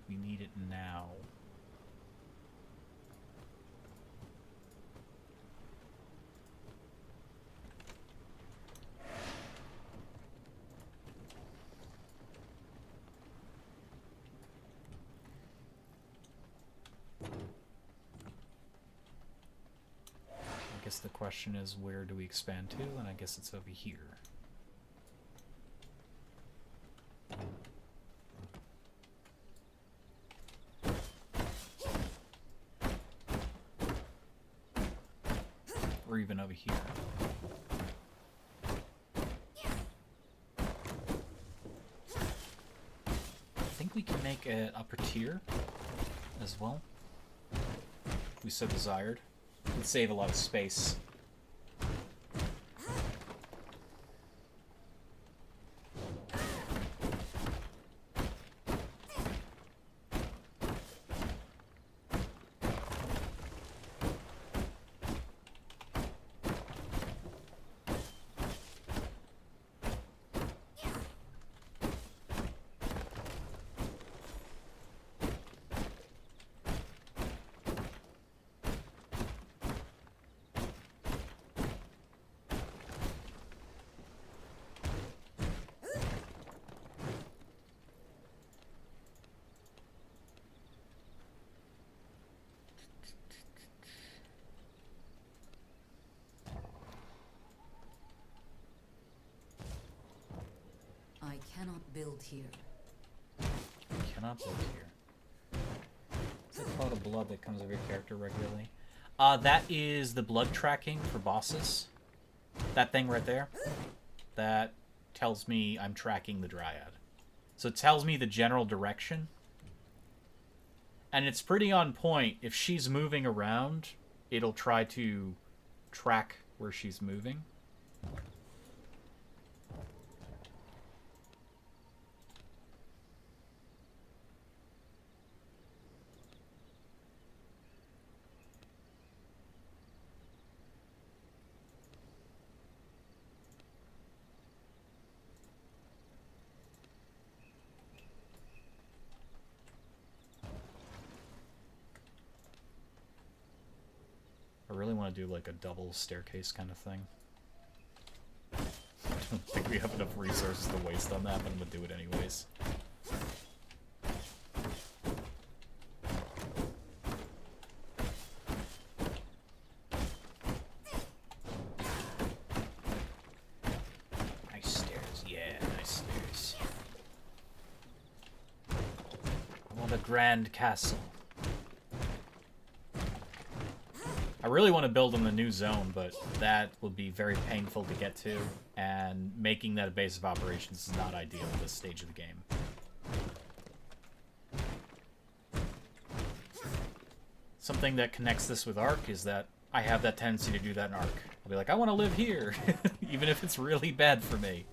We need it now. I guess the question is, where do we expand to? And I guess it's over here. Or even over here. I think we can make an upper tier as well, if we so desired. It would save a lot of space. I cannot build here. Cannot build here. Is it called a blood that comes over your character regularly? That is the blood tracking for bosses. That thing right there. That tells me I'm tracking the Dryad. So it tells me the general direction. And it's pretty on point. If she's moving around, it'll try to track where she's moving. I really want want to do like a double staircase kind of thing. I don't think we have enough resources to waste on that, but I'm gonna do it anyways. Nice stairs, yeah, nice stairs. I want a grand castle. I really want to build in the new zone, but that will be very painful to get to, and making that a base of operations is not ideal at this stage of the game. Something that connects this with Ark is that I have that tendency to do that in Ark. I'll be like, I want to live here, even if it's really bad for me.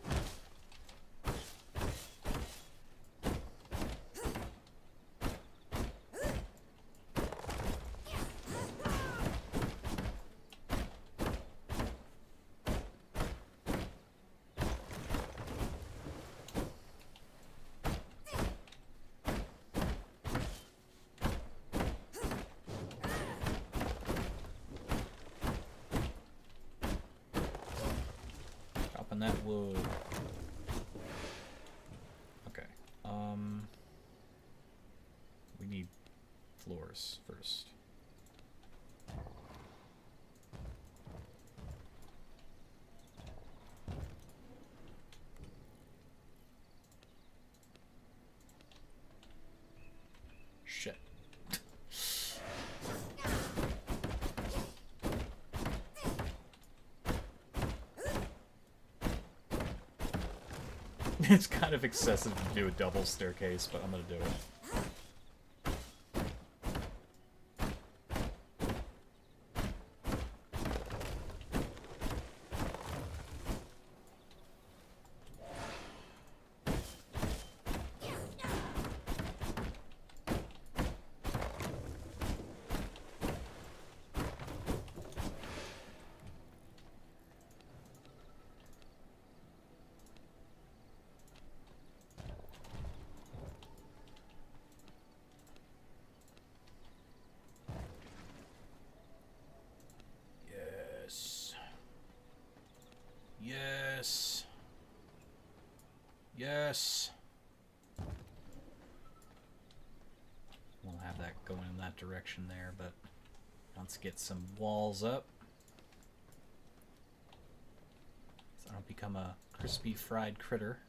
That wood. Okay. We need floors first. Shit. It's kind of excessive to do a double staircase, but I'm gonna do it. Yes. Yes. We'll have that going in that direction there, but let's get some walls up. So I don't become a crispy fried critter.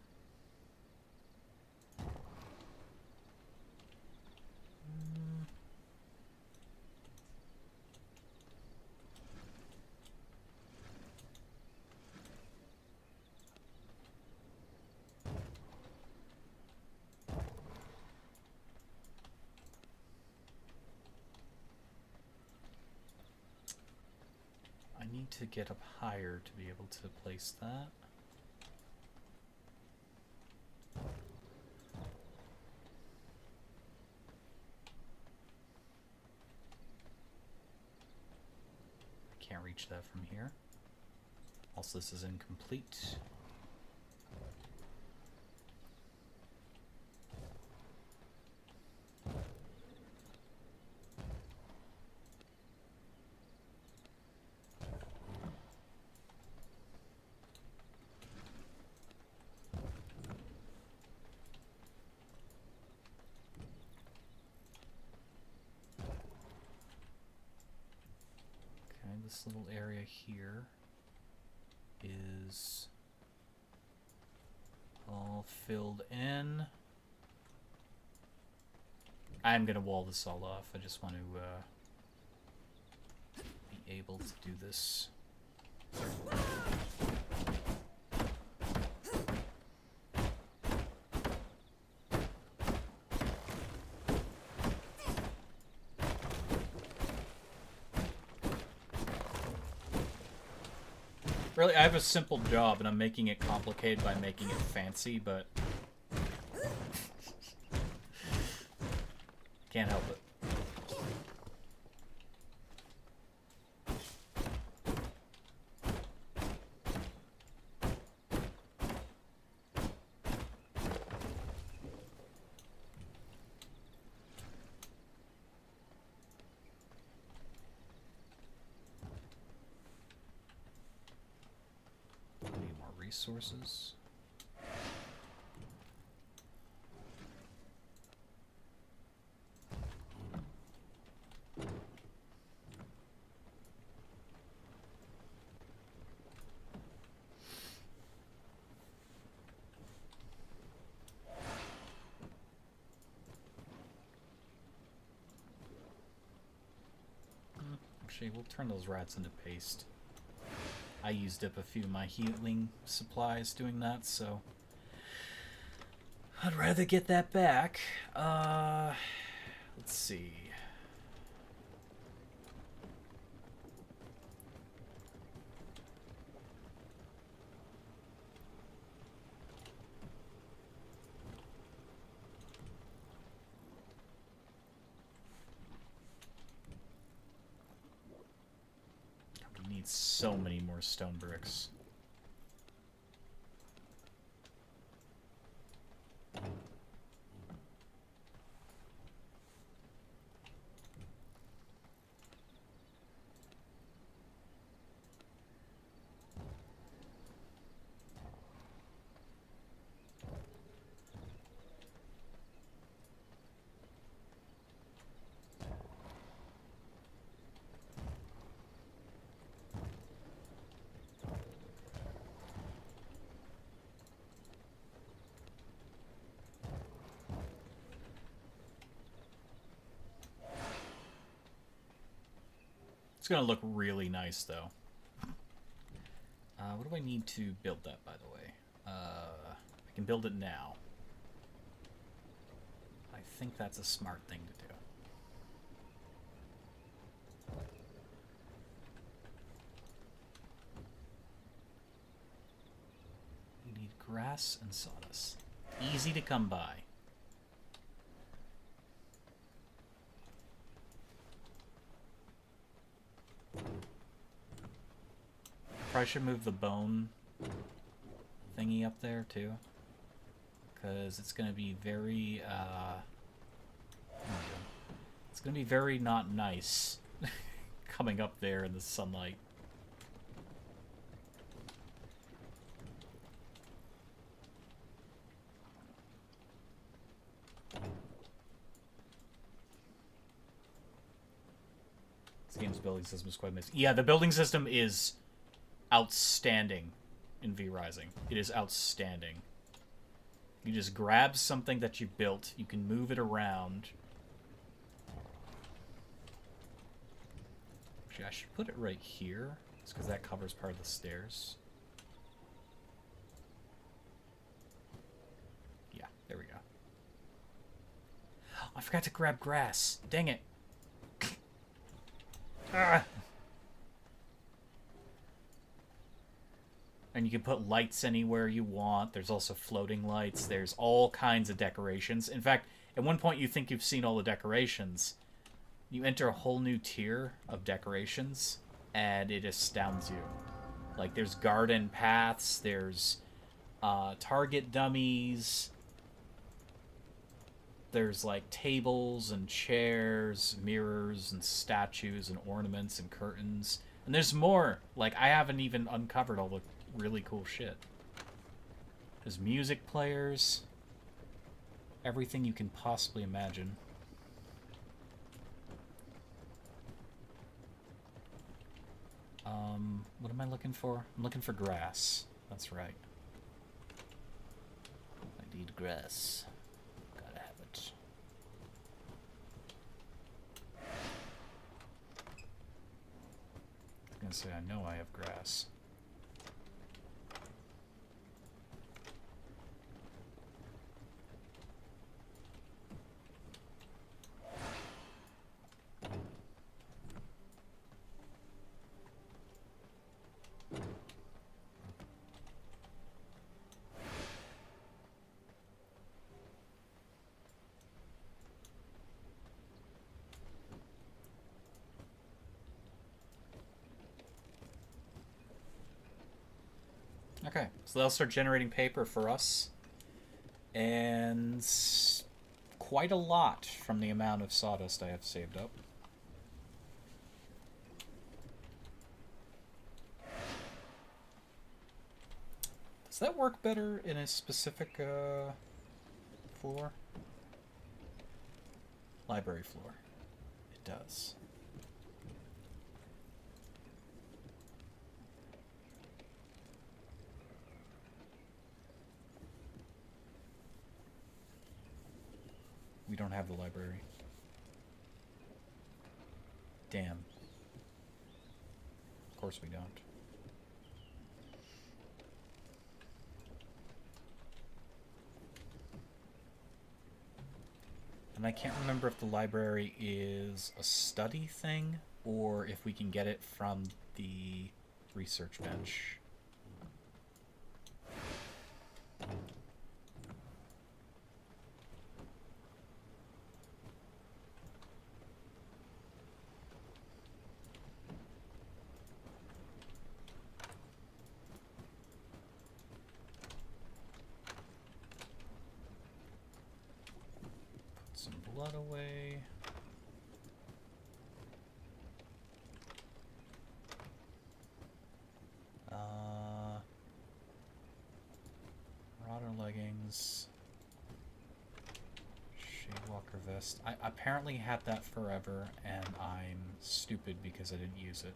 I need to get up higher to be able to place that. I can't reach that from here. Also, this is incomplete. This little area here is all filled in. I'm gonna wall this all off. I just want to be able to do this. Really, I have a simple job, and I'm making it complicated by making it fancy, but can't help it. resources. Actually, we'll turn those rats into paste. I used up a few of my healing supplies doing that, so I'd rather get that back. Let's see. We need so many more stone bricks. It's gonna look really nice, though. What do I need to build that, by the way? I can build it now. I think that's a smart thing to do. We need grass and sawdust. Easy to come by. Probably should move the bone thingy up there too, because it's going to be very it's going to be very not nice coming up there in the sunlight. This game's building system is quite missing. Yeah, the building system is outstanding in V-Rising. It is outstanding. You just grab something that you built, you can move it around. Actually, I should put it right here, just because that covers part of the stairs. Yeah, there we go. Oh, I forgot to grab grass. Dang it. Ah. And you can put lights anywhere you want. There's also floating lights. There's all kinds of decorations. In fact, at one point you think you've seen all the decorations. You enter a whole new tier of decorations, and it astounds you. Like, there's garden paths, there's target dummies, there's, like, tables and chairs, mirrors and statues and ornaments and curtains. And there's more. Like, I haven't even uncovered all the really cool shit. There's music players. Everything you can possibly imagine. What am I looking for? I'm looking for grass. That's right. I need grass. Gotta have it. I was gonna say, I know I have grass. Okay, so they'll start generating paper for us. And quite a lot from the amount of sawdust I have saved up. Does that work better in a specific floor? Library floor. It does. We don't have the library. Damn. Of course we don't. And I can't remember if the library is a study thing or if we can get it from the research bench. Some blood away. Marauder leggings. Shadewalker vest. I apparently had that forever, and I'm stupid because I didn't use it.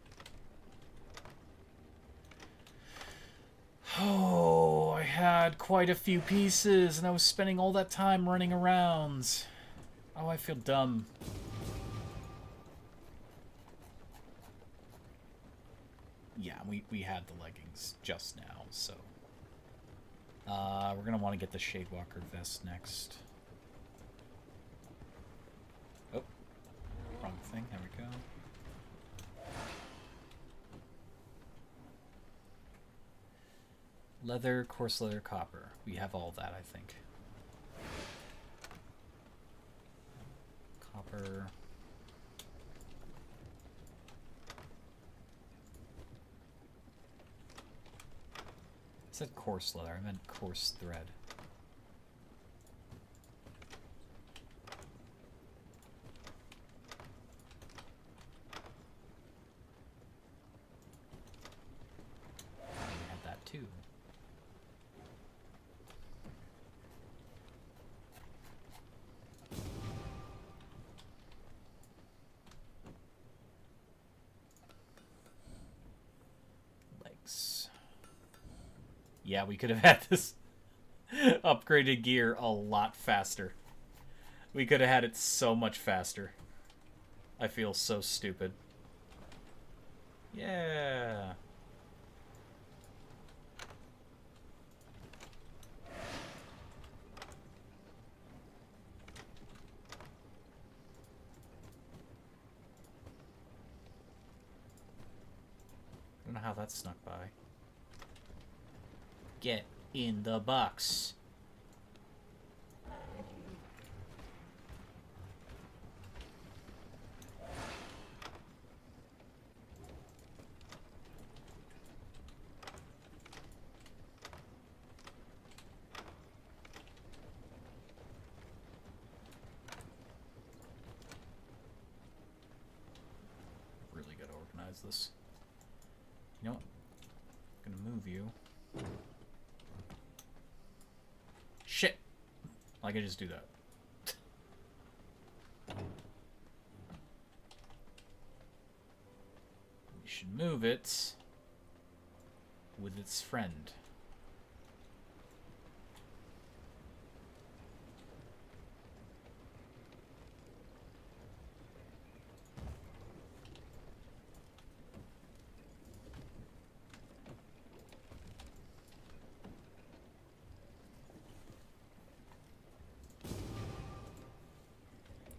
Oh, I had quite a few pieces, and I was spending all that time running around. Oh, I feel dumb. Yeah, we had the leggings just now, so... we're gonna want to get the Shadewalker vest next. Oh, wrong thing, there we go. Leather, coarse leather, copper. We have all that, I think. Copper. I said coarse leather, I meant coarse thread. We had that too. Legs. Yeah, we could have had this upgraded gear a lot faster. We could have had it so much faster. I feel so stupid. Yeah. I don't know how that snuck by. Get in the box. Really gotta organize this. You know what? I'm gonna move you. Shit! I could just do that. We should move it with its friend.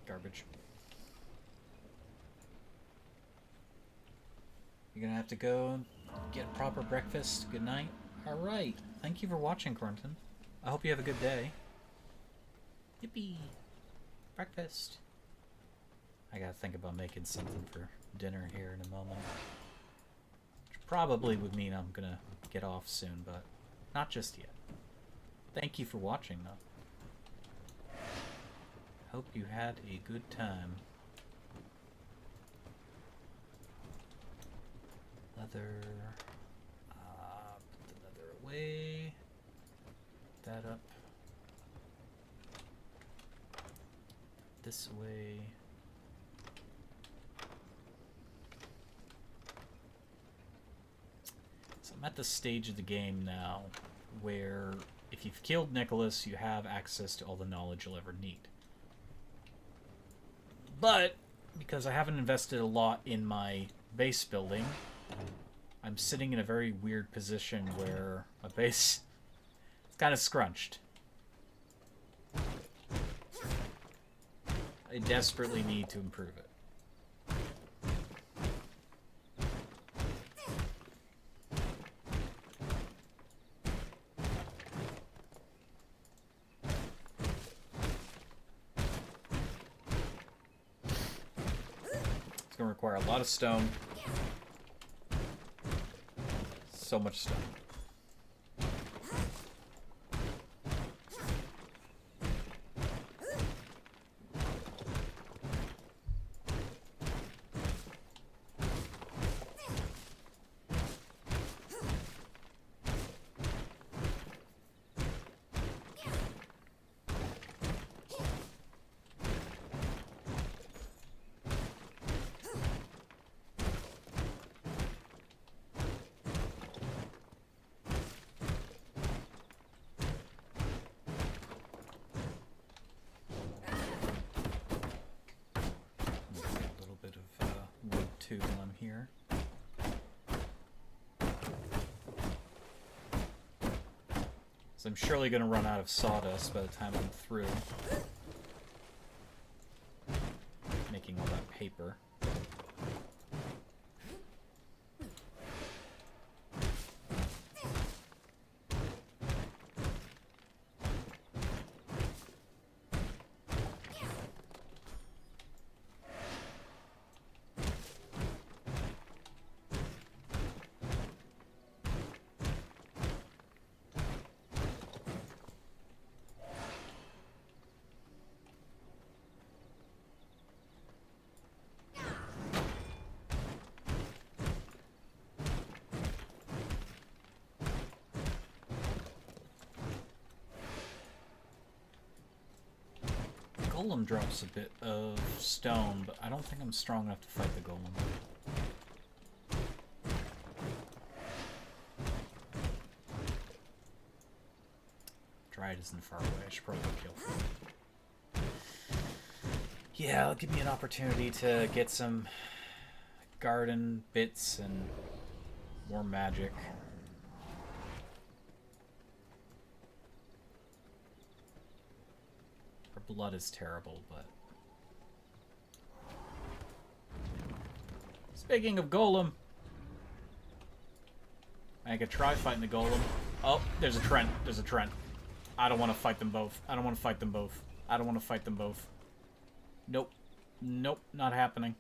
Garbage. You're gonna have to go and get a proper breakfast. Good night. Alright. Thank you for watching, Cornton. I hope you have a good day. Yippee! Breakfast. I gotta think about making something for dinner here in a moment. Which probably would mean I'm gonna get off soon, but not just yet. Thank you for watching, though. Hope you had a good time. Leather. Put the leather away. this way. So I'm at the stage of the game now where if you've killed Nicholas, you have access to all the knowledge you'll ever need. But because I haven't invested a lot in my base building, I'm sitting in a very weird position where my base is kind of scrunched. I desperately need to improve it. It's going to require a lot of stone. So much stone. While I'm here. So I'm surely going to run out of sawdust by the time I'm through making all that paper. Golem drops a bit of stone, but I don't think I'm strong enough to fight the golem. Dryad isn't far away. I should probably go kill him. Yeah, it'll give me an opportunity to get some garden bits and more magic. Her blood is terrible, but... Speaking of golem... I could try fighting the golem. Oh, there's a Trent. There's a Trent. I don't want to fight them both. I don't want to fight them both. I don't want to fight them both. Nope. Nope, not happening.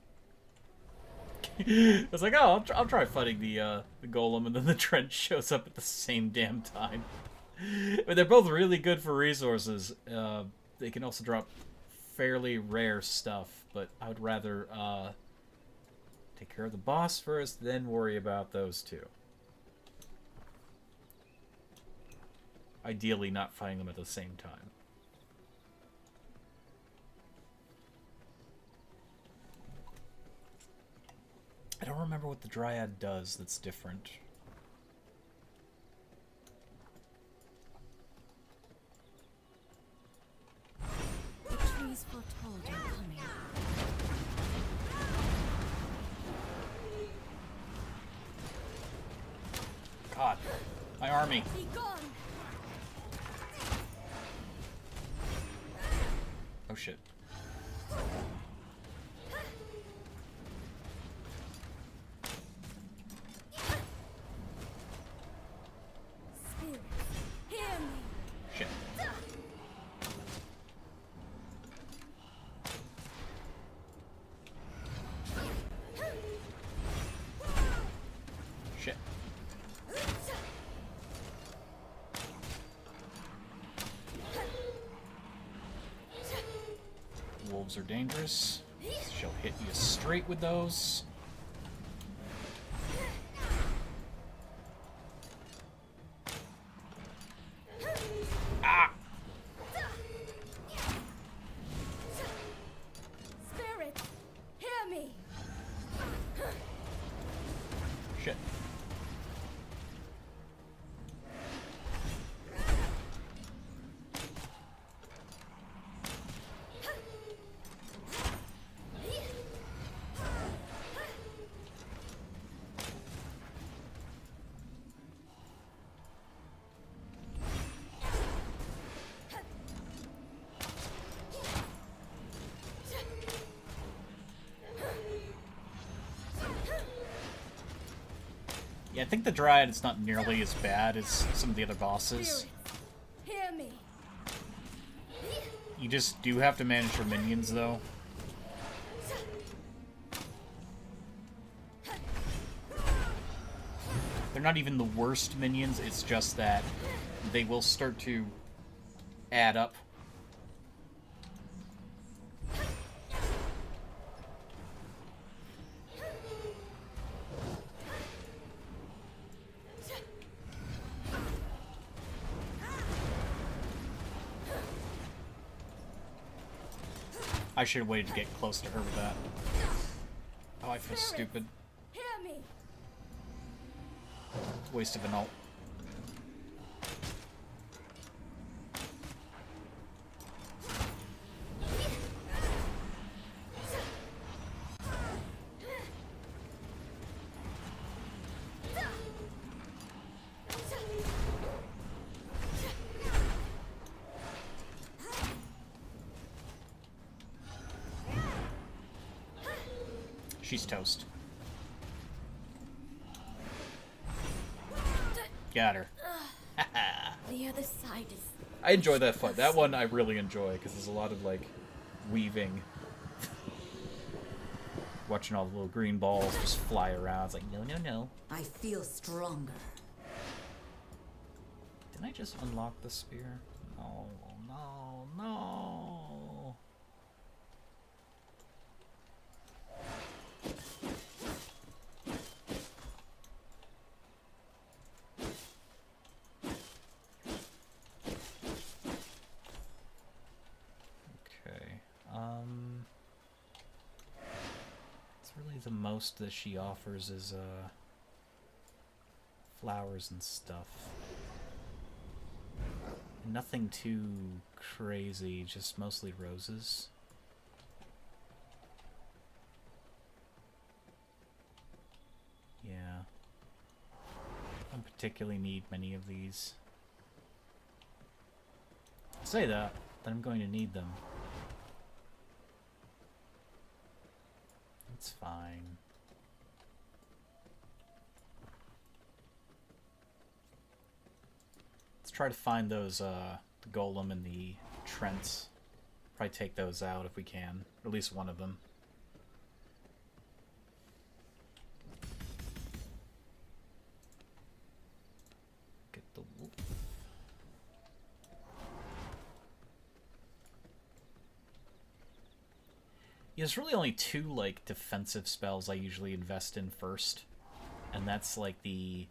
I was like, oh, I'll try fighting the golem, and then the Trent shows up at the same damn time. But they're both really good for resources. They can also drop fairly rare stuff, but I would rather take care of the boss first, then worry about those two. Ideally not fighting them at the same time. I don't remember what the Dryad does that's different. The trees foretold your coming. God, my army. Be gone! Oh shit. Spirit, hear me! Shit. Shit. Wolves are dangerous. She'll hit you straight with those. Ah! Yeah, I think the Dryad is not nearly as bad as some of the other bosses. Spirits, hear me. You just do have to manage your minions, though. They're not even the worst minions, it's just that they will start to add up. I should have waited to get close to her with that. Oh, I feel stupid. Hear me. Waste of an ult. She's toast. Got her. The other side is. I enjoy that fight. That one I really enjoy because there's a lot of like weaving. Watching all the little green balls just fly around. It's like, no, no, no. I feel stronger. Didn't I just unlock the spear? No, no, no. It's really the most that she offers is flowers and stuff. Nothing too crazy, just mostly roses. Yeah. I don't particularly need many of these. Say that, then I'm going to need them. It's fine. Let's try to find those, the Golem and the Trent. Probably take those out if we can. At least one of them. Get the wolf. Yeah, there's really only two, like, defensive spells I usually invest in first. And that's, like, the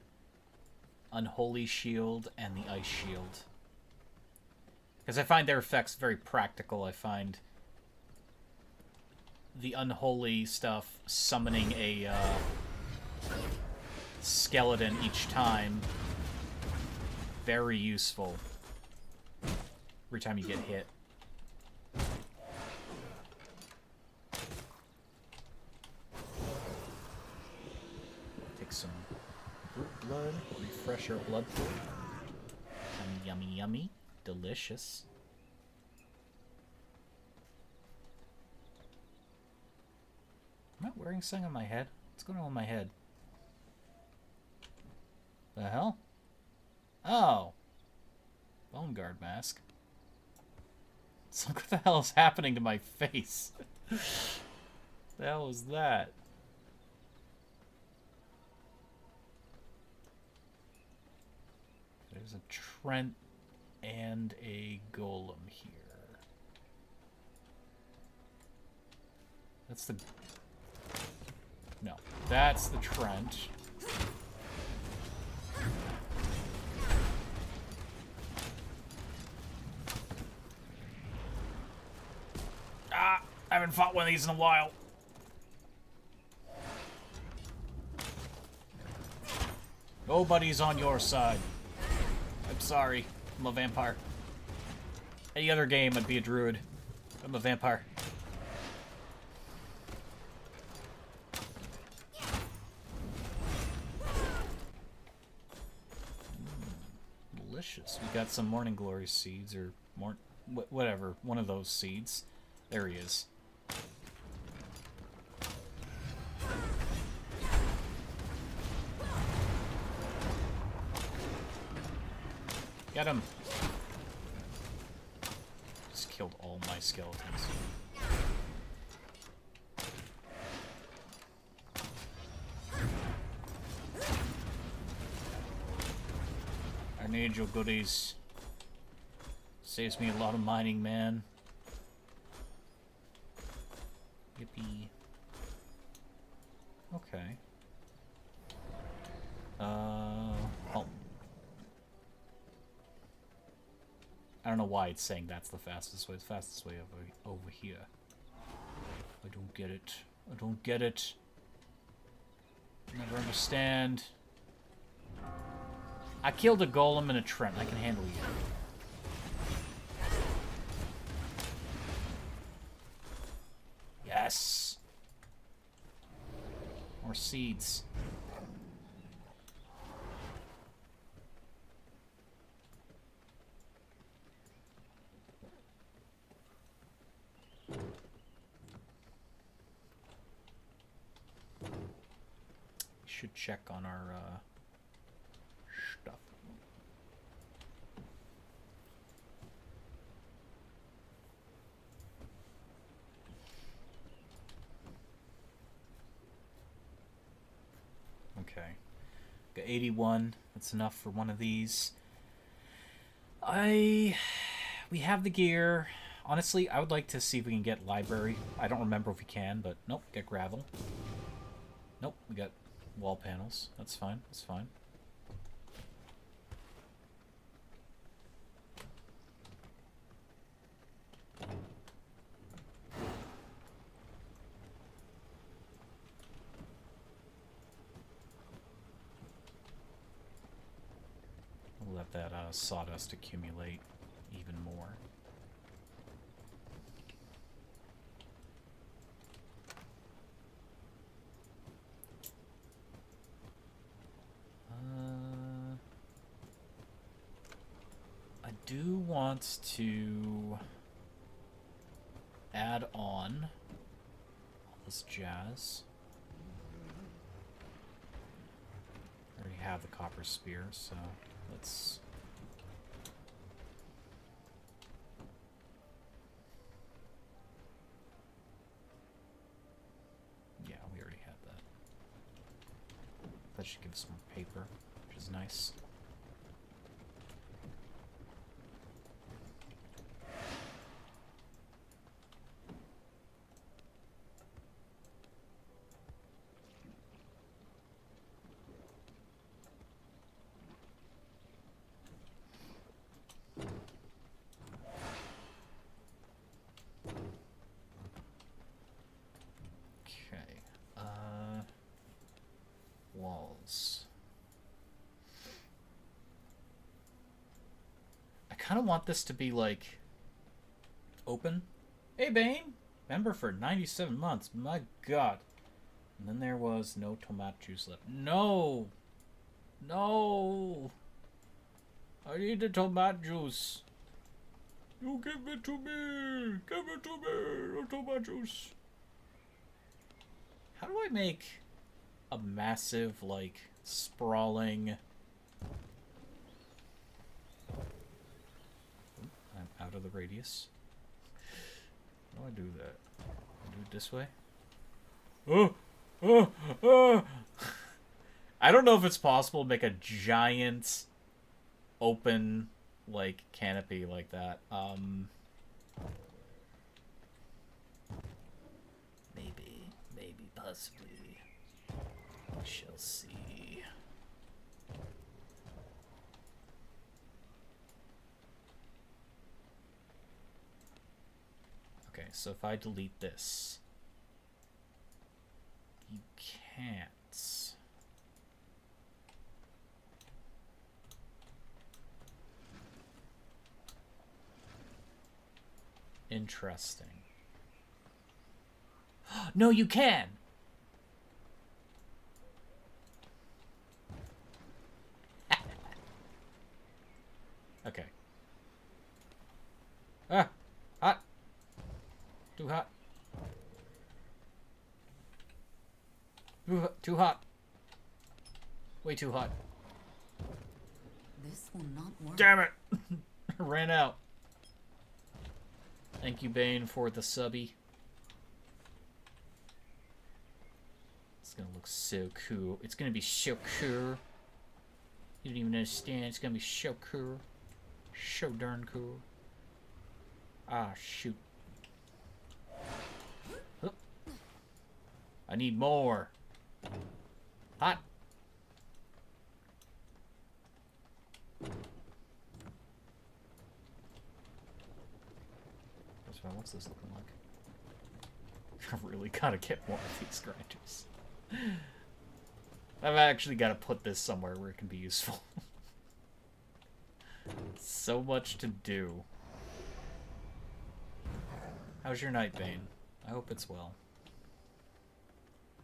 Unholy Shield and the Ice Shield. Because I find their effects very practical. I find the Unholy stuff, summoning a skeleton each time, very useful. Every time you get hit. Some brute blood, refresh our blood pool. Yummy, yummy, yummy. Delicious. Am I wearing something on my head? What's going on with my head? The hell? Oh! Bone guard mask. So what the hell is happening to my face? The hell is that? There's a Trent and a Golem here. That's the... No, that's the Trent. Ah! I haven't fought one of these in a while. Nobody's on your side. I'm sorry. I'm a vampire. Any other game, I'd be a druid. I'm a vampire. Delicious. We got some Morning Glory seeds, or whatever. One of those seeds. There he is. Get him! Just killed all my skeletons. I need your goodies. Saves me a lot of mining, man. Yippee. Okay. Oh. I don't know why it's saying that's the fastest way. The fastest way over here. I don't get it. I don't get it. Never understand. I killed a golem and a Trent. I can handle you. Yes! More seeds. Should check on our stuff. Okay. Got 81. That's enough for one of these. We have the gear. Honestly, I would like to see if we can get library. I don't remember if we can, but nope, get gravel. Nope, we got wall panels. That's fine. That's fine. We'll let that sawdust accumulate even more. I do want to add on all this jazz. I already have the copper spear, so let's... Yeah, we already had that. That should give us more paper, which is nice. Walls. I kind of want this to be like open. Hey Bane, member for 97 months. My God. And then there was no tomato juice left. No, no. I need the tomato juice. You give it to me. Give it to me. The tomato juice. How do I make a massive, like, sprawling... Oop, I'm out of the radius. How do I do that? I do it this way? Oh! Oh! Oh! I don't know if it's possible to make a giant, open, like, canopy like that. Maybe, possibly. We shall see. Okay, so if I delete this, you can't. Interesting. No, you can! Okay. Ah! Hot! Too hot. Too hot. Way too hot. This will not work. Damn it! Ran out. Thank you, Bane, for the subby. It's gonna look so cool. It's gonna be so cool. You don't even understand. It's gonna be so cool. So darn cool. Ah, shoot. Oop. I need more. Hot. What's this looking like? I really gotta get more of these grinders. I've actually gotta put this somewhere where it can be useful. So much to do. How's your night, Bane? I hope it's well.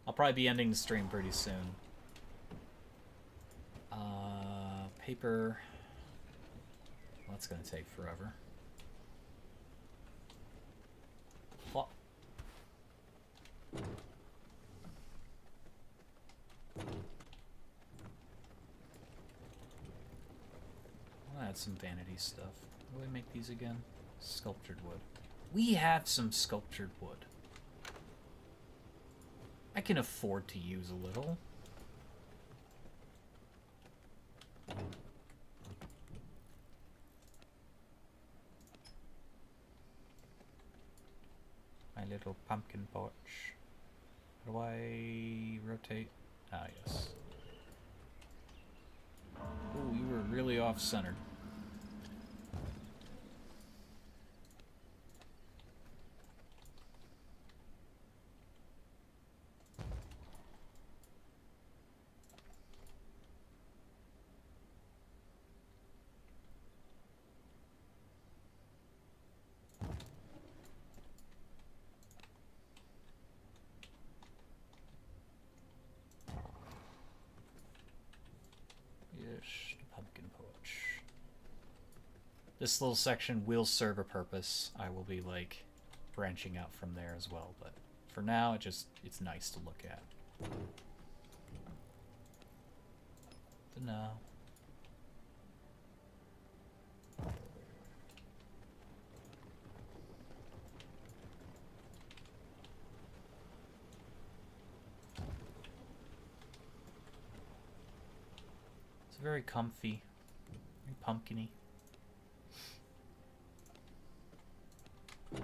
I'll probably be ending the stream pretty soon. Paper. Well, that's gonna take forever. What? I'll add some vanity stuff. How do I make these again? Sculptured wood. We have some sculptured wood. I can afford to use a little. My little pumpkin porch. How do I rotate? Ah, yes. Oh, you were really off-centered. This little section will serve a purpose. I will be, like, branching out from there as well, but for now, it's nice to look at. For now. It's very comfy, very pumpkin-y. You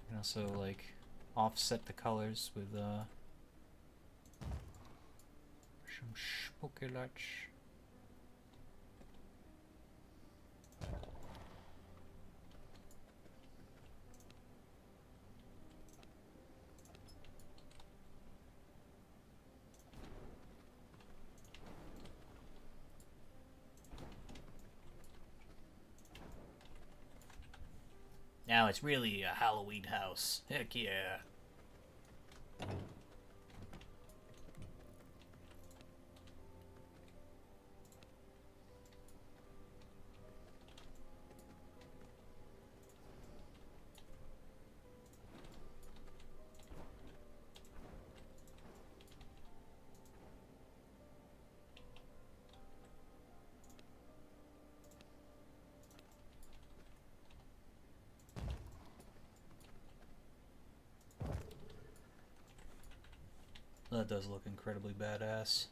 can also, like, offset the colors with some spooky lights. Now it's really a Halloween house. Heck yeah. That does look incredibly badass.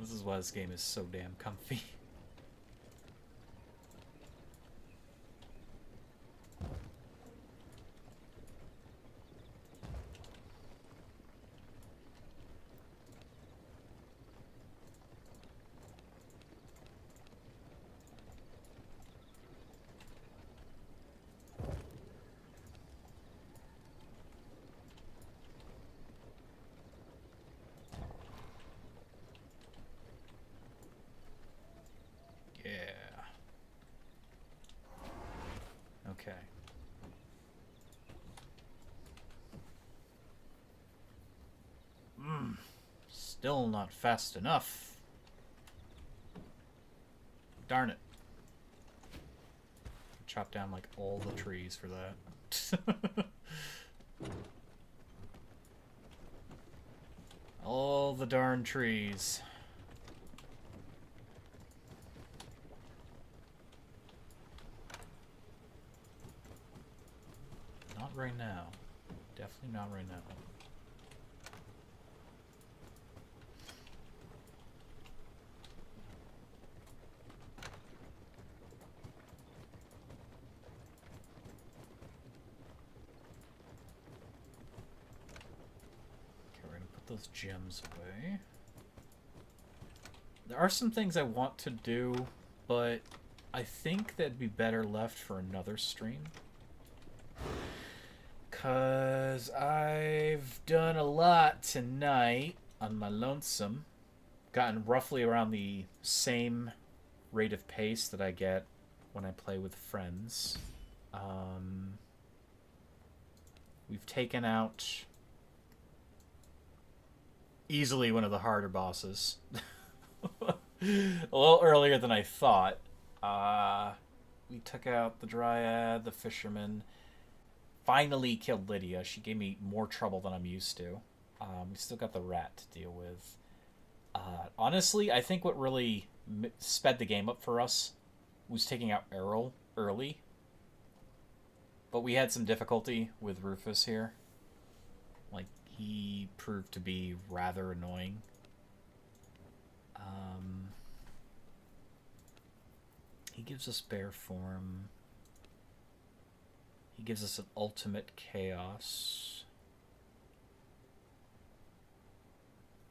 This is why this game is so damn comfy. Okay. Still not fast enough. Darn it. Chop down like all the trees for that. All the darn trees. Not right now. Definitely not right now. Okay, we're gonna put those gems away. There are some things I want to do, but I think that'd be better left for another stream. Because I've done a lot tonight on my lonesome. Gotten roughly around the same rate of pace that I get when I play with friends. We've taken out easily one of the harder bosses. A little earlier than I thought. We took out the Dryad, the Fisherman. Finally killed Lydia. She gave me more trouble than I'm used to. We still got the rat to deal with. Honestly, I think what really sped the game up for us was taking out Errol early. But we had some difficulty with Rufus here. Like, he proved to be rather annoying. He gives us bear form. He gives us an ultimate chaos.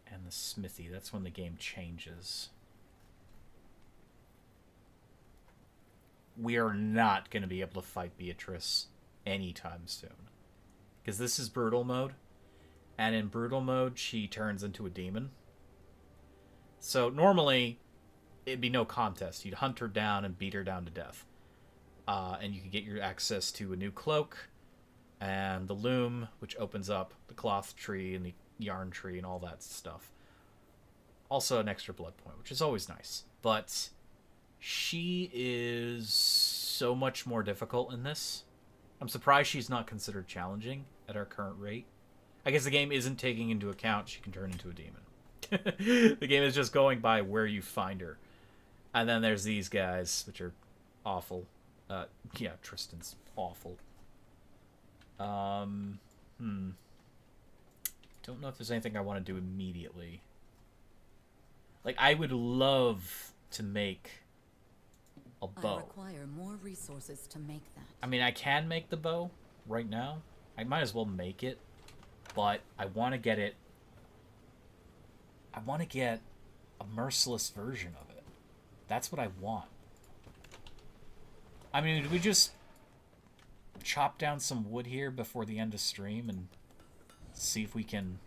And the smithy. That's when the game changes. We are not going to be able to fight Beatrice anytime soon. Because this is brutal mode. And in brutal mode, she turns into a demon. So normally, it'd be no contest. You'd hunt her down and beat her down to death. And you could get your access to a new cloak and the loom, which opens up the cloth tree and the yarn tree and all that stuff. Also an extra blood point, which is always nice. But she is so much more difficult in this. I'm surprised she's not considered challenging at our current rate. I guess the game isn't taking into account she can turn into a demon. The game is just going by where you find her. And then there's these guys, which are awful. Yeah, Tristan's awful. Don't know if there's anything I want to do immediately. Like, I would love to make a bow. I require more resources to make that. I mean, I can make the bow right now. I might as well make it. But I want to get it... I want to get a merciless version of it. That's what I want. I mean, do we just chop down some wood here before the end of stream and see if we can...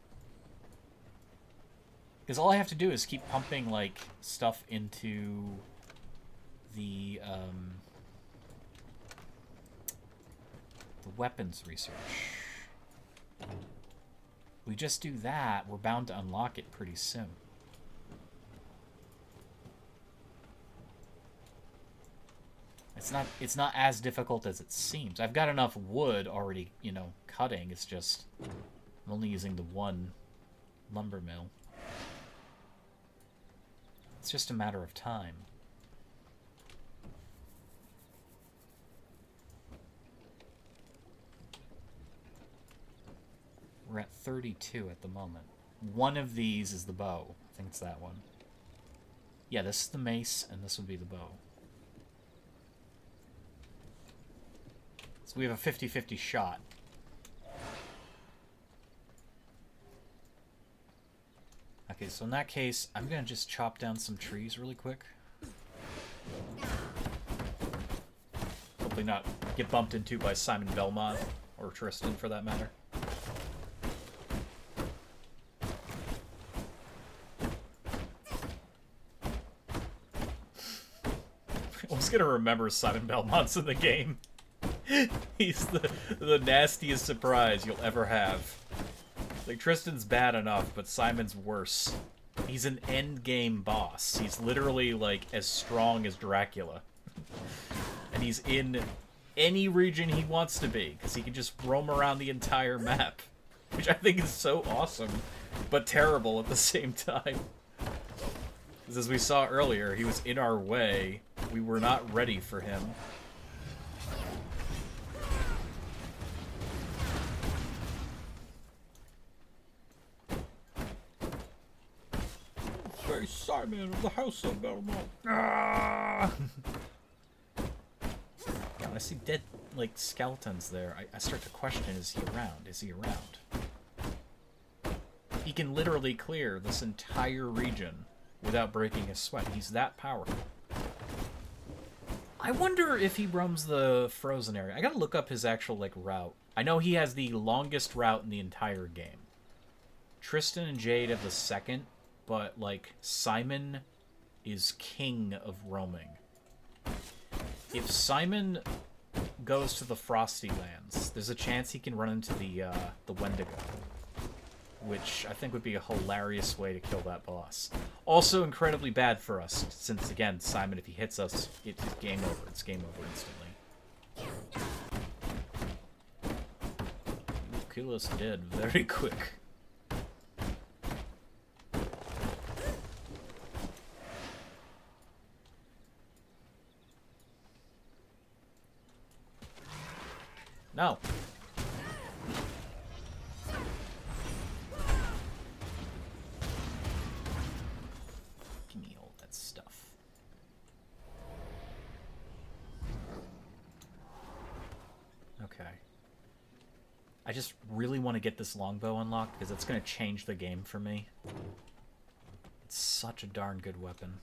Because all I have to do is keep pumping, like, stuff into the weapons research. We just do that, we're bound to unlock it pretty soon. It's not as difficult as it seems. I've got enough wood already, you know, cutting. It's just I'm only using the one lumber mill. It's just a matter of time. We're at 32 at the moment. One of these is the bow. I think it's that one. Yeah, this is the mace, and this would be the bow. So we have a 50-50 shot. Okay, so in that case, I'm gonna just chop down some trees really quick. Hopefully not get bumped into by Simon Belmont, or Tristan for that matter. I was gonna remember Simon Belmont's in the game. He's the nastiest surprise you'll ever have. Like, Tristan's bad enough, but Simon's worse. He's an endgame boss. He's literally, like, as strong as Dracula. And he's in any region he wants to be, because he can just roam around the entire map. Which I think is so awesome, but terrible at the same time. Because as we saw earlier, he was in our way. We were not ready for him. Simon of the House of Belmont. Ah! Yeah, when I see dead, like, skeletons there, I start to question, is he around? Is he around? He can literally clear this entire region without breaking a sweat. He's that powerful. I wonder if he roams the frozen area. I gotta look up his actual, like, route. I know he has the longest route in the entire game. Tristan and Jade have the second, but, like, Simon is king of roaming. If Simon goes to the Frosty Lands, there's a chance he can run into the Wendigo, which I think would be a hilarious way to kill that boss. Also incredibly bad for us, since, again, Simon, if he hits us, it's game over. It's game over instantly. He'll kill us dead very quick. No. Give me all that stuff. Okay. I just really want to get this longbow unlocked because it's going to change the game for me. It's such a darn good weapon.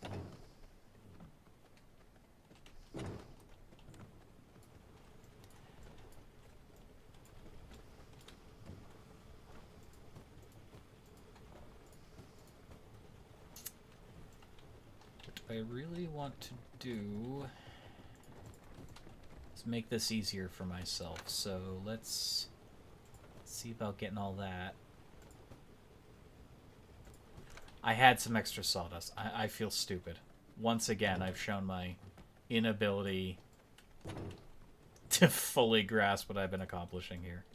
I really want to do is make this easier for myself. So let's see about getting all that. I had some extra sawdust. I feel stupid. Once again, I've shown my inability to fully grasp what I've been accomplishing here.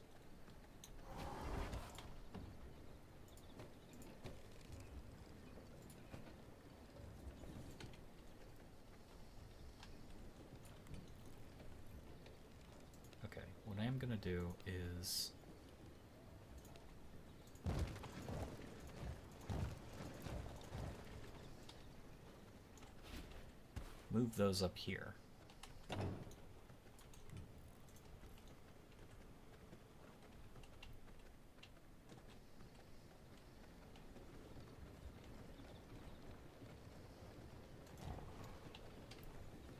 What I am going to do is move those up here.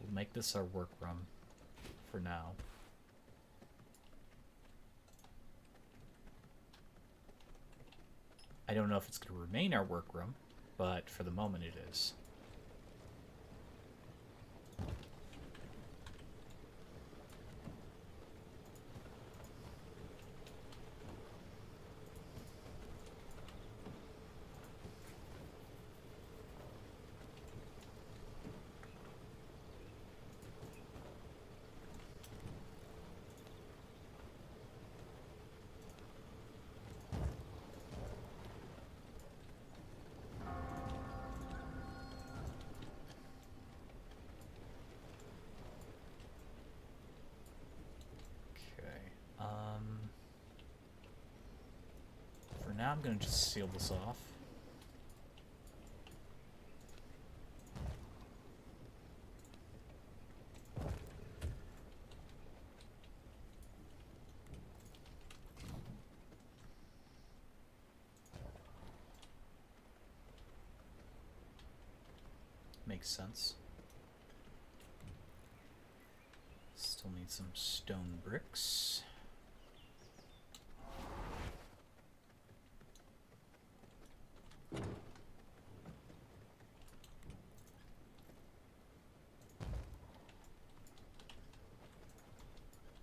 We'll make this our workroom for now. I don't know if it's going to remain our workroom, but for the moment it is. For now, I'm going to just seal this off. Makes sense. Still need some stone bricks.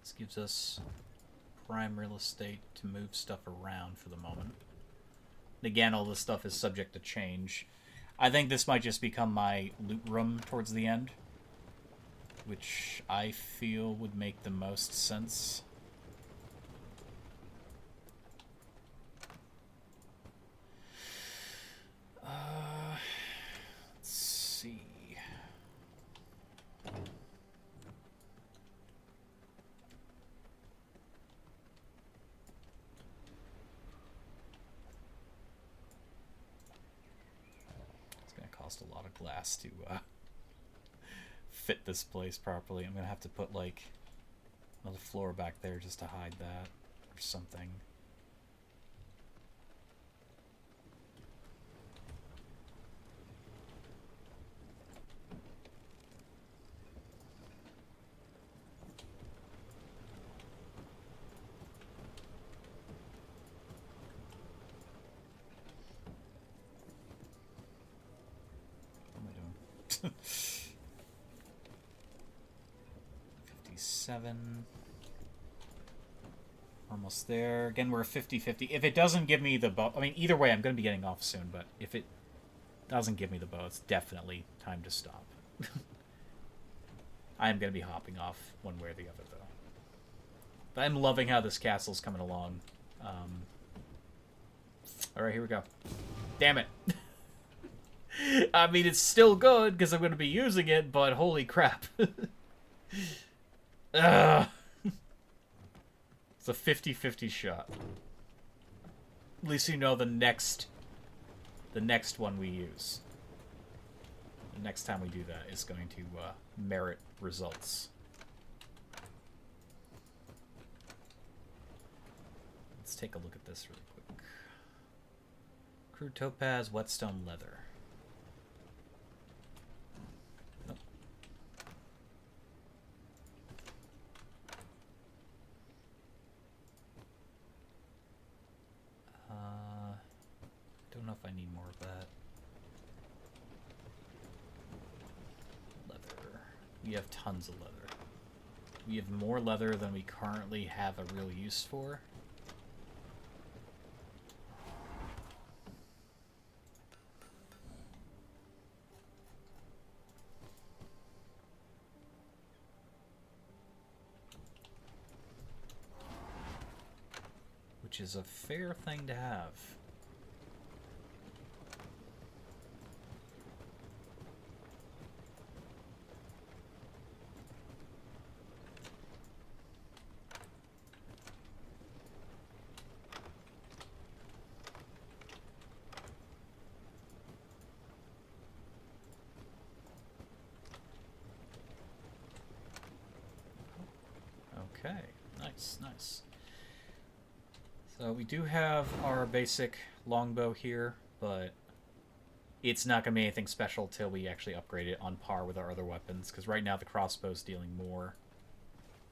This gives us prime real estate to move stuff around for the moment. And again, all this stuff is subject to change. I think this might just become my loot room towards the end, which I feel would make the most sense. Let's see. just a lot of glass to fit this place properly. I'm gonna have to put like another floor back there just to hide that or something. What am I doing? 57. Almost there. Again, we're 50-50. If it doesn't give me the bow... I mean, either way, I'm going to be getting off soon, but if it doesn't give me the bow, it's definitely time to stop. I am going to be hopping off one way or the other, though. But I'm loving how this castle's coming along. Alright, here we go. Damn it. I mean, it's still good, because I'm going to be using it, but holy crap. Ugh. It's a 50-50 shot. At least you know the next one we use. The next time we do that is going to merit results. Let's take a look at this really quick. Crude topaz, whetstone leather. Nope. Don't know if I need more of that. Leather. We have tons of leather. We have more leather than we currently have a real use for. Which is a fair thing to have. Okay, nice, nice. So we do have our basic longbow here, but it's not going to be anything special till we actually upgrade it on par with our other weapons, because right now the crossbow's dealing more.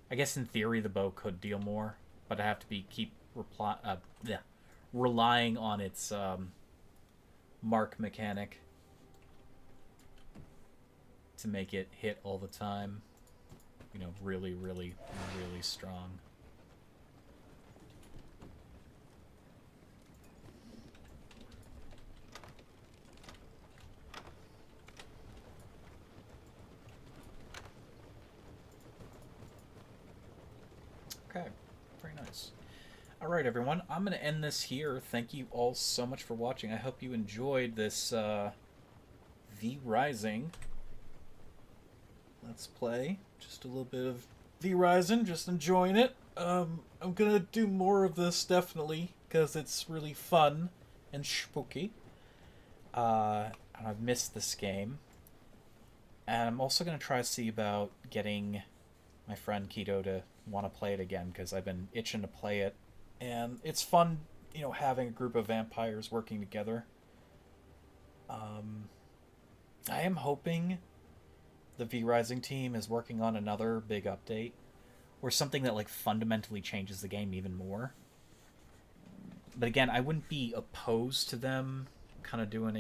I guess in theory the bow could deal more, but I have to keep relying on its mark mechanic to make it hit all the time. You know, really, really, really strong. Okay, very nice. Alright everyone, I'm going to end this here. Thank you all so much for watching. I hope you enjoyed this V Rising Let's Play. Just a little bit of V Rising, just enjoying it. I'm going to do more of this, definitely, because it's really fun and spooky. And I've missed this game. And I'm also going to try to see about getting my friend Keto to want to play it again, because I've been itching to play it. And it's fun, you know, having a group of vampires working together. I am hoping the V Rising team is working on another big update, or something that, like, fundamentally changes the game even more. But again, I wouldn't be opposed to them kind of doing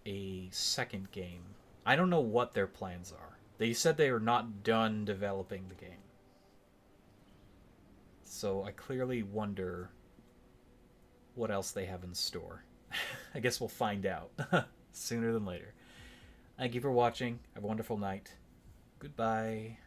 a second game. I don't know what their plans are. They said they are not done developing the game. So I clearly wonder what else they have in store. I guess we'll find out sooner than later. Thank you for watching. Have a wonderful night. Goodbye.